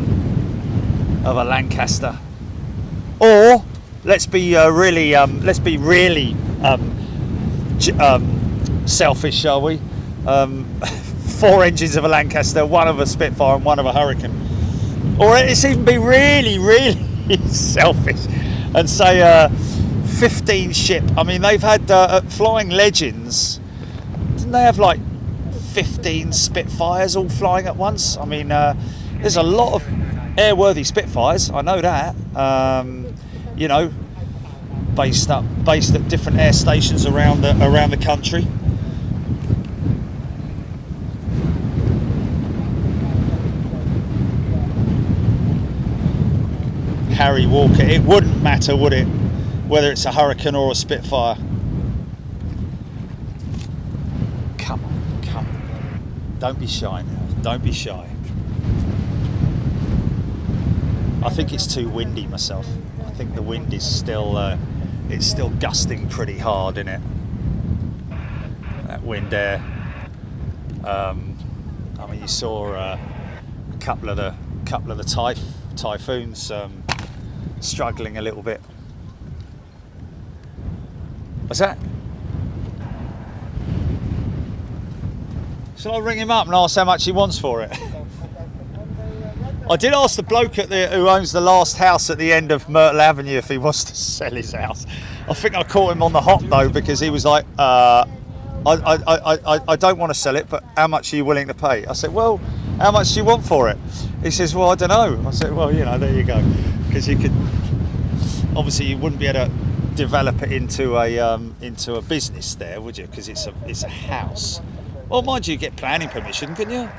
Speaker 2: Lancaster. Or let's be really selfish, shall we? 4 engines of a Lancaster, 1 of a Spitfire, and 1 of a Hurricane. Or let's even be really selfish and say 15 ship. I mean, they've had Flying Legends. Didn't they have like 15 Spitfires all flying at once? I mean, there's a lot of airworthy Spitfires. I know that. You know, based at different air stations around the country. Harry Walker. It wouldn't matter, would it, whether it's a Hurricane or a Spitfire? Come on. Don't be shy now. Don't be shy. I think it's too windy myself. I think the wind is still it's still gusting pretty hard, isn't it? That wind there. I mean, you saw a couple of the Typhoons struggling a little bit. What's that? Shall I ring him up and ask how much he wants for it? I did ask the bloke who owns the last house at the end of Myrtle Avenue if he wants to sell his house. I think I caught him on the hop though, because he was like, I don't want to sell it, but how much are you willing to pay? I said, well, how much do you want for it? He says, well, I don't know. I said, well, you know, there you go. Because you could, obviously you wouldn't be able to develop it into a business there, would you? Because it's a house. Well, mind you, get planning permission, couldn't you?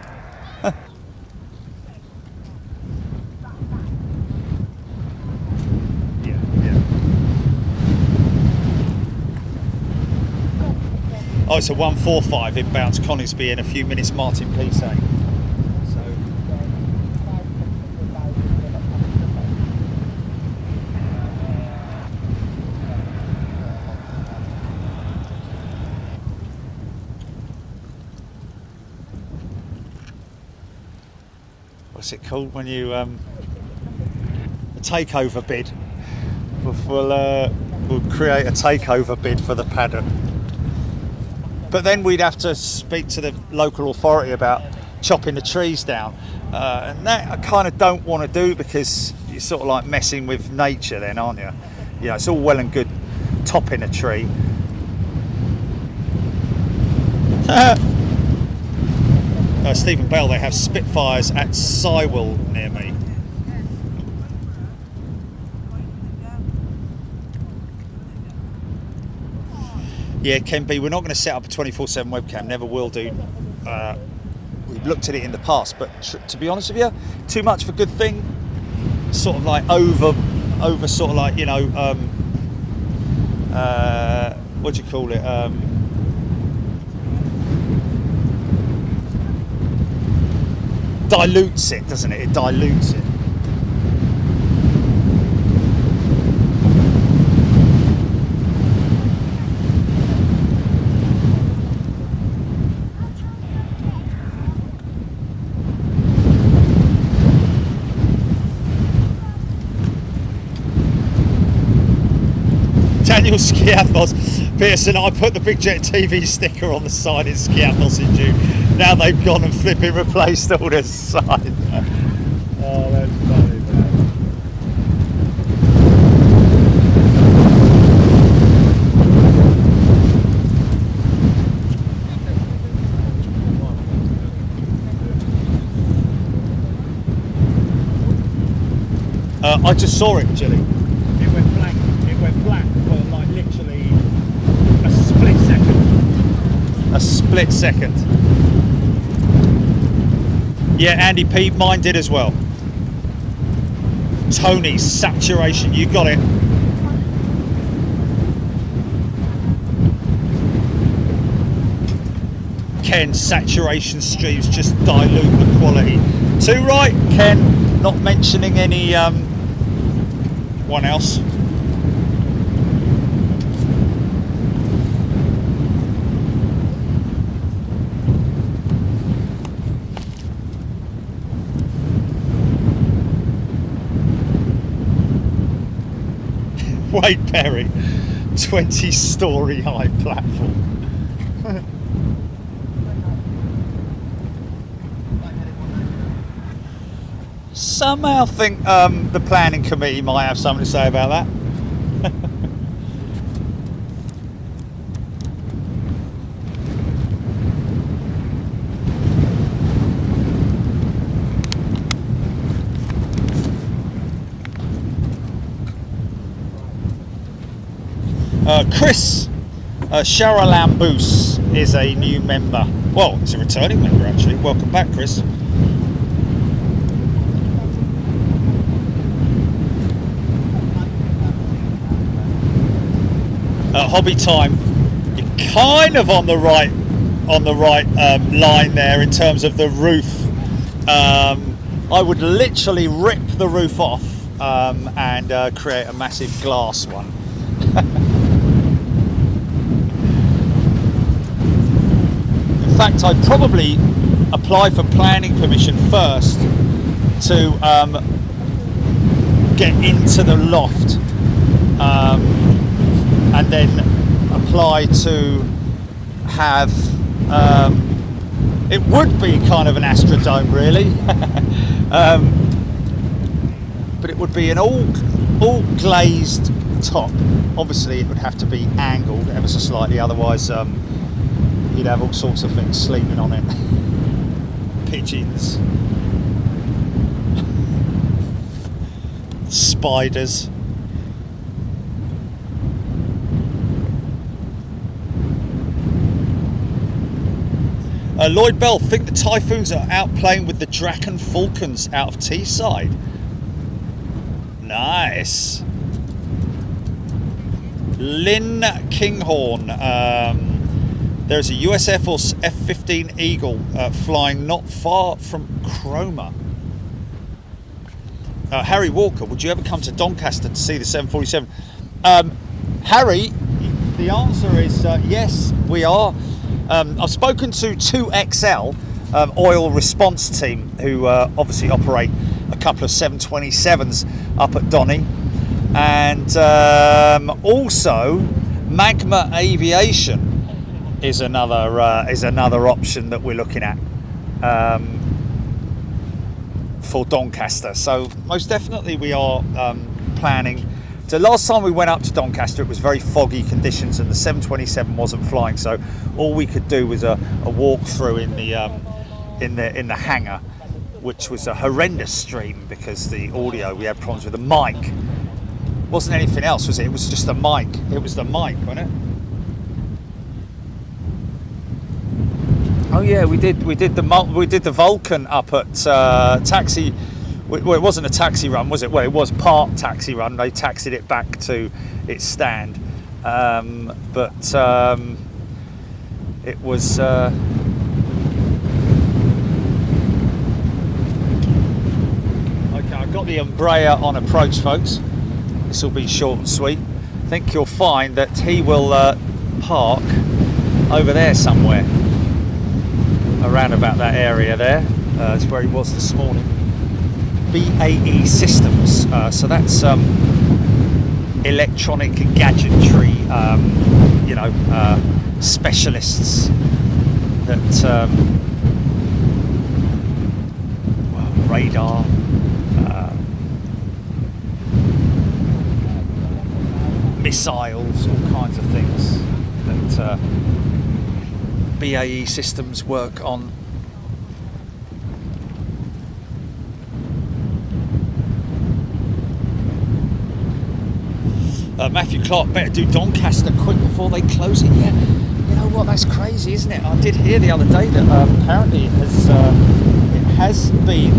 Speaker 2: Oh, it's a 145 inbounds Coningsby in a few minutes, Martin P saying. So, what's it called when you a takeover bid? We'll create a takeover bid for the paddock. But then we'd have to speak to the local authority about chopping the trees down. And that I kind of don't want to do, because you're sort of like messing with nature then, aren't you? You know, it's all well and good topping a tree. Stephen Bell, they have Spitfires at Sywell near me. Yeah, Ken B, we're not going to set up a 24/7 webcam, never will do. We've looked at it in the past, but to be honest with you, too much of a good thing. Sort of like over sort of like, you know, what do you call it? Dilutes it, doesn't it? It dilutes it. Daniel Skiathos, Pearson, I put the Big Jet TV sticker on the side in Skiathos in June. Now they've gone and flipping replaced all the sign. Oh, that's funny, man. I just saw it, Jilly. It went blank. It went black for like literally a split second. A split second. Yeah, Andy P, mine did as well. Tony, saturation, you got it. Ken, saturation streams just dilute the quality. Too right, Ken, not mentioning any one else. Wade Perry, 20-story high platform. Somehow think the planning committee might have something to say about that. Chris Sharalambous is a new member. Well, it's a returning member actually. Welcome back, Chris. Hobby time. You're kind of on the right line there in terms of the roof. I would literally rip the roof off and create a massive glass one. In fact, I'd probably apply for planning permission first to get into the loft, and then apply to have it would be kind of an Astrodome really, but it would be an all glazed top. Obviously it would have to be angled ever so slightly, otherwise you'd have all sorts of things sleeping on it. Pigeons, spiders. Lloyd Bell, think the Typhoons are out playing with the Draken Falcons out of Teesside. Nice. Lynn Kinghorn, there's a US Air Force F-15 Eagle flying not far from Cromer. Harry Walker, would you ever come to Doncaster to see the 747? Harry, the answer is yes, we are. I've spoken to 2XL oil response team who obviously operate a couple of 727s up at Donny, and also Magma Aviation is another option that we're looking at for Doncaster. So most definitely we are planning. So last time we went up to Doncaster, it was very foggy conditions and the 727 wasn't flying. So all we could do was a walk through in the hangar, which was a horrendous stream because the audio, we had problems with the mic. It wasn't anything else, was it? It was just the mic. It was the mic, wasn't it? Oh yeah, we did the Vulcan up at taxi. Well, it wasn't a taxi run, was it? Well, it was part taxi run. They taxied it back to its stand, but it was. Okay, I've got the Embraer on approach, folks. This will be short and sweet. I think you'll find that he will park over there somewhere, around about that area there. That's where he was this morning. BAE Systems, so that's electronic gadgetry, specialists that radar, missiles, all kinds of things that BAE Systems work on. Matthew Clark, better do Doncaster quick before they close it. Yeah, you know what? That's crazy, isn't it? I did hear the other day that apparently it has been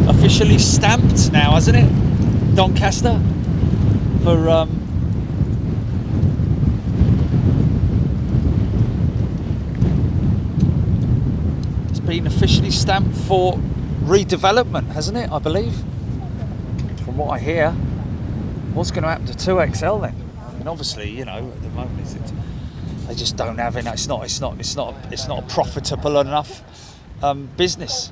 Speaker 2: officially stamped now, hasn't it? Doncaster for it's been officially stamped for redevelopment, hasn't it? I believe, from what I hear. What's going to happen to 2XL then? And obviously, you know, at the moment they just don't have it. It's not a profitable enough business.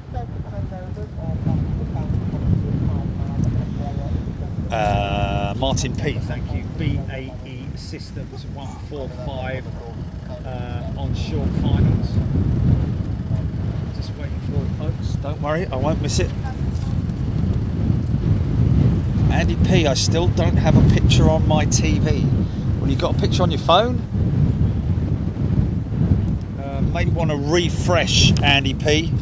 Speaker 2: Martin P, thank you. BAE Systems 145 on short finals. Just waiting for it, folks. Don't worry, I won't miss it. Andy P, I still don't have a picture on my TV. Well, you got a picture on your phone? Maybe want to refresh, Andy P.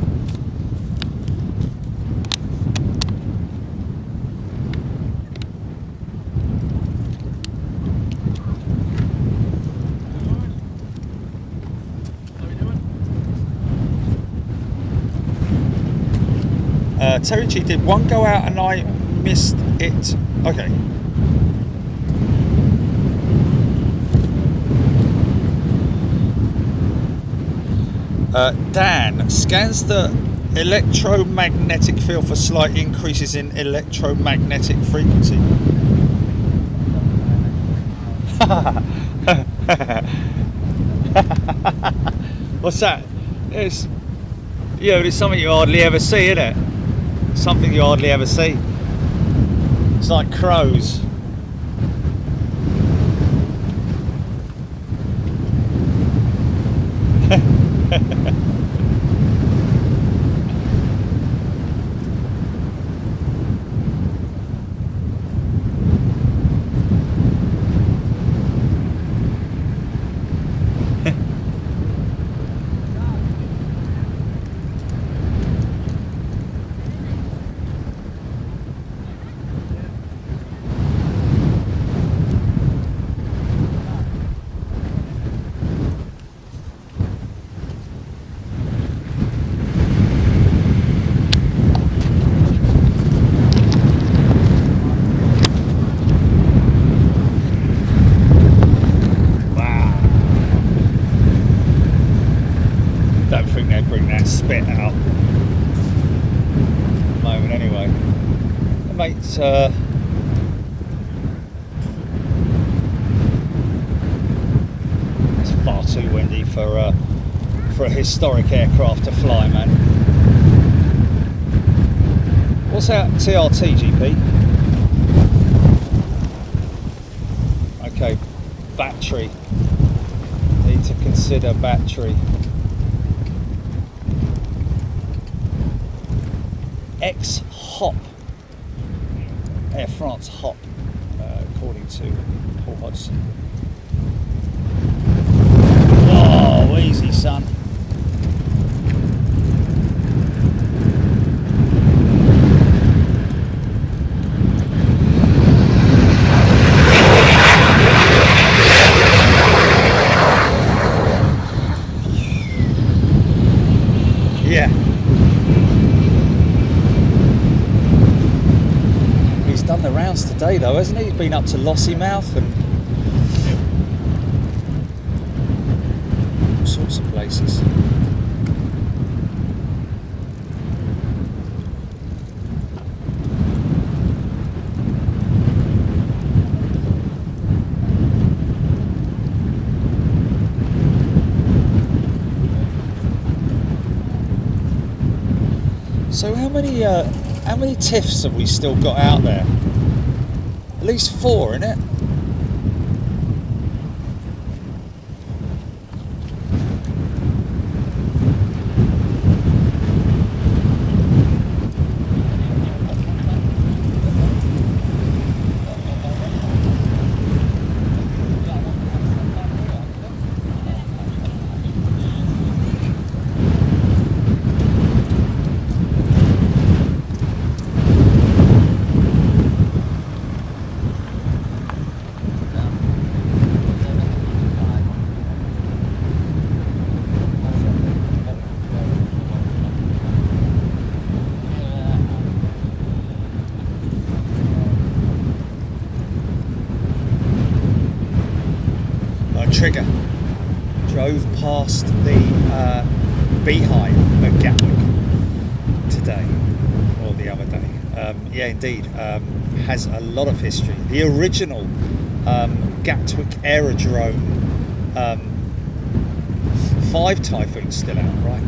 Speaker 2: Terry G did one go out and I missed it. Okay. Dan scans the electromagnetic field for slight increases in electromagnetic frequency. What's that? It's something you hardly ever see, isn't it? Something you hardly ever see. It's like crows. Spit out at the moment anyway. Mate, it's far too windy for a historic aircraft to fly, man. What's our TRT, GP? Okay, battery. Need to consider battery. Ex-Hop, Air France Hop, according to Paul Hodgson. Oh, easy, son. Yeah. Done the rounds today though, hasn't he? He's been up to Lossiemouth and all sorts of places. So how many TIFFs have we still got out there? At least 4, innit? Trigger drove past the beehive at Gatwick today or the other day. Yeah, indeed, has a lot of history. The original Gatwick Aerodrome 5 Typhoon's still out, right?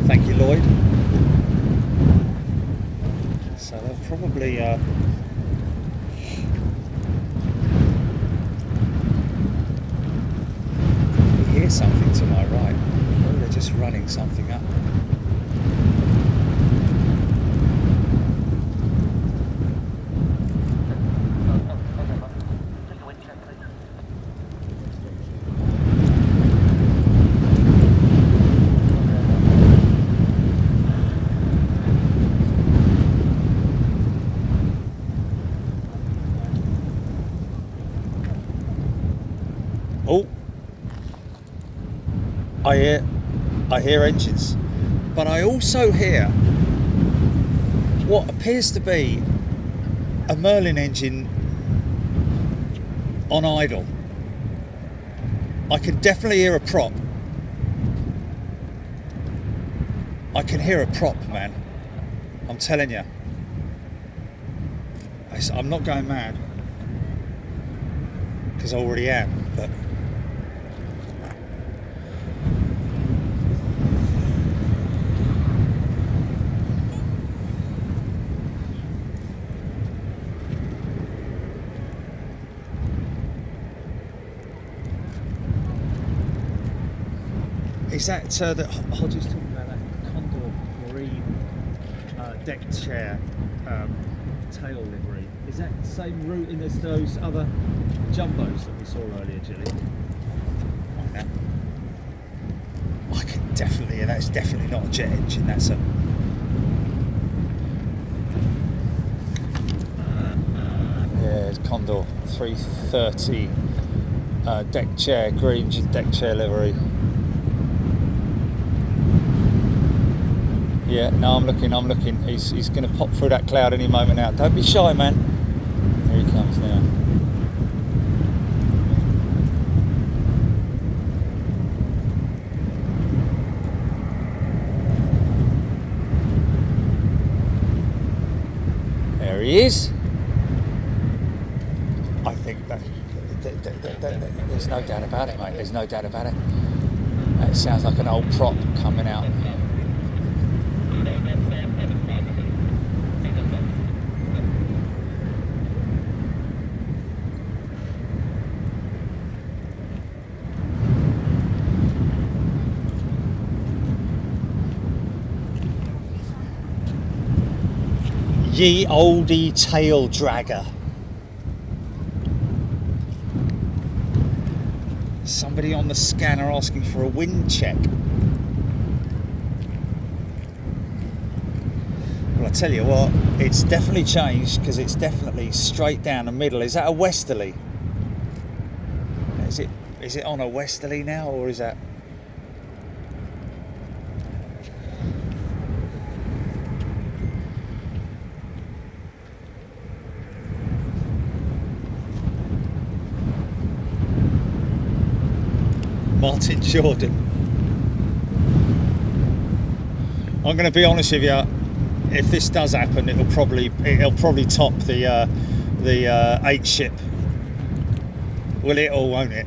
Speaker 2: Thank you, Lloyd. So they'll probably we hear something to my right. Oh, they're just running something up. Oh, I hear engines, but I also hear what appears to be a Merlin engine on idle. I can definitely hear a prop. I can hear a prop, man. I'm telling you. I'm not going mad, because I already am, but is that that Hodges talking about, that Condor Green deck chair tail livery? Is that the same routing as those other jumbos that we saw earlier, Gilly? Yeah. I can definitely, and that's definitely not a jet engine. That's a yeah, it's Condor 330 deck chair, green deck chair livery. Yeah, no, I'm looking. He's going to pop through that cloud any moment now. Don't be shy, man. Here he comes now. There he is. I think that there's no doubt about it, mate. There's no doubt about it. That sounds like an old prop coming out. Ye oldie tail dragger. Somebody on the scanner asking for a wind check. Well, I tell you what, it's definitely changed, because it's definitely straight down the middle. Is that a westerly? Is it on a westerly now, or is that? Martin Jordan. I'm going to be honest with you. If this does happen, it'll probably top the 8 ship. Will it, or won't it?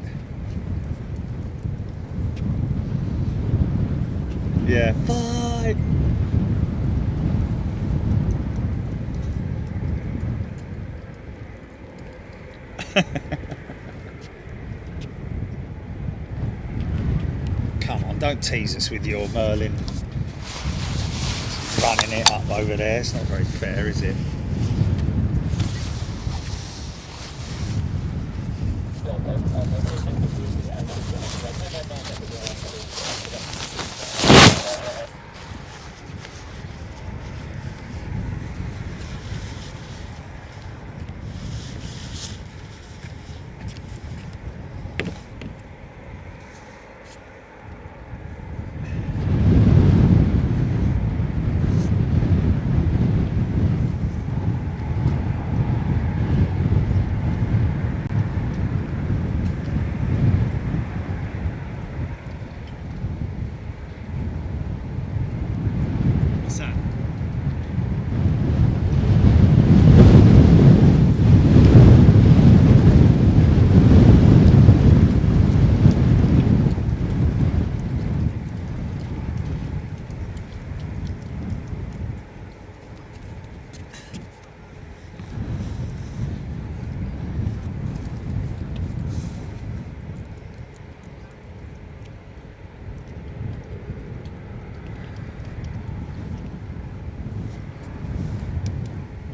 Speaker 2: Yeah. Bye. Come on, don't tease us with your Merlin running it up over there. It's not very fair, is it?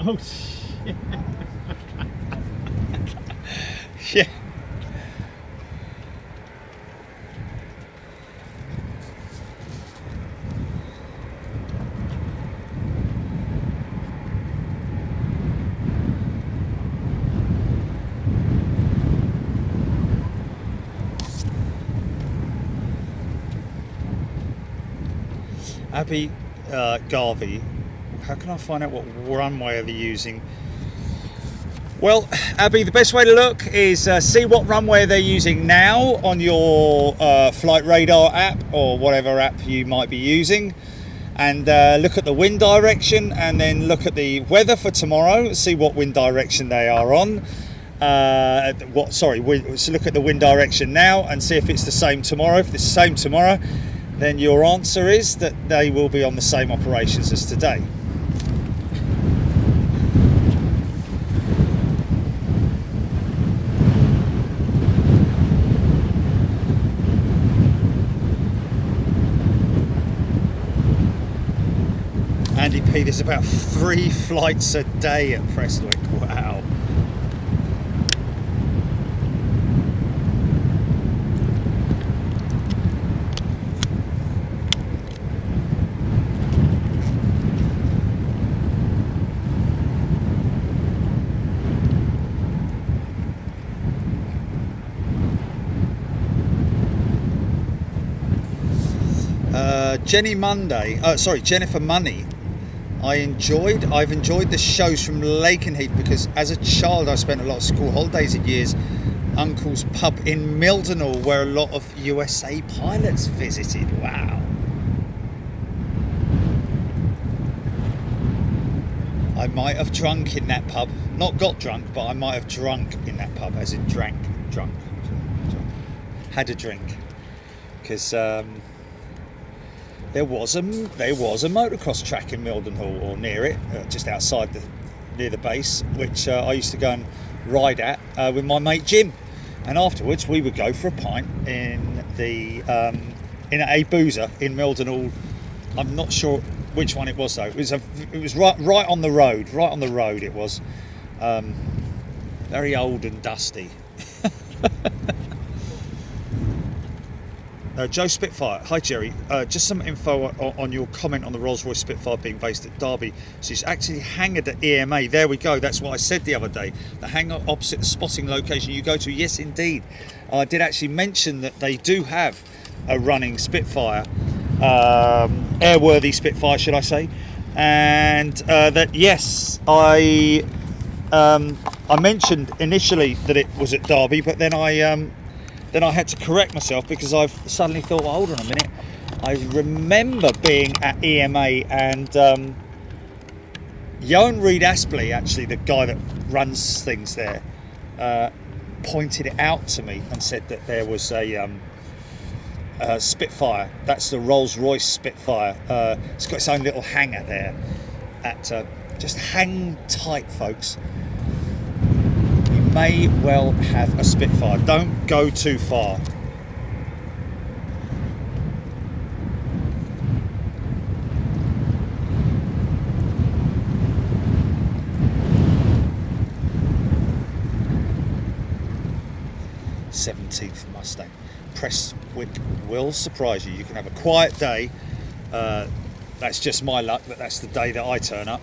Speaker 2: Oh shit. Yeah. Abby Garvey, how can I find out what runway are they using? Well, Abby, the best way to look is see what runway they're using now on your flight radar app or whatever app you might be using, and look at the wind direction, and then look at the weather for tomorrow, see what wind direction they are on. So look at the wind direction now and see if it's the same tomorrow. If it's the same tomorrow, then your answer is that they will be on the same operations as today. Andy P, there's about 3 flights a day at Prestwick. Wow. Jennifer Money. I've enjoyed the shows from Lakenheath because as a child I spent a lot of school holidays at years uncle's pub in Mildenhall where a lot of USA pilots visited. Wow. I might have drunk in that pub. Not got drunk, but I might have drunk in that pub, as in drunk. Had a drink. Because there was a motocross track in Mildenhall, or near it, just outside near the base, which I used to go and ride at with my mate Jim, and afterwards we would go for a pint in a boozer in Mildenhall. I'm not sure which one it was though. It was right on the road. It was very old and dusty. Joe Spitfire, hi Jerry, just some info on your comment on the Rolls-Royce Spitfire being based at Derby. She's actually hangared at EMA. There we go, that's what I said the other day. The hangar opposite the spotting location you go to. Yes indeed, I did actually mention that they do have a running Spitfire, airworthy Spitfire should I say, and that yes, I mentioned initially that it was at Derby, but then I had to correct myself because I've suddenly thought, well, hold on a minute. I remember being at EMA and Johan Reed Aspley, actually the guy that runs things there, pointed it out to me and said that there was a Spitfire. That's the Rolls-Royce Spitfire. It's got its own little hangar there. Just hang tight, folks. May well have a Spitfire. Don't go too far. '17th Mustang. Prestwick will surprise you. You can have a quiet day. That's just my luck, but that's the day that I turn up.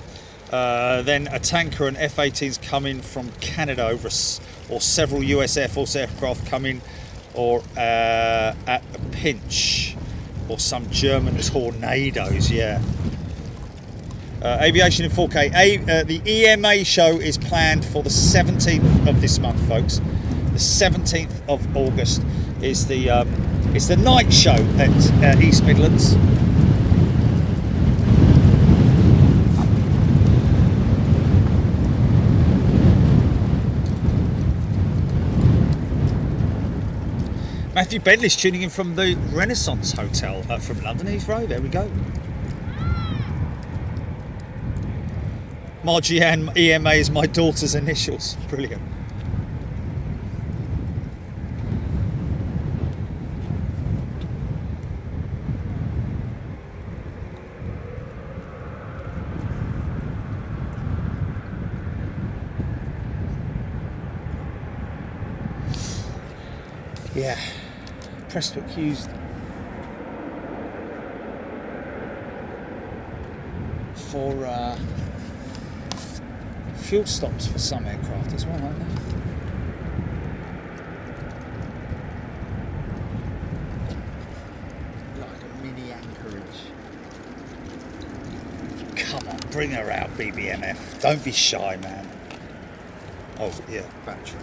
Speaker 2: Then a tanker and F-18s come in from Canada or several US Air Force aircraft come in, or at a pinch, or some German tornadoes, yeah. Aviation in 4K. The EMA show is planned for the 17th of this month, folks. The 17th of August is it's the night show at East Midlands. Matthew Bentley's tuning in from the Renaissance Hotel from London Heathrow. There we go. Margie Ann, EMA is my daughter's initials. Brilliant. Yeah, Prestwick used for fuel stops for some aircraft as well, aren't they? Like a mini anchorage. Come on, bring her out, BBMF. Don't be shy, man. Oh, yeah, battery.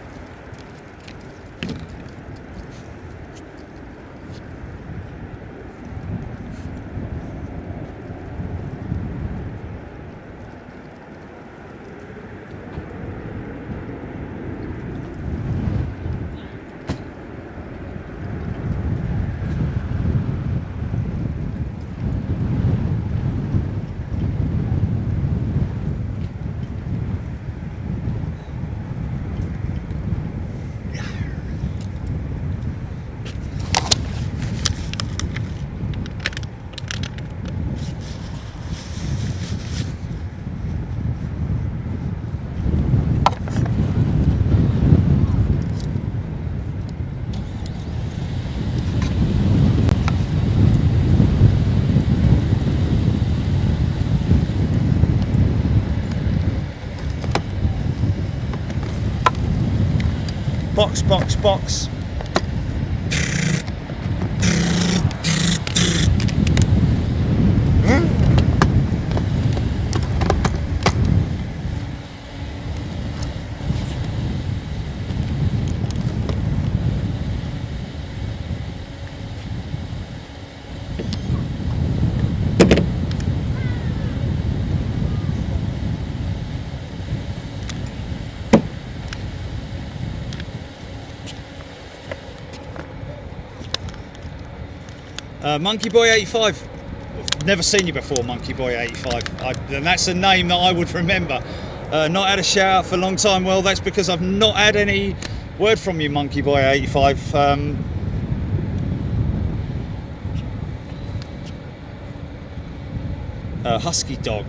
Speaker 2: Box, box, box. Monkey Boy 85. Never seen you before, Monkey Boy 85. And that's a name that I would remember. Not had a shout out for a long time. Well, that's because I've not had any word from you, Monkey Boy 85. Husky dog.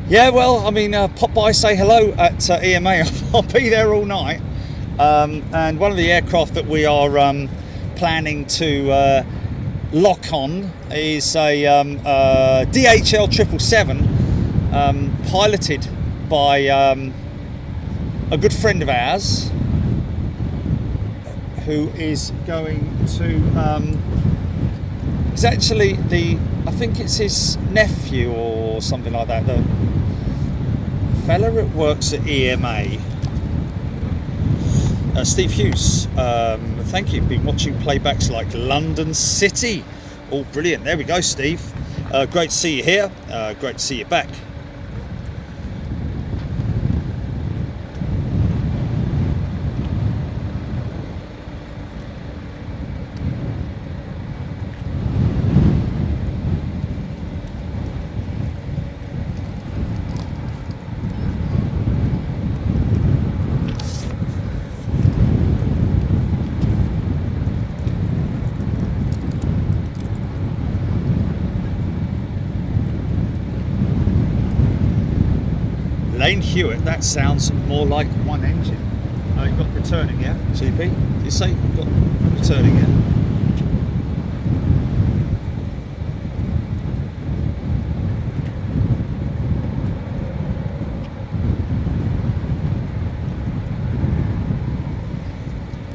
Speaker 2: Yeah, well, I mean, pop by, say hello at EMA. I'll be there all night. And one of the aircraft that we are planning to lock on is a DHL 777 piloted by a good friend of ours who is going to it's actually I think it's his nephew or something like that, the fella that works at EMA, Steve Hughes. Thank you. Been watching playbacks like London City. All brilliant. There we go, Steve. Great to see you here. Great to see you back. Lane Hewitt, that sounds more like one engine. You've got returning, yeah? GP, you say you've got returning, yeah?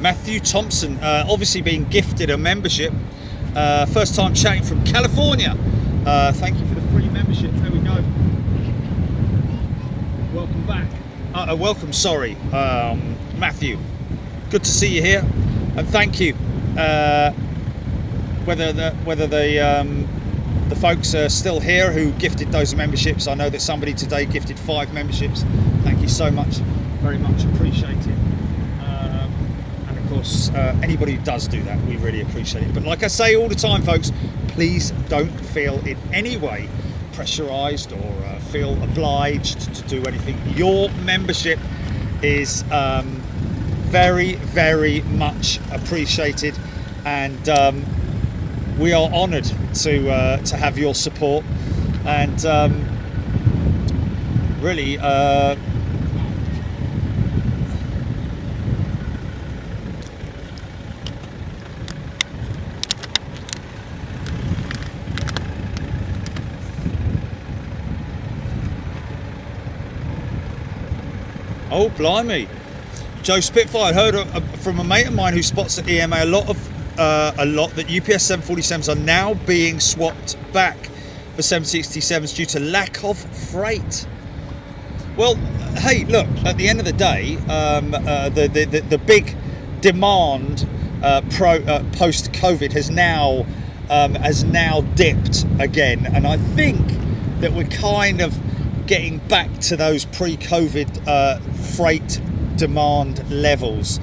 Speaker 2: Matthew Thompson, obviously being gifted a membership. First time chatting from California. Thank you for the free membership. There we go. Welcome back. Welcome, sorry, Matthew. Good to see you here, and thank you. Whether the folks are still here who gifted those memberships, I know that somebody today gifted 5 memberships. Thank you so much, very much appreciated. And of course, anybody who does do that, we really appreciate it. But like I say all the time, folks, please don't feel in any way pressurized or feel obliged to do anything. Your membership is very, very much appreciated, and we are honoured to have your support, and really Oh, blimey. Joe Spitfire, heard from a mate of mine who spots at EMA a lot that UPS 747s are now being swapped back for 767s due to lack of freight. Well, hey, look, at the end of the day, the big demand post-COVID has now dipped again, and I think that we're kind of getting back to those pre-COVID freight demand levels.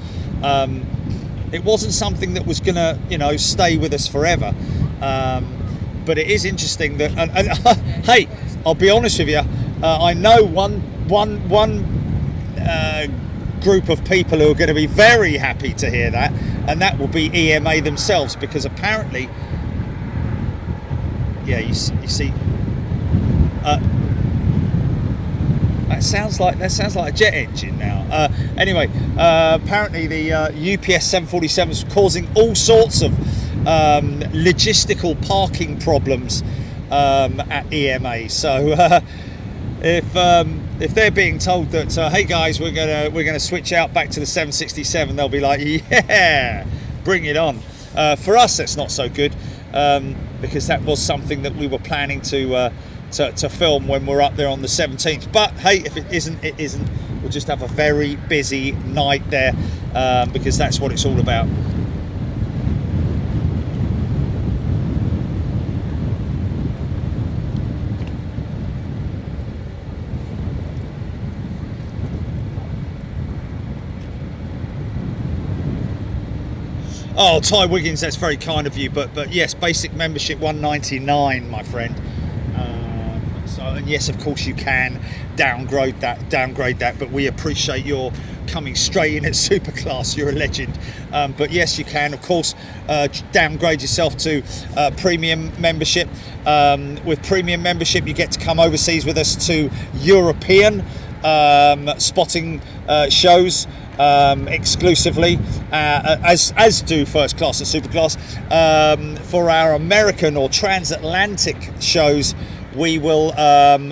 Speaker 2: It wasn't something that was going to, stay with us forever, but it is interesting that. And hey, I'll be honest with you. I know one group of people who are going to be very happy to hear that, and that will be EMA themselves, because apparently, yeah, you see. That sounds like a jet engine now. Anyway, apparently the UPS 747s causing all sorts of logistical parking problems at EMA. So if they're being told that hey guys, we're gonna switch out back to the 767, they'll be like, yeah, bring it on. For us, that's not so good, because that was something that we were planning to film when we're up there on the 17th. But hey, if it isn't, it isn't. We'll just have a very busy night there, because that's what it's all about. Oh, Ty Wiggins, that's very kind of you, but yes, basic membership $199, my friend. And yes, of course you can downgrade that, but we appreciate your coming straight in at super class. You're a legend. But yes, you can, of course, downgrade yourself to premium membership. With premium membership, you get to come overseas with us to European spotting shows exclusively, as do first class and super class. For our American or transatlantic shows, we will,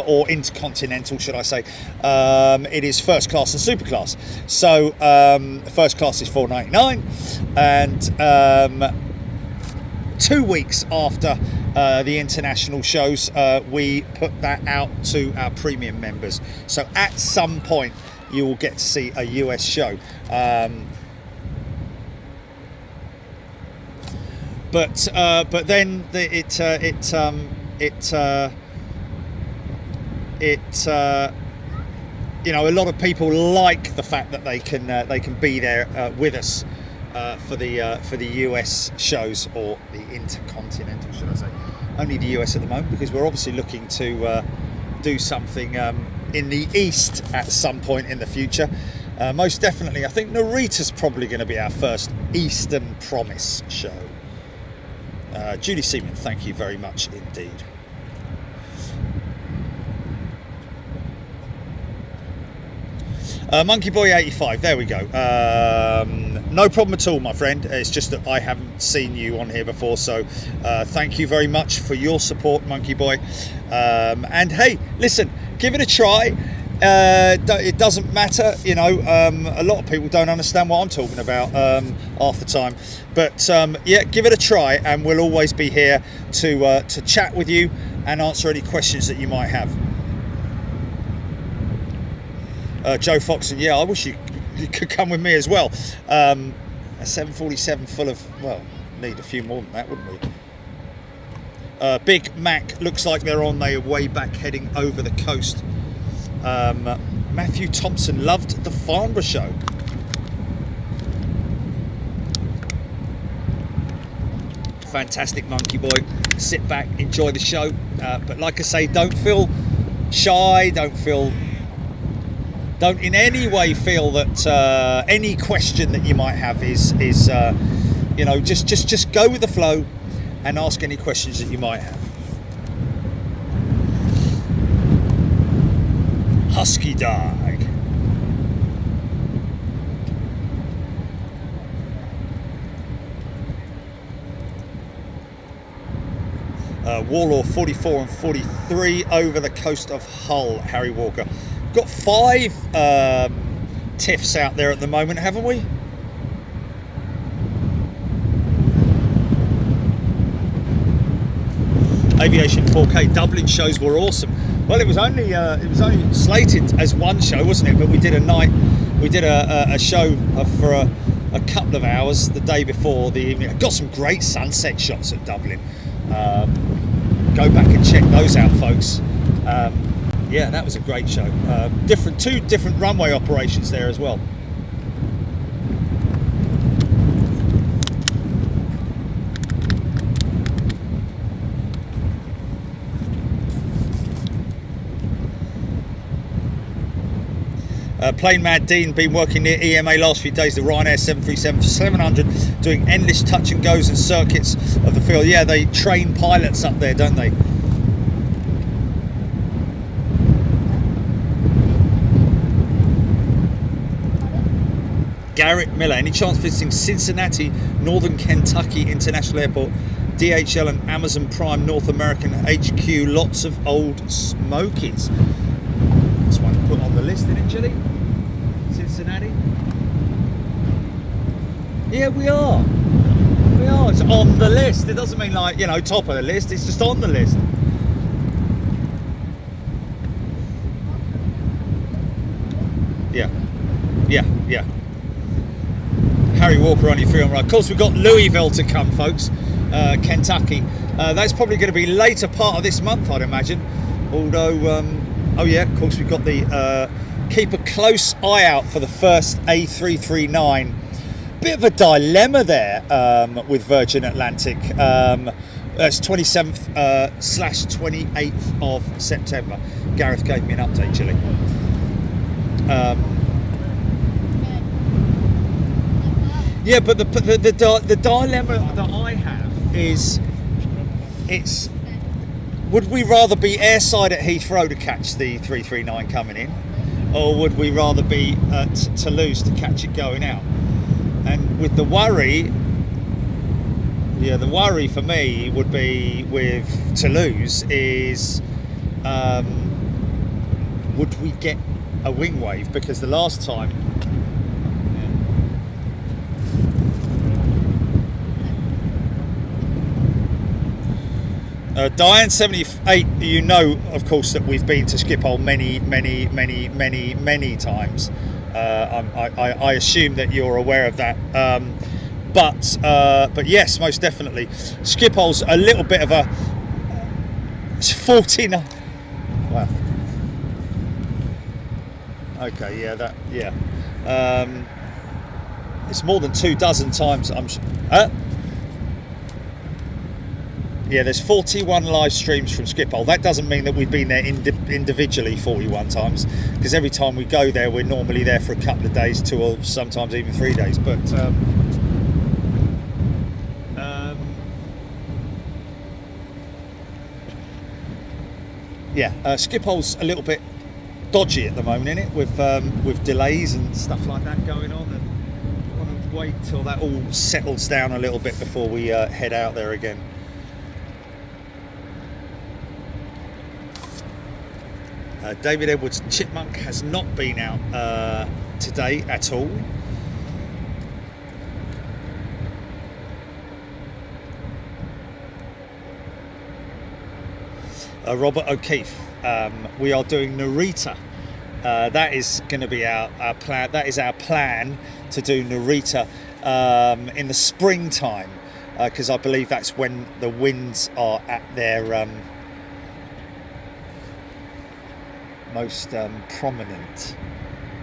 Speaker 2: or intercontinental, should I say, it is first class and super class. So first class is $4.99, and 2 weeks after the international shows, we put that out to our premium members. So at some point you will get to see a US show. But then a lot of people like the fact that they can be there with us for the US shows, or the intercontinental, should I say? Only the US at the moment, because we're obviously looking to do something in the East at some point in the future. Most definitely, I think Narita's probably going to be our first Eastern Promise show. Julie Seaman, thank you very much indeed. Monkey Boy 85, there we go. No problem at all, my friend. It's just that I haven't seen you on here before, so thank you very much for your support, Monkey Boy. And hey, listen, give it a try. It doesn't matter, a lot of people don't understand what I'm talking about half the time, but yeah, give it a try, and we'll always be here to chat with you and answer any questions that you might have. Joe Foxon, yeah, I wish you could come with me as well. A 747 full of, well, need a few more than that, wouldn't we? Big Mac, looks like they're on their way back, heading over the coast. Matthew Thompson, loved the Farnborough show. Fantastic, Monkey Boy. Sit back, enjoy the show. But like I say, don't feel shy, don't in any way feel that any question that you might have is just go with the flow and ask any questions that you might have. Husky Dog. Warlord 44 and 43 over the coast of Hull, Harry Walker. Got 5 tiffs out there at the moment, haven't we? Aviation 4K Dublin shows were awesome. Well, it was only slated as one show, wasn't it? But we did a show for a couple of hours the day before the evening. I got some great sunset shots at Dublin. Go back and check those out, folks. Yeah, that was a great show. Two different runway operations there as well. Plane Mad Dean been working near EMA last few days, the Ryanair 737-700, doing endless touch and goes and circuits of the field. Yeah, they train pilots up there, don't they? Garrett Miller, any chance visiting Cincinnati, Northern Kentucky International Airport, DHL and Amazon Prime North American HQ, lots of old smokies. This one put on the list, isn't it, Chile? Cincinnati? Yeah, we are. We are. It's on the list. It doesn't mean like, you know, top of the list. It's just on the list. Yeah. Yeah, yeah. Harry Walker only 3 on right. Of course, we've got Louisville to come, folks. Kentucky. That's probably going to be later part of this month, I'd imagine. Although, oh yeah, of course, we've got the keep a close eye out for the first A339. Bit of a dilemma there with Virgin Atlantic. That's 27th / 28th of September. Gareth gave me an update, Chile. Yeah, but the dilemma that I have is, would we rather be airside at Heathrow to catch the 339 coming in, or would we rather be at Toulouse to catch it going out? And with the worry, yeah, the worry for me would be with Toulouse is, would we get a wing wave? Because the last time, Diane 78, you know, of course, that we've been to Schiphol many times. I assume that you're aware of that. But yes, most definitely. Schiphol's a little bit of a 49. Wow. Okay, yeah, that, yeah. It's more than 24 times. I'm sure. Yeah, there's 41 live streams from Schiphol. That doesn't mean that we've been there individually 41 times, because every time we go there, we're normally there for a couple of days, 2 or sometimes even 3 days. But yeah, Schiphol's a little bit dodgy at the moment, isn't it? With delays and stuff like that going on, and we want to wait till that all settles down a little bit before we head out there again. David Edwards Chipmunk has not been out today at all. Robert O'Keefe, we are doing Narita. That is going to be our plan. That is our plan, to do Narita in the springtime, because I believe that's when the winds are at their most prominent,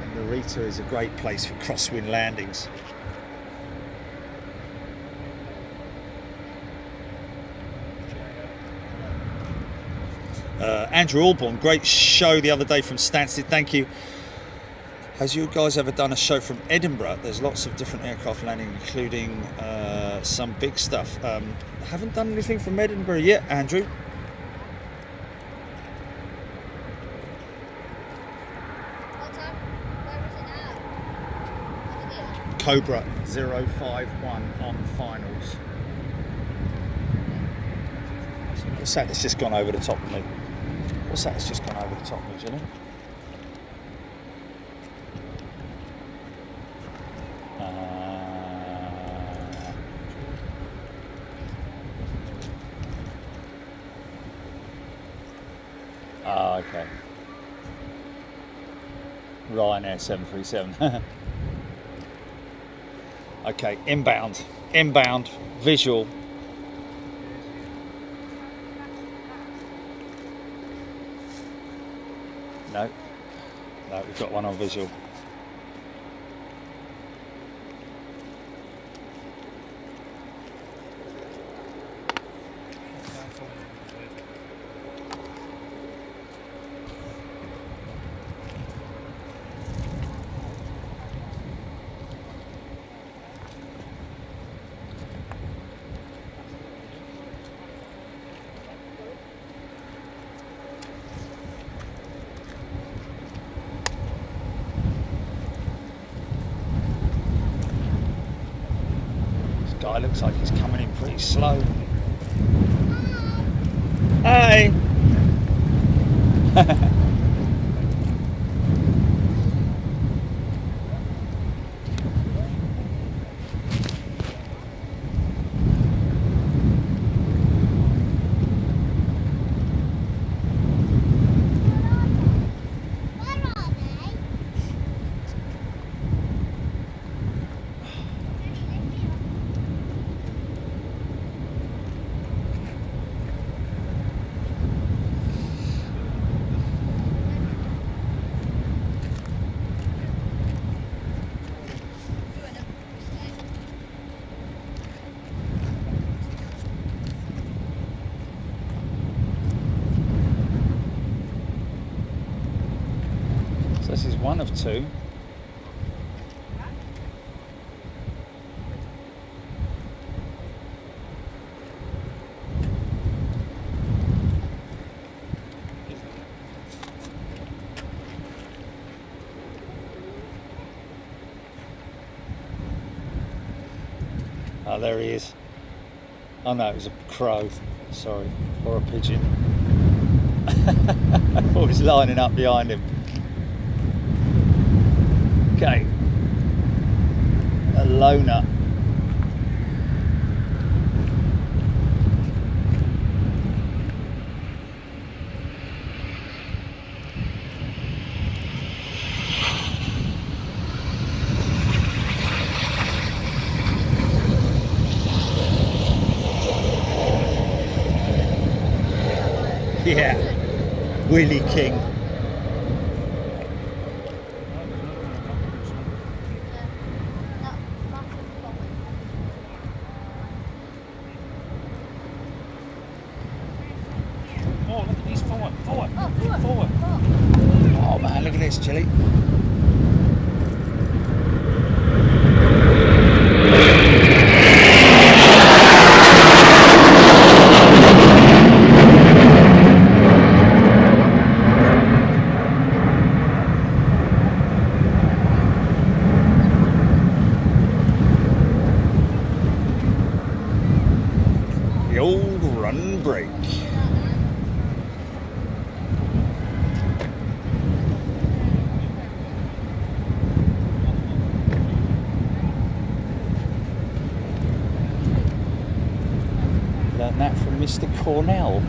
Speaker 2: and Narita is a great place for crosswind landings. Andrew Alborn, great show the other day from Stansted, thank you. Has you guys ever done a show from Edinburgh? There's lots of different aircraft landing, including some big stuff. Haven't done anything from Edinburgh yet, Andrew. Cobra 051 on finals. What's that that's just gone over the top of me? What's that that's just gone over the top of me, Jillian? Ah, okay. Ryanair 737. Okay, inbound, visual. No, we've got one on visual. Guy looks like he's coming in pretty slow. Hey!
Speaker 5: Where are they?
Speaker 2: So this is one of two. Oh, there he is. Oh no, it was a crow. Sorry, or a pigeon. I thought it was lining up behind him. Okay, a loner. Yeah, Willie King.
Speaker 3: Oh, look at these forward.
Speaker 5: Oh,
Speaker 3: Forward.
Speaker 2: Oh man, look at this, Chili. The old run break. Learned that from Mr. Cornell.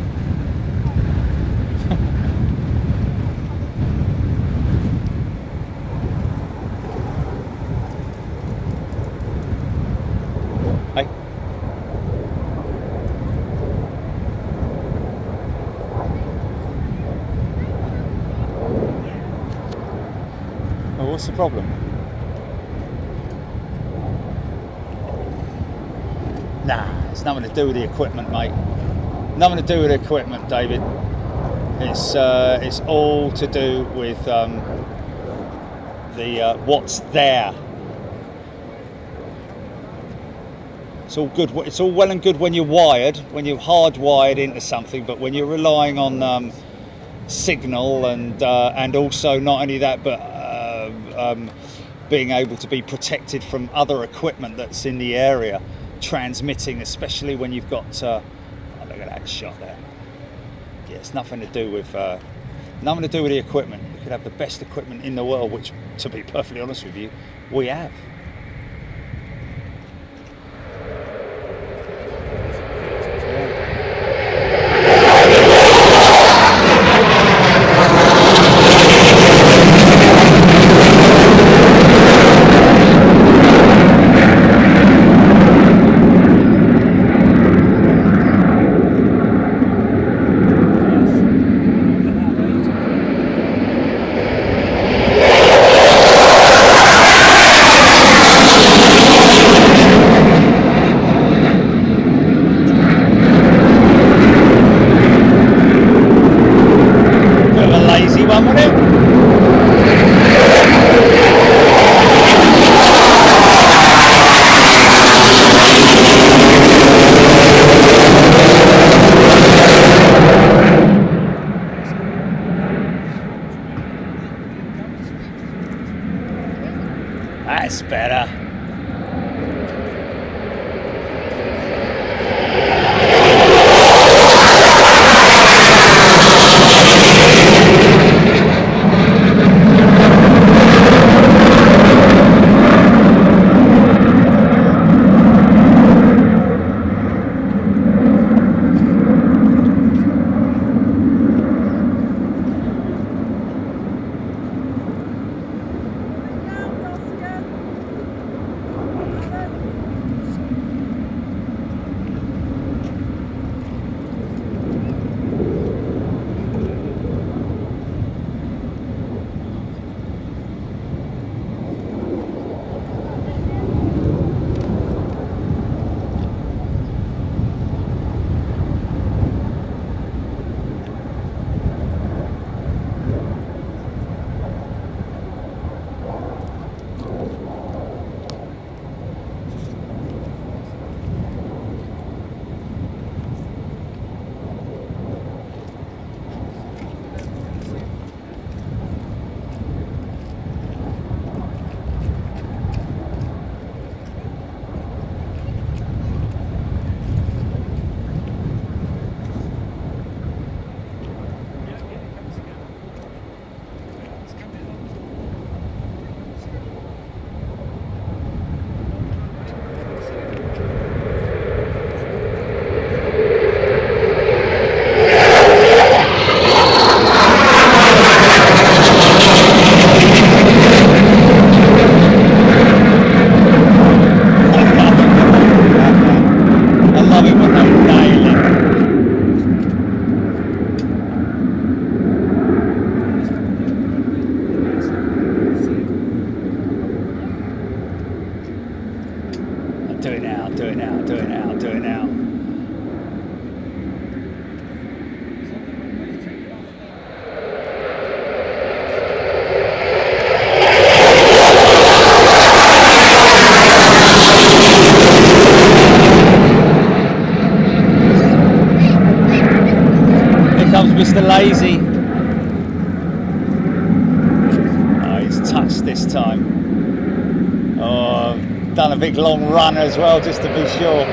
Speaker 2: Hey. Well, what's the problem? Nah, it's nothing to do with the equipment, mate. Nothing to do with the equipment, David. It's all to do with what's there. It's all good. It's all well and good when you're wired, when you're hardwired into something, but when you're relying on signal and also not only that, but being able to be protected from other equipment that's in the area, transmitting, especially when you've got. Oh, look at that shot there. Yeah, it's nothing to do with the equipment. We could have the best equipment in the world, which, to be perfectly honest with you, we have. better. Do it now, do it now, do it now, do it now. Here comes Mr. Lazy. Oh, he's touched this time. Oh, done a big long run as well, just to be sure.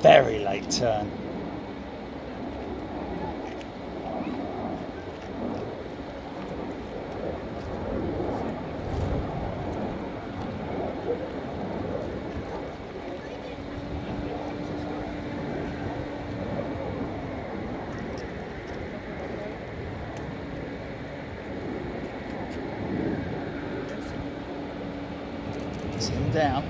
Speaker 2: Very late turn. Sit down.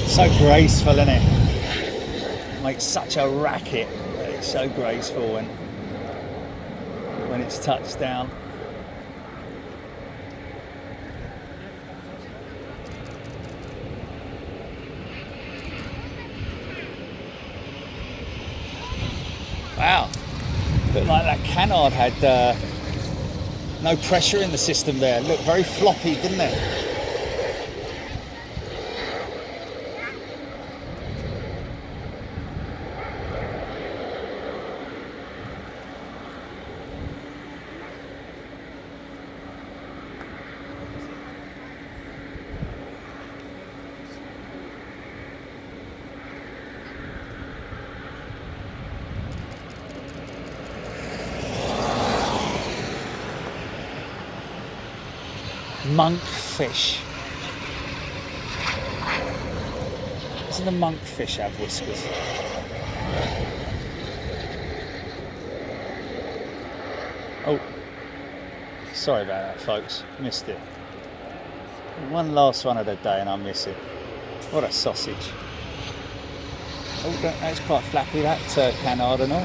Speaker 2: So graceful, isn't it? Makes such a racket. It's so graceful when it's touched down. Wow, looked like that canard had no pressure in the system there. It looked very floppy, didn't it? monkfish. Doesn't the monkfish have whiskers? Oh, sorry about that, folks. Missed it. One last one of the day and I miss it. What a sausage. Oh, that's quite flappy, that canard and all. I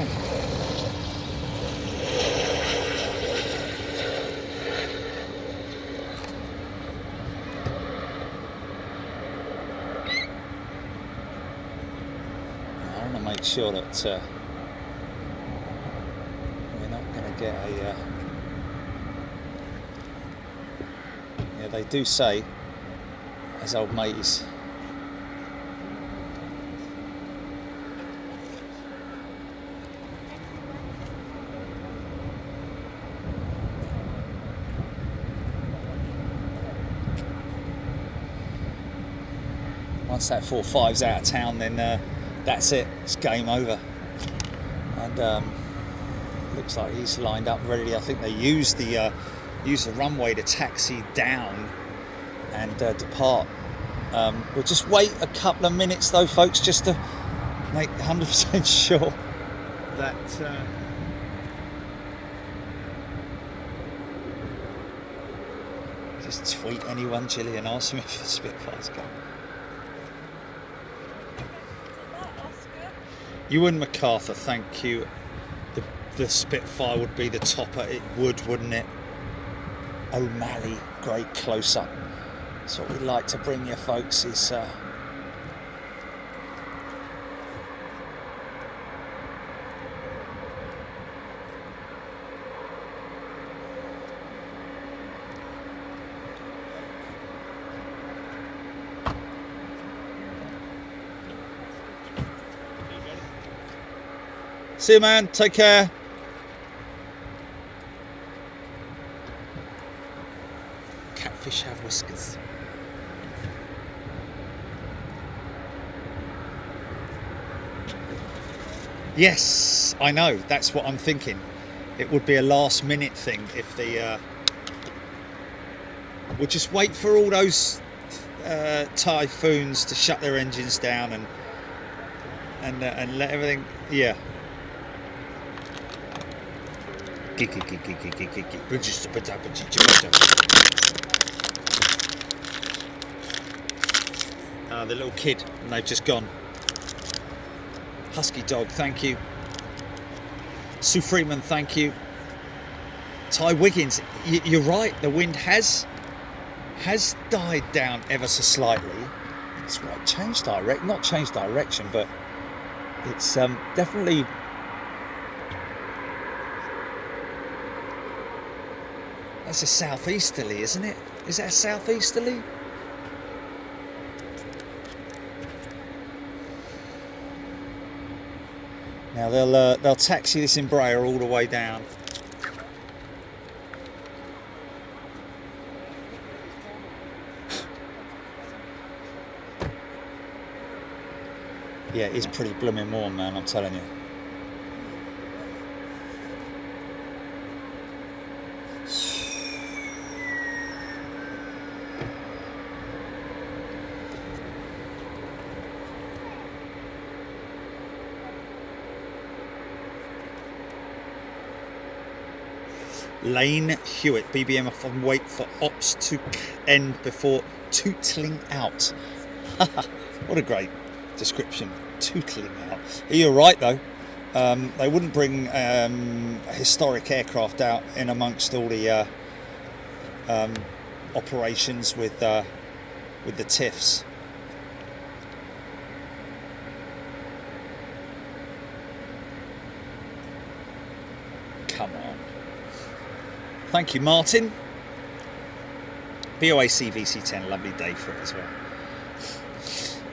Speaker 2: want to make sure that we're not going to get a... yeah, they do say, as old mateys, once that 4-5's out of town, then that's it, it's game over. And looks like he's lined up ready. I think they used the runway to taxi down and depart. We'll just wait a couple of minutes though, folks, just to make 100% sure that just tweet anyone, Gilly, and ask them if the Spitfire's going. Ewan MacArthur, thank you. The Spitfire would be the topper. It would, wouldn't it? O'Malley, great close-up. That's what we like to bring you, folks, is see you, man. Take care. Catfish have whiskers. Yes, I know. That's what I'm thinking. It would be a last-minute thing if the... we'll just wait for all those Typhoons to shut their engines down and let everything... Yeah. The little kid, and they've just gone. Husky dog, thank you. Sue Freeman, thank you. Ty Wiggins, you're right. The wind has died down ever so slightly. It's right, changed direction, not changed direction, but it's definitely. That's a southeasterly, isn't it? Is that a southeasterly? Now they'll taxi this Embraer all the way down. Yeah, it is pretty blooming warm, man, I'm telling you. Lane Hewitt, BBM often wait for ops to end before tootling out. What a great description, tootling out. You're right though, they wouldn't bring a historic aircraft out in amongst all the operations with the TIFs. Come on. Thank you, Martin. BOAC VC10, lovely day for it as well.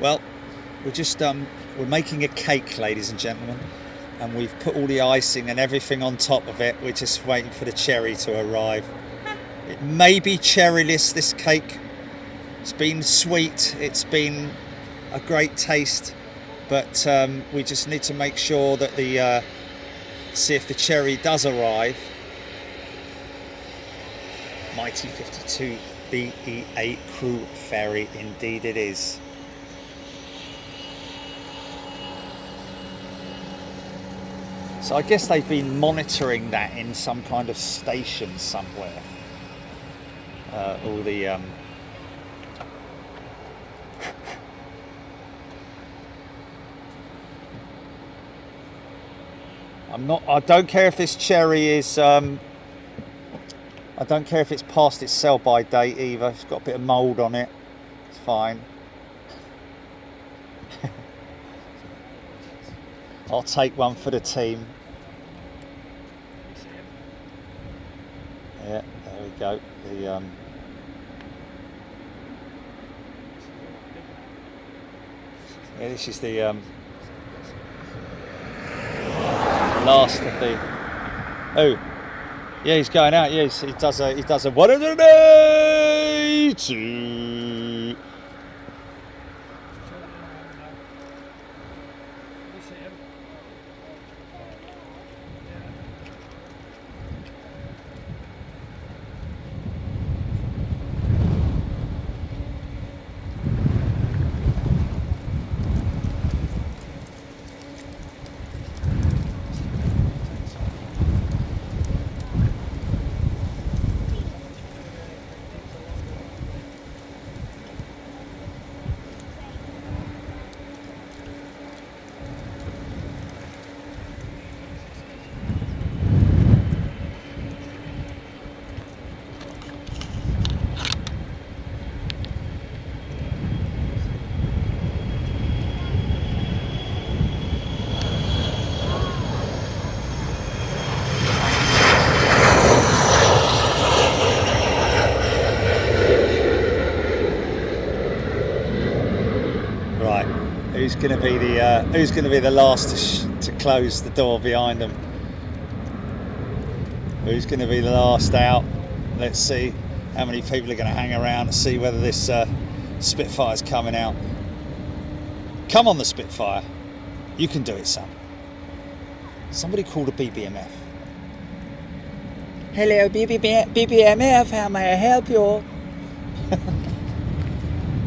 Speaker 2: Well, we're just we're making a cake, ladies and gentlemen, and we've put all the icing and everything on top of it. We're just waiting for the cherry to arrive. It may be cherryless, this cake. It's been sweet, it's been a great taste, but we just need to make sure that the see if the cherry does arrive. Mighty 52 BE8 crew ferry, indeed it is. So I guess they've been monitoring that in some kind of station somewhere. All the I don't care if this cherry is I don't care if it's past its sell by date either. It's got a bit of mould on it. It's fine. I'll take one for the team. Yeah, there we go. The yeah, this is the last of the. Oh, yeah, he's going out. Yes, he does a 180. Who's going to be the last to close the door behind them? Who's going to be the last out? Let's see how many people are going to hang around to see whether this Spitfire's coming out. Come on, the Spitfire, you can do it, son. Somebody called a BBMF. Hello, BBMF, how may I help you?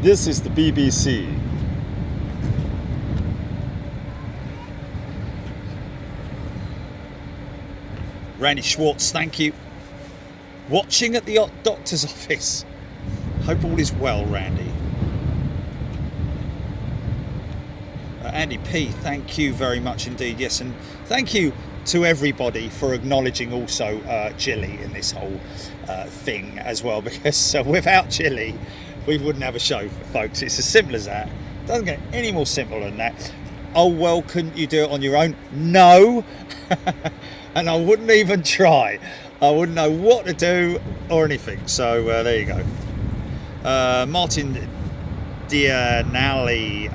Speaker 2: This is the BBC. Randy Schwartz, thank you. Watching at the doctor's office. Hope all is well, Randy. Andy P, thank you very much indeed. Yes, and thank you to everybody for acknowledging also Jilly in this whole thing as well, because without Jilly, we wouldn't have a show, folks. It's as simple as that. Doesn't get any more simple than that. Oh, well, couldn't you do it on your own? No. And I wouldn't even try. I wouldn't know what to do or anything. So there you go. Martin Dianelli.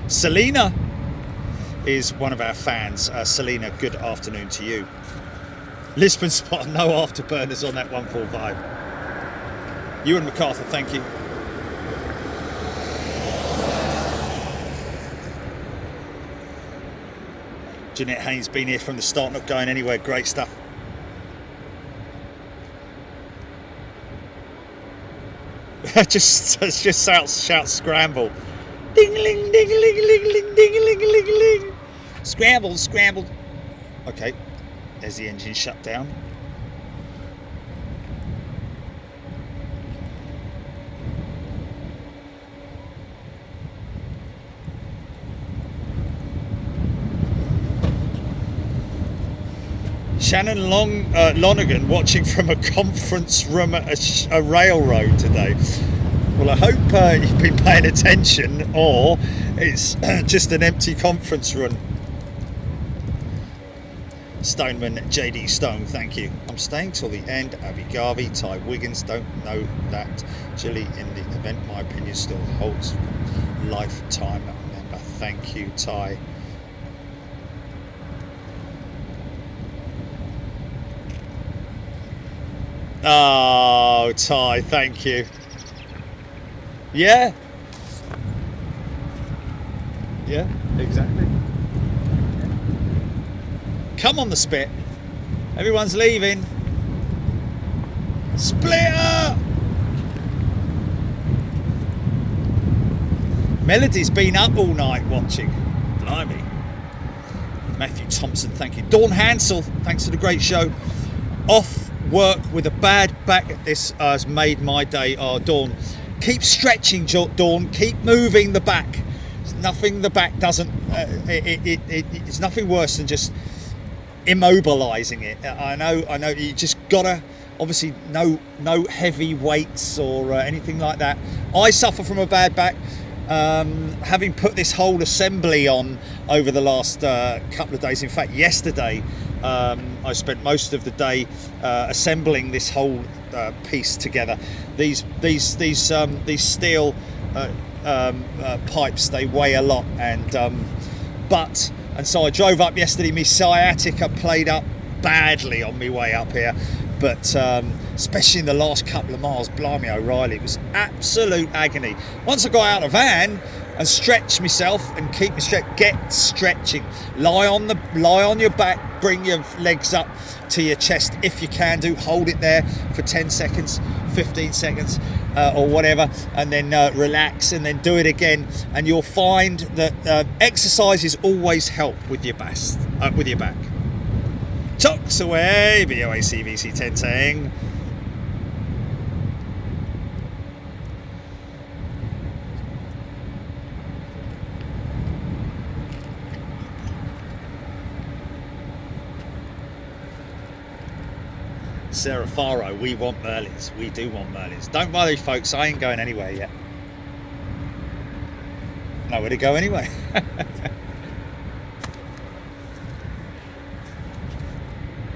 Speaker 2: Selena is one of our fans. Selena, good afternoon to you. Lisbon spot, no afterburners on that 145. Ewan MacArthur, thank you. Jeanette Haynes been here from the start, not going anywhere. Great stuff. just shout scramble. Ding-a-ling, ding-a-ling-a-ling, ding-a-ling-a-ling-a-ling. Scrambled, scrambled. Okay, there's the engine shut down. Shannon Lonergan watching from a conference room at a railroad today. Well, I hope you've been paying attention, or it's just an empty conference room. Stoneman JD Stone, thank you. I'm staying till the end. Abby Garvey, Ty Wiggins, don't know that. Jilly in the event, my opinion still holds. Lifetime member, thank you, Ty. Oh, Ty, thank you. Yeah? Yeah, exactly. Come on, the Spit. Everyone's leaving. Splitter! Melody's been up all night watching. Blimey. Matthew Thompson, thank you. Dawn Hansel, thanks for the great show. Off work with a bad back. This has made my day. Oh, Dawn, keep stretching, Dawn. Keep moving the back. It's nothing the back doesn't. It's nothing worse than just immobilizing it. I know. You just gotta. Obviously, no heavy weights or anything like that. I suffer from a bad back. Having put this whole assembly on over the last couple of days. In fact, yesterday I spent most of the day assembling this whole piece together. These steel pipes, they weigh a lot, and so I drove up yesterday. My sciatica played up badly on my way up here. But especially in the last couple of miles, blimey O'Reilly, it was absolute agony. Once I got out of the van and stretched myself and keep me straight, get stretching. Lie on your back, bring your legs up to your chest if you can do. Hold it there for 10 seconds, 15 seconds or whatever, and then relax and then do it again. And you'll find that exercises always help with your back. Chucks away, BOAC VC10 saying. Sarah Faro, we want Merlins. We do want Merlins. Don't worry, folks, I ain't going anywhere yet. Nowhere to go anyway.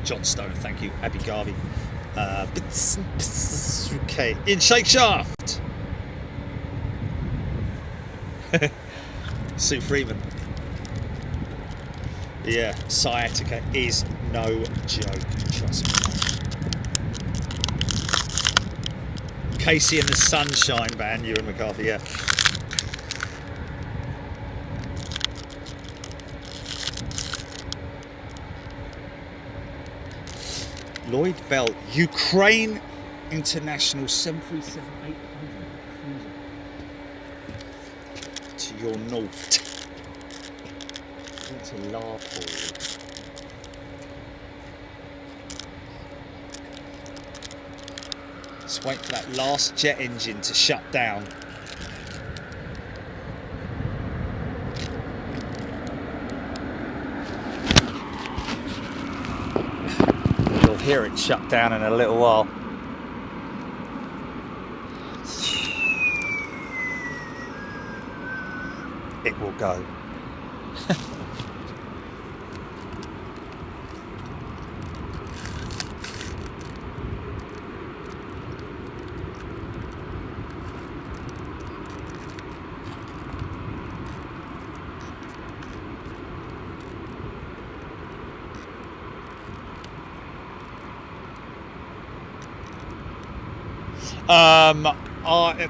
Speaker 2: John Stone, thank you. Abby Garvey. Okay, in Shake Shaft. Sue Freeman. Yeah, sciatica is no joke, trust me. Casey and the Sunshine Band, Ewan McCarthy, yeah. Lloyd Bell, Ukraine International 737-800 to your north. Into Larpool. Just wait for that last jet engine to shut down. Hear it shut down in a little while. It will go.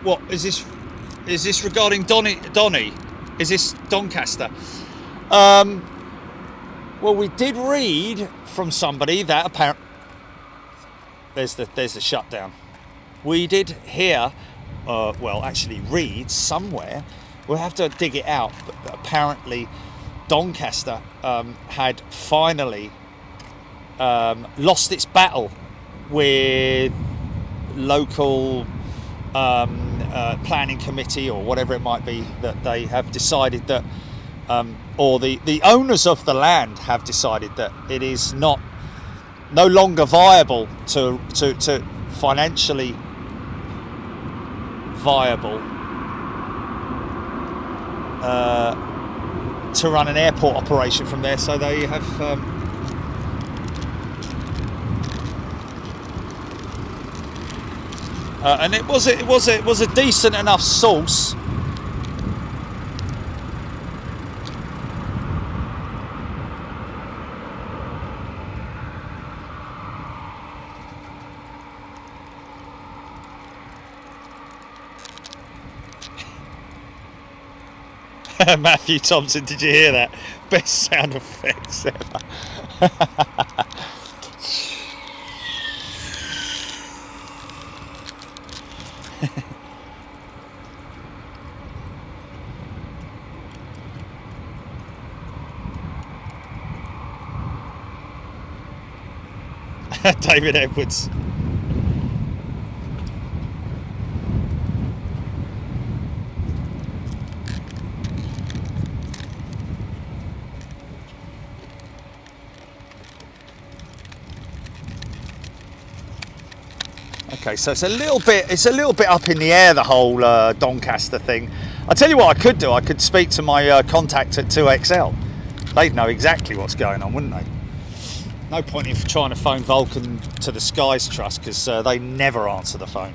Speaker 2: What is this? Is this regarding Donny? Is this Doncaster? Well, we did read from somebody that apparently there's the shutdown. We did hear, well, actually read somewhere. We'll have to dig it out. But apparently, Doncaster had finally lost its battle with local planning committee or whatever it might be, that they have decided that or the owners of the land have decided that it is no longer viable to financially viable to run an airport operation from there, so they have and it was a decent enough source. Matthew Thompson, did you hear that? Best sound effects ever. David Edwards. Okay, so it's a little bit up in the air, the whole Doncaster thing. I tell you what I could do. I could speak to my contact at 2XL. They'd know exactly what's going on, wouldn't they? No point in trying to phone Vulcan to the Skies Trust because they never answer the phone.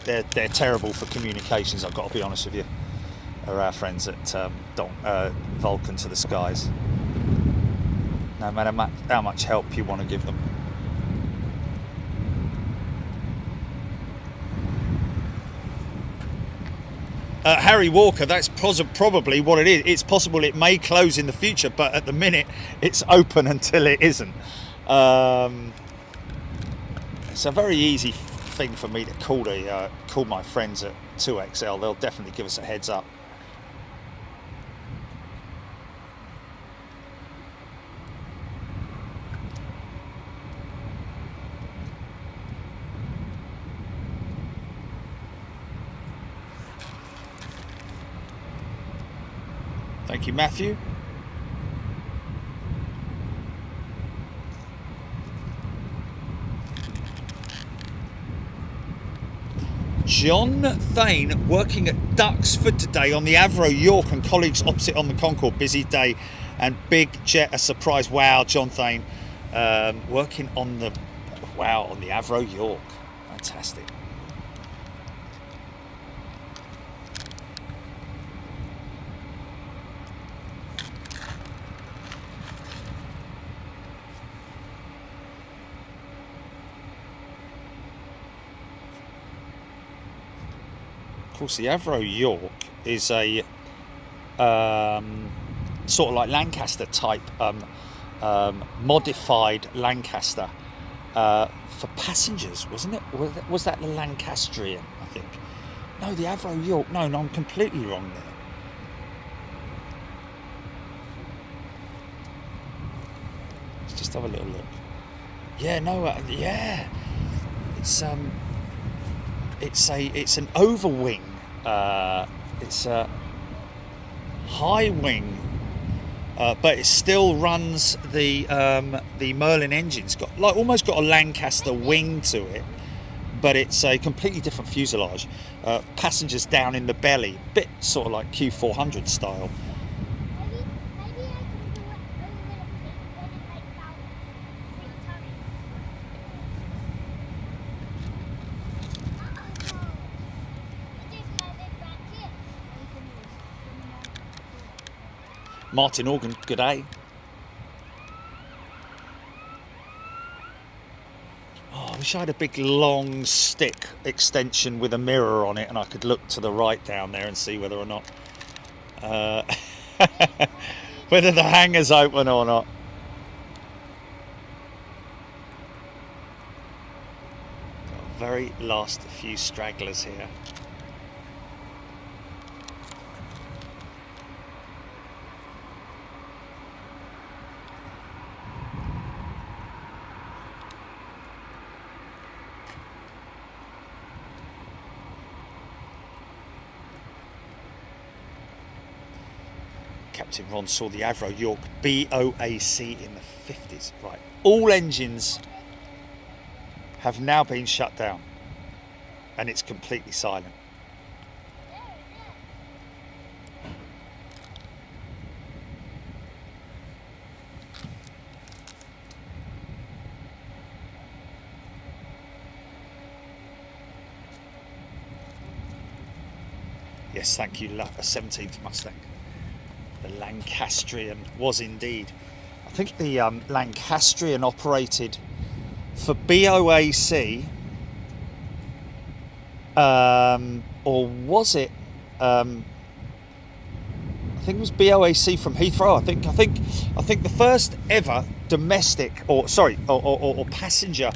Speaker 2: They're terrible for communications. I've got to be honest with you. Are our friends at Vulcan to the Skies. No matter how much help you want to give them. Harry Walker, that's probably what it is. It's possible it may close in the future, but at the minute it's open until it isn't. It's a very easy thing for me to call my friends at 2XL. They'll definitely give us a heads up. Thank you, Matthew. John Thane working at Duxford today on the Avro York and colleagues opposite on the Concorde. Busy day and big jet a surprise. Wow, John Thane working on the Avro York. Fantastic. Of course, the Avro York is a sort of like Lancaster type, modified Lancaster for passengers, wasn't it? Was that the Lancastrian, I think? No, the Avro York. No, I'm completely wrong there. Let's just have a little look. Yeah, no, yeah. It's an overwing. It's a high wing, but it still runs the Merlin engines. Got almost got a Lancaster wing to it, but it's a completely different fuselage. Passengers down in the belly, bit sort of like Q400 style. Martin Organ, good day. Oh, I wish I had a big long stick extension with a mirror on it and I could look to the right down there and see whether or not whether the hangar's open or not. Got very last few stragglers here. Captain Ron saw the Avro York BOAC in the 50s. Right, all engines have now been shut down and it's completely silent. Yes, thank you, a 17th Mustang. The Lancastrian was indeed. I think the Lancastrian operated for BOAC, or was it? I think it was BOAC from Heathrow. I think the first ever domestic, or passenger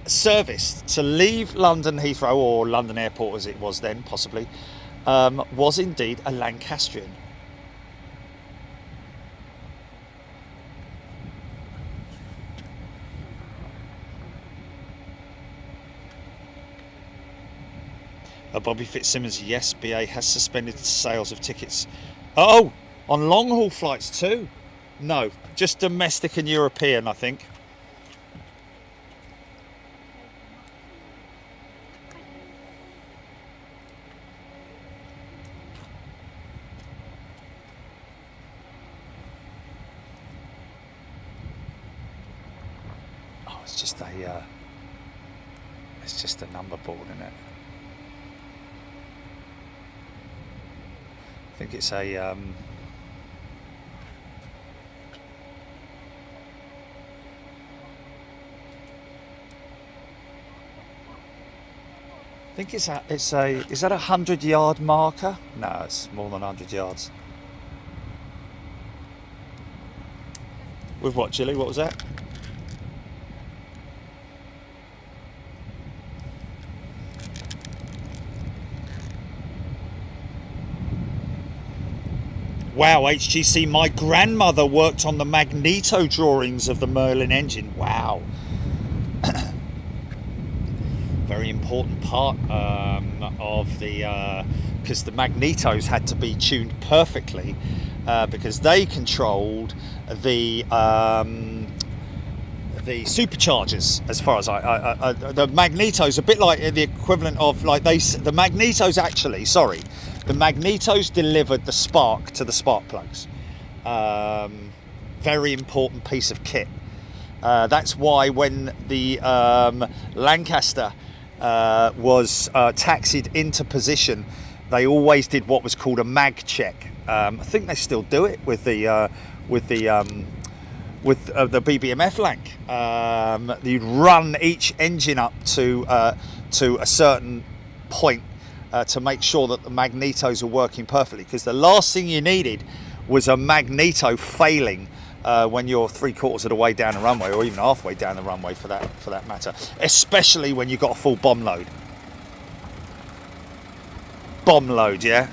Speaker 2: service to leave London Heathrow, or London Airport as it was then, possibly, was indeed a Lancastrian. Bobby Fitzsimmons, yes, BA has suspended sales of tickets. Oh, on long haul flights too? No, just domestic and European, I think. Oh, it's just a number board, isn't it? I think it's a I think is that a 100-yard marker? No, it's more than 100 yards. With what, Gilly? What was that? Wow, HGC, my grandmother worked on the magneto drawings of the Merlin engine. Wow. Very important part of the, because the magnetos had to be tuned perfectly because they controlled the superchargers, as far as the magnetos, a bit like the equivalent of like the magnetos actually, sorry. The magnetos delivered the spark to the spark plugs. Very important piece of kit. That's why when the Lancaster was taxied into position, they always did what was called a mag check. I think they still do it with the BBMF Lanc. You'd run each engine up to a certain point to make sure that the magnetos are working perfectly, because the last thing you needed was a magneto failing when you're 3/4 of the way down the runway, or even halfway down the runway for that matter, especially when you've got a full bomb load. Bomb load, yeah.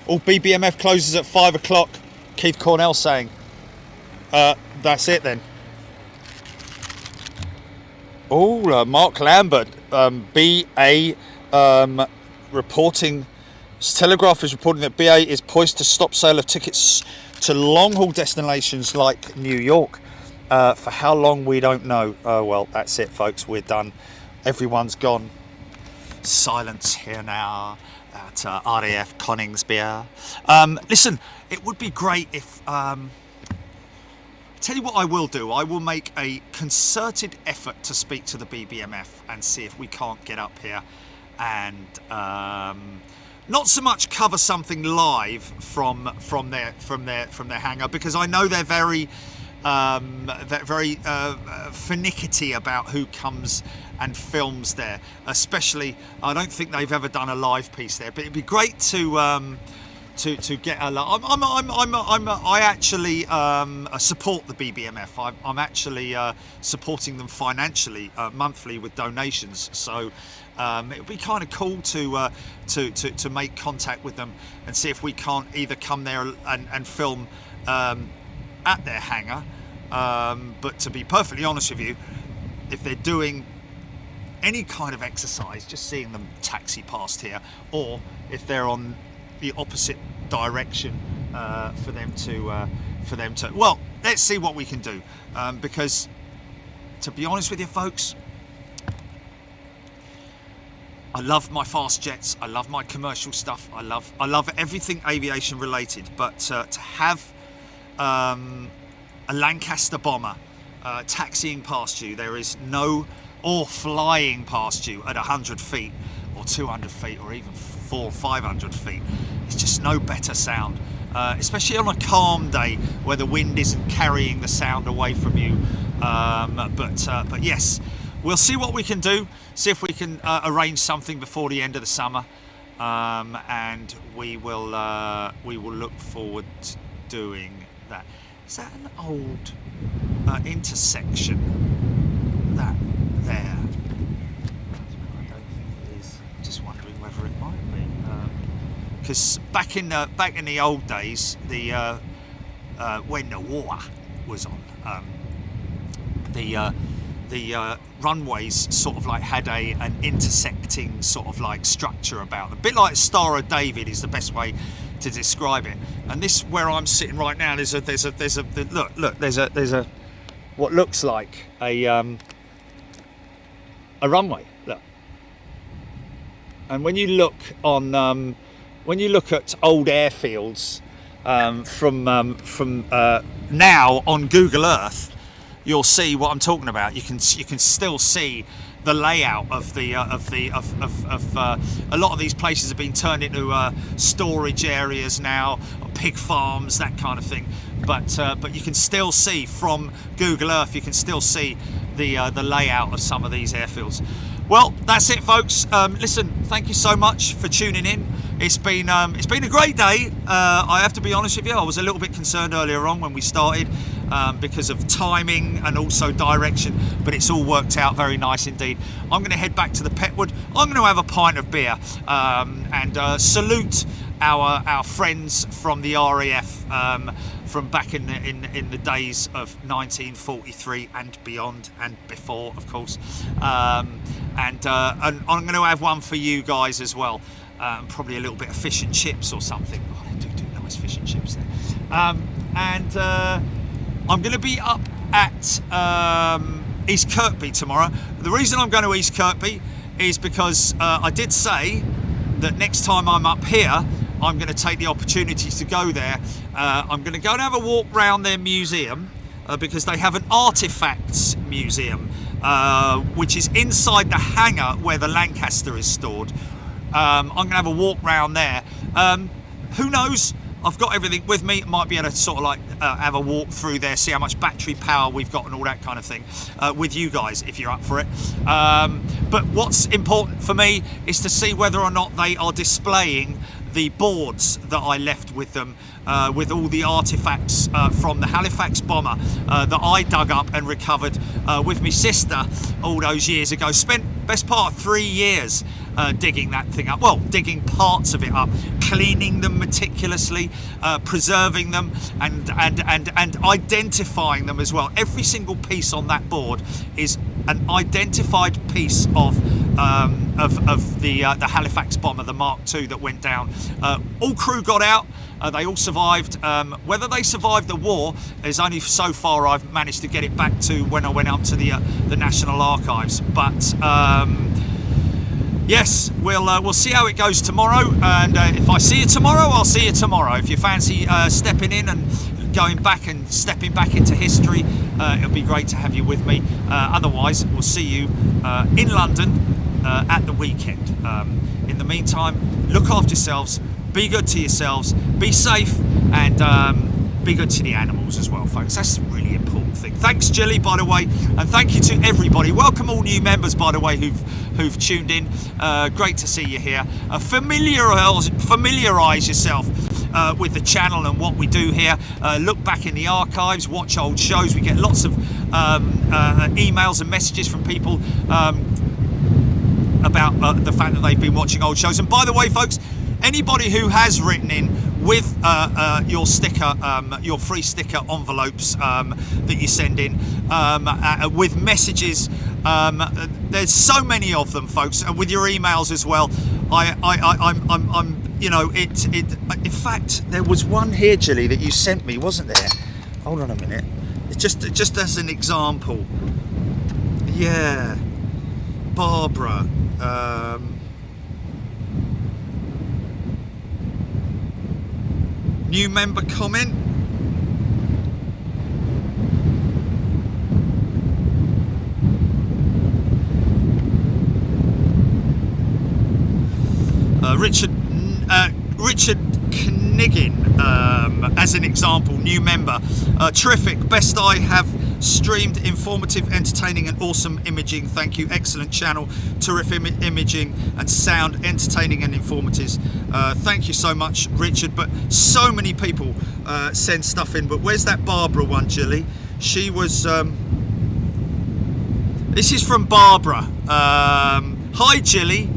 Speaker 2: All BBMF closes at 5 o'clock. Keith Cornell saying. That's it then. Oh, Mark Lambert, BA reporting. Telegraph is reporting that BA is poised to stop sale of tickets to long-haul destinations like New York. For how long, we don't know. Well, that's it, folks. We're done. Everyone's gone. Silence here now at RAF Coningsby. Listen, it would be great if... Tell you what I will do. I will make a concerted effort to speak to the BBMF and see if we can't get up here and not so much cover something live from their hangar, because I know they're very finicky about who comes and films there. Especially, I don't think they've ever done a live piece there, but it'd be great to get a lot. I actually support the BBMF. I'm actually supporting them financially monthly with donations. So it would be kind of cool to make contact with them and see if we can't either come there and film at their hangar. But to be perfectly honest with you, if they're doing any kind of exercise, just seeing them taxi past here, or if they're on the opposite direction, for them to well, let's see what we can do, because to be honest with you folks, I love my fast jets, I love my commercial stuff, I love everything aviation related, but to have a Lancaster bomber taxiing past you, there is no, or flying past you at 100 feet or 200 feet or even 400 or 500 feet, it's just no better sound, especially on a calm day where the wind isn't carrying the sound away from you. But yes, we'll see what we can do, see if we can arrange something before the end of the summer, and we will look forward to doing that. Is that an old intersection? That there? I don't think it is. Just wondering whether it might be. Because back in the old days, when the war was on, the runways sort of like had an intersecting sort of like structure about them. A bit like Star of David is the best way to describe it. And this, where I'm sitting right now, there's a what looks like a runway. Look. And when you look on when you look at old airfields from now on Google Earth, you'll see what I'm talking about. You can still see the layout of a lot of these places have been turned into storage areas now, pig farms, that kind of thing. But you can still see from Google Earth, you can still see the layout of some of these airfields. Well, that's it, folks. Listen, thank you so much for tuning in. It's been a great day. I have to be honest with you, I was a little bit concerned earlier on when we started because of timing and also direction, but it's all worked out very nice indeed. I'm going to head back to the Petwood. I'm going to have a pint of beer and salute our friends from the RAF from back in the days of 1943 and beyond and before, of course. And I'm going to have one for you guys as well. Probably a little bit of fish and chips or something. Oh, they do nice fish and chips there. And I'm going to be up at East Kirkby tomorrow. The reason I'm going to East Kirkby is because I did say that next time I'm up here, I'm going to take the opportunity to go there. I'm going to go and have a walk around their museum because they have an artifacts museum, which is inside the hangar where the Lancaster is stored. I'm going to have a walk round there. Who knows? I've got everything with me. Might be able to sort of like have a walk through there, see how much battery power we've got and all that kind of thing with you guys if you're up for it. But what's important for me is to see whether or not they are displaying the boards that I left with them, with all the artifacts from the Halifax bomber that I dug up and recovered with my sister all those years ago. Spent best part of 3 years digging that thing up, well, digging parts of it up, cleaning them meticulously, preserving them and identifying them as well. Every single piece on that board is an identified piece of the Halifax bomber, the Mark II that went down. All crew got out. They all survived. Whether they survived the war is only so far I've managed to get it back to when I went up to the National Archives. But yes, we'll see how it goes tomorrow. And if I see you tomorrow, I'll see you tomorrow. If you fancy stepping in and going back and stepping back into history, it'll be great to have you with me. Otherwise, we'll see you in London at the weekend. In the meantime, look after yourselves, be good to yourselves, be safe, and be good to the animals as well, folks. That's a really important thing. Thanks, Jilly, by the way, and thank you to everybody. Welcome all new members, by the way, who've tuned in. Great to see you here. Familiarise yourself with the channel and what we do here. Look back in the archives, watch old shows. We get lots of emails and messages from people about the fact that they've been watching old shows. And by the way, folks, anybody who has written in with your sticker, your free sticker envelopes that you send in with messages, there's so many of them, folks, and with your emails as well. I'm you know, it in fact, there was one here, Jilly, that you sent me, wasn't there? Hold on a minute. It's just as an example. Yeah, Barbara. New member comment. Richard Kniggin, as an example, new member. Terrific, best I have streamed, informative, entertaining and awesome imaging. Thank you, excellent channel, terrific imaging and sound, entertaining and informative. Thank you so much, Richard. But so many people send stuff in. But where's that Barbara one, Jilly? She was this is from Barbara. Hi, Jilly.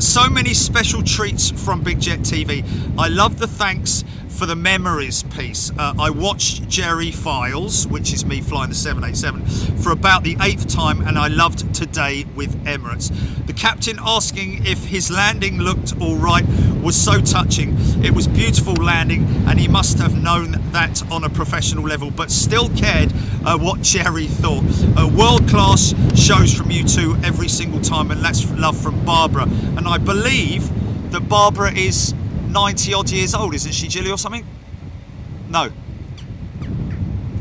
Speaker 2: So many special treats from Big Jet TV. I love the thanks for the memories piece. I watched Jerry Files, which is me flying the 787, for about the 8th time, and I loved Today with Emirates. The captain asking if his landing looked all right was so touching. It was beautiful landing, and he must have known that on a professional level, but still cared what Jerry thought. World-class shows from you two every single time, and that's love from Barbara. And I believe that Barbara is 90 odd years old, isn't she, Julie, or something? No.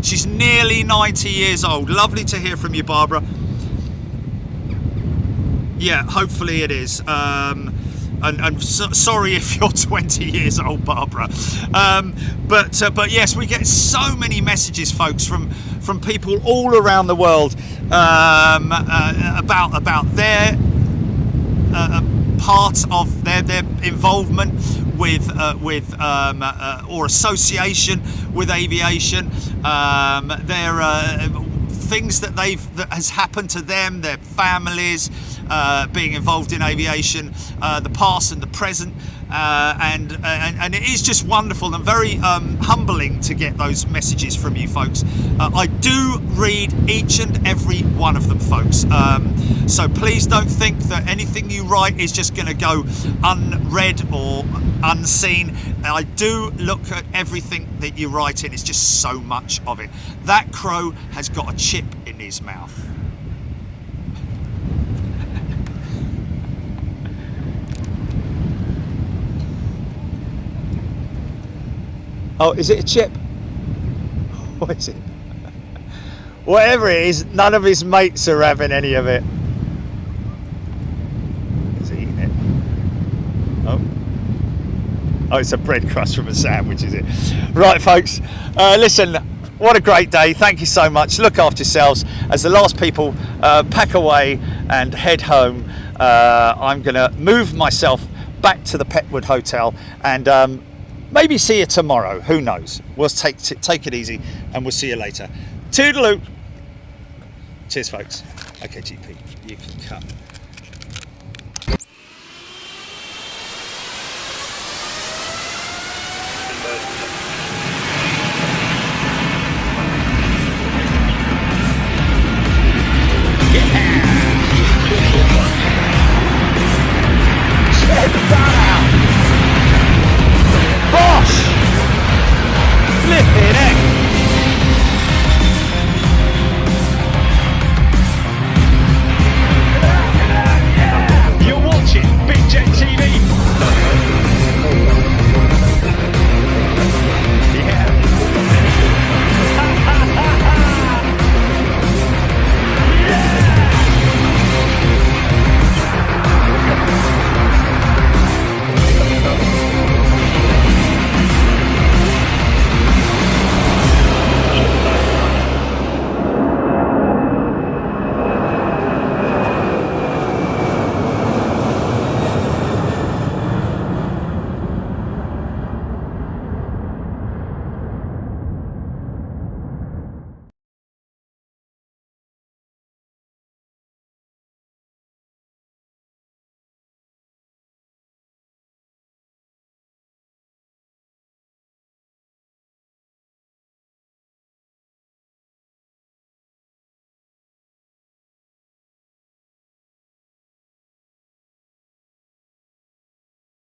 Speaker 2: She's nearly 90 years old. Lovely to hear from you, Barbara. Yeah, hopefully it is. Sorry if you're 20 years old, Barbara. But yes, we get so many messages, folks, from people all around the world about their part of their involvement with or association with aviation, their things that has happened to them, their families, being involved in aviation, the past and the present, and it is just wonderful and very humbling to get those messages from you folks. I do read each and every one of them, folks, so please don't think that anything you write is just going to go unread or unseen. I do look at everything that you write in. It's just so much of it. That crow has got a chip in his mouth. Oh, is it a chip? What is it? Whatever it is, none of his mates are having any of it. He's eating it. Oh, it's a bread crust from a sandwich, is it? Right, folks. Listen, what a great day. Thank you so much. Look after yourselves. As the last people pack away and head home, I'm going to move myself back to the Petwood Hotel and maybe see you tomorrow. Who knows? We'll take it easy, and we'll see you later. Toodaloo. Cheers, folks. Okay, GP, you can cut.